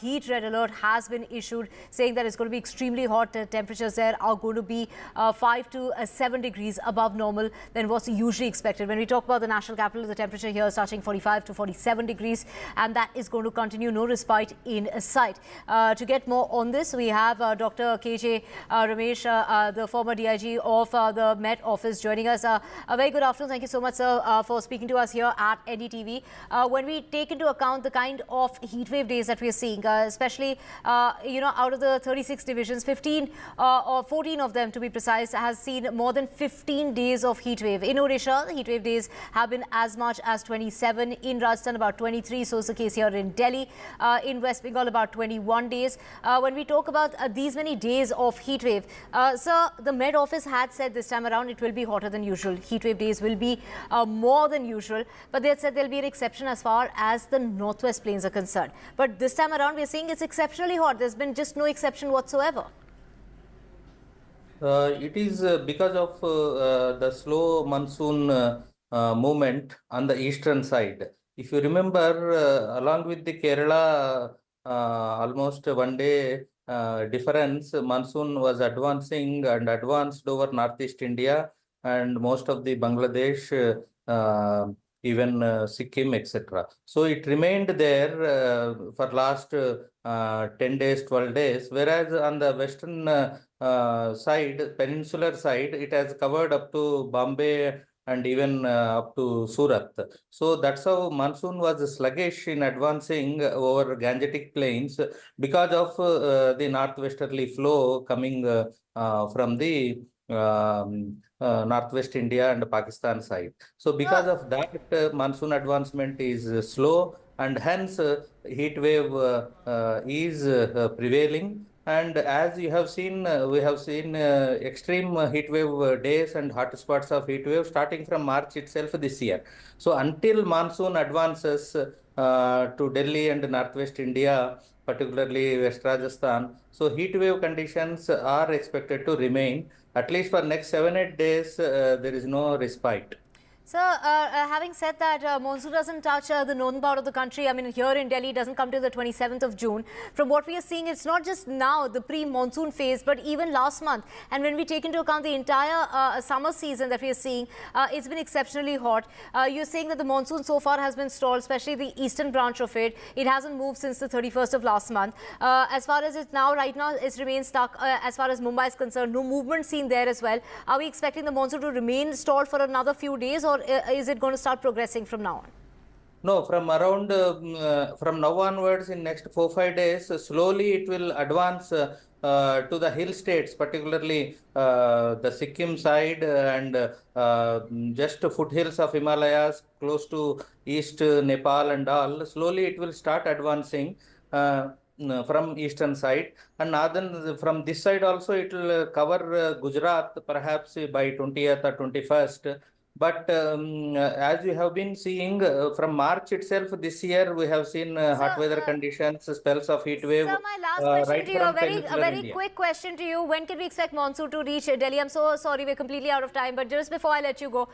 Heat red alert has been issued, saying that it's going to be extremely hot. Temperatures there are going to be 5 to 7 degrees above normal than what's usually expected. When we talk about the national capital, the temperature here is touching 45 to 47 degrees, and that is going to continue. No respite in sight. To get more on this, we have Dr. KJ Ramesh, the former DIG of the Met Office, joining us. A very good afternoon. Thank you so much, sir, for speaking to us here at NDTV. When we take into account the kind of heat wave days that we are seeing, especially out of the 36 divisions, 15 or 14 of them, to be precise, has seen more than 15 days of heat wave. In Odisha, the heat wave days have been as much as 27. In Rajasthan, about 23. So is the case here in Delhi. In West Bengal, about 21 days. When we talk about these many days of heat wave, sir, the Met Office had said this time around it will be hotter than usual. Heat wave days will be more than usual. But they had said there will be an exception as far as the northwest plains are concerned. But this time around, we are seeing it's exceptionally hot. There's been just no exception whatsoever. It is because of the slow monsoon movement on the eastern side. If you remember, along with the Kerala, almost 1 day difference, monsoon was advancing and advanced over northeast India and most of the Bangladesh, even Sikkim, etc. So it remained there for last 10 days, 12 days, whereas on the western side, peninsular side, it has covered up to Bombay and even up to Surat. So that's how monsoon was sluggish in advancing over Gangetic plains because of the northwesterly flow coming from the northwest India and Pakistan side. So because of that, monsoon advancement is slow, and hence heat wave is prevailing. And as you have seen, we have seen extreme heat wave days and hotspots of heat wave starting from March itself this year. So until monsoon advances to Delhi and northwest India, particularly West Rajasthan, so heat wave conditions are expected to remain. At least for next 7-8 days, there is no respite. Sir, having said that, monsoon doesn't touch the northern part of the country. I mean, here in Delhi, it doesn't come till the 27th of June. From what we are seeing, it's not just now, the pre-monsoon phase, but even last month. And when we take into account the entire summer season that we are seeing, it's been exceptionally hot. You're saying that the monsoon so far has been stalled, especially the eastern branch of it. It hasn't moved since the 31st of last month. As far as it's now, right now, it's remained stuck as far as Mumbai is concerned. No movement seen there as well. Are we expecting the monsoon to remain stalled for another few days, or is it going to start progressing from now on? No, from around from now onwards in next 4-5 days, slowly it will advance to the hill states, particularly the Sikkim side and just foothills of Himalayas, close to East Nepal and all. Slowly it will start advancing from eastern side, and northern from this side also it will cover Gujarat perhaps by 20th or 21st. But as you have been seeing from March itself this year, we have seen hot weather conditions, spells of heat wave. Sir, my last question right to you, a very quick question to you. When can we expect monsoon to reach Delhi? I'm so sorry, we're completely out of time. But just before I let you go,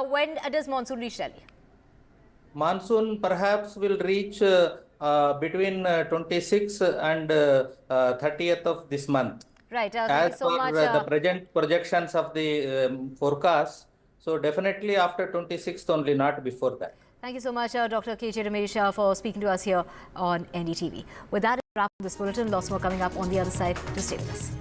when does monsoon reach Delhi? Monsoon perhaps will reach between 26th and 30th of this month. Right. Thank As you so per much. the present projections of the forecast. So definitely after 26th only, not before that. Thank you so much, Dr. K.J. Ramesh, for speaking to us here on NDTV. With that, wrap up this bulletin. Lots more coming up on the other side. To stay with us.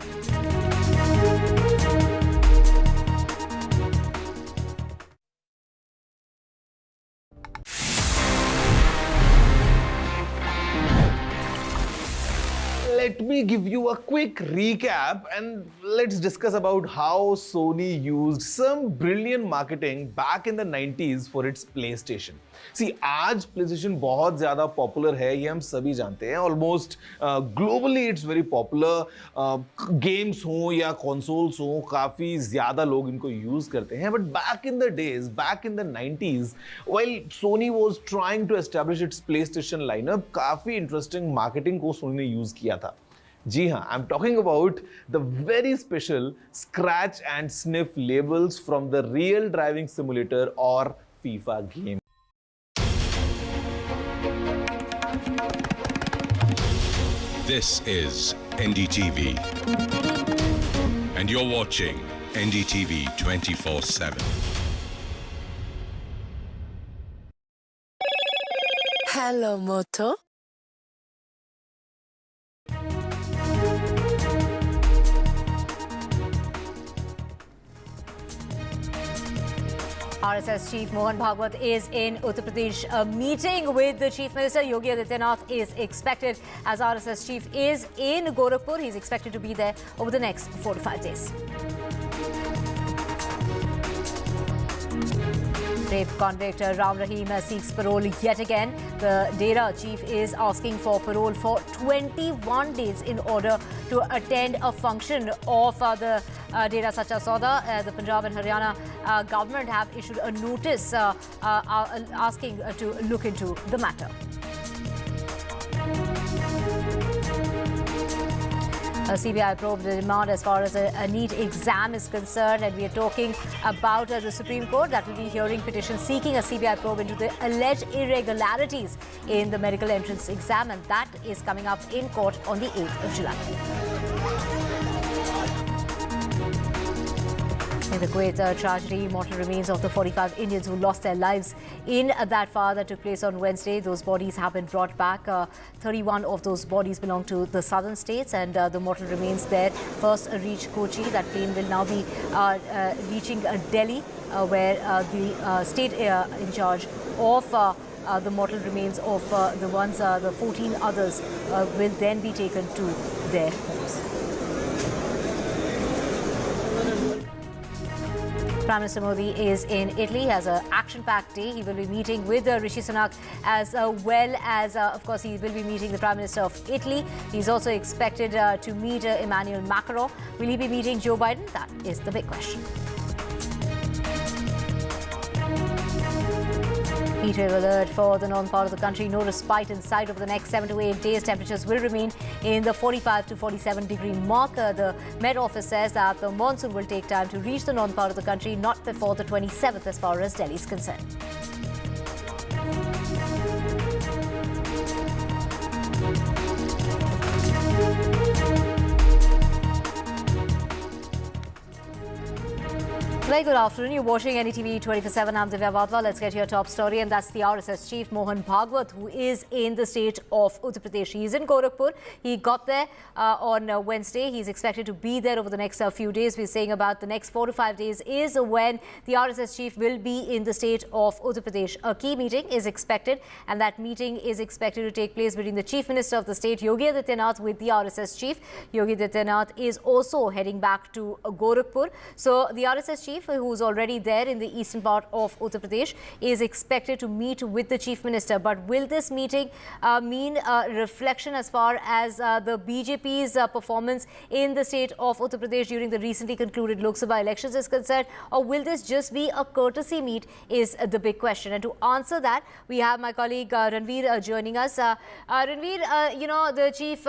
Let me give you a quick recap and let's discuss about how Sony used some brilliant marketing back in the 90s for its PlayStation. See, आज PlayStation बहुत ज़्यादा popular है, ये हम सभी जानते हैं. Almost globally it's very popular. Games हों या consoles हों, काफ़ी ज़्यादा लोग इनको use करते हैं. But back in the days, back in the 90s, while Sony was trying to establish its PlayStation lineup, काफ़ी interesting marketing को Sony ने use किया था. जी हाँ, I'm talking about the very special scratch and sniff labels from the real driving simulator or FIFA game. This is NDTV, and you're watching NDTV 24/7. Hello, Moto. RSS Chief Mohan Bhagwat is in Uttar Pradesh. A meeting with the Chief Minister Yogi Adityanath is expected. As RSS Chief is in Gorakhpur, he's expected to be there over the next 4 to 5 days. Rape convict Ram Rahim seeks parole yet again. The Dera chief is asking for parole for 21 days in order to attend a function of the Dera Sacha Sauda. The Punjab and Haryana government have issued a notice asking to look into the matter. A CBI probe the demand as far as a NEET exam is concerned, and we are talking about the Supreme Court that will be hearing petitions seeking a CBI probe into the alleged irregularities in the medical entrance exam, and that is coming up in court on the 8th of July. In the Kuwait tragedy, mortal remains of the 45 Indians who lost their lives in that fire that took place on Wednesday. Those bodies have been brought back. 31 of those bodies belong to the southern states, and the mortal remains there first reached Kochi. That plane will now be reaching Delhi, where the state in charge of the mortal remains of the 14 others will then be taken to their homes. Prime Minister Modi is in Italy, has an action-packed day. He will be meeting with Rishi Sunak as well as, of course, he will be meeting the Prime Minister of Italy. He's also expected to meet Emmanuel Macron. Will he be meeting Joe Biden? That is the big question. Heatwave alert for the northern part of the country. No respite in sight over the next 7 to 8 days. Temperatures will remain in the 45 to 47 degree mark. The Met Office says that the monsoon will take time to reach the northern part of the country, not before the 27th as far as Delhi is concerned. Very good afternoon. You're watching NDTV 24/7. I'm Divya Vadva. Let's get your top story, and that's the RSS chief Mohan Bhagwat, who is in the state of Uttar Pradesh. He's in Gorakhpur. He got there on Wednesday. He's expected to be there over the next few days. We're saying about the next 4 to 5 days is when the RSS chief will be in the state of Uttar Pradesh. A key meeting is expected, and that meeting is expected to take place between the Chief Minister of the state, Yogi Adityanath, with the RSS chief. Yogi Adityanath is also heading back to Gorakhpur. So the RSS chief, who's already there in the eastern part of Uttar Pradesh, is expected to meet with the Chief Minister. But will this meeting mean a reflection as far as the BJP's performance in the state of Uttar Pradesh during the recently concluded Lok Sabha elections is concerned? Or will this just be a courtesy meet is the big question. And to answer that, we have my colleague Ranveer joining us. Ranveer, you know, the chief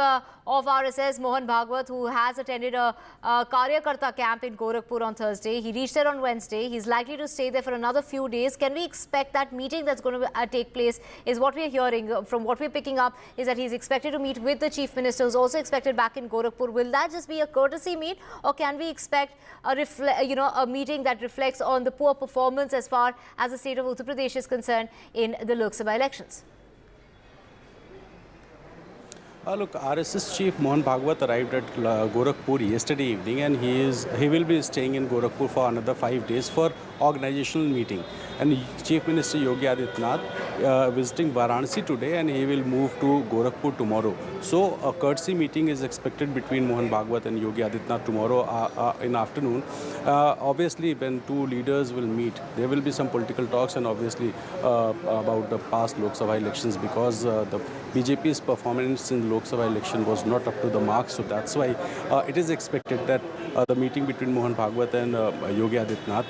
of RSS, Mohan Bhagwat, who has attended a Karyakarta camp in Gorakhpur on Thursday. He reached there on Wednesday. He's likely to stay there for another few days. Can we expect that meeting that's going to take place is what we're hearing from what we're picking up is that he's expected to meet with the Chief Minister, who's also expected back in Gorakhpur. Will that just be a courtesy meet, or can we expect a meeting that reflects on the poor performance as far as the state of Uttar Pradesh is concerned in the Lok Sabha elections? Look, RSS Chief Mohan Bhagwat arrived at Gorakhpur yesterday evening, and he will be staying in Gorakhpur for another 5 days for organizational meeting. And Chief Minister Yogi Adityanath visiting Varanasi today, and he will move to Gorakhpur tomorrow. So a courtesy meeting is expected between Mohan Bhagwat and Yogi Adityanath tomorrow in afternoon. Obviously, when two leaders will meet, there will be some political talks, and obviously about the past Lok Sabha elections, because the BJP's performance in Lok Sabha election was not up to the mark. So that's why it is expected that the meeting between Mohan Bhagwat and Yogi Adityanath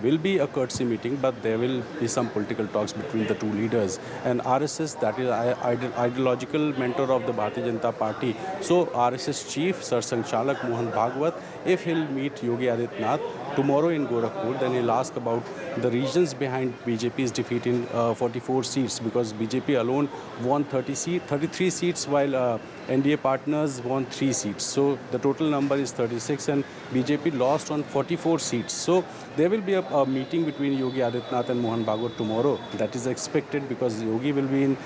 will be a courtesy meeting, but there will be some political talks between the two leaders. And RSS, that is ideological mentor of the Bharatiya Janata Party. So RSS chief, Sar Sanchalak Mohan Bhagwat, if he'll meet Yogi Adityanath tomorrow in Gorakhpur, then he'll ask about the reasons behind BJP's defeat in 44 seats, because BJP alone won 33 seats, while NDA partners won 3 seats. So the total number is 36, and BJP lost on 44 seats. So there will be a meeting between Yogi Adityanath and Mohan Bhagwat tomorrow. That is expected, because Yogi will be in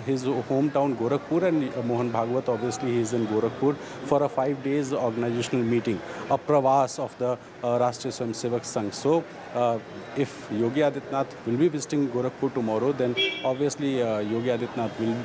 his hometown Gorakhpur, and Mohan Bhagwat, obviously, he is in Gorakhpur for a 5 days organizational meeting, a pravas of the Rashtriya Swayamsevak Sangh. So if Yogi Adityanath will be visiting Gorakhpur tomorrow, then obviously Yogi Adityanath will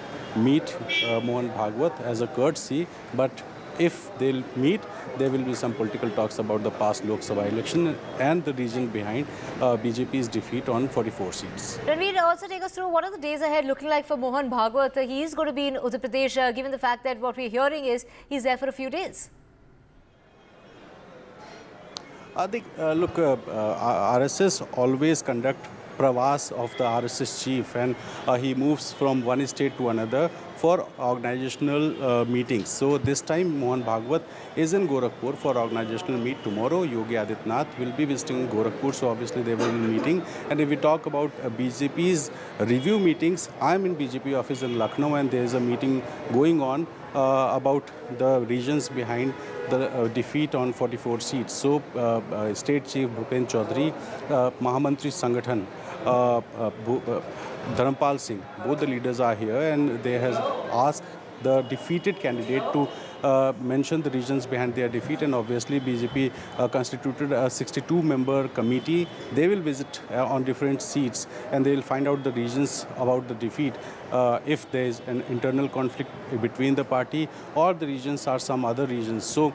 meet Mohan Bhagwat as a courtesy. But if they'll meet, there will be some political talks about the past Lok Sabha election and the reason behind BJP's defeat on 44 seats. Ranveer, also take us through what are the days ahead looking like for Mohan Bhagwat. He is going to be in Uttar Pradesh, given the fact that what we're hearing is he's there for a few days. I think, look, RSS always conduct pravas of the RSS chief, and he moves from one state to another for organizational meetings. So this time Mohan Bhagwat is in Gorakhpur for organizational meet. Tomorrow Yogi Adityanath will be visiting Gorakhpur, so obviously they will be meeting. And if we talk about BJP's review meetings, I'm in BJP office in Lucknow and there is a meeting going on about the reasons behind the defeat on 44 seats. So State Chief Bhupen Chaudhary, Mahamantri Sangathan, Dharampal Singh, both the leaders are here and they have asked the defeated candidate to mention the reasons behind their defeat, and obviously BJP constituted a 62-member committee. They will visit on different seats and they will find out the reasons about the defeat, if there is an internal conflict between the party or the regions are some other regions. So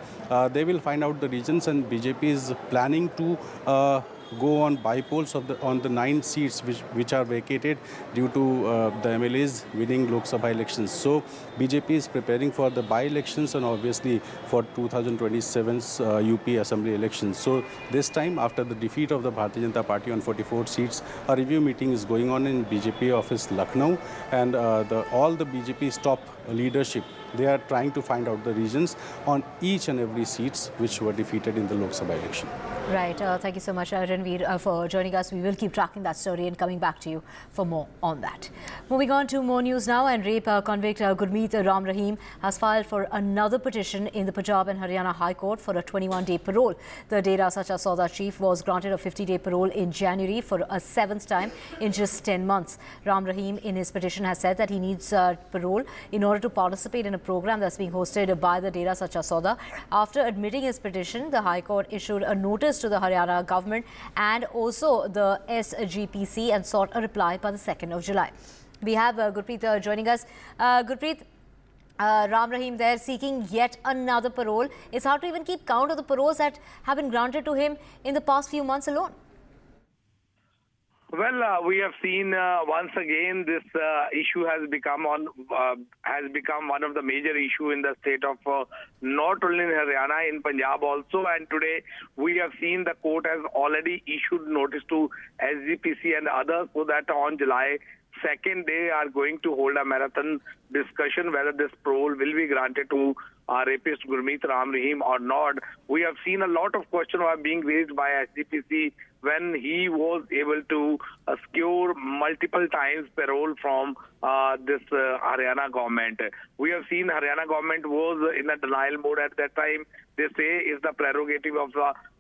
they will find out the reasons, and BJP is planning to go on by-polls on the 9 seats which are vacated due to the MLAs winning Lok Sabha elections. So BJP is preparing for the by-elections and obviously for 2027's UP Assembly elections. So this time, after the defeat of the Bharatiya Janata Party on 44 seats, a review meeting is going on in BJP office Lucknow, and all the BJP's top leadership, they are trying to find out the reasons on each and every seats which were defeated in the Lok Sabha election. Right. Thank you so much, Ranveer, for joining us. We will keep tracking that story and coming back to you for more on that. Moving on to more news now, and rape convict Gurmeet Ram Rahim has filed for another petition in the Punjab and Haryana High Court for a 21-day parole. The Dera Sacha Sauda chief was granted a 50-day parole in January for a 7th time in just 10 months. Ram Rahim in his petition has said that he needs parole in order to participate in a program that's being hosted by the Dera Sacha Sauda. After admitting his petition, the High Court issued a notice to the Haryana government and also the SGPC and sought a reply by the 2nd of July. We have Gurpreet joining us. Gurpreet, Ram Rahim there seeking yet another parole. It's hard to even keep count of the paroles that have been granted to him in the past few months alone. Well, we have seen once again this issue has become one of the major issue in the state of not only in Haryana, in Punjab also. And today we have seen the court has already issued notice to SGPC and others so that on July 2nd they are going to hold a marathon discussion whether this parole will be granted to rapist Gurmeet Ram Rahim or not. We have seen a lot of questions are being raised by SGPC when he was able to secure multiple times parole from this Haryana government. We have seen Haryana government was in a denial mode at that time. They say is the prerogative of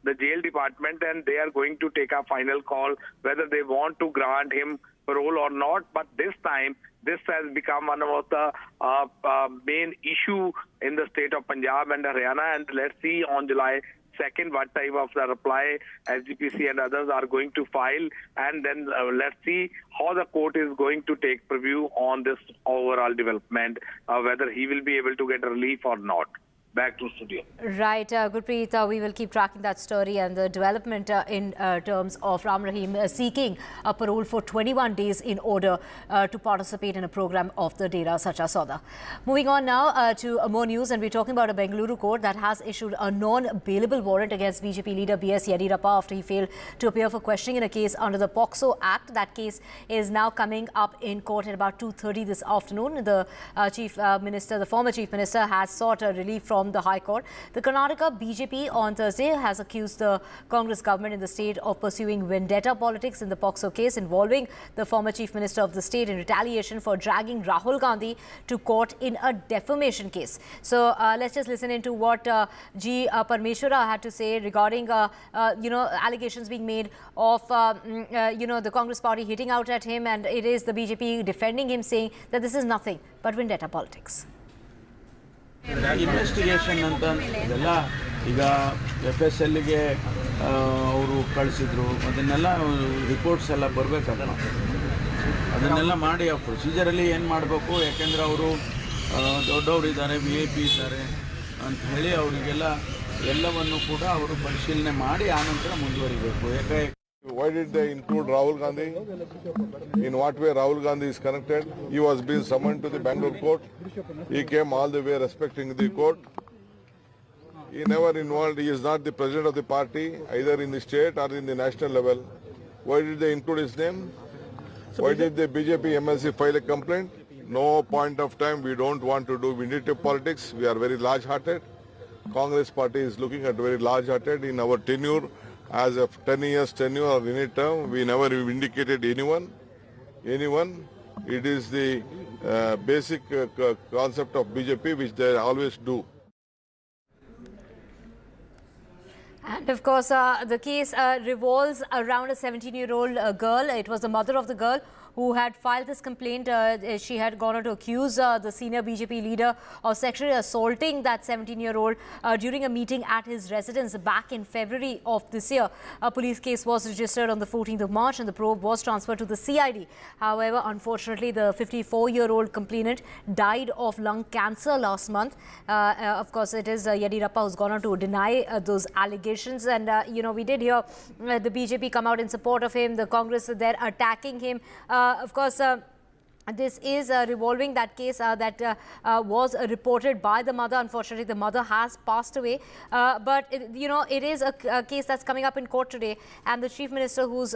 the jail department, and they are going to take a final call whether they want to grant him parole or not. But this time, this has become one of the main issue in the state of Punjab and Haryana, and let's see on July 2nd what type of the reply SGPC and others are going to file, and then let's see how the court is going to take preview on this overall development, whether he will be able to get relief or not. Back to studio. Right, Gurpreet, we will keep tracking that story and the development in terms of Ram Rahim seeking a parole for 21 days in order to participate in a program of the Dera Sacha Sauda. Moving on now to more news, and we're talking about a Bengaluru court that has issued a non-bailable warrant against BJP leader B.S. Yediyurappa after he failed to appear for questioning in a case under the POCSO Act. That case is now coming up in court at about 2:30 this afternoon. The the former chief minister has sought a relief from the High Court. The Karnataka BJP on Thursday has accused the Congress government in the state of pursuing vendetta politics in the POCSO case involving the former chief minister of the state in retaliation for dragging Rahul Gandhi to court in a defamation case. So let's just listen into what G. Parmeshwara had to say regarding allegations being made of the Congress party hitting out at him, and it is the BJP defending him, saying that this is nothing but vendetta politics. Investigation ಅಂತ ಇದೆಲ್ಲ ಈಗ FSLಗೆ ಅವರು ಕಳಿಸಿದ್ರು, ಅದನ್ನೆಲ್ಲ reports ಎಲ್ಲ ಬರಬೇಕಲ್ಲ, ಅದನ್ನೆಲ್ಲ ಮಾಡಿ ಆ ಪ್ರೊಸೀಜರಲ್ಲಿ ಏನು ಮಾಡಬೇಕು, ಯಾಕೆಂದರೆ ಅವರು ದೊಡ್ಡವರು ಇದ್ದಾರೆ, VIP ಇದ್ದಾರೆ ಅಂತ ಹೇಳಿ ಅವರಿಗೆಲ್ಲ ಎಲ್ಲವನ್ನು ಕೂಡ ಅವರು ಪರಿಶೀಲನೆ ಮಾಡಿ ಆನಂತರ ಮುಂದುವರಿಬೇಕು. ಯಾಕೆ Why did they include Rahul Gandhi? In what way Rahul Gandhi is connected? He was being summoned to the Bangalore court. He came all the way respecting the court. He never involved. He is not the president of the party, either in the state or in the national level. Why did they include his name? Why did the BJP MLC file a complaint? no point of time. We don't want to do vindictive politics. We are very large-hearted. Congress party is looking at very large-hearted. In our tenure, as of 10 years tenure or any term, we never vindicated anyone. It is the basic concept of BJP, which they always do. And of course, the case revolves around a 17-year-old girl. It was the mother of the girl who had filed this complaint. She had gone on to accuse the senior BJP leader of sexually assaulting that 17-year-old during a meeting at his residence back in February of this year. A police case was registered on the 14th of March and the probe was transferred to the CID. However, unfortunately, the 54-year-old complainant died of lung cancer last month. Of course, it is Yediyurappa who's gone on to deny those allegations. And, we did hear the BJP come out in support of him. The Congress there attacking him. Of course, this is revolving that case that was reported by the mother. Unfortunately, the mother has passed away. But, it is a case that's coming up in court today. And the Chief Minister who's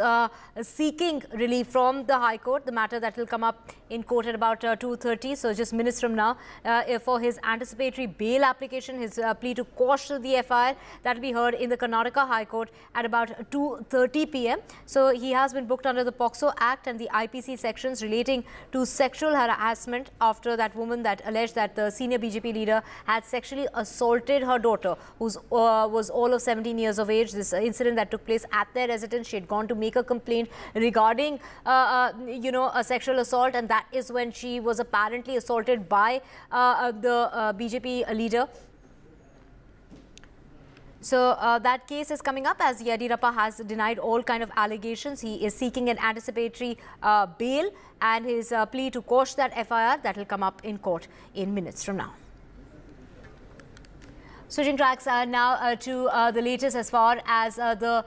seeking relief from the High Court, the matter that will come up in court at about 2:30, so just minutes from now, for his anticipatory bail application, his plea to quash the FIR, that will be heard in the Karnataka High Court at about 2:30 p.m. So he has been booked under the POCSO Act and the IPC sections relating to sexual harassment after that woman that alleged that the senior BJP leader had sexually assaulted her daughter, who was all of 17 years of age. This incident that took place at their residence, she had gone to make a complaint regarding, a sexual assault, and that is when she was apparently assaulted by the BJP leader. So that case is coming up as Yediyurappa has denied all kind of allegations. He is seeking an anticipatory bail and his plea to quash that FIR that will come up in court in minutes from now. Switching tracks now to the latest as far as the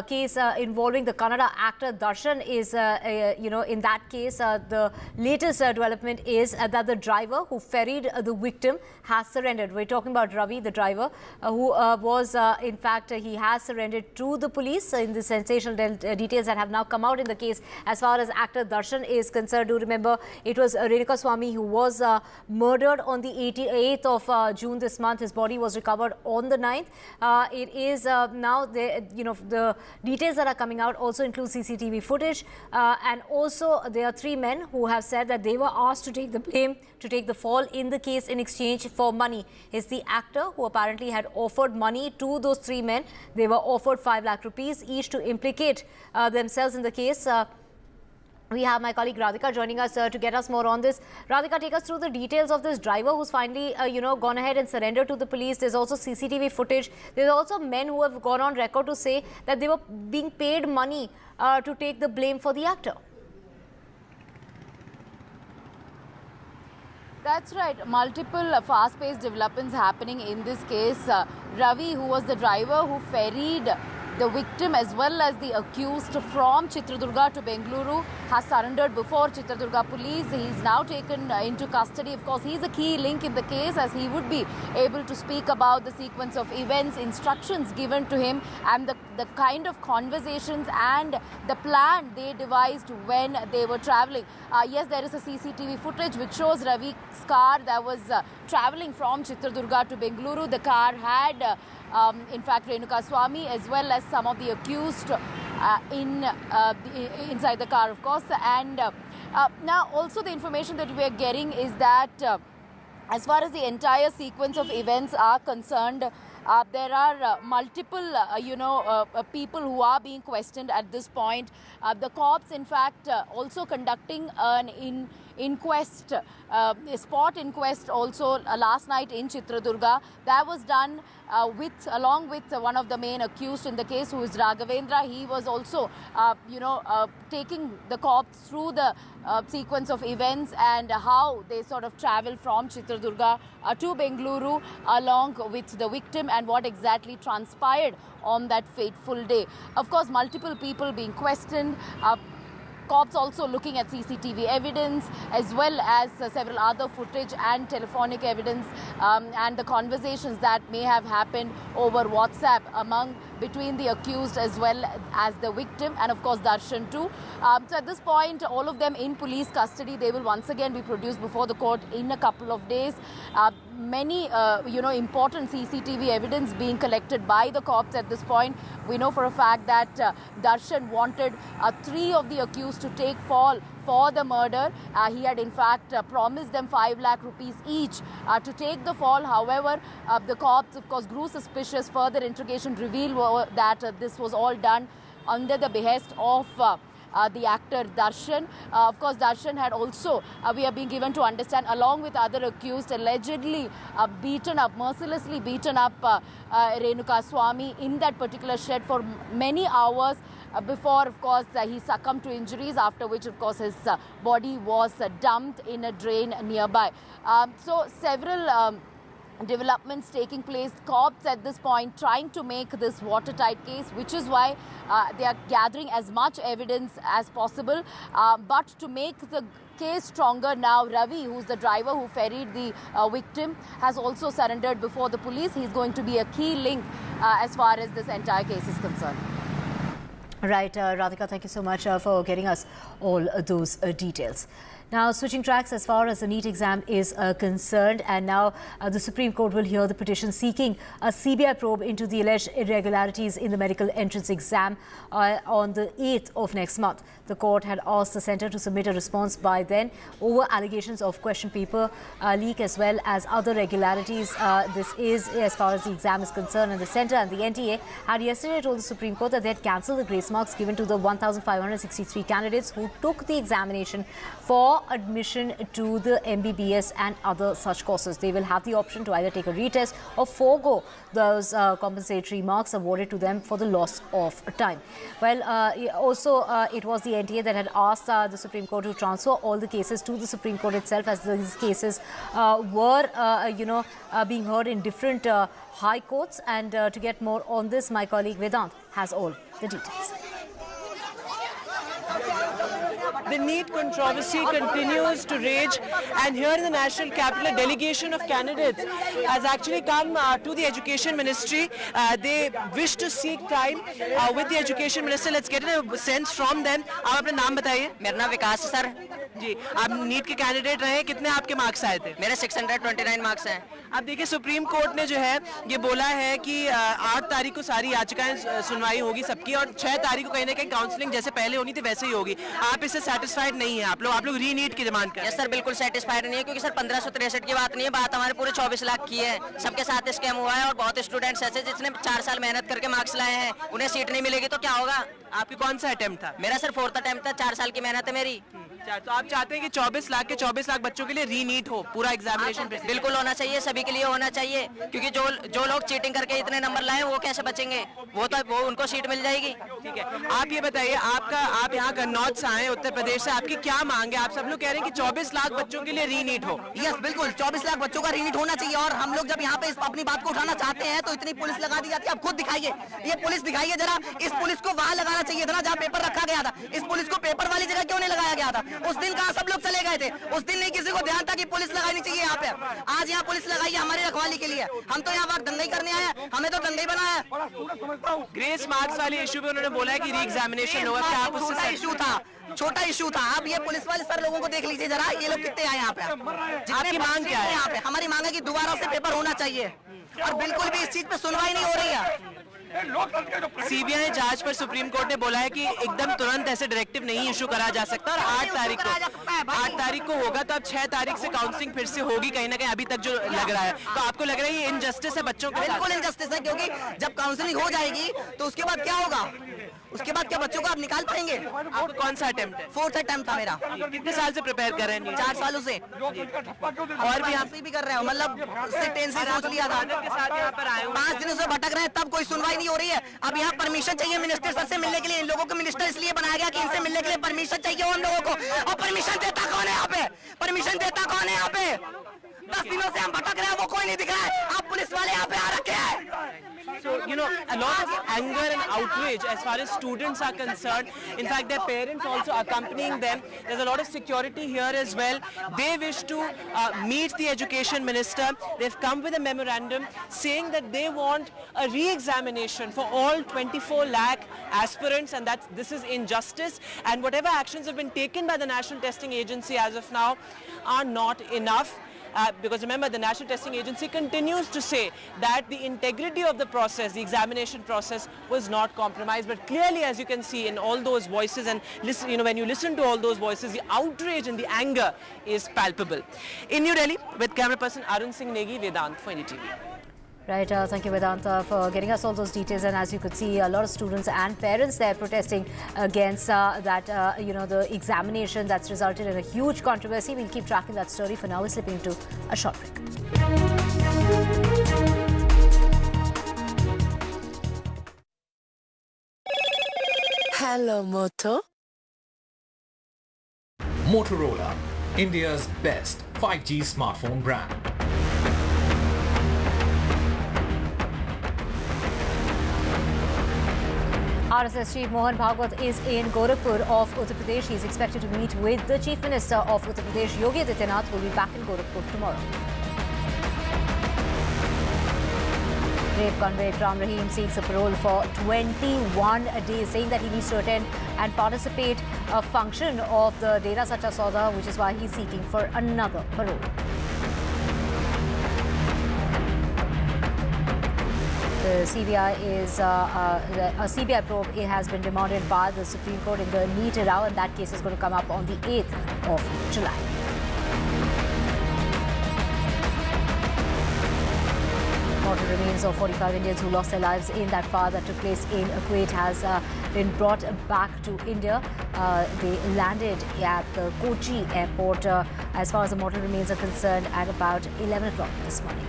case involving the Kannada actor Darshan is, in that case, the latest development is that the driver who ferried the victim has surrendered. We're talking about Ravi, the driver, who was, in fact, he has surrendered to the police in the sensational details that have now come out in the case. As far as actor Darshan is concerned, do remember it was Renuka Swamy who was murdered on the 88th of June this month. His body was recovered on the 9th. It is now, the details that are coming out also include CCTV footage, and also there are 3 men who have said that they were asked to take the blame, to take the fall in the case in exchange for money. It's the actor who apparently had offered money to those 3 men. They were offered 5 lakh rupees each to implicate themselves in the case. We have my colleague Radhika joining us to get us more on this. Radhika, take us through the details of this driver who's finally, gone ahead and surrendered to the police. There's also CCTV footage. There's also men who have gone on record to say that they were being paid money to take the blame for the actor. That's right. Multiple fast-paced developments happening in this case. Ravi, who was the driver who ferried the victim as well as the accused from Chitradurga to Bengaluru, has surrendered before Chitradurga police. He is now taken into custody. Of course, he is a key link in the case, as he would be able to speak about the sequence of events, instructions given to him, and the kind of conversations and the plan they devised when they were traveling. Yes, there is a CCTV footage which shows Ravi's car that was traveling from Chitradurga to Bengaluru. The car had in fact, Renuka Swamy as well as some of the accused inside the car, of course. And now also the information that we are getting is that as far as the entire sequence of events are concerned, there are multiple, people who are being questioned at this point. The cops, in fact, also conducting an inquest, a spot inquest also last night in Chitradurga. That was done along with one of the main accused in the case, who is Raghavendra. He was also, taking the cops through the sequence of events and how they sort of travel from Chitradurga to Bengaluru along with the victim and what exactly transpired on that fateful day. Of course, multiple people being questioned. Cops also looking at CCTV evidence as well as several other footage and telephonic evidence and the conversations that may have happened over WhatsApp among between the accused as well as the victim, and of course Darshan too. So at this point, all of them in police custody. They will once again be produced before the court in a couple of days. Many, important CCTV evidence being collected by the cops at this point. We know for a fact that Darshan wanted 3 of the accused to take fall for the murder. He had in fact promised them 5 lakh rupees each to take the fall. However, the cops of course grew suspicious. Further interrogation revealed that this was all done under the behest of the actor Darshan. Of course, Darshan had also, we are being given to understand, along with other accused, allegedly mercilessly beaten up Renuka Swamy in that particular shed for many hours before, of course, he succumbed to injuries, after which, of course, his body was dumped in a drain nearby. So several developments taking place. Cops at this point trying to make this watertight case, which is why they are gathering as much evidence as possible. But to make the case stronger now, Ravi, who's the driver who ferried the victim, has also surrendered before the police. He's going to be a key link as far as this entire case is concerned. Right, Radhika, thank you so much for getting us all those details. Now, switching tracks as far as the NEET exam is concerned, and now the Supreme Court will hear the petition seeking a CBI probe into the alleged irregularities in the medical entrance exam on the 8th of next month. The court had asked the centre to submit a response by then over allegations of question paper leak as well as other irregularities. This is as far as the exam is concerned, and the centre and the NTA had yesterday told the Supreme Court that they had cancelled the grace marks given to the 1,563 candidates who took the examination for admission to the MBBS and other such courses. They will have the option to either take a retest or forego those compensatory marks awarded to them for the loss of time. Well, also it was the NTA that had asked the Supreme Court to transfer all the cases to the Supreme Court itself, as these cases were being heard in different high courts. And to get more on this, my colleague Vardhan has all the details. The NEET controversy continues to rage, and here in the national capital, a delegation of candidates has actually come to the Education Ministry. They wish to seek time with the Education Minister. Let's get a sense from them. आप अपना नाम बताइए. मेरा नाम विकास है sir. जी, आप NEET के candidate रहे, कितने आपके मार्क्स आए थे? मेरे 629 मार्क्स हैं. अब देखिए, सुप्रीम कोर्ट ने जो है ये बोला है कि 8 तारीख को सारी याचिकाएं सुनवाई होगी सबकी, और 6 तारीख को कहीं ना कहीं काउंसलिंग जैसे पहले होनी थी वैसे ही होगी. आप इससे सेटिस्फाइड नहीं है? आप लोग रीनीट की डिमांड कर? यस सर, बिल्कुल सेटिस्फाइड नहीं है, क्योंकि सर 1563 की बात नहीं है, बात हमारे पूरे 24 लाख की है. सबके साथ स्कैम हुआ है, और बहुत स्टूडेंट्स ऐसे जिसने 4 साल मेहनत करके मार्क्स लाए हैं, उन्हें सीट नहीं मिलेगी तो क्या होगा? आपकी कौन सा अटेम्प्ट था? मेरा सर 4th अटेम्प्ट था. 4 साल की मेहनत है मेरी. तो आप चाहते हैं कि 24 लाख के 24 लाख बच्चों के लिए रीनीट हो पूरा एग्जामिनेशन? बिल्कुल होना चाहिए, सभी के लिए होना चाहिए, क्योंकि जो लोग चीटिंग करके इतने नंबर लाए वो कैसे बचेंगे? वो उनको सीट मिल जाएगी. ठीक है, आप ये बताइए, आप यहाँ कन्नौज से आए, उत्तर प्रदेश से, आपकी क्या मांग है? आप सब लोग कह रहे हैं कि 24 लाख बच्चों के लिए रीनीट हो. यस, बिल्कुल 24 लाख बच्चों का रीनीट होना चाहिए. और हम लोग जब यहाँ पे अपनी बात को उठाना चाहते हैं तो इतनी पुलिस लगा दी जाती है. आप खुद दिखाइए, ये पुलिस दिखाइए जरा. इस पुलिस को वहाँ लगाना चाहिए था ना जहाँ पेपर रखा गया था. इस पुलिस को पेपर वाली जगह क्यों नहीं लगाया गया था? उस दिन कहाँ सब लोग चले गए थे? उस दिन नहीं किसी को ध्यान था कि पुलिस लगानी चाहिए यहाँ पे. आज यहाँ पुलिस लगाई है हमारी रखवाली के लिए. हम तो यहाँ वक्त दंगई करने आए हैं, हमें तो दंगई बनाया है. ग्रेस मार्क्स वाले इशू पे उन्होंने बोला है कि री एग्जामिनेशन होगा. क्या आप उससे इशू था? छोटा इशू था. आप ये पुलिस वाले सर लोगों को देख लीजिए जरा, ये लोग कितने आए यहाँ पे. आपकी मांग क्या है? यहाँ पे हमारी मांग है कि दोबारा से पेपर होना चाहिए, और बिल्कुल भी इस चीज पे सुनवाई नहीं हो रही है. सीबीआई जांच पर सुप्रीम कोर्ट ने बोला है कि एकदम तुरंत ऐसे डायरेक्टिव नहीं इशू करा जा सकता, और 8 तारीख को होगा. तो अब 6 तारीख से काउंसलिंग फिर से होगी कहीं ना कहीं, अभी तक जो लग रहा है. तो आपको लग रहा है ये इनजस्टिस है बच्चों के? बिल्कुल इनजस्टिस है, क्योंकि जब काउंसलिंग हो जाएगी तो उसके बाद क्या होगा? उसके बाद क्या बच्चों को आप निकाल पाएंगे? आपको कौन सा अटेम्प्ट है? 4th अटेम्प्ट था मेरा. कितने साल से प्रिपेयर कर रहे हैं? 4 सालों से. और भी आप भी कर रहे हो, मतलब टेंस से सोच लिया था. 5 दिनों से भटक रहे हैं, तब कोई सुनवाई नहीं हो रही है. अब यहाँ परमिशन चाहिए मिनिस्टर सर से मिलने के लिए. इन लोगों को मिनिस्टर इसलिए बनाया गया कि इनसे मिलने के लिए परमिशन चाहिए हम लोगों को. और परमिशन देता कौन है यहाँ पे? परमिशन देता कौन है यहाँ पे? 10 दिनों से हम भटक रहे हैं, वो कोई नहीं दिख रहा है. आप पुलिस वाले यहाँ पे आ रखे हैं. So, a lot of anger and outrage as far as students are concerned. In fact, their parents also accompanying them. There's a lot of security here as well. They wish to meet the education minister. They've come with a memorandum saying that they want a re-examination for all 24 lakh aspirants, and that this is injustice, and whatever actions have been taken by the National Testing Agency as of now are not enough. Because remember, the National Testing Agency continues to say that the integrity of the process, the examination process, was not compromised. But clearly, as you can see in all those voices, and listen, when you listen to all those voices, the outrage and the anger is palpable. In New Delhi, with camera person Arun Singh Negi, Vedant for NDTV. Right, thank you Vedanta for getting us all those details, and as you could see, a lot of students and parents there protesting against the examination that's resulted in a huge controversy. We'll keep tracking that story. For now, we're slipping into a short break. Hello, Moto. Motorola, India's best 5G smartphone brand. RSS Chief Mohan Bhagwat is in Gorakhpur of Uttar Pradesh. He is expected to meet with the Chief Minister of Uttar Pradesh, Yogi Adityanath, who will be back in Gorakhpur tomorrow. Rape convict Ram Rahim seeks a parole for 21 days, saying that he needs to attend and participate a function of the Dera Sacha Sauda, which is why he is seeking for another parole. The CBI is a CBI probe. It has been demanded by the Supreme Court in the NEET row, and that case is going to come up on the 8th of July. Mortal remains of 45 Indians who lost their lives in that fire that took place in Kuwait has been brought back to India. They landed at the Kochi airport, as far as the mortal remains are concerned, at about 11 o'clock this morning.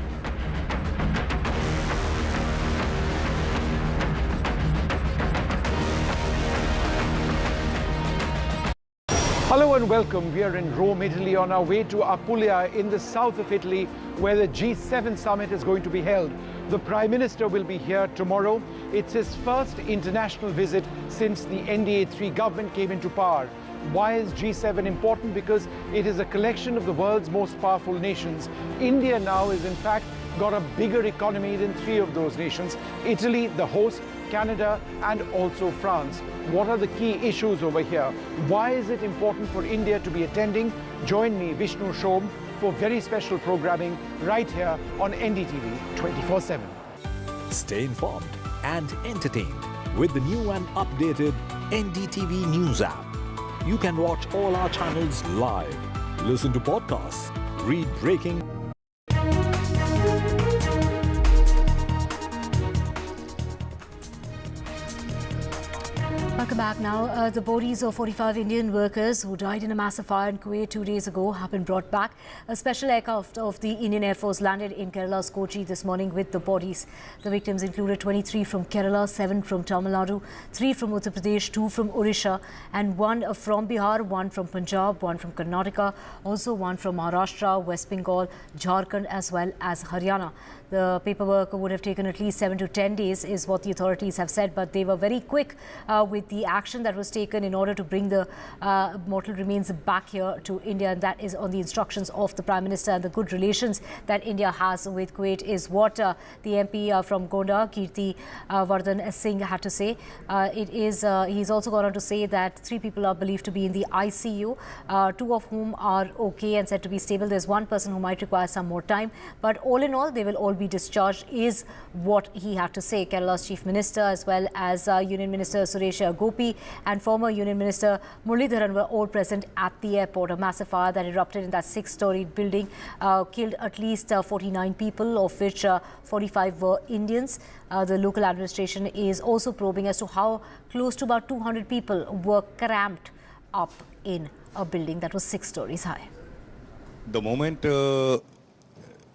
Hello and welcome. We are in Rome, Italy, on our way to Apulia in the south of Italy, where the G7 summit is going to be held. The Prime Minister will be here tomorrow. It's his first international visit since the NDA-3 government came into power. Why is G7 important? Because it is a collection of the world's most powerful nations. India now is in fact got a bigger economy than 3 of those nations. Italy, the host, Canada, and also France. What are the key issues over here? Why is it important for India to be attending? Join me, Vishnu Shom, for very special programming right here on NDTV 24/7. Stay informed and entertained with the new and updated NDTV News app. You can watch all our channels live, listen to podcasts, read breaking. Welcome back now. The bodies of 45 Indian workers who died in a massive fire in Kuwait 2 days ago have been brought back. A special aircraft of the Indian Air Force landed in Kerala's Kochi this morning with the bodies. The victims included 23 from Kerala, 7 from Tamil Nadu, 3 from Uttar Pradesh, 2 from Odisha, and 1 from Bihar, 1 from Punjab, 1 from Karnataka, also 1 from Maharashtra, West Bengal, Jharkhand, as well as Haryana. The paperwork would have taken at least 7 to 10 days is what the authorities have said, but they were very quick with the action that was taken in order to bring the mortal remains back here to India, and that is on the instructions of the Prime Minister. And the good relations that India has with Kuwait is what the MP from Gonda, Kirti, Vardhan Singh, had to say. He's also gone on to say that 3 people are believed to be in the ICU, 2 of whom are okay and said to be stable. There's 1 person who might require some more time, but all in all, they will all be discharged, is what he had to say. Kerala's Chief Minister, as well as Union Minister Suresh Gopi and former Union Minister Muralidharan were all present at the airport. A massive fire that erupted in that 6-storied building killed at least 49 people, of which 45 were Indians. The local administration is also probing as to how close to about 200 people were cramped up in a building that was 6 stories high. The moment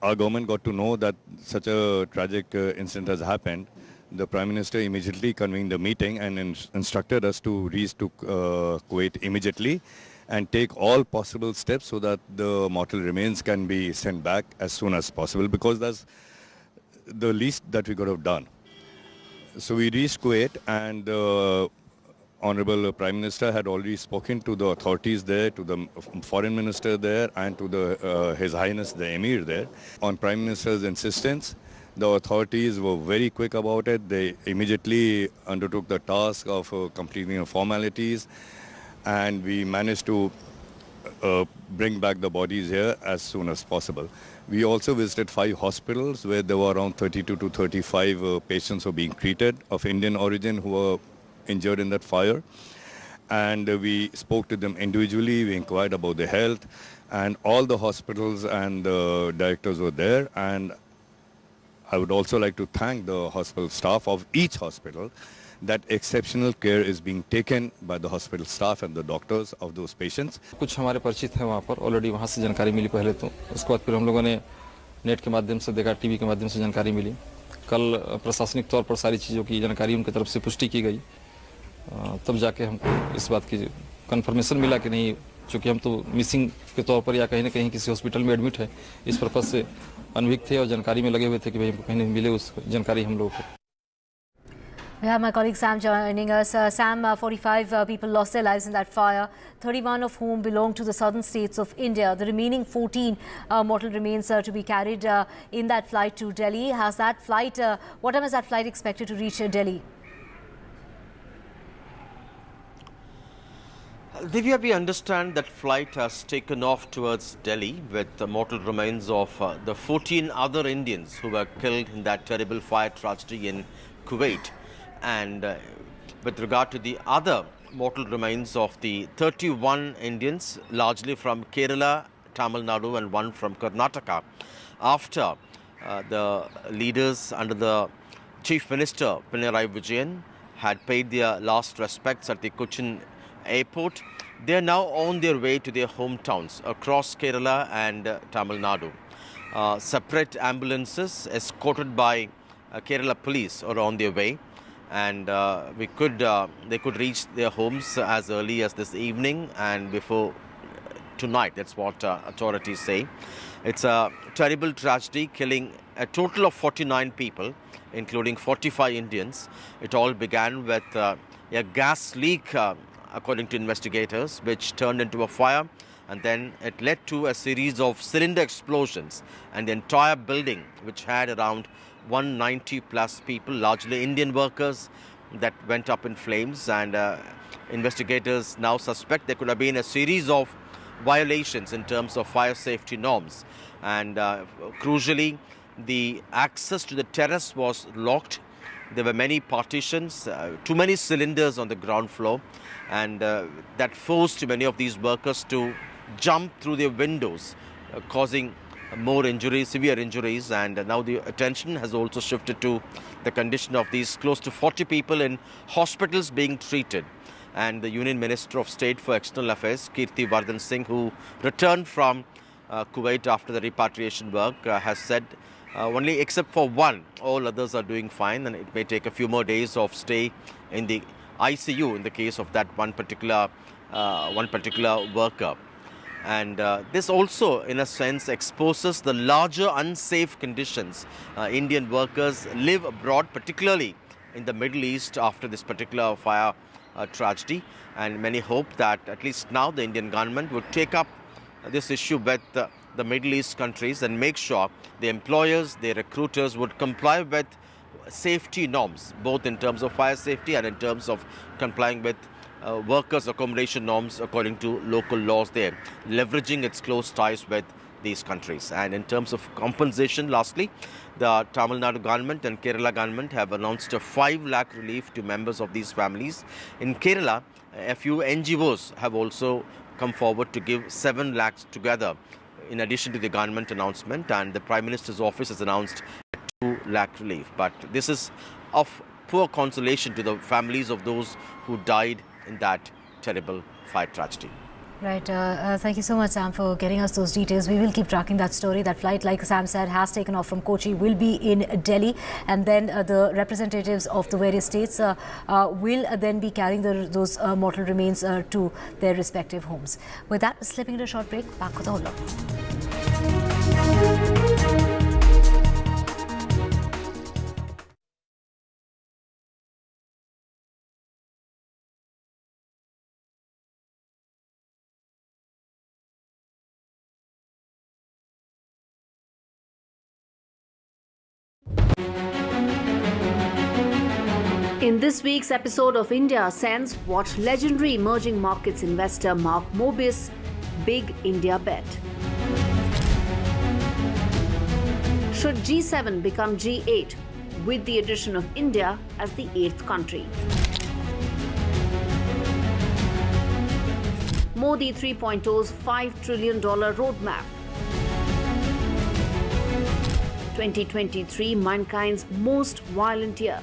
our government got to know that such a tragic incident has happened, the Prime Minister immediately convened the meeting and instructed us to reach to Kuwait immediately and take all possible steps so that the mortal remains can be sent back as soon as possible, because that's the least that we could have done. So we reached Kuwait, and the Honorable Prime Minister had already spoken to the authorities there, to the Foreign Minister there, and to His Highness the Emir there. On Prime Minister's insistence, the authorities were very quick about it. They immediately undertook the task of completing the formalities, and we managed to bring back the bodies here as soon as possible. We also visited 5 hospitals where there were around 32 to 35 patients who were being treated of Indian origin who were injured in that fire. And we spoke to them individually, we inquired about their health, and all the hospitals and the directors were there. And I would also like to thank the hospital staff of each hospital that exceptional care is being taken by the hospital staff and the doctors of those patients. कुछ हमारे परिचित हैं वहाँ पर, already वहाँ से जानकारी मिली पहले तो, उसके बाद फिर हम लोगों ने नेट के माध्यम से देखा, टीवी के माध्यम से जानकारी मिली। कल प्रशासनिक तौर पर सारी चीज़ों की जानकारी उनकी तरफ से पुष्टि की गई, तब जाके हमको इस बात की कंफर्मेशन मिला कि नहीं, चूँकि हम तो मिसिंग के तौर पर या कहीं ना कहीं किसी हॉस्पिटल में एडमिट है, इस पर्पज़ से अनभिज्ञ थे और जानकारी में लगे हुए थे कि भाई हमको कहीं नहीं मिले उस जानकारी हम लोगों को। We have my colleague Sam joining us. Sam, 45 people lost their lives in that fire, 31 of whom belong to the southern states of India. The remaining 14 mortal remains to be carried in that flight to Delhi. Has that flight, what time is that flight expected to reach Delhi? Divya, we understand that flight has taken off towards Delhi with the mortal remains of the 14 other Indians who were killed in that terrible fire tragedy in Kuwait. And with regard to the other mortal remains of the 31 Indians, largely from Kerala, Tamil Nadu and one from Karnataka, after the leaders under the Chief Minister Pinarayi Vijayan had paid their last respects at the Kochi airport, they are now on their way to their hometowns across Kerala and Tamil Nadu. Separate ambulances escorted by Kerala police are on their way, and they could reach their homes as early as this evening and before tonight. That's what authorities say. It's a terrible tragedy killing a total of 49 people, including 45 Indians. It all began with a gas leak, according to investigators, which turned into a fire, and then it led to a series of cylinder explosions, and the entire building, which had around 190 plus people, largely Indian workers, that went up in flames. And investigators now suspect there could have been a series of violations in terms of fire safety norms. And crucially, the access to the terrace was locked. There were many partitions, too many cylinders on the ground floor, and that forced many of these workers to jump through their windows, causing more injuries, severe injuries. And now the attention has also shifted to the condition of these close to 40 people in hospitals being treated. And the Union Minister of State for External Affairs, Kirti Vardhan Singh, who returned from Kuwait after the repatriation work, has said only except for one, all others are doing fine, and it may take a few more days of stay in the ICU in the case of that one particular worker. And this also, in a sense, exposes the larger unsafe conditions Indian workers live abroad, particularly in the Middle East after this particular fire tragedy. And many hope that at least now the Indian government would take up this issue with the Middle East countries and make sure the employers, the recruiters would comply with safety norms, both in terms of fire safety and in terms of complying with workers' accommodation norms according to local laws there, leveraging its close ties with these countries. And in terms of compensation, lastly, the Tamil Nadu government and Kerala government have announced a 5 lakh relief to members of these families. In Kerala, a few NGOs have also come forward to give 7 lakhs together in addition to the government announcement, and the Prime Minister's office has announced a 2 lakh relief. But this is of poor consolation to the families of those who died in that terrible fire tragedy. Right. Thank you so much, Sam, for getting us those details. We will keep tracking that story. That flight, like Sam said, has taken off from Kochi, will be in Delhi, and then the representatives of the various states will then be carrying those mortal remains to their respective homes. With that, slipping into a short break, back with the whole lot. In this week's episode of India Sense, watch legendary emerging markets investor Mark Mobius' big India bet. Should G7 become G8 with the addition of India as the 8th country? Modi 3.0's $5 trillion roadmap. 2023, mankind's most violent year.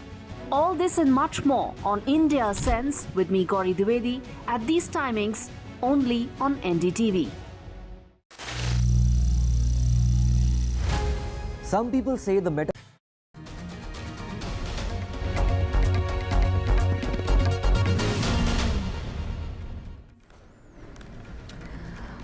All this and much more on India Sense with me, Gauri Dwivedi, at these timings only on NDTV. Some people say the meta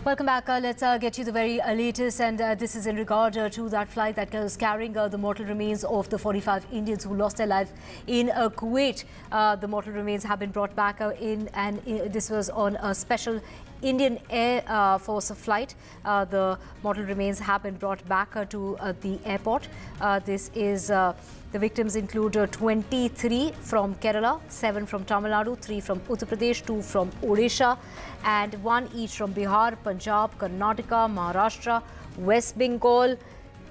Welcome back. Let's get you the very latest, and this is in regard to that flight that was carrying the mortal remains of the 45 Indians who lost their life in Kuwait. The mortal remains have been brought back this was on a special Indian Air Force flight. The mortal remains have been brought back to the airport. The victims include 23 from Kerala, 7 from Tamil Nadu, 3 from Uttar Pradesh, 2 from Odisha, and 1 each from Bihar, Punjab, Karnataka, Maharashtra, West Bengal,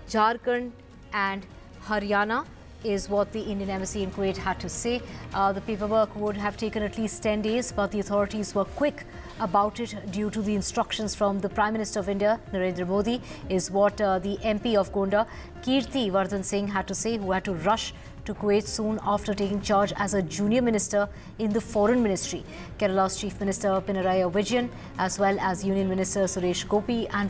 Jharkhand, and Haryana, is what the Indian Embassy in Kuwait had to say. The paperwork would have taken at least 10 days, but the authorities were quick about it due to the instructions from the Prime Minister of India, Narendra Modi, is what the MP of Gonda, Kirti Vardhan Singh, had to say, who had to rush to Kuwait soon after taking charge as a junior minister in the Foreign Ministry. Kerala's Chief Minister Pinarayi Vijayan, as well as Union Minister Suresh Gopi and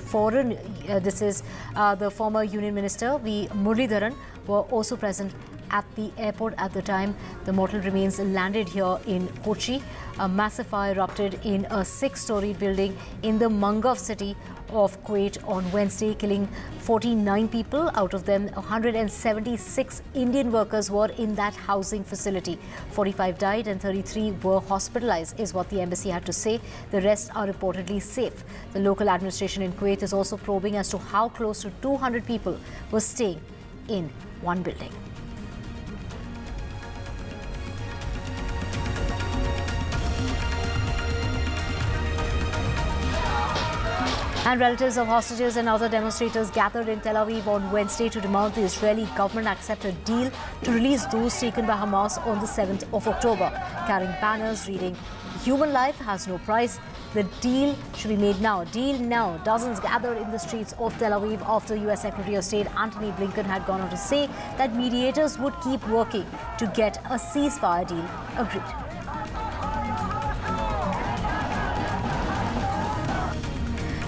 the former Union Minister V. Muralidharan, were also present at the airport at the time the mortal remains landed here in Kochi. A massive fire erupted in a 6-storied building in the Mangaf city of Kuwait on Wednesday, killing 49 people. Out of them, 176 Indian workers were in that housing facility. 45 died and 33 were hospitalized, is what the embassy had to say. The rest are reportedly safe. The local administration in Kuwait is also probing as to how close to 200 people were staying in one building. And relatives of hostages and other demonstrators gathered in Tel Aviv on Wednesday to demand the Israeli government accept a deal to release those taken by Hamas on the 7th of October, carrying banners reading, "Human life has no price. The deal should be made now. Deal now." Dozens gathered in the streets of Tel Aviv after US Secretary of State Antony Blinken had gone on to say that mediators would keep working to get a ceasefire deal agreed.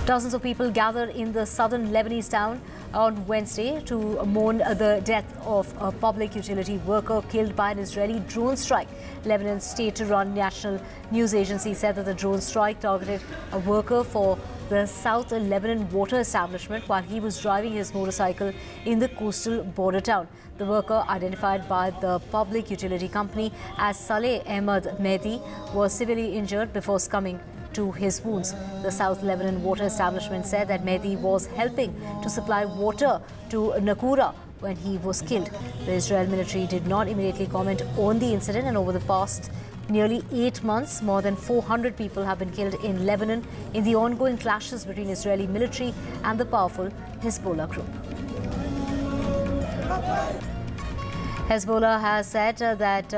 Dozens of people gathered in the southern Lebanese town on Wednesday to mourn the death of a public utility worker killed by an Israeli drone strike. Lebanon's state-run national news agency said that the drone strike targeted a worker for the South Lebanon water establishment while he was driving his motorcycle in the coastal border town. The worker, identified by the public utility company as Saleh Ahmed Mehdi, was severely injured before succumbing to his wounds. The South Lebanon water establishment said that Mehdi was helping to supply water to Nakura when he was killed. The Israel military did not immediately comment on the incident, and over the past nearly 8 months, more than 400 people have been killed in Lebanon in the ongoing clashes between Israeli military and the powerful Hezbollah group. Hezbollah has said that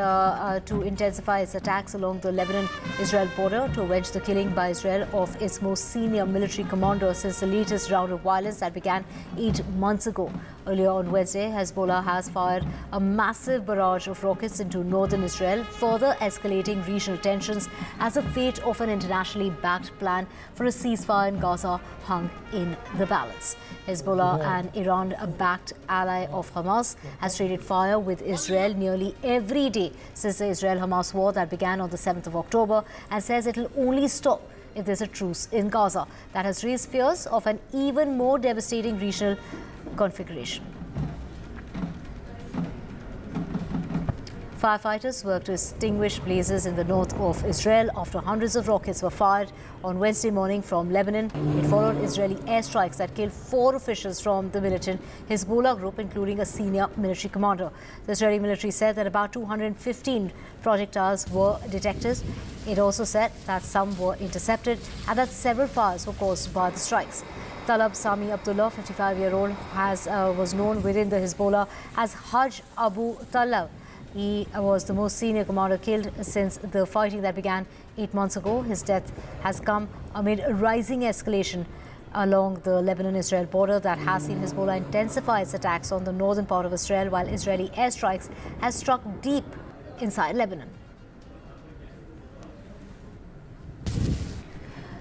to intensify its attacks along the Lebanon-Israel border to avenge the killing by Israel of its most senior military commander since the latest round of violence that began 8 months ago. Earlier on Wednesday, Hezbollah has fired a massive barrage of rockets into northern Israel, further escalating regional tensions as the fate of an internationally backed plan for a ceasefire in Gaza hung in the balance. Hezbollah, an Iran-backed ally of Hamas, has traded fire with Israel nearly every day since the Israel-Hamas war that began on the 7th of October, and says it will only stop if there's a truce in Gaza. That has raised fears of an even more devastating regional configuration. Firefighters worked to extinguish blazes in the north of Israel after hundreds of rockets were fired on Wednesday morning from Lebanon. It followed Israeli airstrikes that killed 4 officials from the militant Hezbollah group, including a senior military commander. The Israeli military said that about 215 projectiles were detected. It also said that some were intercepted and that several fires were caused by the strikes. Talab Sami Abdullah, 55-year-old, was known within the Hezbollah as Hajj Abu Talab. He was the most senior commander killed since the fighting that began 8 months ago. His death has come amid a rising escalation along the Lebanon-Israel border that has seen Hezbollah intensify its attacks on the northern part of Israel, while Israeli airstrikes have struck deep inside Lebanon.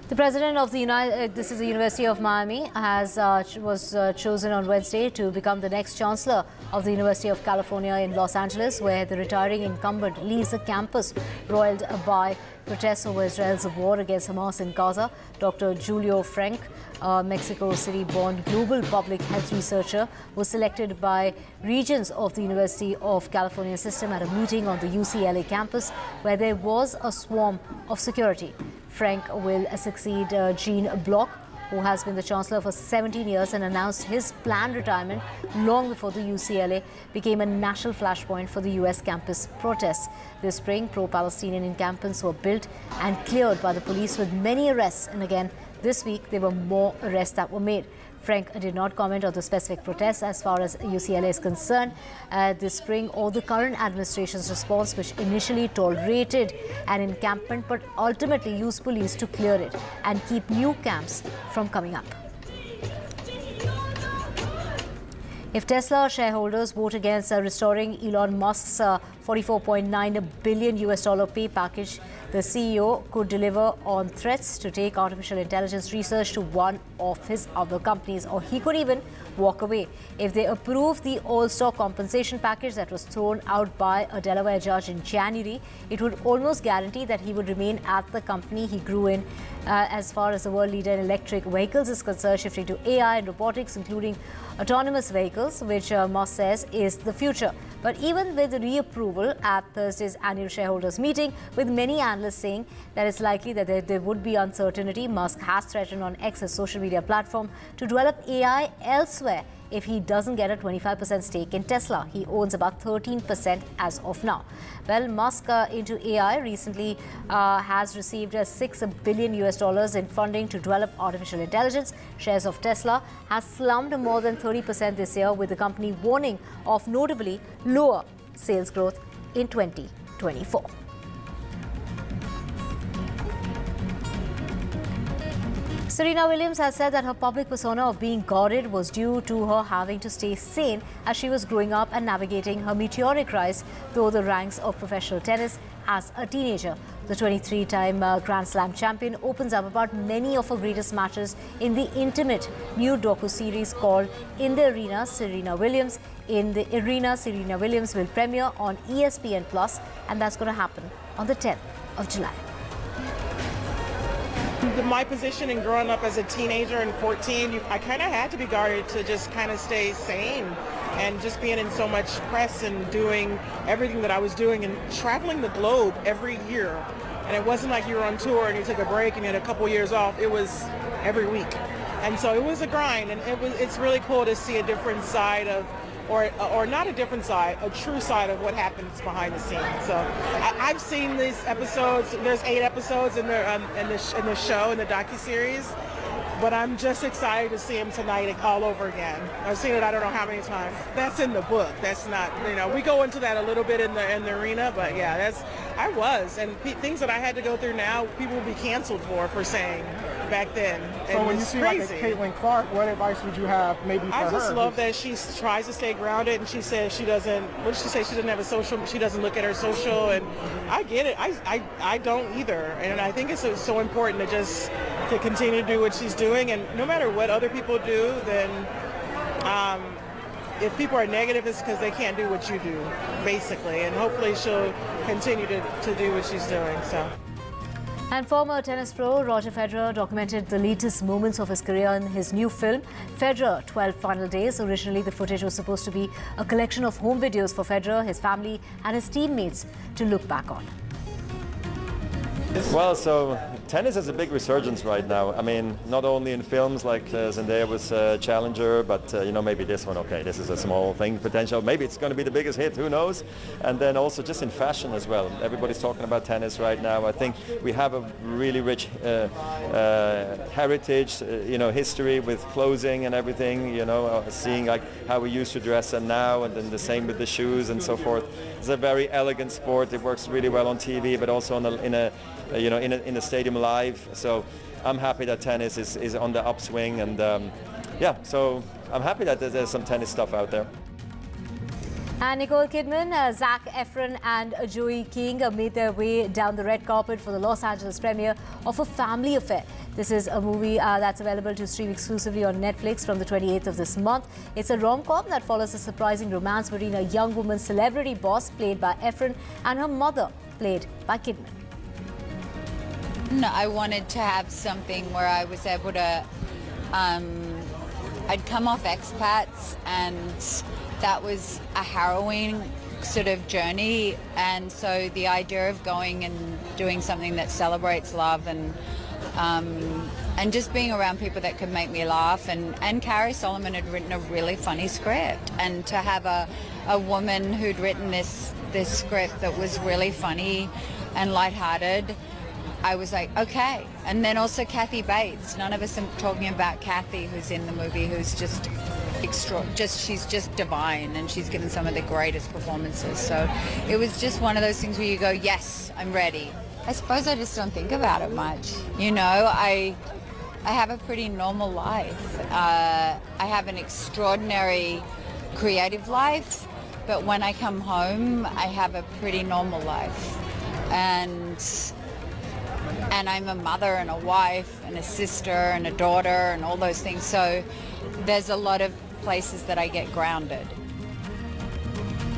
The president of the University of Miami was chosen on Wednesday to become the next chancellor of the University of California in Los Angeles, where the retiring incumbent leaves a campus roiled by protests over Israel's war against Hamas in Gaza. Dr. Julio Frank, Mexico City-born global public health researcher, was selected by regions of the University of California system at a meeting on the UCLA campus, where there was a swarm of security. Frank will succeed Gene Block, who has been the chancellor for 17 years and announced his planned retirement long before the UCLA became a national flashpoint for the US campus protests. This spring, pro-Palestinian encampments were built and cleared by the police, with many arrests, and again this week there were more arrests that were made. Frank did not comment on the specific protests as far as UCLA is concerned this spring, or the current administration's response, which initially tolerated an encampment but ultimately used police to clear it and keep new camps from coming up. If Tesla shareholders vote against restoring Elon Musk's $44.9 billion pay package, the CEO could deliver on threats to take artificial intelligence research to one of his other companies, or he could even walk away. If they approve the all-stock compensation package that was thrown out by a Delaware judge in January, it would almost guarantee that he would remain at the company he grew in. As far as the world leader in electric vehicles is concerned, shifting to AI and robotics, including autonomous vehicles, which Musk says is the future. But even with reapproval at Thursday's annual shareholders meeting, with many analysts saying that it's likely that there would be uncertainty, Musk has threatened on X, his social media platform, to develop AI elsewhere if he doesn't get a 25% stake in Tesla. He owns about 13% as of now. Well, Musk into AI recently has received $6 billion in funding to develop artificial intelligence. Shares of Tesla has slumped more than 30% this year, with the company warning of notably lower sales growth in 2024. Serena Williams has said that her public persona of being guarded was due to her having to stay sane as she was growing up and navigating her meteoric rise through the ranks of professional tennis as a teenager. The 23-time Grand Slam champion opens up about many of her greatest matches in the intimate new docu-series called In the Arena, Serena Williams. In the Arena, Serena Williams will premiere on ESPN+, and that's going to happen on the 10th of July. My position in growing up as a teenager and 14, I kind of had to be guarded to just kind of stay sane, and just being in so much press and doing everything that I was doing and traveling the globe every year. And it wasn't like you were on tour and you took a break and you had a couple years off. It was every week. And so it was a grind, and it's really cool to see a different side of, or not a different side, a true side of what happens behind the scenes. So I've seen these episodes. There's 8 episodes in the show, in the docuseries, but I'm just excited to see them tonight all over again. I've seen it I don't know how many times. That's in the book. That's not, we go into that a little bit in the arena, but yeah, I was, and things that I had to go through now, people will be canceled for saying back then. So and when you it's see crazy. like a Caitlin Clark, what advice would you have maybe for her? I just love that she tries to stay grounded, and she says she doesn't, what did she say? She doesn't have a social, she doesn't look at her social, and I get it. I don't either. And I think it's so important to continue to do what she's doing, and no matter what other people do, then if people are negative, it's because they can't do what you do, basically. And hopefully she'll continue to do what she's doing. So. And former tennis pro Roger Federer documented the latest moments of his career in his new film, Federer 12 Final Days. Originally, the footage was supposed to be a collection of home videos for Federer, his family and his teammates to look back on. Well, so tennis has a big resurgence right now. I mean, not only in films like Zendaya was Challenger, but maybe this one, okay, this is a small thing, potential. Maybe it's going to be the biggest hit, who knows? And then also just in fashion as well. Everybody's talking about tennis right now. I think we have a really rich heritage, history with clothing and everything, seeing like how we used to dress and now, and then the same with the shoes and so forth. It's a very elegant sport. It works really well on TV, but also in a stadium live. So I'm happy that tennis is on the upswing, and so I'm happy that there's some tennis stuff out there. And Nicole Kidman, Zac Efron and Joey King made their way down the red carpet for the Los Angeles premiere of A Family Affair. This is a movie that's available to stream exclusively on Netflix from the 28th of this month. It's a rom-com that follows a surprising romance between a young woman's celebrity boss, played by Efron, and her mother, played by Kidman. No, I wanted to have something where I was able to, I'd come off expats, and that was a harrowing sort of journey, and so the idea of going and doing something that celebrates love and just being around people that could make me laugh, and Carrie Solomon had written a really funny script, and to have a woman who'd written this script that was really funny and lighthearted, I was like, okay. And then also Kathy Bates. None of us are talking about Kathy, who's in the movie, who's just she's just divine, and she's given some of the greatest performances. So it was just one of those things where you go, yes, I'm ready. I suppose I just don't think about it much. I have a pretty normal life. I have an extraordinary creative life, but when I come home, I have a pretty normal life. And I'm a mother and a wife and a sister and a daughter and all those things. So there's a lot of places that I get grounded.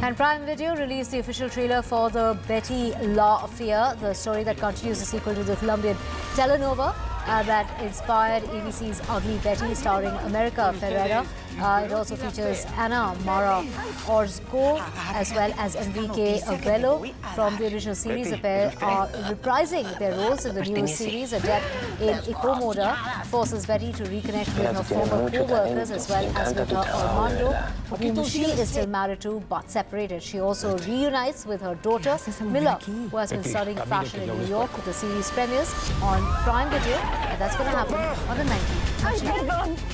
And Prime Video released the official trailer for the Betty Law Affair, the story that continues the sequel to the Colombian telenova that inspired ABC's Ugly Betty, starring America Ferrera. It also features Ana Mara Orozco as well as Enrique Abuelo from the original series. The pair are reprising their roles in the newest series. A death in Ecomoda forces Betty to reconnect with her former co-workers as well as with her Armando, whom she is still married to but separated. She also reunites with her daughter Mila, who has been studying fashion in New York. The series premieres on Prime Video, and that's going to happen on the 19th.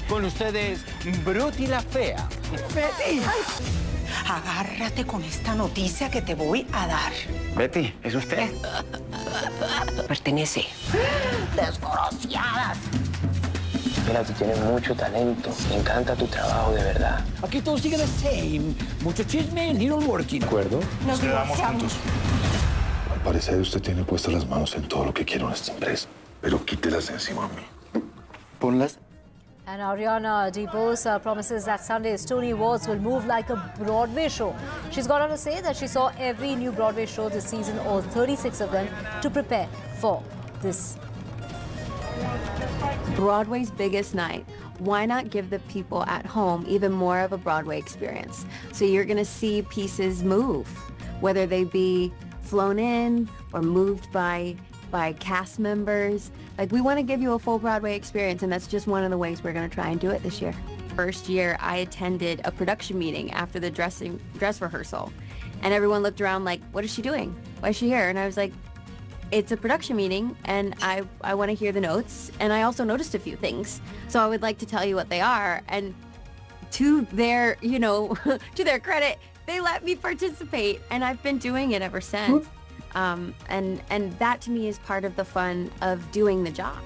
Con ustedes, Bruti la Fea. Betty, agárrate con esta noticia que te voy a dar. Betty, ¿es usted? Pertenece. Desgraciadas. Mira, tú tienes mucho talento. Me encanta tu trabajo, de verdad. Aquí todo sigue the same. Mucho chisme, little working. ¿De acuerdo? Nos quedamos juntos. Al parecer usted tiene puestas las manos en todo lo que quiere esta empresa. Pero quítelas de encima a mí. Ponlas. And Ariana DeBose promises that Sunday's Tony Awards will move like a Broadway show. She's gone on to say that she saw every new Broadway show this season, all 36 of them, to prepare for this. Broadway's biggest night. Why not give the people at home even more of a Broadway experience? So you're going to see pieces move, whether they be flown in or moved by cast members. Like, we want to give you a full Broadway experience, and that's just one of the ways we're going to try and do it this year. First year, I attended a production meeting after the dress rehearsal, and everyone looked around like, what is she doing? Why is she here? And I was like, it's a production meeting, and I want to hear the notes, and I also noticed a few things, so I would like to tell you what they are. And to their, to their credit, they let me participate, and I've been doing it ever since. And that to me is part of the fun of doing the job.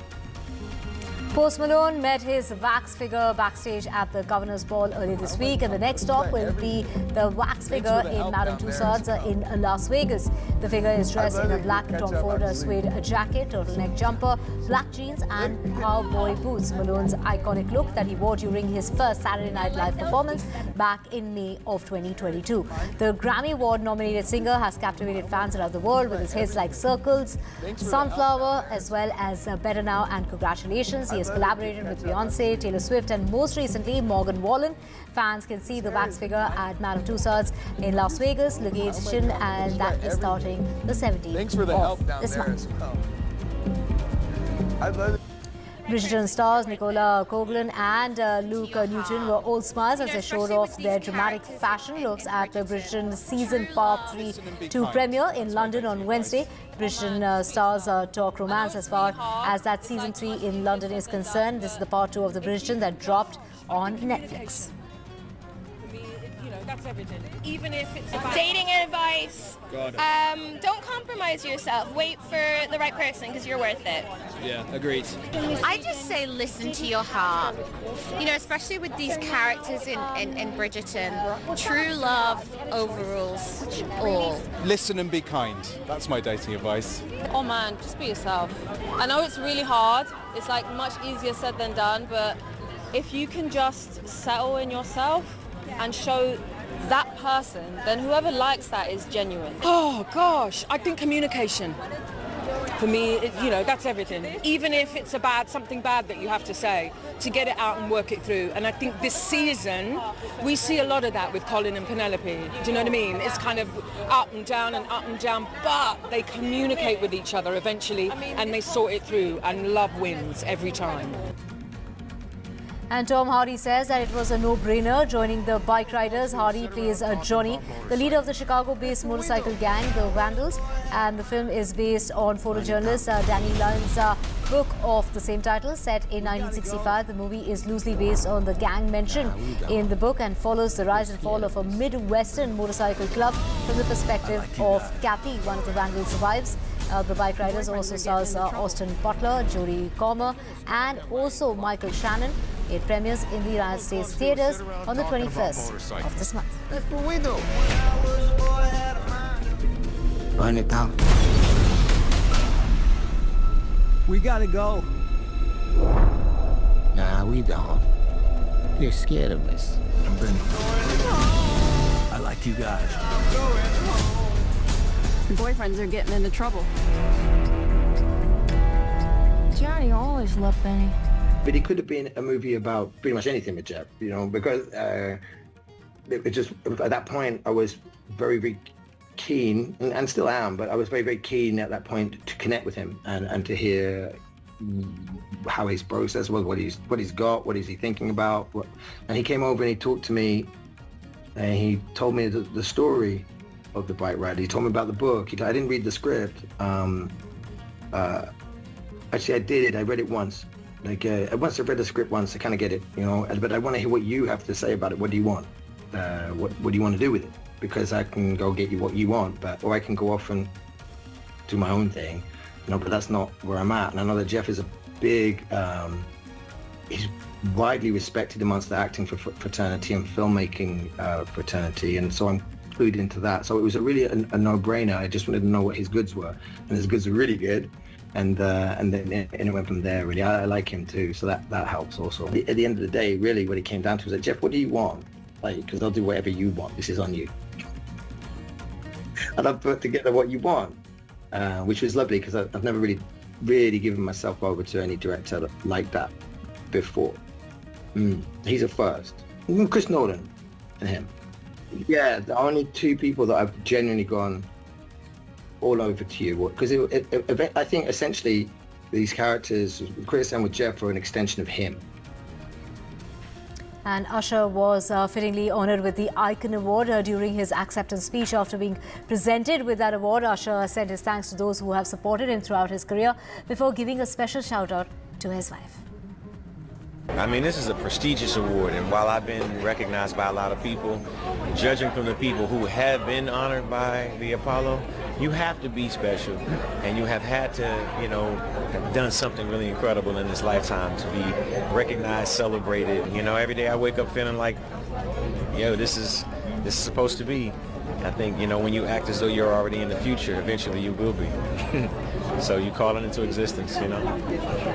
Post Malone met his wax figure backstage at the Governor's Ball earlier this week, and the next stop will be the wax figure in Madame Tussauds in Las Vegas. The figure is dressed in a black Tom Ford suede jacket, turtleneck jumper, black jeans and cowboy boots. Malone's iconic look that he wore during his first Saturday Night Live performance back in May of 2022. The Grammy Award-nominated singer has captivated fans around the world with his hits like Circles, Sunflower, as well as Better Now and Congratulations. He has collaborated with Beyonce, Taylor Swift and most recently Morgan Wallen. Fans can see the wax figure at Madame Tussauds in Las Vegas location, and that is starting the 17th of this month. Bridgerton stars Nicola Coughlan and Luke Newton were all smiles as they showed off their dramatic fashion looks at the Bridgerton Season Part 3 premiere in London on Wednesday. Bridgerton stars talk romance as far as that Season 3 in London is concerned. This is the Part 2 of the Bridgerton that dropped on Netflix. That's everything. Even if it's about dating advice, don't compromise yourself. Wait for the right person because you're worth it. Yeah, agreed. I just say listen to your heart. You know, especially with these characters in Bridgerton, true love overrules all. Listen and be kind. That's my dating advice. Oh man, just be yourself. I know it's really hard. It's like much easier said than done, but if you can just settle in yourself and show that person, then whoever likes that is genuine. Oh gosh, I think communication. For me, that's everything. Even if it's about something bad that you have to say, to get it out and work it through. And I think this season, we see a lot of that with Colin and Penelope. Do you know what I mean? It's kind of up and down, but they communicate with each other eventually and they sort it through, and love wins every time. And Tom Hardy says that it was a no-brainer joining the bike riders. Hardy plays Johnny, the leader of the Chicago-based motorcycle gang, the Vandals. And the film is based on photojournalist Danny Lyon's book of the same title, set in 1965. The movie is loosely based on the gang mentioned in the book and follows the rise and fall of a Midwestern motorcycle club from the perspective of Kathy, one of the Vandals' wives. The bike riders also stars Austin Butler, Jodie Comer, and also Michael Shannon. It premieres in the United States theaters on the 21st of this month. That's what we do. Burn it down. We gotta go. Nah, we don't. You're scared of us. I like you guys. Your boyfriends are getting into trouble. Johnny always loved Benny. But it could have been a movie about pretty much anything with Jeff, because it just, at that point, I was very, very keen, and still am, but I was very, very keen at that point to connect with him and to hear how his process was, what he's got, what is he thinking about. And he came over and he talked to me, and he told me the story of the bike ride. He told me about the book. I didn't read the script. Actually, I did. I read it once. Once I've read the script once, I kind of get it, but I want to hear what you have to say about it. What do you want? What do you want to do with it? Because I can go get you what you want, or I can go off and do my own thing, but that's not where I'm at. And I know that Jeff is a big, he's widely respected amongst the acting fraternity and filmmaking fraternity, and so I'm included into that. So it was really a no-brainer. I just wanted to know what his goods were, and his goods are really good. And then it went from there, really. I like him too, so that helps also. At the end of the day, really, what it came down to was like, Jeff, what do you want? Because they'll do whatever you want. This is on you. And I've put together what you want, which was lovely, because I've never really given myself over to any director like that before. He's a first. Chris Nolan and him. Yeah, the only two people that I've genuinely gone all over to you, because I think essentially these characters, Chris and with Jeff, are an extension of him. And Usher was fittingly honoured with the Icon Award during his acceptance speech. After being presented with that award, Usher sent his thanks to those who have supported him throughout his career before giving a special shout out to his wife. I mean, this is a prestigious award, and while I've been recognized by a lot of people, judging from the people who have been honored by the Apollo, you have to be special, and you have had to, you know, have done something really incredible in this lifetime to be recognized, celebrated. You know, every day I wake up feeling like, yo, this is supposed to be. I think, you know, when you act as though you're already in the future, eventually you will be. So you call it into existence, you know.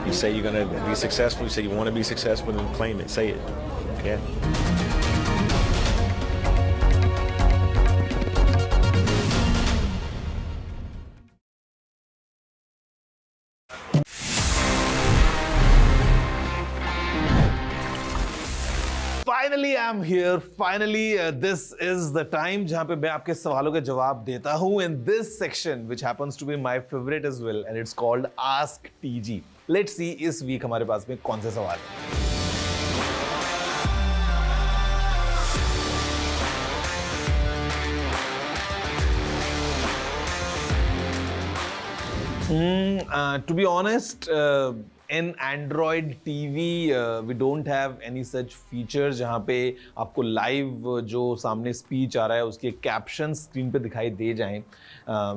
You say you're going to be successful, you say you want to be successful, and claim it, say it. Yeah. Finally, I'm here. Finally, this is the time जहाँ पे मैं आपके सवालों के जवाब देता हूँ. In this section, which happens to be my favorite as well, and it's called Ask TG. Let's see इस week हमारे पास में कौन से सवाल हैं. To be honest, in Android TV, we don't have any such features जहाँ पे आपको live जो सामने speech आ रहा है उसके captions screen पे दिखाई दे जाएं.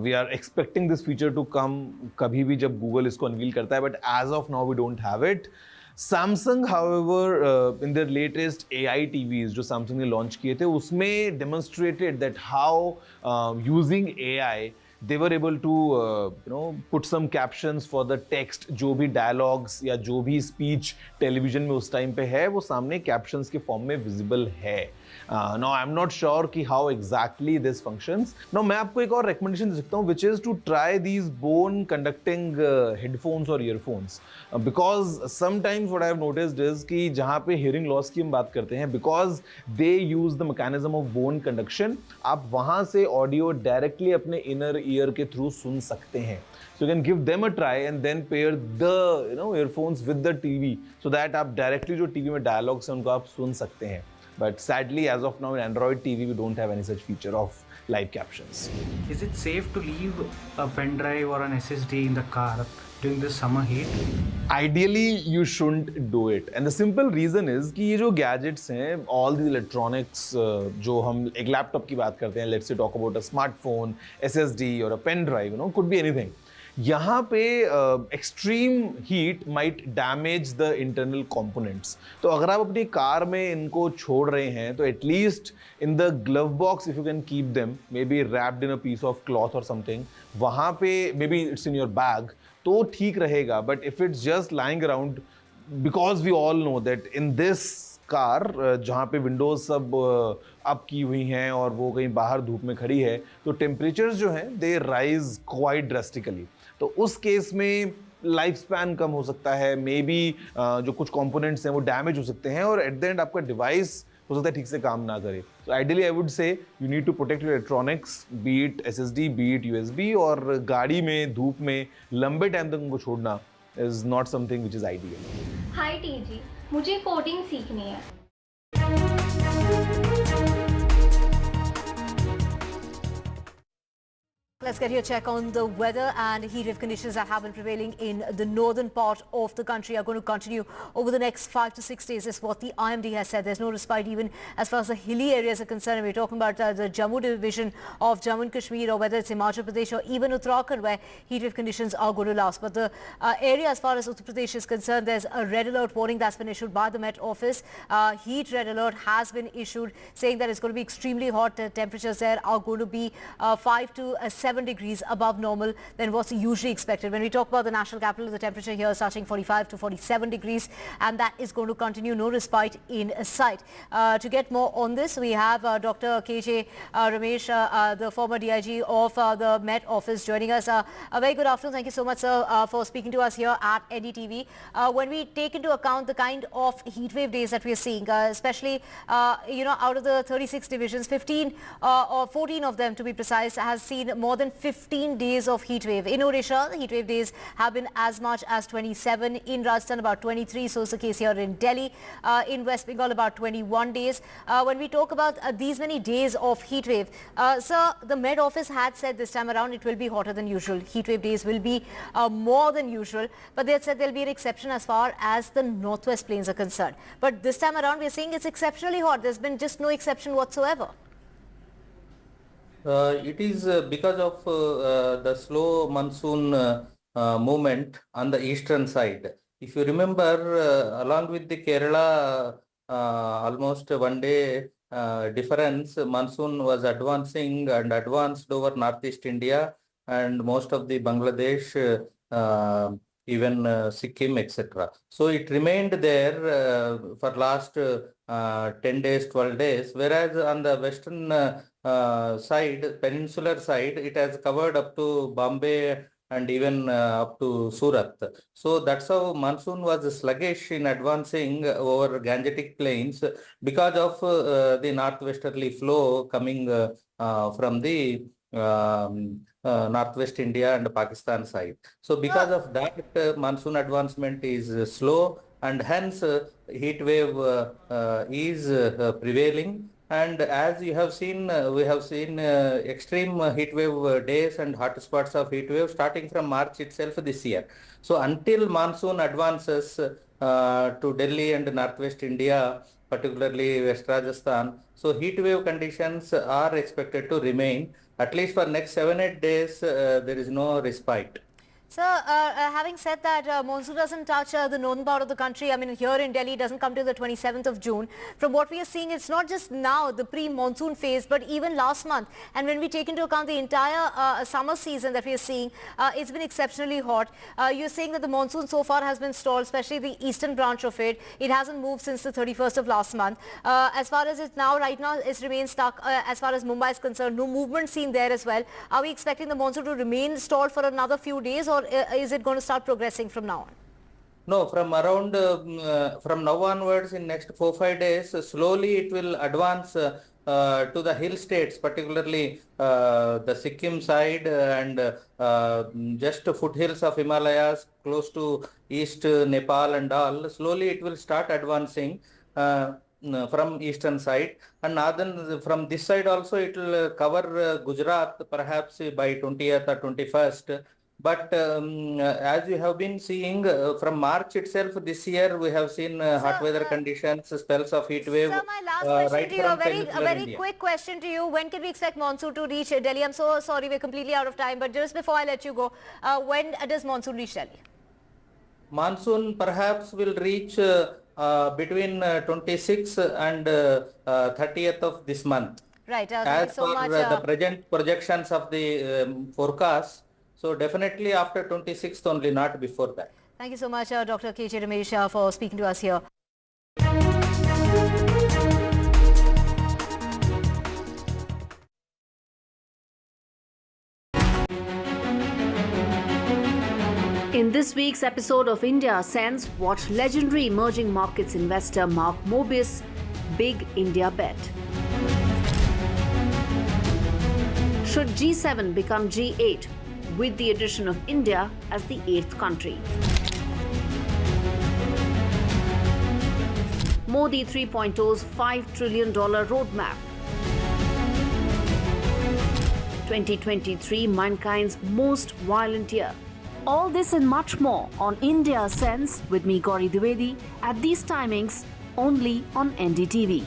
We are expecting this feature to come कभी भी जब Google इसको unveil करता है, but as of now we don't have it. Samsung, however, in their latest AI TVs जो Samsung ने launch किए थे उसमें demonstrated that how using AI they were able to put some captions for the text. जो भी dialogues या जो भी speech television में उस time पे है वो सामने captions के form में visible है. Now I'm not sure कि how exactly this functions. Now मैं आपको एक और recommendation दे सकता हूँ, which is to try these bone conducting headphones or earphones, because sometimes what I have noticed is कि जहाँ पे hearing loss की हम बात करते हैं, because they use the mechanism of bone conduction, आप वहाँ से audio directly अपने inner ear के through सुन सकते हैं. So you can give them a try and then pair the earphones with the TV so that आप directly जो TV में dialogues हैं उनको आप सुन सकते हैं. But sadly, as of now in Android TV, we don't have any such feature of live captions. Is it safe to leave a pen drive or an SSD in the car during this summer heat? Ideally, you shouldn't do it. And the simple reason is कि ये जो gadgets हैं, all the electronics जो हम एक laptop की बात करते हैं, let's say talk about a smartphone, SSD or a pen drive, could be anything. यहाँ पे extreme heat might damage the internal components. तो अगर आप अपनी कार में इनको छोड़ रहे हैं तो at least in the glove box if you can keep them, maybe wrapped in a piece of cloth or something, वहाँ पे maybe it's in your bag, तो ठीक रहेगा. But if it's just lying around, because we all know that in this car जहाँ पे Windows सब up की हुई हैं और वो कहीं बाहर धूप में खड़ी है तो टेम्परेचर्स जो हैं दे राइज क्वाइट ड्रास्टिकली. तो उस केस में लाइफ स्पैन कम हो सकता है, मे बी जो कुछ कंपोनेंट्स हैं वो डैमेज हो सकते हैं और एट द एंड आपका डिवाइस हो सकता है ठीक से काम ना करे. तो ideally I would say you need to protect your electronics, be it SSD, be it USB, और गाड़ी में धूप में लंबे टाइम तक उनको छोड़ना is not something which is ideal. Hi TG, मुझे कोडिंग सीखनी है. Let's get your check on the weather, and heat wave conditions that have been prevailing in the northern part of the country are going to continue over the next 5 to 6 days is what the IMD has said. There's no respite even as far as the hilly areas are concerned. We're talking about the Jammu division of Jammu and Kashmir, or whether it's Himachal Pradesh or even Uttarakhand, where heat wave conditions are going to last. But the area as far as Uttar Pradesh is concerned, there's a red alert warning that's been issued by the Met Office. Heat red alert has been issued saying that it's going to be extremely hot. Temperatures there are going to be 5 to 7 degrees above normal than what's usually expected. When we talk about the national capital, the temperature here is touching 45 to 47 degrees, and that is going to continue, no respite in sight. To get more on this, we have Dr. KJ Ramesh, the former DIG of the Met Office, joining us. A very good afternoon. Thank you so much, sir, for speaking to us here at NDTV. When we take into account the kind of heat wave days that we are seeing, especially out of the 36 divisions, 15 or 14 of them to be precise has seen more than 15 days of heat wave. In Odisha, the heat wave days have been as much as 27. In Rajasthan, about 23. So is the case here in Delhi. In West Bengal, about 21 days. When we talk about these many days of heat wave, sir, the Met Office had said this time around it will be hotter than usual. Heat wave days will be more than usual. But they had said there will be an exception as far as the northwest plains are concerned. But this time around, we are saying it's exceptionally hot. There's been just no exception whatsoever. It is because of the slow monsoon movement on the eastern side. If you remember, along with the Kerala, almost one day difference, monsoon was advancing and advanced over northeast India and most of the Bangladesh, even Sikkim, etc. So it remained there for last 10 days, 12 days, whereas on the western side, peninsular side, it has covered up to Bombay and even up to Surat. So that's how monsoon was sluggish in advancing over Gangetic plains because of the northwesterly flow coming from the northwest India and Pakistan side. So because of that, monsoon advancement is slow, and hence heat wave is prevailing. And as you have seen, we have seen extreme heat wave days and hot spots of heat wave starting from March itself this year. So until monsoon advances to Delhi and northwest India, particularly West Rajasthan, so heat wave conditions are expected to remain. At least for next 7-8 days, there is no respite. Sir, having said that, monsoon doesn't touch the northern part of the country. I mean, here in Delhi, it doesn't come till the 27th of June. From what we are seeing, it's not just now, the pre-monsoon phase, but even last month. And when we take into account the entire summer season that we are seeing, it's been exceptionally hot. You're saying that the monsoon so far has been stalled, especially the eastern branch of it. It hasn't moved since the 31st of last month. As far as it's now, right now, it's remained stuck. As far as Mumbai is concerned, no movement seen there as well. Are we expecting the monsoon to remain stalled for another few days, or is it going to start progressing from now on? No, from around, from now onwards in next 4-5 days, slowly it will advance to the hill states, particularly the Sikkim side and just foothills of Himalayas, close to East Nepal and all. Slowly it will start advancing from eastern side, and northern from this side also it will cover Gujarat perhaps by 20th or 21st. But as you have been seeing from March itself this year, we have seen hot weather conditions, spells of heat wave. Sir, my last question to you, a very quick question to you. When can we expect monsoon to reach Delhi? I'm so sorry, we're completely out of time. But just before I let you go, when does monsoon reach Delhi? Monsoon perhaps will reach between 26th and 30th of this month. Right. As so per much, the present projections of the forecast. So definitely after 26th only, not before that. Thank you so much, Dr. K.J. Ramesh, for speaking to us here. In this week's episode of India Sense, watch legendary emerging markets investor Mark Mobius' big India bet. Should G7 become G8 with the addition of India as the 8th country? Modi 3.0's $5 trillion roadmap. 2023, mankind's most violent year. All this and much more on India Sense with me, Gauri Dwivedi, at these timings only on NDTV.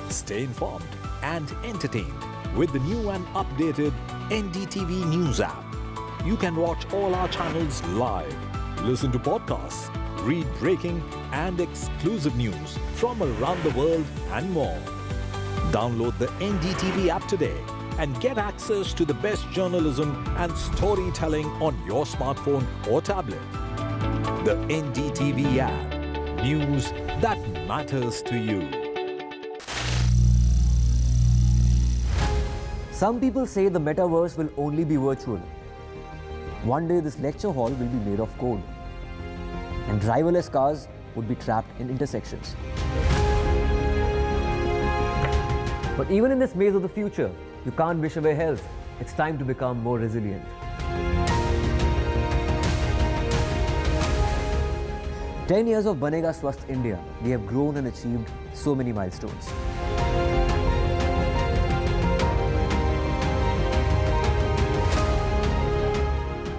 Stay informed and entertained with the new and updated NDTV News app. You can watch all our channels live, listen to podcasts, read breaking and exclusive news from around the world and more. Download the NDTV app today and get access to the best journalism and storytelling on your smartphone or tablet. The NDTV app. News that matters to you. Some people say the metaverse will only be virtual. One day this lecture hall will be made of code, and driverless cars would be trapped in intersections. But even in this maze of the future, you can't wish away health. It's time to become more resilient. 10 years of Banega Swasth India, we have grown and achieved so many milestones.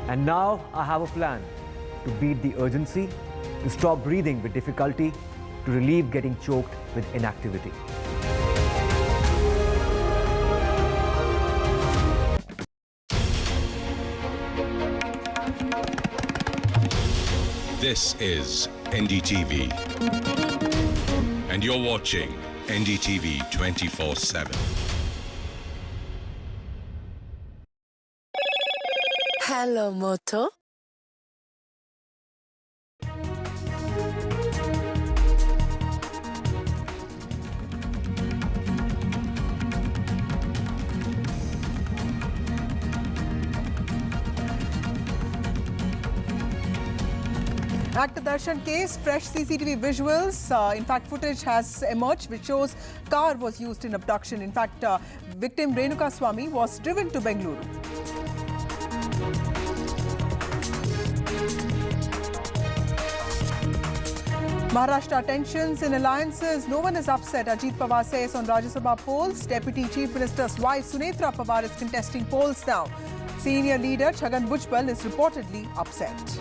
And now I have a plan to beat the urgency, to stop breathing with difficulty, to relieve getting choked with inactivity. This is NDTV. And you're watching NDTV 24/7. Hello, Moto. Actor Darshan case, fresh CCTV visuals. In fact, footage has emerged which shows car was used in abduction. In fact, victim Renuka Swami was driven to Bengaluru. Maharashtra tensions in alliances. No one is upset. Ajit Pawar says on Rajya Sabha polls. Deputy Chief Minister's wife Sunetra Pawar is contesting polls now. Senior leader Chhagan Bhujbal is reportedly upset.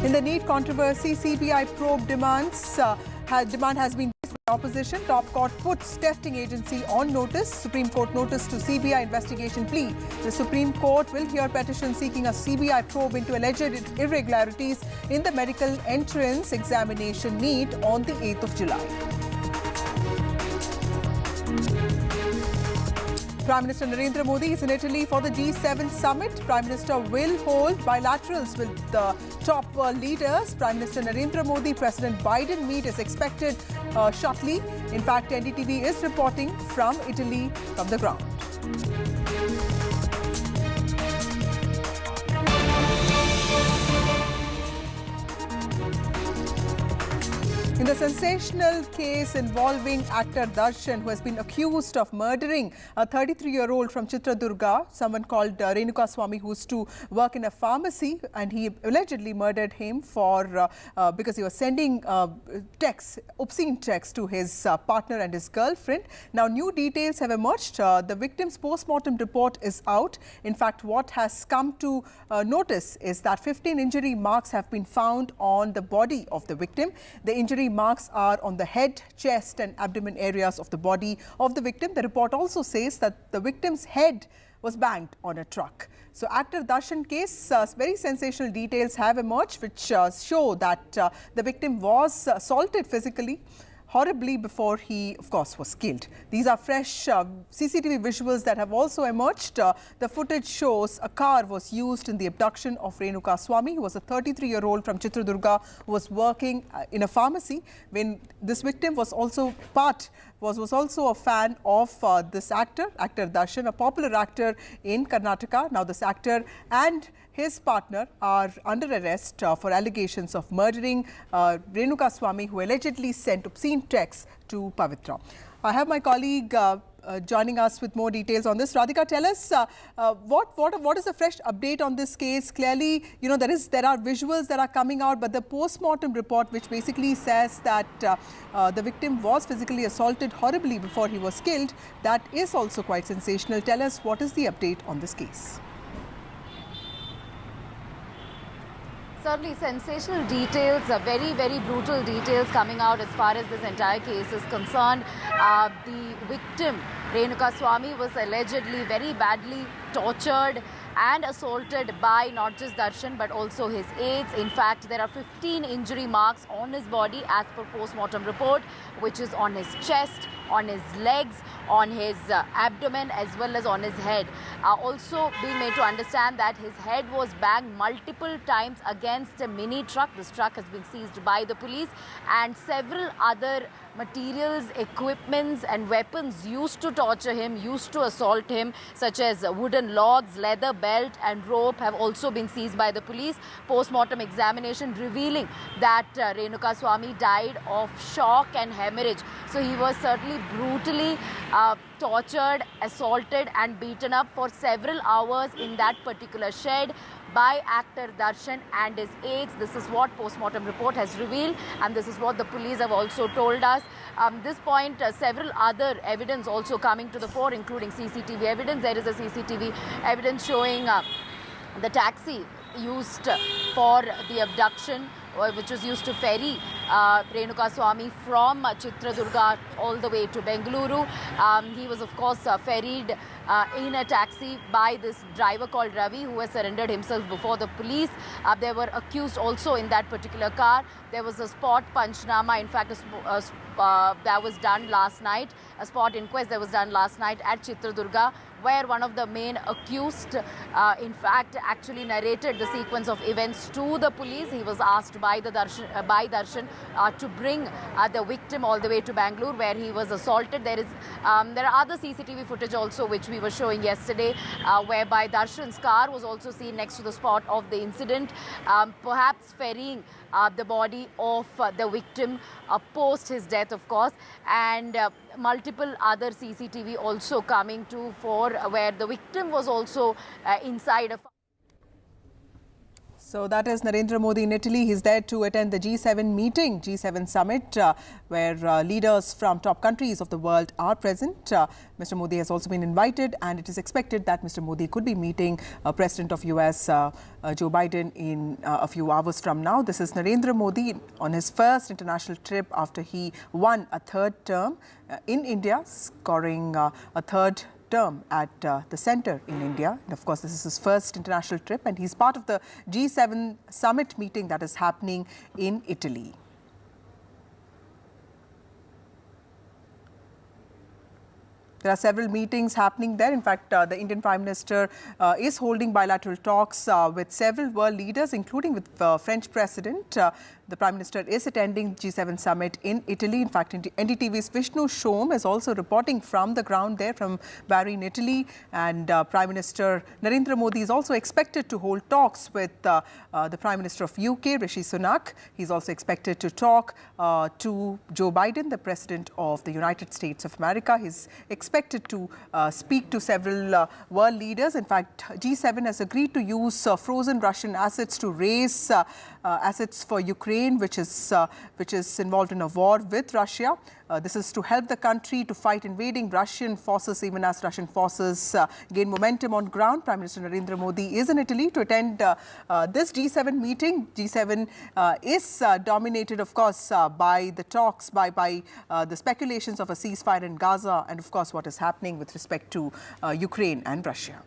In the NEET controversy, CBI probe demand has been raised by opposition. Top court puts testing agency on notice. Supreme Court notice to CBI investigation plea. The Supreme Court will hear petition seeking a CBI probe into alleged irregularities in the medical entrance examination NEET on the 8th of July. Prime Minister Narendra Modi is in Italy for the G7 summit. Prime Minister will hold bilaterals with the top world leaders. Prime Minister Narendra Modi, President Biden meet is expected shortly. In fact, NDTV is reporting from Italy from the ground. In the sensational case involving actor Darshan, who has been accused of murdering a 33-year-old from Chitradurga, someone called Renuka Swami, who used to work in a pharmacy, and he allegedly murdered him for because he was sending obscene texts to his partner and his girlfriend. Now, new details have emerged. The victim's post-mortem report is out. In fact, what has come to notice is that 15 injury marks have been found on the body of the victim. The injury marks are on the head, chest and abdomen areas of the body of the victim. The report also says that the victim's head was banged on a truck. So actor Darshan case, very sensational details have emerged which show that the victim was assaulted physically horribly before he, of course, was killed. These are fresh CCTV visuals that have also emerged. The footage shows a car was used in the abduction of Renuka Swami, who was a 33-year-old from Chitradurga who was working in a pharmacy. When this victim was also was also a fan of this actor Darshan, a popular actor in Karnataka. Now this actor and his partner are under arrest for allegations of murdering Renuka Swami, who allegedly sent obscene texts to Pavitra. I have my colleague joining us with more details on this. Radhika, tell us what is the fresh update on this case? Clearly, you know, there are visuals that are coming out, but the post-mortem report, which basically says that the victim was physically assaulted horribly before he was killed, that is also quite sensational. Tell us what is the update on this case? Certainly sensational details, very, very brutal details coming out as far as this entire case is concerned. The victim, Renuka Swami, was allegedly very badly tortured and assaulted by not just Darshan but also his aides. In fact, there are 15 injury marks on his body as per post-mortem report, which is on his chest, on his legs, on his abdomen as well as on his head. Also being made to understand that his head was banged multiple times against a mini truck. This truck has been seized by the police, and several other materials, equipments and weapons used to torture him, used to assault him, such as wooden logs, leather belt and rope, have also been seized by the police. Post-mortem examination revealing that Renuka Swami died of shock and hemorrhage. So he was certainly brutally tortured, assaulted and beaten up for several hours in that particular shed by actor Darshan and his aides. This is what post-mortem report has revealed, and this is what the police have also told us. This point, several other evidence also coming to the fore, including CCTV evidence. There is a CCTV evidence showing the taxi used for the abduction, which was used to ferry Renuka Swami from Chitradurga all the way to Bengaluru. He was, of course, ferried in a taxi by this driver called Ravi, who has surrendered himself before the police. There were accused also in that particular car. There was a spot panchnama, in fact, that was done last night, a spot inquest that was done last night at Chitradurga, where one of the main accused, in fact, actually narrated the sequence of events to the police. He was asked by Darshan to bring the victim all the way to Bangalore, where he was assaulted. There are other CCTV footage also, which we were showing yesterday, whereby Darshan's car was also seen next to the spot of the incident, perhaps ferrying the body of the victim post his death, of course, and multiple other CCTV also coming to fore, where the victim was also inside a... So that is Narendra Modi in Italy. He's there to attend the G7 meeting, G7 summit, where leaders from top countries of the world are present. Mr. Modi has also been invited, and it is expected that Mr. Modi could be meeting President of US Joe Biden in a few hours from now. This is Narendra Modi on his first international trip after he won a third term in India, scoring a third term at the centre in India. And of course, this is his first international trip, and he's part of the G7 summit meeting that is happening in Italy. There are several meetings happening there. In fact, the Indian Prime Minister is holding bilateral talks with several world leaders, including with French President. The Prime Minister is attending G7 summit in Italy. In fact, NDTV's Vishnu Shom is also reporting from the ground there, from Bari in Italy. And Prime Minister Narendra Modi is also expected to hold talks with the Prime Minister of UK, Rishi Sunak. He's also expected to talk to Joe Biden, the President of the United States of America. He's expected to speak to several world leaders. In fact, G7 has agreed to use frozen Russian assets to raise assets for Ukraine, which is involved in a war with Russia. This is to help the country to fight invading Russian forces, even as Russian forces gain momentum on ground. Prime Minister Narendra Modi is in Italy to attend this G7 meeting. G7 is dominated, of course, by the talks, by the speculations of a ceasefire in Gaza, and of course what is happening with respect to Ukraine and Russia.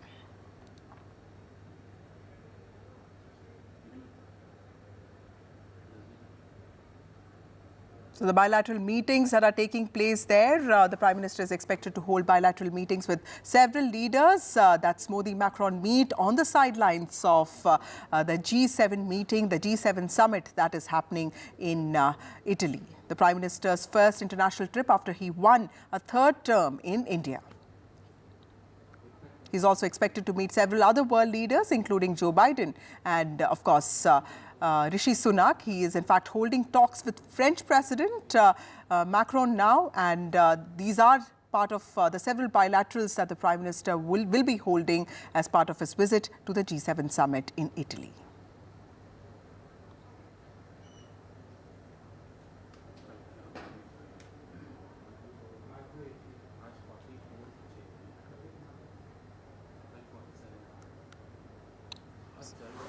So the bilateral meetings that are taking place there, the Prime Minister is expected to hold bilateral meetings with several leaders. That's Modi Macron meet on the sidelines of the G7 meeting, the G7 summit that is happening in Italy. The Prime Minister's first international trip after he won a third term in India. He's also expected to meet several other world leaders, including Joe Biden and, of course, Rishi Sunak. He is in fact holding talks with French President Macron now, and these are part of the several bilaterals that the Prime Minister will be holding as part of his visit to the G7 summit in Italy.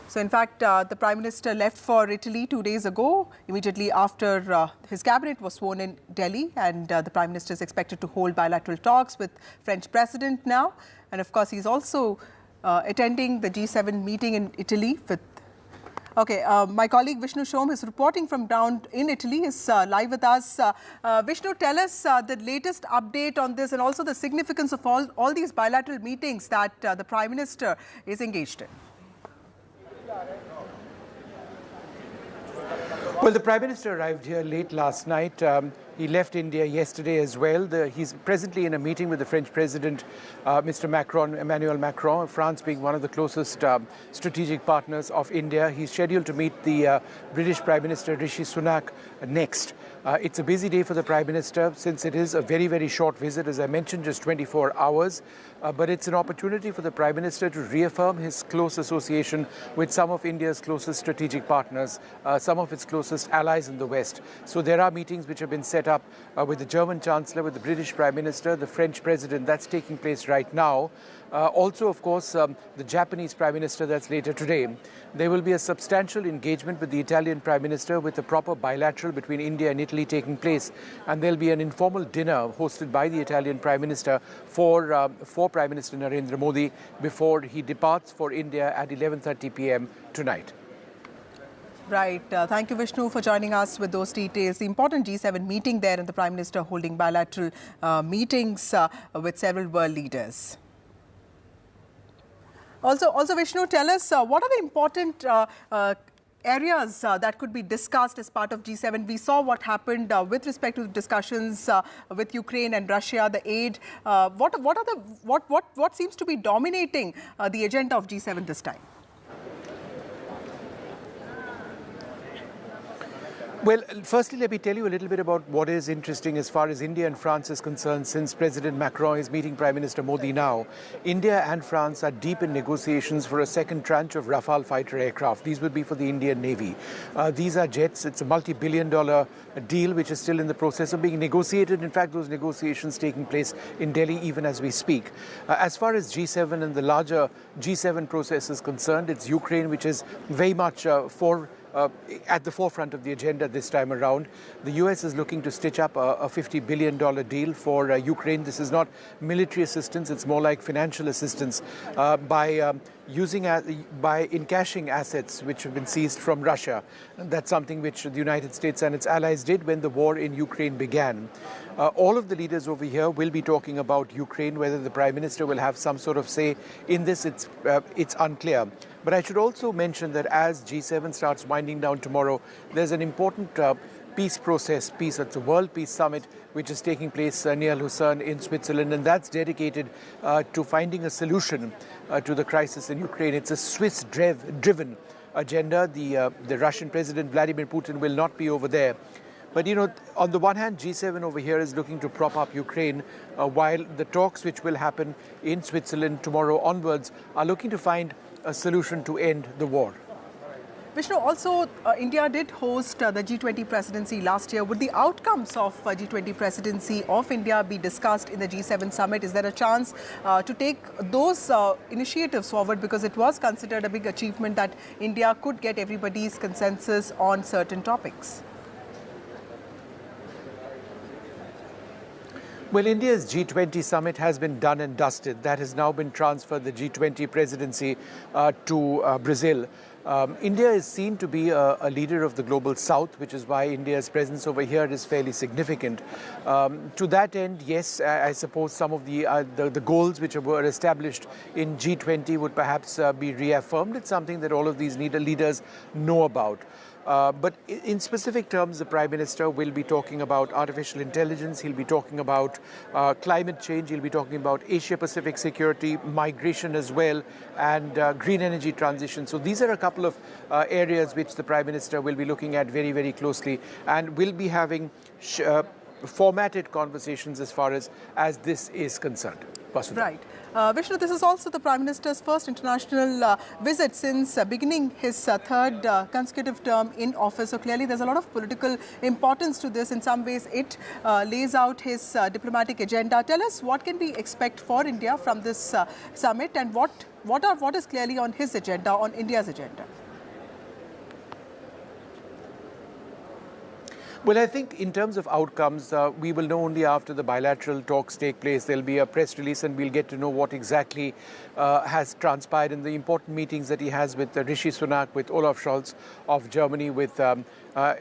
So, in fact, the Prime Minister left for Italy 2 days ago, immediately after his cabinet was sworn in Delhi, and the Prime Minister is expected to hold bilateral talks with French President now. And of course, he's also attending the G7 meeting in Italy with... Okay, my colleague Vishnu Shom is reporting from down in Italy, is live with us. Vishnu, tell us the latest update on this and also the significance of all these bilateral meetings that the Prime Minister is engaged in. Well, the Prime Minister arrived here late last night. He left India yesterday as well. He's presently in a meeting with the French President, Emmanuel Macron, France being one of the closest strategic partners of India. He's scheduled to meet the British Prime Minister Rishi Sunak next. It's a busy day for the Prime Minister since it is a very, very short visit, as I mentioned, just 24 hours. But it's an opportunity for the Prime Minister to reaffirm his close association with some of India's closest strategic partners, some of its closest allies in the West. So there are meetings which have been set set up with the German Chancellor, with the British Prime Minister, the French President. That's taking place right now. Also, of course, the Japanese Prime Minister, that's later today. There will be a substantial engagement with the Italian Prime Minister with a proper bilateral between India and Italy taking place. And there'll be an informal dinner hosted by the Italian Prime Minister for Prime Minister Narendra Modi before he departs for India at 11:30 p.m. tonight. Right. Thank you, Vishnu, for joining us with those details. The important G7 meeting there and the Prime Minister holding bilateral meetings with several world leaders. Also, Vishnu, tell us what are the important areas that could be discussed as part of G7. We saw what happened with respect to discussions with Ukraine and Russia, the aid. What seems to be dominating the agenda of G7 this time? Well, firstly, let me tell you a little bit about what is interesting as far as India and France is concerned. Since President Macron is meeting Prime Minister Modi now, India and France are deep in negotiations for a second tranche of Rafale fighter aircraft. These would be for the Indian Navy. These are jets. It's a multi-billion-dollar deal which is still in the process of being negotiated. In fact, those negotiations taking place in Delhi even as we speak. As far as G7 and the larger G7 process is concerned, it's Ukraine which is very much at the forefront of the agenda this time around. The US is looking to stitch up a $50 billion deal for Ukraine. This is not military assistance, it's more like financial assistance by encashing assets which have been seized from Russia. That's something which the United States and its allies did when the war in Ukraine began. All of the leaders over here will be talking about Ukraine. Whether the Prime Minister will have some sort of say in this, it's unclear. But I should also mention that as G7 starts winding down tomorrow, there's an important peace process, it's a World Peace Summit, which is taking place near Lucerne in Switzerland, and that's dedicated to finding a solution to the crisis in Ukraine. It's a Swiss-driven agenda. The Russian President Vladimir Putin will not be over there. But, on the one hand, G7 over here is looking to prop up Ukraine, while the talks which will happen in Switzerland tomorrow onwards are looking to find a solution to end the war. Vishnu, also India did host the G20 presidency last year. Would the outcomes of G20 presidency of India be discussed in the G7 summit? Is there a chance to take those initiatives forward, because it was considered a big achievement that India could get everybody's consensus on certain topics? Well, India's G20 summit has been done and dusted. That has now been transferred, the G20 presidency, to Brazil. India is seen to be a leader of the global south, which is why India's presence over here is fairly significant. To that end, yes, I suppose some of the goals which were established in G20 would perhaps be reaffirmed. It's something that all of these leaders know about. But in specific terms, the Prime Minister will be talking about artificial intelligence, he'll be talking about climate change, he'll be talking about Asia-Pacific security, migration as well, and green energy transition. So these are a couple of areas which the Prime Minister will be looking at very, very closely, and will be having formatted conversations as far as this is concerned. Vasudha. Right. Vishnu, this is also the Prime Minister's first international visit since beginning his third consecutive term in office. So clearly there's a lot of political importance to this. In some ways, it lays out his diplomatic agenda. Tell us what can we expect for India from this summit, and what is clearly on his agenda, on India's agenda? Well, I think in terms of outcomes, we will know only after the bilateral talks take place. There'll be a press release and we'll get to know what exactly has transpired in the important meetings that he has with Rishi Sunak, with Olaf Scholz of Germany, with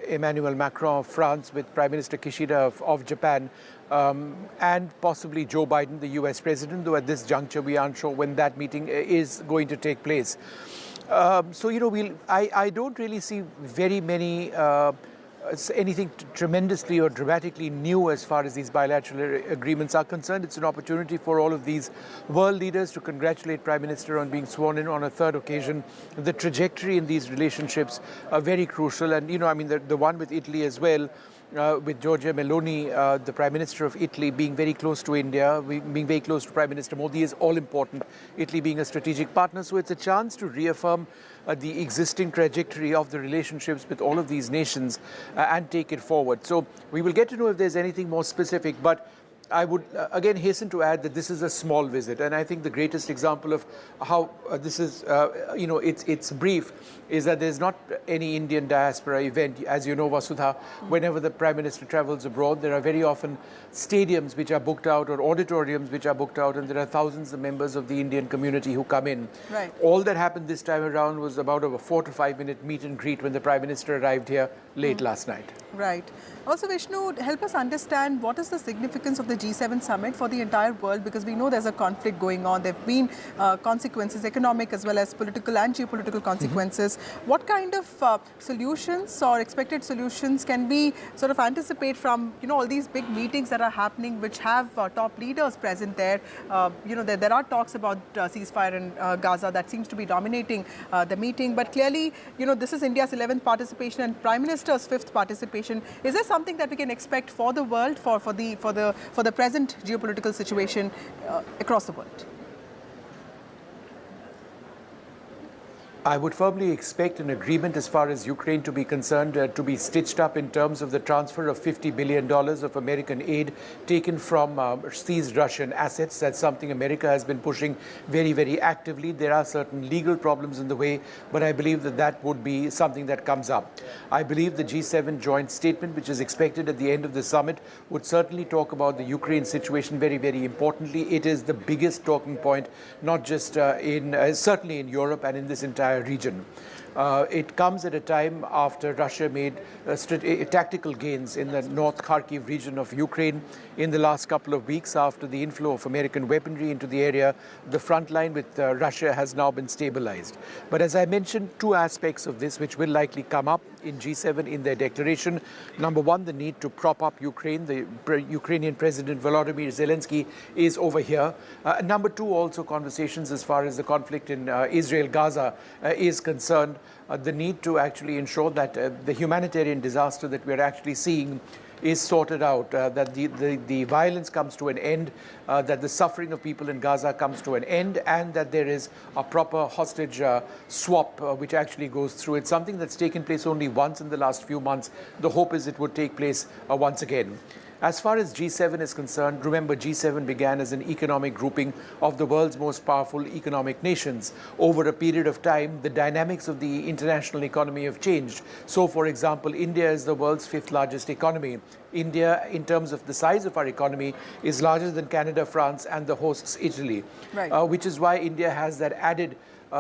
Emmanuel Macron of France, with Prime Minister Kishida of Japan, and possibly Joe Biden, the US president, though at this juncture we aren't sure when that meeting is going to take place. So, I don't really see very many anything tremendously or dramatically new as far as these bilateral agreements are concerned. It's an opportunity for all of these world leaders to congratulate Prime Minister on being sworn in on a third occasion. The trajectory in these relationships are very crucial, and the one with Italy as well with Giorgia Meloni, the Prime Minister of Italy, being very close to India, being very close to Prime Minister Modi is all important, Italy being a strategic partner. So it's a chance to reaffirm the existing trajectory of the relationships with all of these nations and take it forward. So we will get to know if there's anything more specific, but I would again hasten to add that this is a small visit, and I think the greatest example of how this is, it's brief, is that there's not any Indian diaspora event. As you know, Vasudha, whenever the Prime Minister travels abroad, there are very often stadiums which are booked out or auditoriums which are booked out, and there are thousands of members of the Indian community who come in. Right. All that happened this time around was about a 4 to 5 minute meet and greet when the Prime Minister arrived here late last night. Right. Also, Vishnu, help us understand what is the significance of the G7 summit for the entire world, because we know there's a conflict going on. There have been consequences, economic as well as political and geopolitical consequences. What kind of solutions or expected solutions can we sort of anticipate from, all these big meetings that are happening, which have top leaders present there? There are talks about ceasefire in Gaza that seems to be dominating the meeting. But clearly, this is India's 11th participation and Prime Minister's 5th participation. Is there something that we can expect for the world, for the present geopolitical situation across the world? I would firmly expect an agreement as far as Ukraine to be concerned to be stitched up in terms of the transfer of $50 billion of American aid taken from seized Russian assets. That's something America has been pushing very, very actively. There are certain legal problems in the way, but I believe that that would be something that comes up. I believe the G7 joint statement, which is expected at the end of the summit, would certainly talk about the Ukraine situation very, very importantly. It is the biggest talking point, not just certainly in Europe and in this entire region. It comes at a time after Russia made tactical gains in the North Kharkiv region of Ukraine in the last couple of weeks after the inflow of American weaponry into the area. The front line with Russia has now been stabilized. But as I mentioned, two aspects of this which will likely come up in G7 in their declaration. Number one, the need to prop up Ukraine. The Ukrainian President Volodymyr Zelensky is over here. Number two, also conversations as far as the conflict in Israel-Gaza is concerned. The need to actually ensure that the humanitarian disaster that we're actually seeing is sorted out, that the violence comes to an end, that the suffering of people in Gaza comes to an end, and that there is a proper hostage swap which actually goes through. It's something that's taken place only once in the last few months. The hope is it would take place once again. As far as G7 is concerned, remember G7 began as an economic grouping of the world's most powerful economic nations. Over a period of time, the dynamics of the international economy have changed. So, for example, India is the world's 5th largest economy. India, in terms of the size of our economy, is larger than Canada, France, and the hosts Italy, which is why India has that added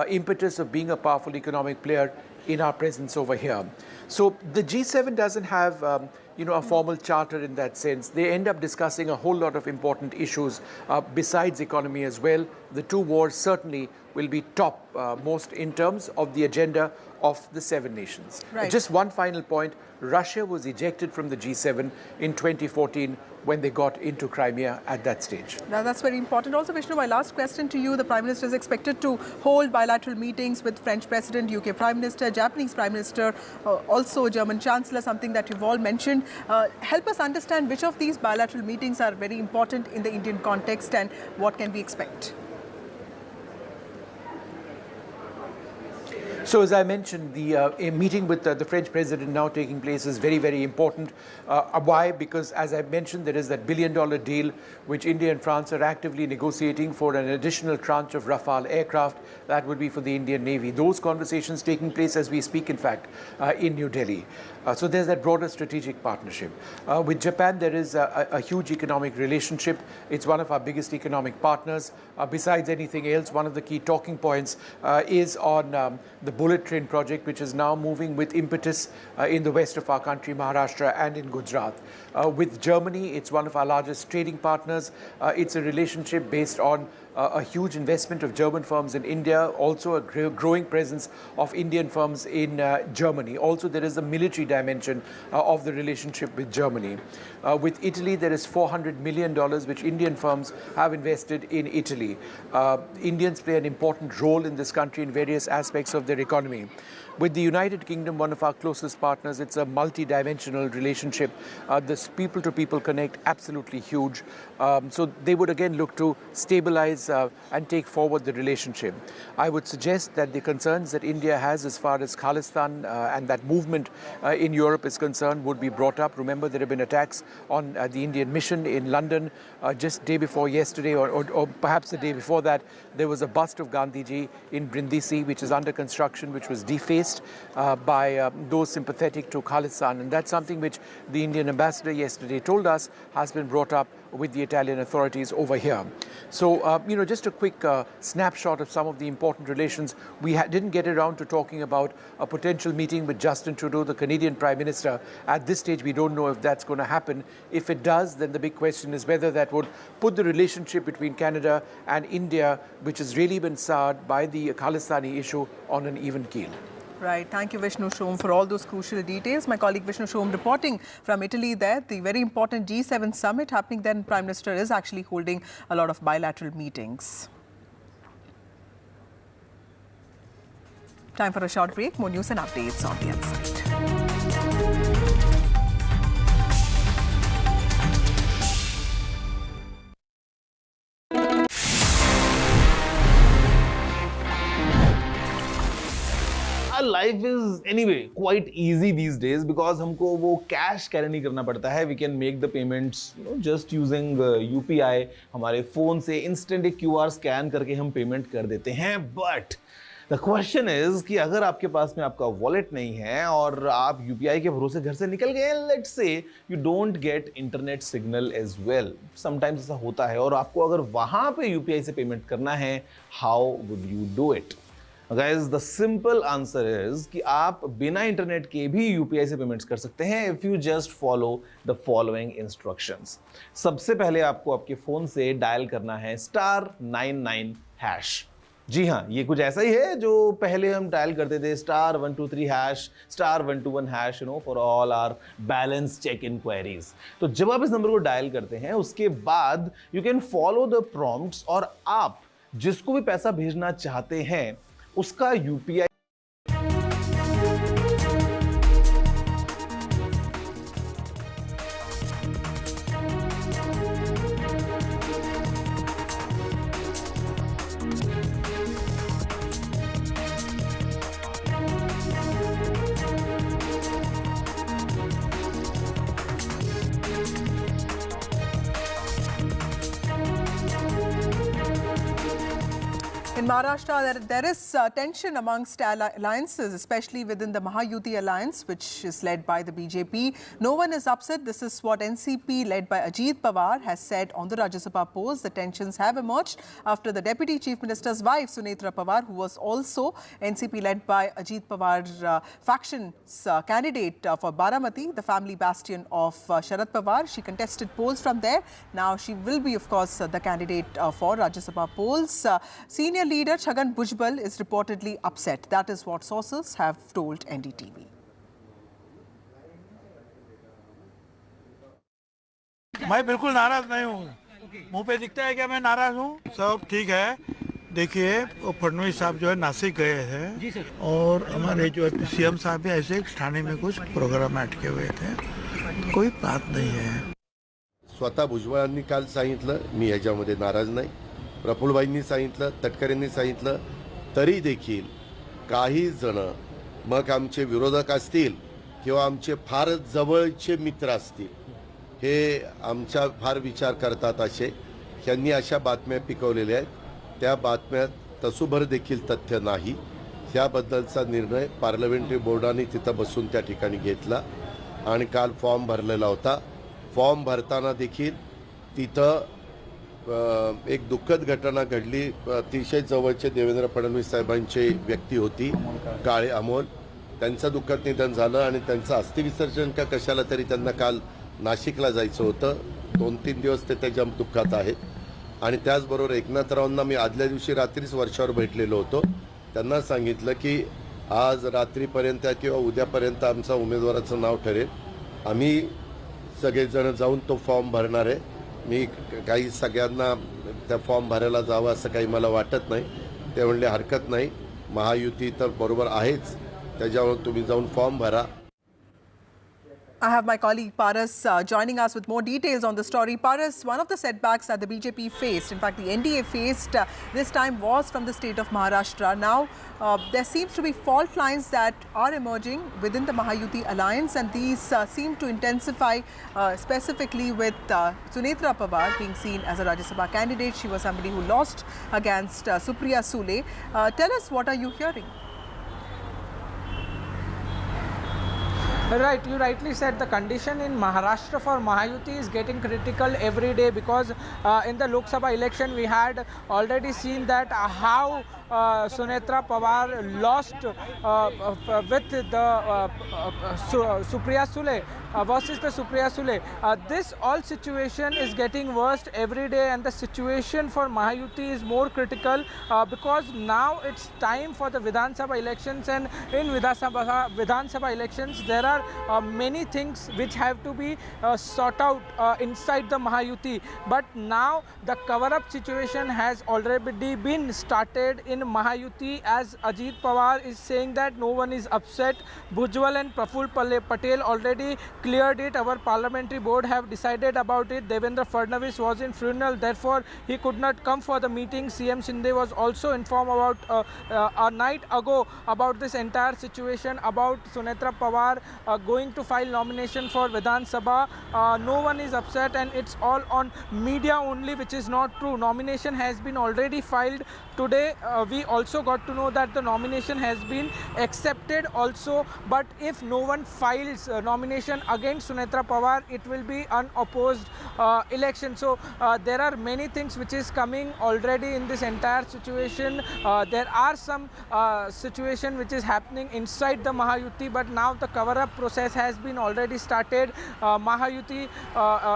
impetus of being a powerful economic player in our presence over here. So the G7 doesn't have a formal charter in that sense. They end up discussing a whole lot of important issues besides economy as well. The two wars certainly will be top most in terms of the agenda of the 7 nations. Right. Just one final point. Russia was ejected from the G7 in 2014 when they got into Crimea at that stage. Now, that's very important. Also, Vishnu, my last question to you. The Prime Minister is expected to hold bilateral meetings with French President, UK Prime Minister, Japanese Prime Minister, also German Chancellor, something that you've all mentioned. Help us understand which of these bilateral meetings are very important in the Indian context and what can we expect? So, as I mentioned, a meeting with the French president now taking place is very, very important. Why? Because, as I mentioned, there is that billion-dollar deal which India and France are actively negotiating for an additional tranche of Rafale aircraft that would be for the Indian Navy. Those conversations taking place as we speak, in fact, in New Delhi. So there's that broader strategic partnership. With Japan, there is a huge economic relationship. It's one of our biggest economic partners. Besides anything else, one of the key talking points is on the bullet train project, which is now moving with impetus in the west of our country, Maharashtra, and in Gujarat. With Germany, it's one of our largest trading partners. It's a relationship based on a huge investment of German firms in India, also a growing presence of Indian firms in Germany. Also, there is a military dimension of the relationship with Germany. With Italy, there is $400 million which Indian firms have invested in Italy. Indians play an important role in this country in various aspects of their economy. With the United Kingdom, one of our closest partners, it's a multi-dimensional relationship. This people-to-people connect, absolutely huge. So they would again look to stabilize and take forward the relationship. I would suggest that the concerns that India has as far as Khalistan and that movement in Europe is concerned would be brought up. Remember, there have been attacks on the Indian mission in London just day before yesterday, or perhaps the day before that. There was a bust of Gandhiji in Brindisi, which is under construction, which was defaced by those sympathetic to Khalistan, and that's something which the Indian ambassador yesterday told us has been brought up with the Italian authorities over here. So, just a quick snapshot of some of the important relations. We didn't get around to talking about a potential meeting with Justin Trudeau, the Canadian Prime Minister. At this stage, we don't know if that's going to happen. If it does, then the big question is whether that would put the relationship between Canada and India, which has really been soured by the Khalistani issue, on an even keel. Right. Thank you, Vishnu Shom, for all those crucial details. My colleague Vishnu Shom reporting from Italy there. The very important G7 summit happening there. Prime Minister is actually holding a lot of bilateral meetings. Time for a short break. More news and updates on the other side. Life is anyway quite easy these days because हमको वो cash carry नहीं करना पड़ता है. We can make the payments just using UPI. हमारे phone से instant एक QR scan करके हम payment कर देते हैं. But the question is कि अगर आपके पास में आपका wallet नहीं है और आप UPI के भरोसे घर से निकल गए, let's say you don't get internet signal as well. Sometimes ऐसा होता है और आपको अगर वहाँ पे UPI से payment करना है, how would you do it? Guys, the simple answer is कि आप बिना इंटरनेट के भी UPI से पेमेंट्स कर सकते हैं if you just follow the following instructions. सबसे पहले आपको आपके फोन से डायल करना है *99#. जी हाँ, ये कुछ ऐसा ही है जो पहले हम डायल करते थे *123#, *121#, for all our balance check inquiries. तो जब आप इस नंबर को डायल करते हैं उसके बाद you can follow the prompts और आप जिसको भी पैसा भेजना चाहते हैं उसका UPI In Maharashtra, there is tension amongst alliances, especially within the Mahayuti alliance, which is led by the BJP. No one is upset. This is what NCP, led by Ajit Pawar, has said on the Rajya Sabha post. The tensions have emerged after the Deputy Chief Minister's wife, Sunetra Pawar, who was also NCP, led by Ajit Pawar's faction's candidate for Baramati, the family bastion of Sharad Pawar. She contested polls from there. Now she will be, of course, the candidate for Rajya Sabha polls. Senior leader Chhagan Bhujbal is reportedly upset. That is what sources have told NDTV. मैं बिल्कुल नाराज नहीं हूँ. मुंह पे दिखता है क्या मैं नाराज हूँ? सब ठीक है. देखिए, वो फडणवीस साहब जो है नासिक गए थे और हमारे जो सीएम साहब भी ऐसे ठाणे में कुछ प्रोग्राम अटके हुए थे. कोई बात नहीं है. स्वतः भुजबळांनी काल सांगितलं मी ह्याच्यामध्ये नाराज नाही. प्रफुल्लभाईंनी सांगितलं, तटकरेंनी सांगितलं, तरी देखील काही जण मग आमचे विरोधक असतील किंवा आमचे फार जवळचे मित्र असतील हे आमचा फार विचार करतात असे यांनी अशा बातम्या पिकवलेल्या आहेत. त्या बातम्यात तसूभर देखील तथ्य नाही. याबद्दलचा निर्णय पार्लमेंटरी बोर्डाने तिथं बसून त्या ठिकाणी घेतला आणि काल फॉर्म भरलेला होता. फॉर्म भरताना देखील तिथं एक दुःखद घटना घडली. अतिशय जवळचे देवेंद्र फडणवीस साहेबांची व्यक्ती होती काळे अमोल. त्यांचं दुःखद निधन झालं आणि त्यांचं अस्थिविसर्जन का कशाला तरी त्यांना काल नाशिकला जायचं होतं. 2-3 दिवस ते त्याच्या दुःखात आहेत आणि त्याचबरोबर एकनाथरावांना मी आदल्या दिवशी रात्रीच वर्षावर भेटलेलो होतो. त्यांना सांगितलं की आज रात्रीपर्यंत किंवा उद्यापर्यंत आमचा उमेदवाराचं नाव ठरेल. आम्ही सगळेजण जाऊन तो फॉर्म भरणार आहे. मी काही सगळ्यांना त्या फॉर्म भरायला जावं असं काही मला वाटत नाही. ते म्हणले हरकत नाही, महायुती तर बरोबर आहेच, त्याच्यावर तुम्ही जाऊन फॉर्म भरा. I have my colleague Paras joining us with more details on the story. Paras, one of the setbacks that the BJP faced, in fact the NDA faced this time, was from the state of Maharashtra. Now there seems to be fault lines that are emerging within the Mahayuti alliance, and these seem to intensify specifically with Sunetra Pawar being seen as a Rajya Sabha candidate. She was somebody who lost against Supriya Sule. Tell us, what are you hearing? Right, you rightly said the condition in Maharashtra for Mahayuti is getting critical every day, because in the Lok Sabha election we had already seen that how Sunetra Pawar lost with the Supriya Sule versus the Supriya Sule. This all situation is getting worse every day, and the situation for Mahayuti is more critical because now it's time for the Vidhan Sabha elections, and in Vidhan Sabha elections there are many things which have to be sought out inside the Mahayuti. But now the cover-up situation has already been started in Mahayuti, as Ajit Pawar is saying that no one is upset. Bhujwal and Praful Patel already cleared it. Our parliamentary board have decided about it. Devendra Fadnavis was in funeral, therefore he could not come for the meeting. CM Shinde was also informed about a night ago about this entire situation, about Sunetra Pawar going to file nomination for Vidhan Sabha. No one is upset, and it's all on media only, which is not true. Nomination has been already filed today. We also got to know that the nomination has been accepted also, but if no one files nomination against Sunetra Pawar, it will be unopposed election. So there are many things which is coming already in this entire situation. There are some situation which is happening inside the Mahayuti, but now the cover-up process has been already started. Mahayuti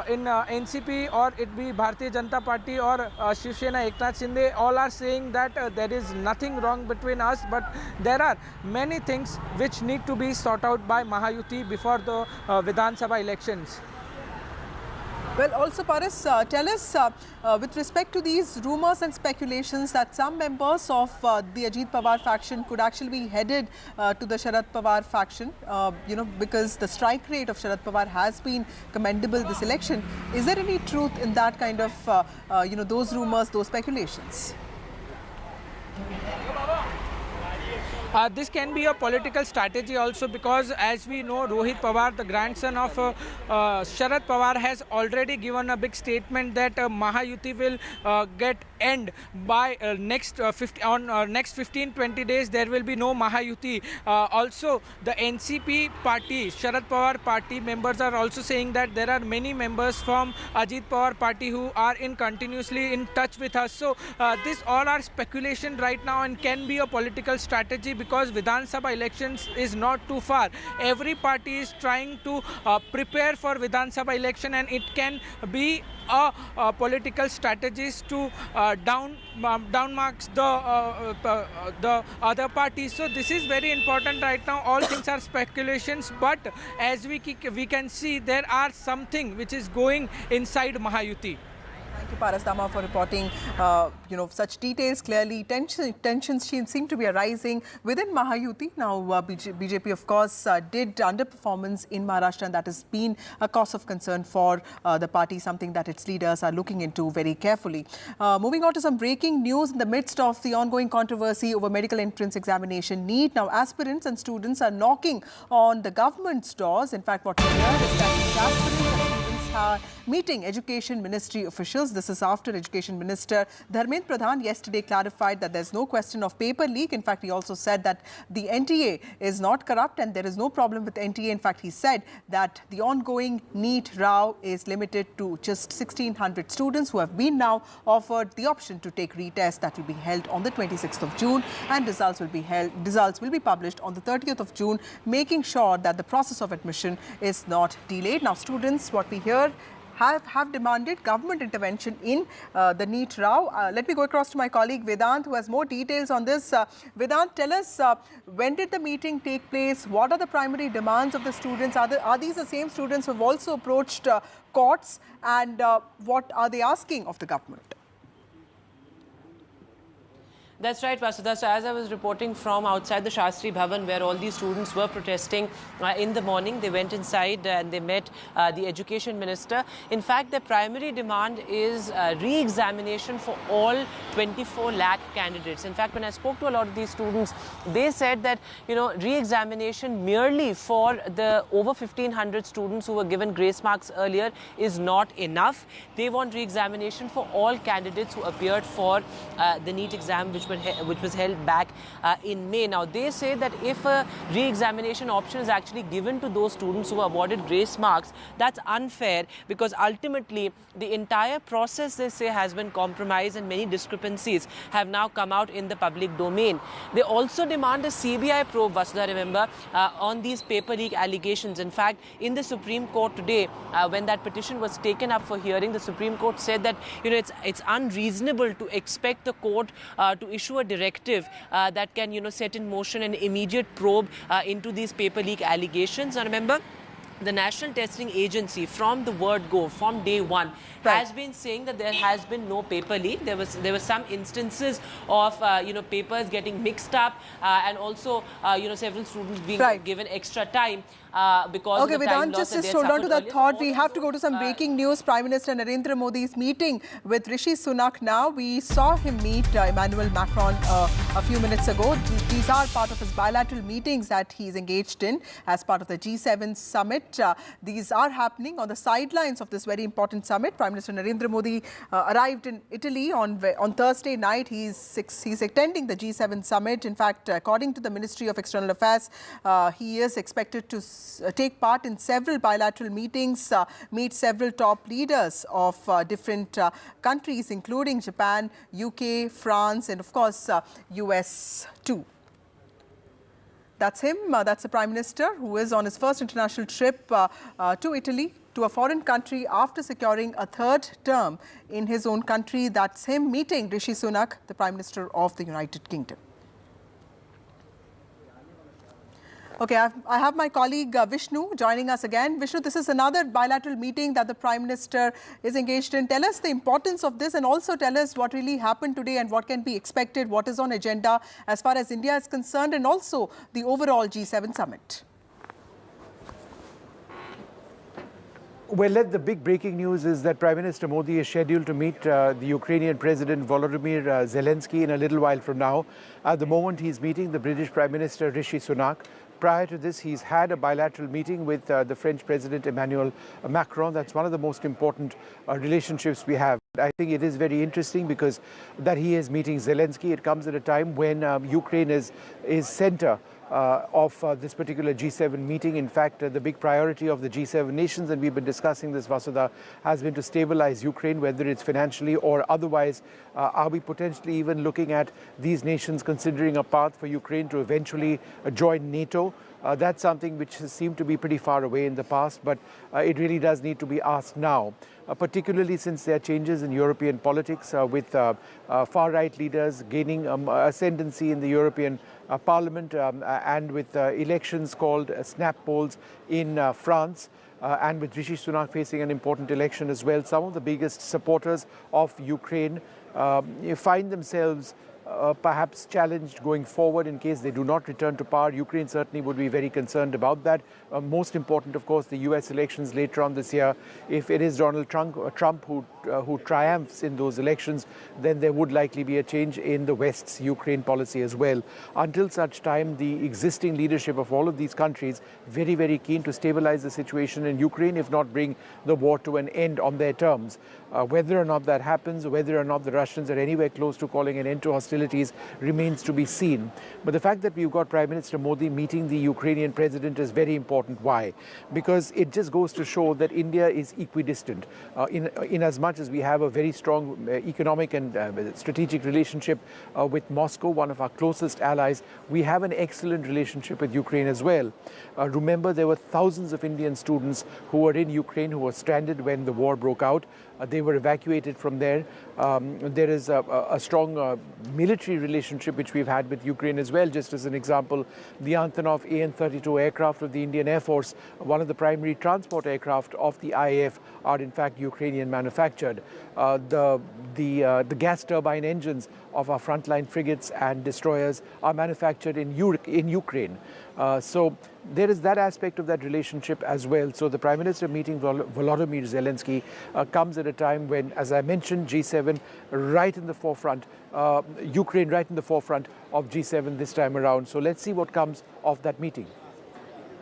in NCP, or it be Bharatiya Janata Party or Shiv Sena Eknath Shinde, all are saying that there is nothing wrong between us, but there are many things which need to be sought out by Mahayuti before the Vidhan Sabha elections. Well, also Paras, tell us with respect to these rumours and speculations that some members of the Ajit Pawar faction could actually be headed to the Sharad Pawar faction, because the strike rate of Sharad Pawar has been commendable this election. Is there any truth in that kind of, those rumours, those speculations? This can be a political strategy also, because as we know, Rohit Pawar, the grandson of Sharad Pawar, has already given a big statement that Mahayuti will get end by next 15-20 days. There will be no Mahayuti. Also, the NCP party, Sharad Pawar party members are also saying that there are many members from Ajit Pawar party who are continuously in touch with us. So this all are speculation right now and can be a political strategy, because Vidhan Sabha elections is not too far. Every party is trying to prepare for Vidhan Sabha election, and it can be a political strategies to downmarks the other parties. So this is very important right now. All things are speculations, but as we can see, there are something which is going inside Mahayuti. Thank you, Paras Dama, for reporting, such details. Clearly, tensions seem to be arising within Mahayuti. Now, BJP, of course, did underperformance in Maharashtra, and that has been a cause of concern for the party, something that its leaders are looking into very carefully. Moving on to some breaking news in the midst of the ongoing controversy over medical entrance examination NEET. Now, aspirants and students are knocking on the government's doors. In fact, what we hear is that these aspirants and students are meeting Education Ministry officials. This is after Education Minister Dharmendra Pradhan yesterday clarified that there's no question of paper leak. In fact, he also said that the NTA is not corrupt and there is no problem with NTA. In fact, he said that the ongoing NEET row is limited to just 1,600 students who have been now offered the option to take retest. That will be held on the 26th of June, and results will be published on the 30th of June, making sure that the process of admission is not delayed. Now, students, what we hear, have demanded government intervention in the NEET row. Let me go across to my colleague Vedant, who has more details on this. Vedant, tell us, when did the meeting take place? What are the primary demands of the students? Are these the same students who have also approached courts? And what are they asking of the government? That's right, Vasudha. So as I was reporting from outside the Shastri Bhavan, where all these students were protesting in the morning, they went inside and they met the education minister. In fact, their primary demand is re-examination for all 24 lakh candidates. In fact, when I spoke to a lot of these students, they said that, re-examination merely for the over 1,500 students who were given grace marks earlier is not enough. They want re-examination for all candidates who appeared for the NEET exam, which was held back in May. Now, they say that if a re-examination option is actually given to those students who were awarded grace marks, that's unfair, because ultimately the entire process, they say, has been compromised and many discrepancies have now come out in the public domain. They also demand a CBI probe, Vasudha, remember, on these paper leak allegations. In fact, in the Supreme Court today, when that petition was taken up for hearing, the Supreme Court said that, it's unreasonable to expect the court to issue a directive that can, set in motion an immediate probe into these paper leak allegations. And remember, the National Testing Agency, from the word go, from day one, has been saying that there has been no paper leak. There were some instances of papers getting mixed up, and also several students being given extra time because of the time loss. Just hold on to that thought. We have to go to some breaking news. Prime Minister Narendra Modi is meeting with Rishi Sunak now. We saw him meet Emmanuel Macron a few minutes ago. These are part of his bilateral meetings that he's engaged in as part of the G7 summit. These are happening on the sidelines of this very important summit. Prime Minister Narendra Modi arrived in Italy on Thursday night. He's attending the G7 summit. In fact, according to the Ministry of External Affairs, he is expected to take part in several bilateral meetings, meet several top leaders of different countries, including Japan, UK, France, and of course, US too. That's him. That's the Prime Minister who is on his first international trip to Italy, to a foreign country after securing a third term in his own country. That's him meeting Rishi Sunak, the Prime Minister of the United Kingdom. Okay, I have my colleague Vishnu joining us again. Vishnu, this is another bilateral meeting that the Prime Minister is engaged in. Tell us the importance of this, and also tell us what really happened today and what can be expected, what is on agenda as far as India is concerned, and also the overall G7 summit. Well, the big breaking news is that Prime Minister Modi is scheduled to meet the Ukrainian President Volodymyr Zelensky in a little while from now. At the moment, he's meeting the British Prime Minister Rishi Sunak. Prior to this, he's had a bilateral meeting with the French President Emmanuel Macron. That's one of the most important relationships we have. I think it is very interesting because that he is meeting Zelensky. It comes at a time when Ukraine is center of this particular G7 meeting. In fact, the big priority of the G7 nations, and we've been discussing this, Vasudha, has been to stabilize Ukraine, whether it's financially or otherwise. Are we potentially even looking at these nations considering a path for Ukraine to eventually join NATO? That's something which has seemed to be pretty far away in the past, but it really does need to be asked now, particularly since there are changes in European politics with far-right leaders gaining ascendancy in the European Parliament and with elections called snap polls in France. And with Rishi Sunak facing an important election as well, some of the biggest supporters of Ukraine find themselves perhaps challenged going forward in case they do not return to power. Ukraine certainly would be very concerned about that. Most important, of course, the US elections later on this year. If it is Donald Trump who triumphs in those elections, then there would likely be a change in the West's Ukraine policy as well. Until such time, the existing leadership of all of these countries very, very keen to stabilize the situation in Ukraine, if not bring the war to an end on their terms. Whether or not that happens, whether or not the Russians are anywhere close to calling an end to hostilities, hostilities remains to be seen. But the fact that we've got Prime Minister Modi meeting the Ukrainian president is very important. Why? Because it just goes to show that India is equidistant. In as much as we have a very strong economic and strategic relationship with Moscow, one of our closest allies, we have an excellent relationship with Ukraine as well. Remember, there were thousands of Indian students who were in Ukraine who were stranded when the war broke out. They were evacuated from there. There is a strong military relationship which we've had with Ukraine as well. Just as an example, the Antonov AN-32 aircraft of the Indian Air Force, one of the primary transport aircraft of the IAF, are in fact Ukrainian manufactured. The gas turbine engines of our frontline frigates and destroyers are manufactured in Ukraine. So there is that aspect of that relationship as well. So the Prime Minister meeting Volodymyr Zelensky comes at a time when, as I mentioned, G7 right in the forefront, Ukraine right in the forefront of G7 this time around. So let's see what comes of that meeting.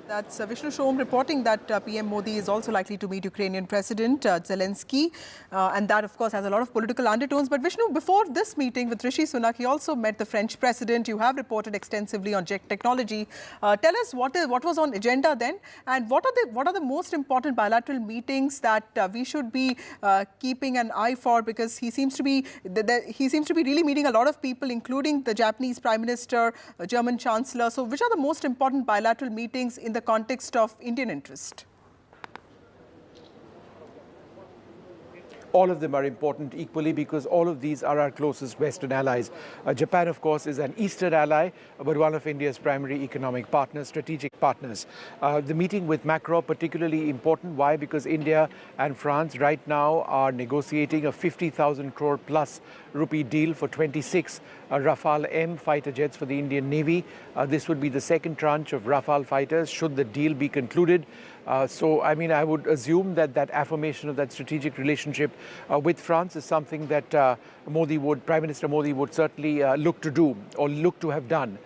That's Vishnu Shom reporting that PM Modi is also likely to meet Ukrainian President Zelensky. And that, of course, has a lot of political undertones. But Vishnu, before this meeting with Rishi Sunak, he also met the French President. You have reported extensively on jet technology. Tell us what was on agenda then, and what are the most important bilateral meetings that we should be keeping an eye for, because he seems to be really meeting a lot of people, including the Japanese Prime Minister, German Chancellor. So which are the most important bilateral meetings in the context of Indian interest? All of them are important equally because all of these are our closest Western allies. Japan, of course, is an Eastern ally, but one of India's primary economic partners, strategic partners. The meeting with Macron particularly important. Why? Because India and France right now are negotiating a 50,000 crore plus rupee deal for 26 Rafale M fighter jets for the Indian Navy. This would be the second tranche of Rafale fighters should the deal be concluded. So, I mean, I would assume that that affirmation of that strategic relationship with France is something that Prime Minister Modi would certainly look to do or look to have done.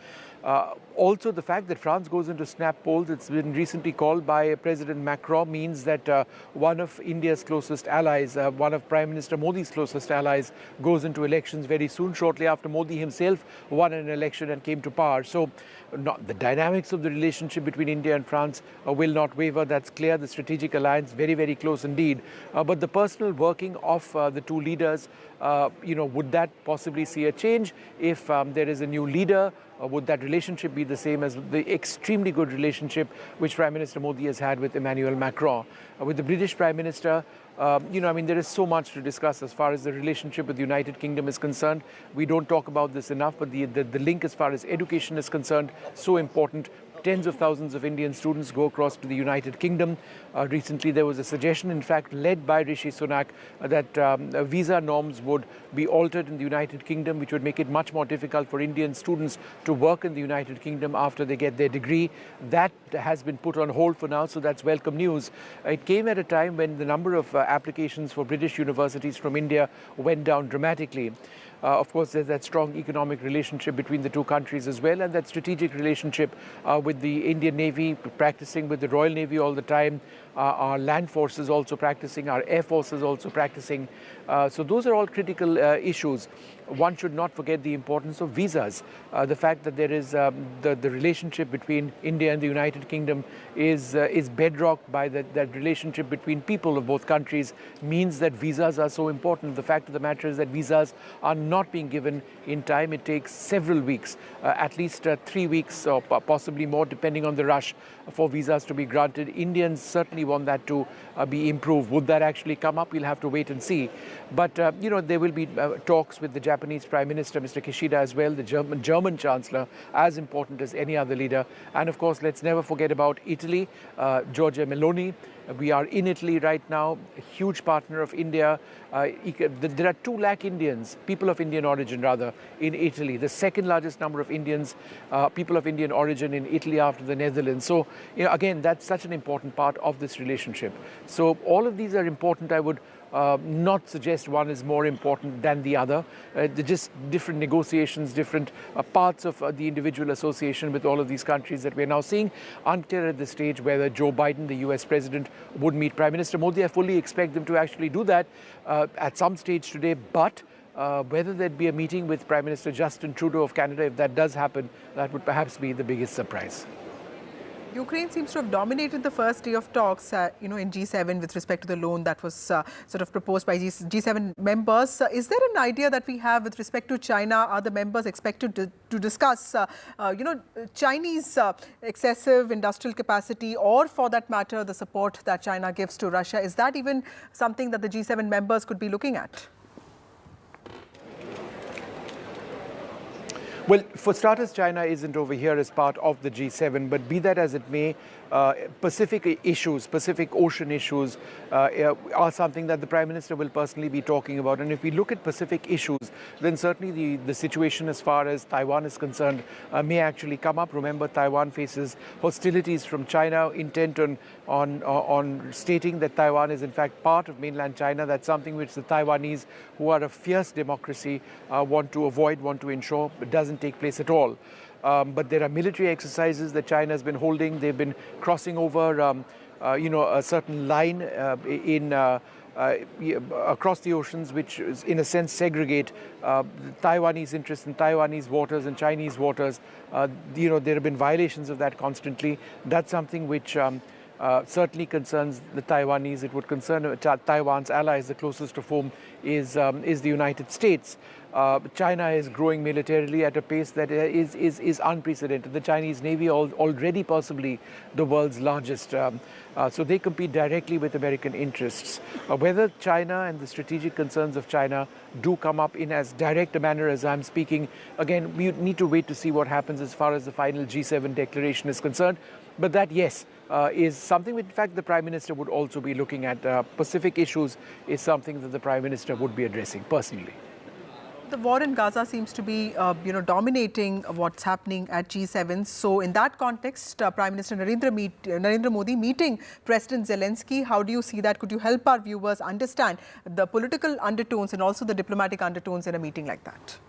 Also, the fact that France goes into snap polls, it's been recently called by President Macron, means that one of India's closest allies, one of Prime Minister Modi's closest allies, goes into elections very soon, shortly after Modi himself won an election and came to power. So the dynamics of the relationship between India and France will not waver. That's clear. The strategic alliance, very, very close indeed. But the personal working of the two leaders, would that possibly see a change if there is a new leader? Would that relationship be the same as the extremely good relationship which Prime Minister Modi has had with Emmanuel Macron? With the British Prime Minister, there is so much to discuss as far as the relationship with the United Kingdom is concerned. We don't talk about this enough, but the link as far as education is concerned, so important. Tens of thousands of Indian students go across to the United Kingdom. Recently, there was a suggestion, in fact, led by Rishi Sunak, that visa norms would be altered in the United Kingdom, which would make it much more difficult for Indian students to work in the United Kingdom after they get their degree. That has been put on hold for now, so that's welcome news. It came at a time when the number of applications for British universities from India went down dramatically. Of course, there's that strong economic relationship between the two countries as well, and that strategic relationship with the Indian Navy, practicing with the Royal Navy all the time, our land forces also practicing, our air forces also practicing. So those are all critical issues. One should not forget the importance of visas. The fact that there is the relationship between India and the United Kingdom is bedrocked by that relationship between people of both countries means that visas are so important. The fact of the matter is that visas are not being given in time. It takes several weeks, at least 3 weeks or possibly more, depending on the rush, for visas to be granted. Indians certainly want that to be improved. Would that actually come up? We'll have to wait and see. But, there will be talks with the Japanese Prime Minister, Mr. Kishida, as well, the German Chancellor, as important as any other leader. And, of course, let's never forget about Italy, Giorgia Meloni. We are in Italy right now, a huge partner of India. There are 2 lakh Indians, people of Indian origin rather, in Italy. The second largest number of Indians, people of Indian origin in Italy after the Netherlands. So, again, that's such an important part of this relationship. So all of these are important. I would not suggest one is more important than the other. They're just different negotiations, different parts of the individual association with all of these countries that we're now seeing. Unclear at this stage whether Joe Biden, the US president, would meet Prime Minister Modi. I fully expect them to actually do that at some stage today, but Whether there'd be a meeting with Prime Minister Justin Trudeau of Canada, if that does happen, that would perhaps be the biggest surprise. Ukraine seems to have dominated the first day of talks, in G7 with respect to the loan that was sort of proposed by G7 members. Is there an idea that we have with respect to China? Are the members expected to discuss, Chinese excessive industrial capacity, or for that matter, the support that China gives to Russia? Is that even something that the G7 members could be looking at? Well, for starters, China isn't over here as part of the G7, but be that as it may, Pacific issues, Pacific Ocean issues are something that the Prime Minister will personally be talking about. And if we look at Pacific issues, then certainly the situation as far as Taiwan is concerned may actually come up. Remember, Taiwan faces hostilities from China, intent on stating that Taiwan is in fact part of mainland China. That's something which the Taiwanese, who are a fierce democracy, want to avoid, want to ensure it doesn't take place at all. But there are military exercises that China has been holding. They've been crossing over, a certain line across the oceans, which is, in a sense, segregate Taiwanese interests in Taiwanese waters and Chinese waters. There have been violations of that constantly. That's something which certainly concerns the Taiwanese. It would concern Taiwan's allies, the closest of whom is the United States. China is growing militarily at a pace that is unprecedented. The Chinese Navy already possibly the world's largest. So they compete directly with American interests. Whether China and the strategic concerns of China do come up in as direct a manner as I'm speaking, again, we need to wait to see what happens as far as the final G7 declaration is concerned. But that, yes, is something which, in fact, the Prime Minister would also be looking at. Pacific issues is something that the Prime Minister would be addressing personally. The war in Gaza seems to be, dominating what's happening at G7. So in that context, Prime Minister Narendra Modi meeting President Zelensky, how do you see that? Could you help our viewers understand the political undertones and also the diplomatic undertones in a meeting like that?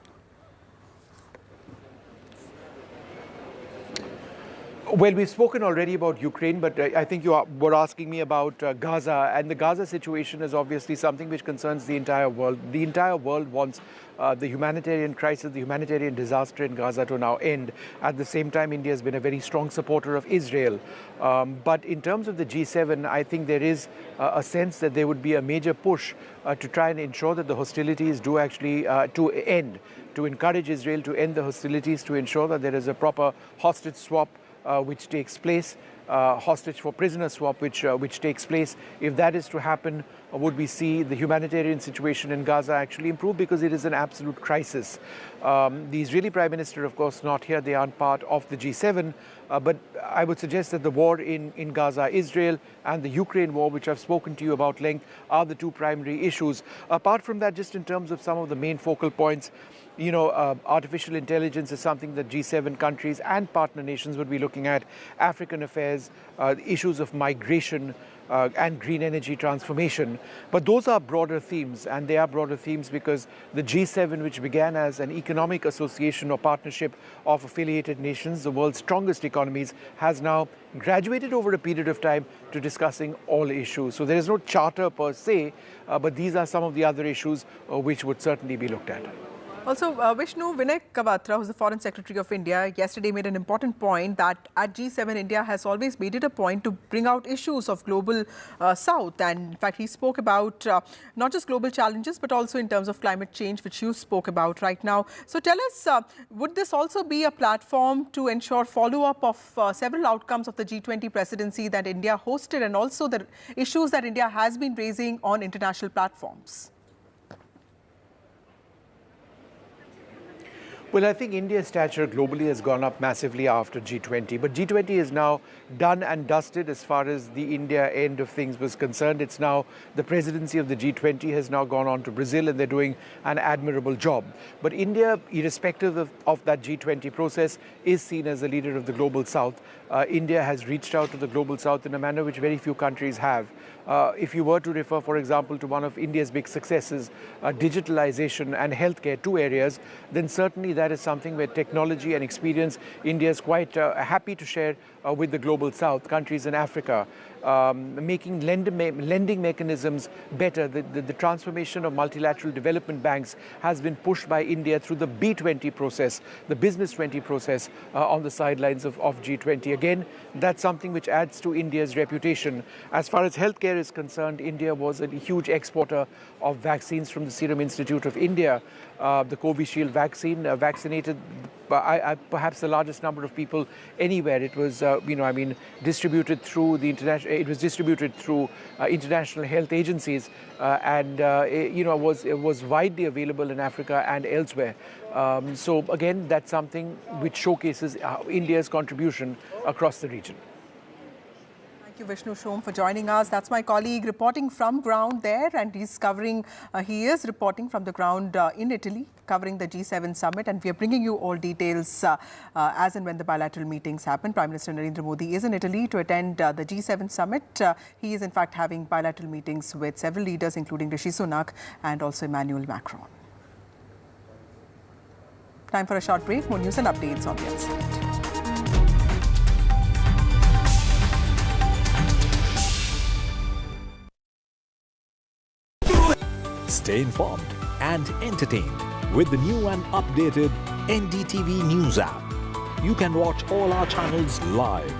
Well, we've spoken already about Ukraine, but I think you were asking me about Gaza. And the Gaza situation is obviously something which concerns the entire world. The entire world wants the humanitarian crisis, the humanitarian disaster in Gaza to now end. At the same time, India has been a very strong supporter of Israel. But in terms of the G7, I think there is a sense that there would be a major push to try and ensure that the hostilities do actually to end, to encourage Israel to end the hostilities, to ensure that there is a proper hostage swap which takes place, hostage for prisoner swap which takes place. If that is to happen, would we see the humanitarian situation in Gaza actually improve, because it is an absolute crisis. The Israeli Prime Minister, of course, not here. They aren't part of the G7. But I would suggest that the war in Gaza, Israel, and the Ukraine war, which I've spoken to you about length, are the two primary issues. Apart from that, just in terms of some of the main focal points, artificial intelligence is something that G7 countries and partner nations would be looking at. African affairs, issues of migration, and green energy transformation. But those are broader themes, and they are broader themes because the G7, which began as an economic association or partnership of affiliated nations, the world's strongest economies, has now graduated over a period of time to discussing all issues. So there is no charter per se, but these are some of the other issues which would certainly be looked at. Also, Vishnu, Vinay Kavatra, who's the Foreign Secretary of India, yesterday made an important point that at G7, India has always made it a point to bring out issues of global south. And in fact, he spoke about not just global challenges, but also in terms of climate change, which you spoke about right now. So tell us, would this also be a platform to ensure follow-up of several outcomes of the G20 presidency that India hosted, and also the issues that India has been raising on international platforms? Well, I think India's stature globally has gone up massively after G20, but G20 is now done and dusted as far as the India end of things was concerned. It's now the presidency of the G20 has now gone on to Brazil, and they're doing an admirable job. But India, irrespective of that G20 process, is seen as the leader of the global south. India has reached out to the global south in a manner which very few countries have. If you were to refer, for example, to one of India's big successes, digitalization and healthcare, two areas, then certainly that is something where technology and experience India is quite happy to share with the global south, countries in Africa. Making lending mechanisms better. The transformation of multilateral development banks has been pushed by India through the B20 process, the Business 20 process on the sidelines of G20. Again, that's something which adds to India's reputation. As far as healthcare is concerned, India was a huge exporter of vaccines from the Serum Institute of India. The Covishield vaccine vaccinated perhaps the largest number of people anywhere. It was, distributed through the international. It was distributed through international health agencies, and it was widely available in Africa and elsewhere. So again, that's something which showcases India's contribution across the region. Thank you, Vishnu Shom, for joining us. That's my colleague reporting from ground there, and he is reporting from the ground in Italy, covering the G7 summit, and we are bringing you all details as and when the bilateral meetings happen. Prime Minister Narendra Modi is in Italy to attend the G7 summit. He is in fact having bilateral meetings with several leaders, including Rishi Sunak and also Emmanuel Macron. Time for a short break. More news and updates on the other side. Stay informed and entertained with the new and updated NDTV News app. You can watch all our channels live,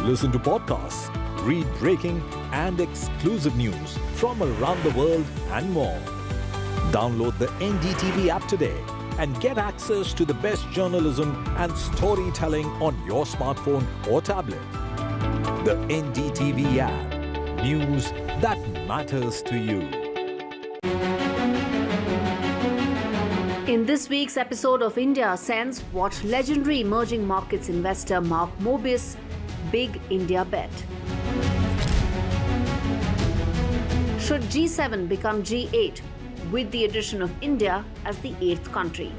listen to podcasts, read breaking and exclusive news from around the world and more. Download the NDTV app today and get access to the best journalism and storytelling on your smartphone or tablet. The NDTV app. News that matters to you. In this week's episode of India Sense, watch legendary emerging markets investor Mark Mobius' big India bet. Should G7 become G8 with the addition of India as the 8th country?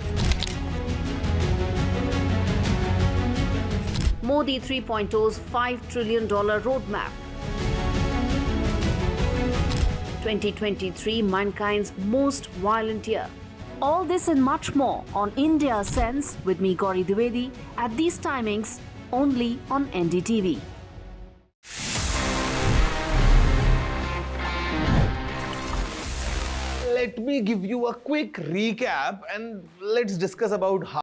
Modi 3.0's $5 trillion roadmap. 2023, mankind's most violent year. All this and much more on India Sense with me, Gauri Dwivedi, at these timings only on NDTV. Let me give you a quick recap and let's discuss about how.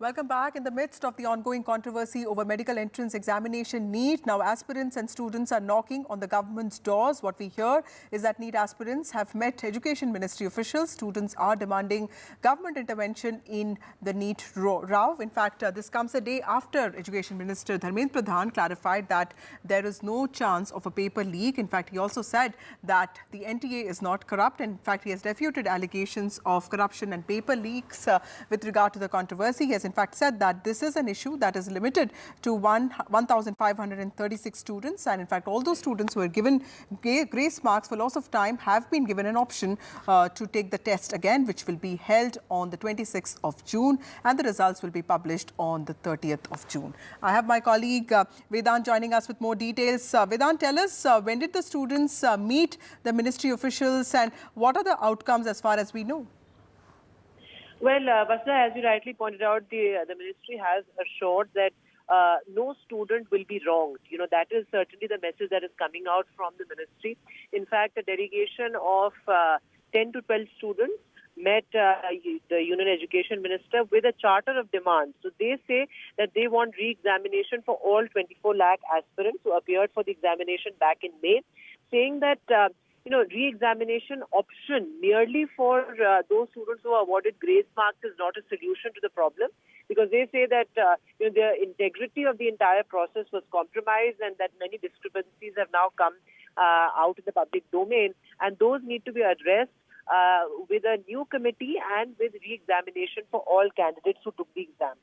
Welcome back. In the midst of the ongoing controversy over medical entrance examination NEET, now aspirants and students are knocking on the government's doors. What we hear is that NEET aspirants have met Education Ministry officials. Students are demanding government intervention in the NEET row. In fact, this comes a day after Education Minister Dharmendra Pradhan clarified that there is no chance of a paper leak. In fact, he also said that the NTA is not corrupt. In fact, he has refuted allegations of corruption and paper leaks with regard to the controversy. He has in fact said that this is an issue that is limited to 1,536 students, and in fact all those students who are given grace marks for loss of time have been given an option to take the test again, which will be held on the 26th of June, and the results will be published on the 30th of June. I have my colleague Vardhan joining us with more details. Vardhan, tell us, when did the students meet the ministry officials and what are the outcomes as far as we know? Well, Vasudha, as you rightly pointed out, the ministry has assured that no student will be wronged. You know, that is certainly the message that is coming out from the ministry. In fact, a delegation of 10 to 12 students met the Union Education Minister with a charter of demands. So they say that they want re-examination for all 24 lakh aspirants who appeared for the examination back in May, saying that re-examination option merely for those students who are awarded grace marks is not a solution to the problem, because they say that the integrity of the entire process was compromised and that many discrepancies have now come out in the public domain, and those need to be addressed with a new committee and with re-examination for all candidates who took the exam.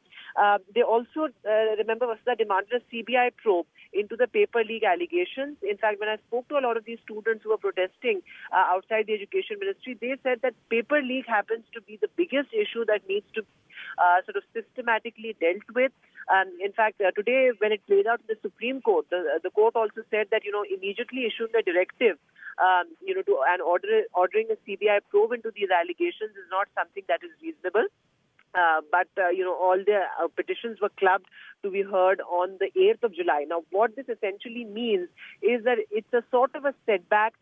They also, remember, Vasudha, demanded a CBI probe into the paper leak allegations. In fact, when I spoke to a lot of these students who were protesting outside the Education Ministry, they said that paper leak happens to be the biggest issue that needs to sort of systematically dealt with. In fact, today when it played out in the Supreme Court, the court also said that, immediately issuing a directive, ordering a CBI probe into these allegations is not something that is reasonable. But all the petitions were clubbed to be heard on the 8th of July. Now, what this essentially means is that it's a sort of a setback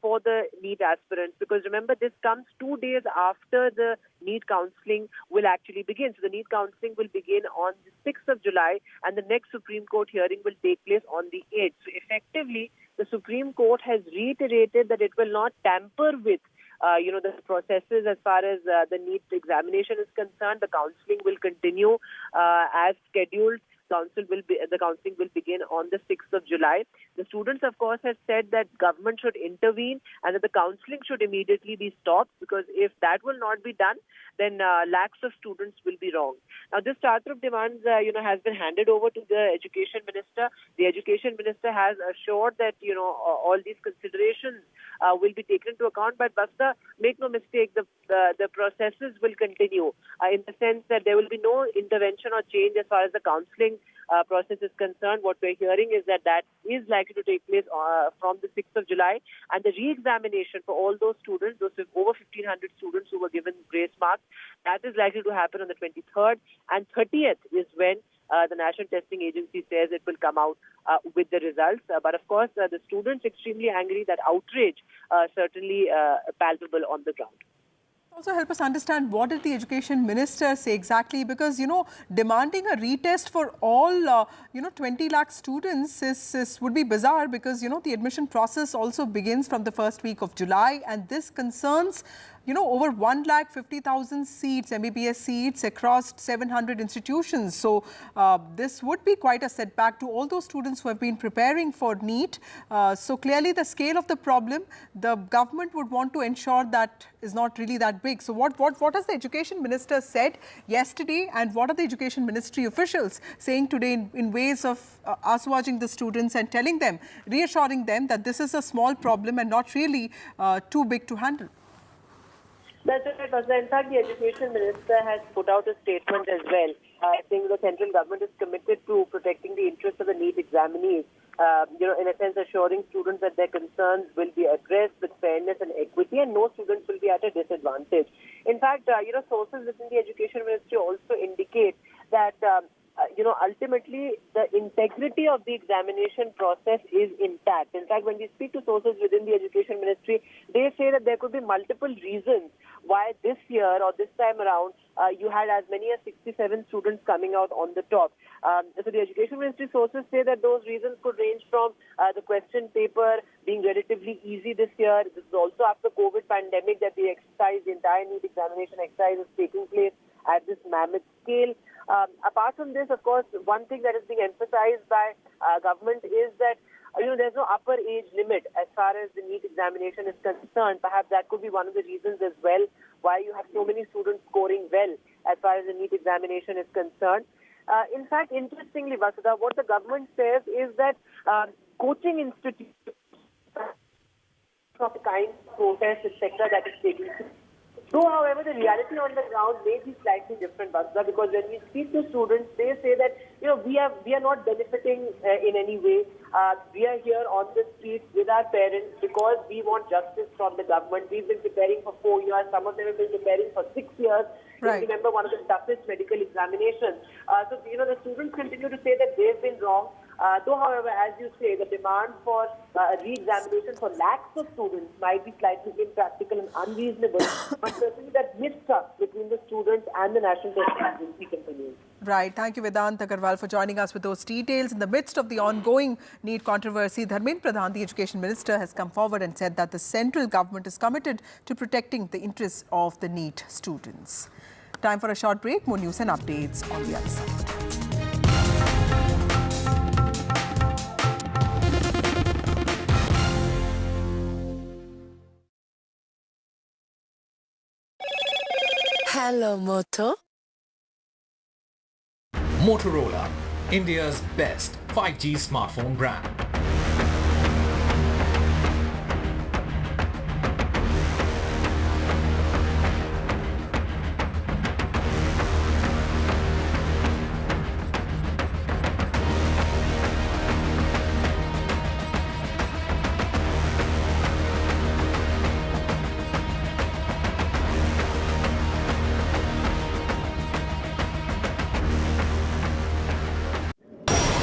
for the NEET aspirants, because remember, this comes 2 days after the NEET counselling will actually begin. So the NEET counselling will begin on the 6th of July, and the next Supreme Court hearing will take place on the 8th. So effectively, the Supreme Court has reiterated that it will not tamper with the processes as far as the NEET examination is concerned. The counselling will continue as scheduled. The counselling will begin on the 6th of July. The students, of course, have said that government should intervene and that the counselling should immediately be stopped, because if that will not be done, then lakhs of students will be wronged. Now, this charter of demands, has been handed over to the Education Minister. The Education Minister has assured that, all these considerations will be taken into account. But Basta, make no mistake, the processes will continue in the sense that there will be no intervention or change as far as the counselling process is concerned. What we're hearing is that is likely to take place from the 6th of July, and the re-examination for all those students, those over 1,500 students who were given grace marks, that is likely to happen on the 23rd, and 30th is when the National Testing Agency says it will come out with the results. But of course, the students extremely angry, that outrage certainly palpable on the ground. Also help us understand, what did the Education Minister say exactly? Because, demanding a retest for all, 20 lakh students would be bizarre, because, the admission process also begins from the first week of July, and this concerns over 1,50,000 seats, MBBS seats across 700 institutions. So this would be quite a setback to all those students who have been preparing for NEET. So clearly the scale of the problem, the government would want to ensure that is not really that big. So what has the Education Minister said yesterday, and what are the Education Ministry officials saying today in ways of assuaging the students and telling them, reassuring them that this is a small problem and not really too big to handle? That's right, Basra. In fact, the Education Minister has put out a statement as well, saying the central government is committed to protecting the interests of the NEET examinees. In a sense, assuring students that their concerns will be addressed with fairness and equity, and no students will be at a disadvantage. In fact, sources within the Education Ministry also indicate that ultimately the integrity of the examination process is intact. In fact, when we speak to sources within the Education Ministry, they say that there could be multiple reasons why this year or this time around you had as many as 67 students coming out on the top. So the Education Ministry sources say that those reasons could range from the question paper being relatively easy this year. This is also after COVID pandemic that the entire NEET examination exercise is taking place at this mammoth scale. Apart from this, of course, one thing that is being emphasized by government is that there's no upper age limit as far as the NEET examination is concerned. Perhaps that could be one of the reasons as well why you have so many students scoring well as far as the NEET examination is concerned. In fact, interestingly, Vasudha, what the government says is that coaching institutes of the kind of protest, etc., that is taking place. Though, however, the reality on the ground may be slightly different, Basra, because when we speak to students, they say that we are not benefiting in any way. We are here on the streets with our parents because we want justice from the government. We've been preparing for 4 years. Some of them have been preparing for 6 years. Right. Remember, one of the toughest medical examinations. So the students continue to say that they've been wrong. Though, however, as you say, the demand for re-examination for lakhs of students might be slightly impractical and unreasonable, but certainly that mistrust between the students and the National Testing Agency continues. Right. Thank you, Vedant Agarwal, for joining us with those details. In the midst of the ongoing NEET controversy, Dharmendra Pradhan, the Education Minister, has come forward and said that the central government is committed to protecting the interests of the NEET students. Time for a short break. More news and updates on the other side. Hello, Moto. Motorola, India's best 5G smartphone brand.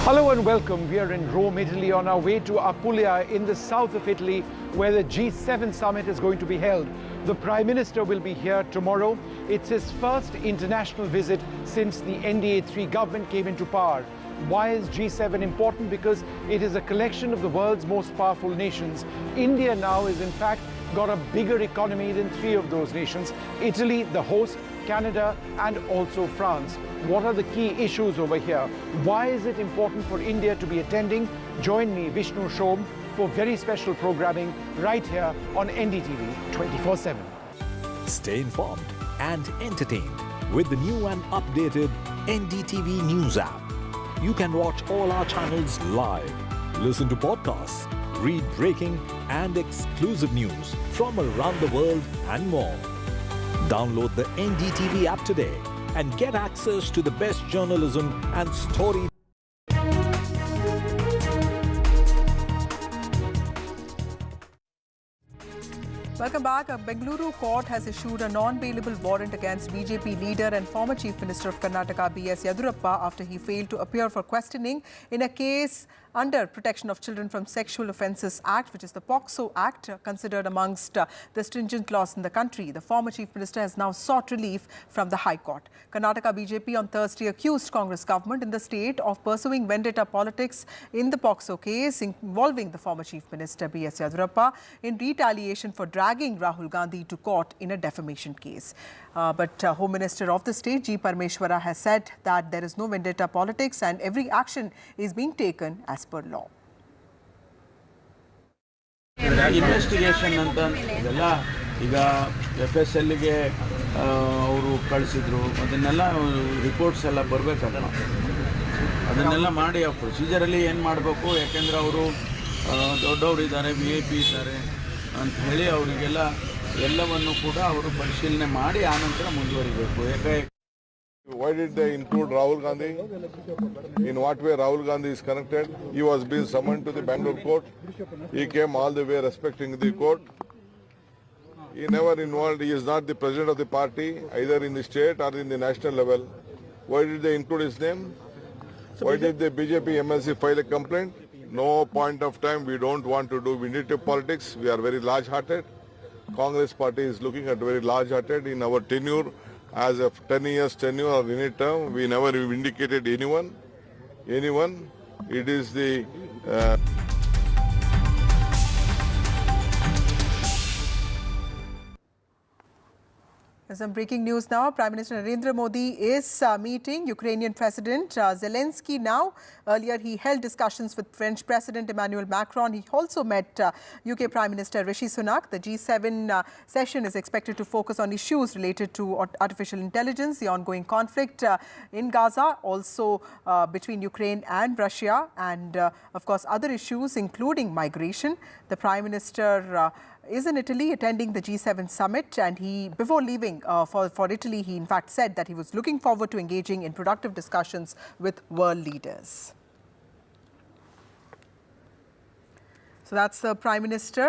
Hello and welcome. We are in Rome, Italy, on our way to Apulia in the south of Italy, where the G7 summit is going to be held. The Prime Minister will be here tomorrow. It's his first international visit since the NDA-3 government came into power. Why is G7 important? Because it is a collection of the world's most powerful nations. India now is in fact got a bigger economy than 3 of those nations. Italy, the host, Canada, and also France. What are the key issues over here? Why is it important for India to be attending? Join me, Vishnu Shom, for very special programming right here on NDTV 24/7. Stay informed and entertained with the new and updated NDTV News app. You can watch all our channels live, listen to podcasts, read breaking and exclusive news from around the world and more. Download the NDTV app today and get access to the best journalism and story. Welcome back. A Bengaluru court has issued a non-bailable warrant against BJP leader and former Chief Minister of Karnataka, B.S. Yediyurappa, after he failed to appear for questioning in a case under Protection of Children from Sexual Offences Act, which is the POCSO Act, considered amongst the stringent laws in the country. The former Chief Minister has now sought relief from the High Court. Karnataka BJP on Thursday accused Congress government in the state of pursuing vendetta politics in the POCSO case involving the former Chief Minister B.S. Yediyurappa in retaliation for dragging Rahul Gandhi to court in a defamation case. But Home Minister of the state, G. Parameshwara, has said that there is no vendetta politics and every action is being taken as per law. Investigation ಅಂತ ಇದೆಲ್ಲ ಈಗ FSLಗೆ ಅವರು ಕಳಿಸಿದ್ರು, ಅದನ್ನೆಲ್ಲ reports ಎಲ್ಲ ಬರಬೇಕಲ್ಲ, ಅದನ್ನೆಲ್ಲ ಮಾಡಿ ಆ ಪ್ರೊಸೀಜರಲ್ಲಿ ಏನು ಮಾಡಬೇಕು, ಯಾಕೆಂದರೆ ಅವರು ದೊಡ್ಡವರು ಇದ್ದಾರೆ, VIP ಇದ್ದಾರೆ ಅಂತ ಹೇಳಿ ಅವರಿಗೆಲ್ಲ ಎಲ್ಲವನ್ನು ಕೂಡ ಅವರು ಪರಿಶೀಲನೆ ಮಾಡಿ ಆನಂತರ ಮುಂದುವರಿಬೇಕು. ಯಾಕೆ Why did they include Rahul Gandhi? In what way Rahul Gandhi is connected? He was being summoned to the Bangalore court. He came all the way respecting the court. He never involved. He is not the president of the party, either in the state or in the national level. Why did they include his name? Why did the BJP MLC file a complaint? No point of time. We don't want to do vindictive politics. We are very large-hearted. Congress party is looking at very large-hearted. In our tenure, as of 10 years tenure or any term, we never vindicated anyone. It is the There's some breaking news now. Prime Minister Narendra Modi is meeting Ukrainian President Zelensky now. Earlier, he held discussions with French President Emmanuel Macron. He also met UK Prime Minister Rishi Sunak. The G7 session is expected to focus on issues related to artificial intelligence, the ongoing conflict in Gaza, also between Ukraine and Russia, and of course other issues including migration. The Prime Minister is in Italy attending the G7 summit, and he, before leaving for Italy, he in fact said that he was looking forward to engaging in productive discussions with world leaders. So that's the Prime Minister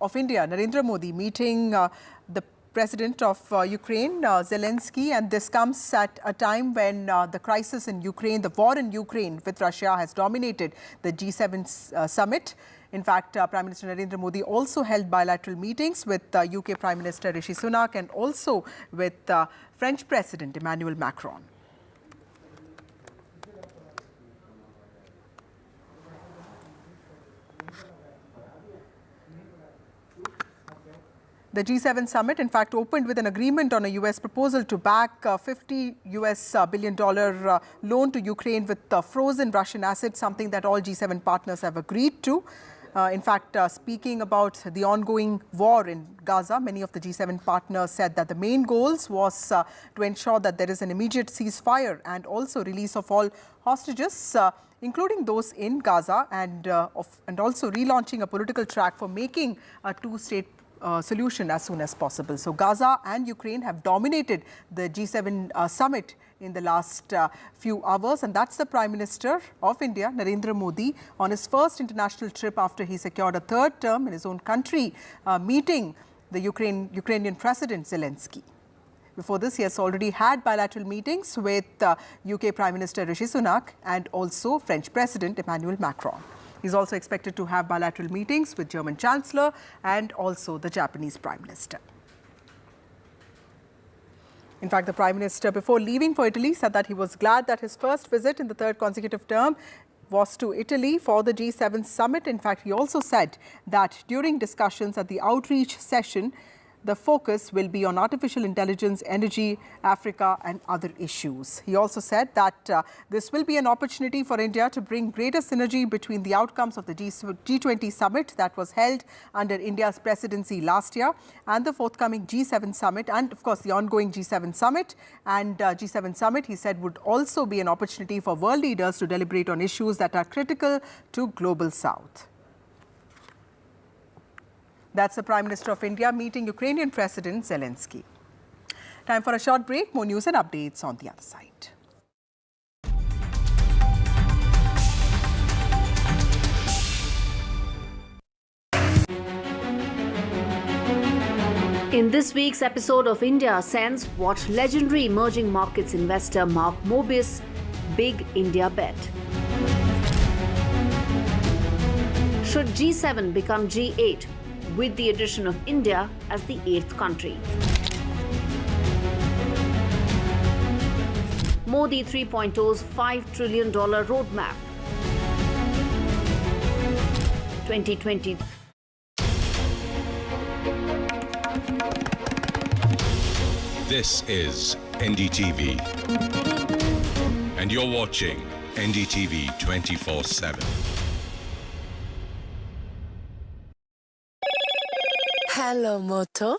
of India, Narendra Modi, meeting the President of Ukraine, Zelensky, and this comes at a time when the crisis in Ukraine, the war in Ukraine with Russia, has dominated the G7 summit. In fact, Prime Minister Narendra Modi also held bilateral meetings with UK Prime Minister Rishi Sunak and also with French President Emmanuel Macron. The G7 summit, in fact, opened with an agreement on a US proposal to back $50 billion loan to Ukraine with frozen Russian assets, something that all G7 partners have agreed to. In fact, speaking about the ongoing war in Gaza, many of the G7 partners said that the main goals was to ensure that there is an immediate ceasefire and also release of all hostages, including those in Gaza, and also relaunching a political track for making a two-state solution as soon as possible. So Gaza and Ukraine have dominated the G7 summit in the last few hours, and that's the Prime Minister of India, Narendra Modi, on his first international trip after he secured a third term in his own country, meeting the Ukrainian President Zelensky. Before this, he has already had bilateral meetings with UK Prime Minister Rishi Sunak and also French President Emmanuel Macron. He's also expected to have bilateral meetings with German Chancellor and also the Japanese Prime Minister. In fact, the Prime Minister, before leaving for Italy, said that he was glad that his first visit in the third consecutive term was to Italy for the G7 summit. In fact, he also said that during discussions at the outreach session, the focus will be on artificial intelligence, energy, Africa and other issues. He also said that this will be an opportunity for India to bring greater synergy between the outcomes of the G20 summit that was held under India's presidency last year and the forthcoming G7 summit and, of course, the ongoing G7 summit. And G7 summit, he said, would also be an opportunity for world leaders to deliberate on issues that are critical to Global South. That's the Prime Minister of India meeting Ukrainian President Zelensky. Time for a short break. More news and updates on the other side. In this week's episode of India Sense, watch legendary emerging markets investor Mark Mobius' big India bet. Should G7 become G8 with the addition of India as the 8th country? Modi 3.0's $5 trillion roadmap. 2020. This is NDTV. And you're watching NDTV 24/7. Hello, Moto.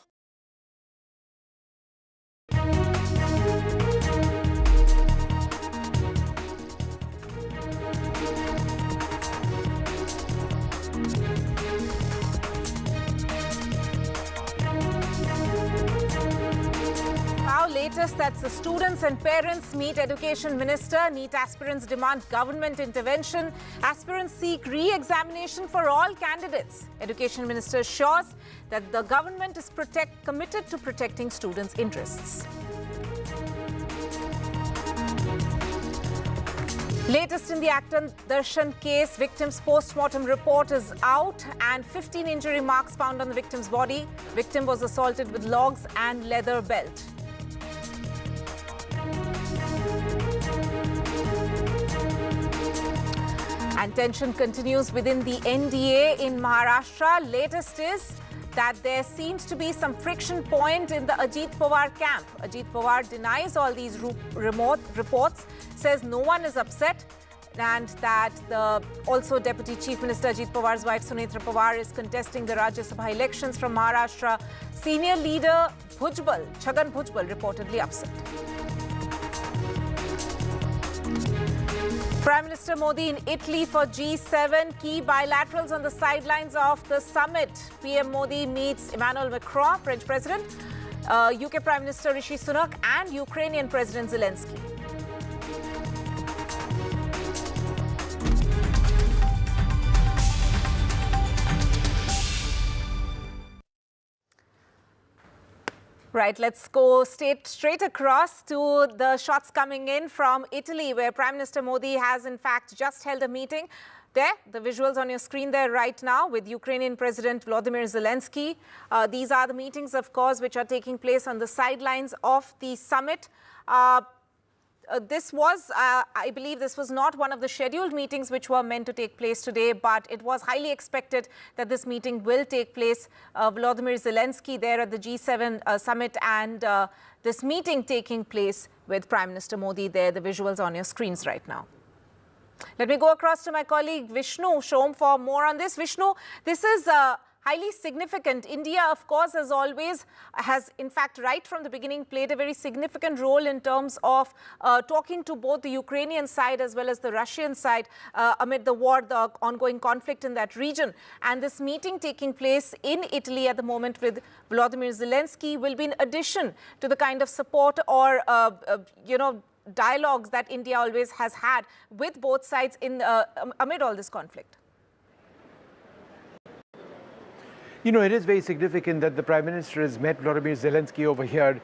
Now, latest, that's the students and parents meet Education Minister. NEET aspirants demand government intervention. Aspirants seek re-examination for all candidates. Education Minister assures that the government is committed to protecting students' interests. Latest in the actor Darshan case, victim's post-mortem report is out and 15 injury marks found on the victim's body. Victim was assaulted with logs and leather belt. And tension continues within the NDA in Maharashtra. Latest is that there seems to be some friction point in the Ajit Pawar camp. Ajit Pawar denies all these remote reports, says no one is upset, and that also Deputy Chief Minister Ajit Pawar's wife Sunetra Pawar is contesting the Rajya Sabha elections from Maharashtra. Senior leader Chhagan Bhujbal reportedly upset. Prime Minister Modi in Italy for G7. Key bilaterals on the sidelines of the summit. PM Modi meets Emmanuel Macron, French President, UK Prime Minister Rishi Sunak and Ukrainian President Zelensky. Right, let's go straight across to the shots coming in from Italy, where Prime Minister Modi has in fact just held a meeting. There, the visuals on your screen there right now with Ukrainian President Volodymyr Zelensky. These are the meetings, of course, which are taking place on the sidelines of the summit. I believe this was not one of the scheduled meetings which were meant to take place today, but it was highly expected that this meeting will take place. Volodymyr Zelensky there at the G7 summit and this meeting taking place with Prime Minister Modi there, the visuals on your screens right now. Let me go across to my colleague Vishnu Shom for more on this. Vishnu, this is highly significant. India, of course, as always, has in fact right from the beginning played a very significant role in terms of talking to both the Ukrainian side as well as the Russian side amid the war, the ongoing conflict in that region. And this meeting taking place in Italy at the moment with Volodymyr Zelensky will be in addition to the kind of support or, dialogues that India always has had with both sides in amid all this conflict. You know, it is very significant that the Prime Minister has met Volodymyr Zelensky over here.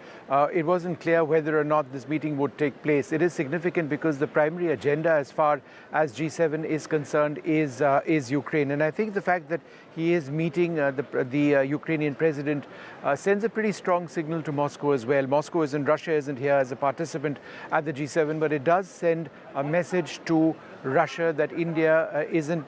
It wasn't clear whether or not this meeting would take place. It is significant because the primary agenda as far as G7 is concerned is Ukraine. And I think the fact that he is meeting the Ukrainian president sends a pretty strong signal to Moscow as well. Moscow isn't, Russia isn't here as a participant at the G7, but it does send a message to Russia that India isn't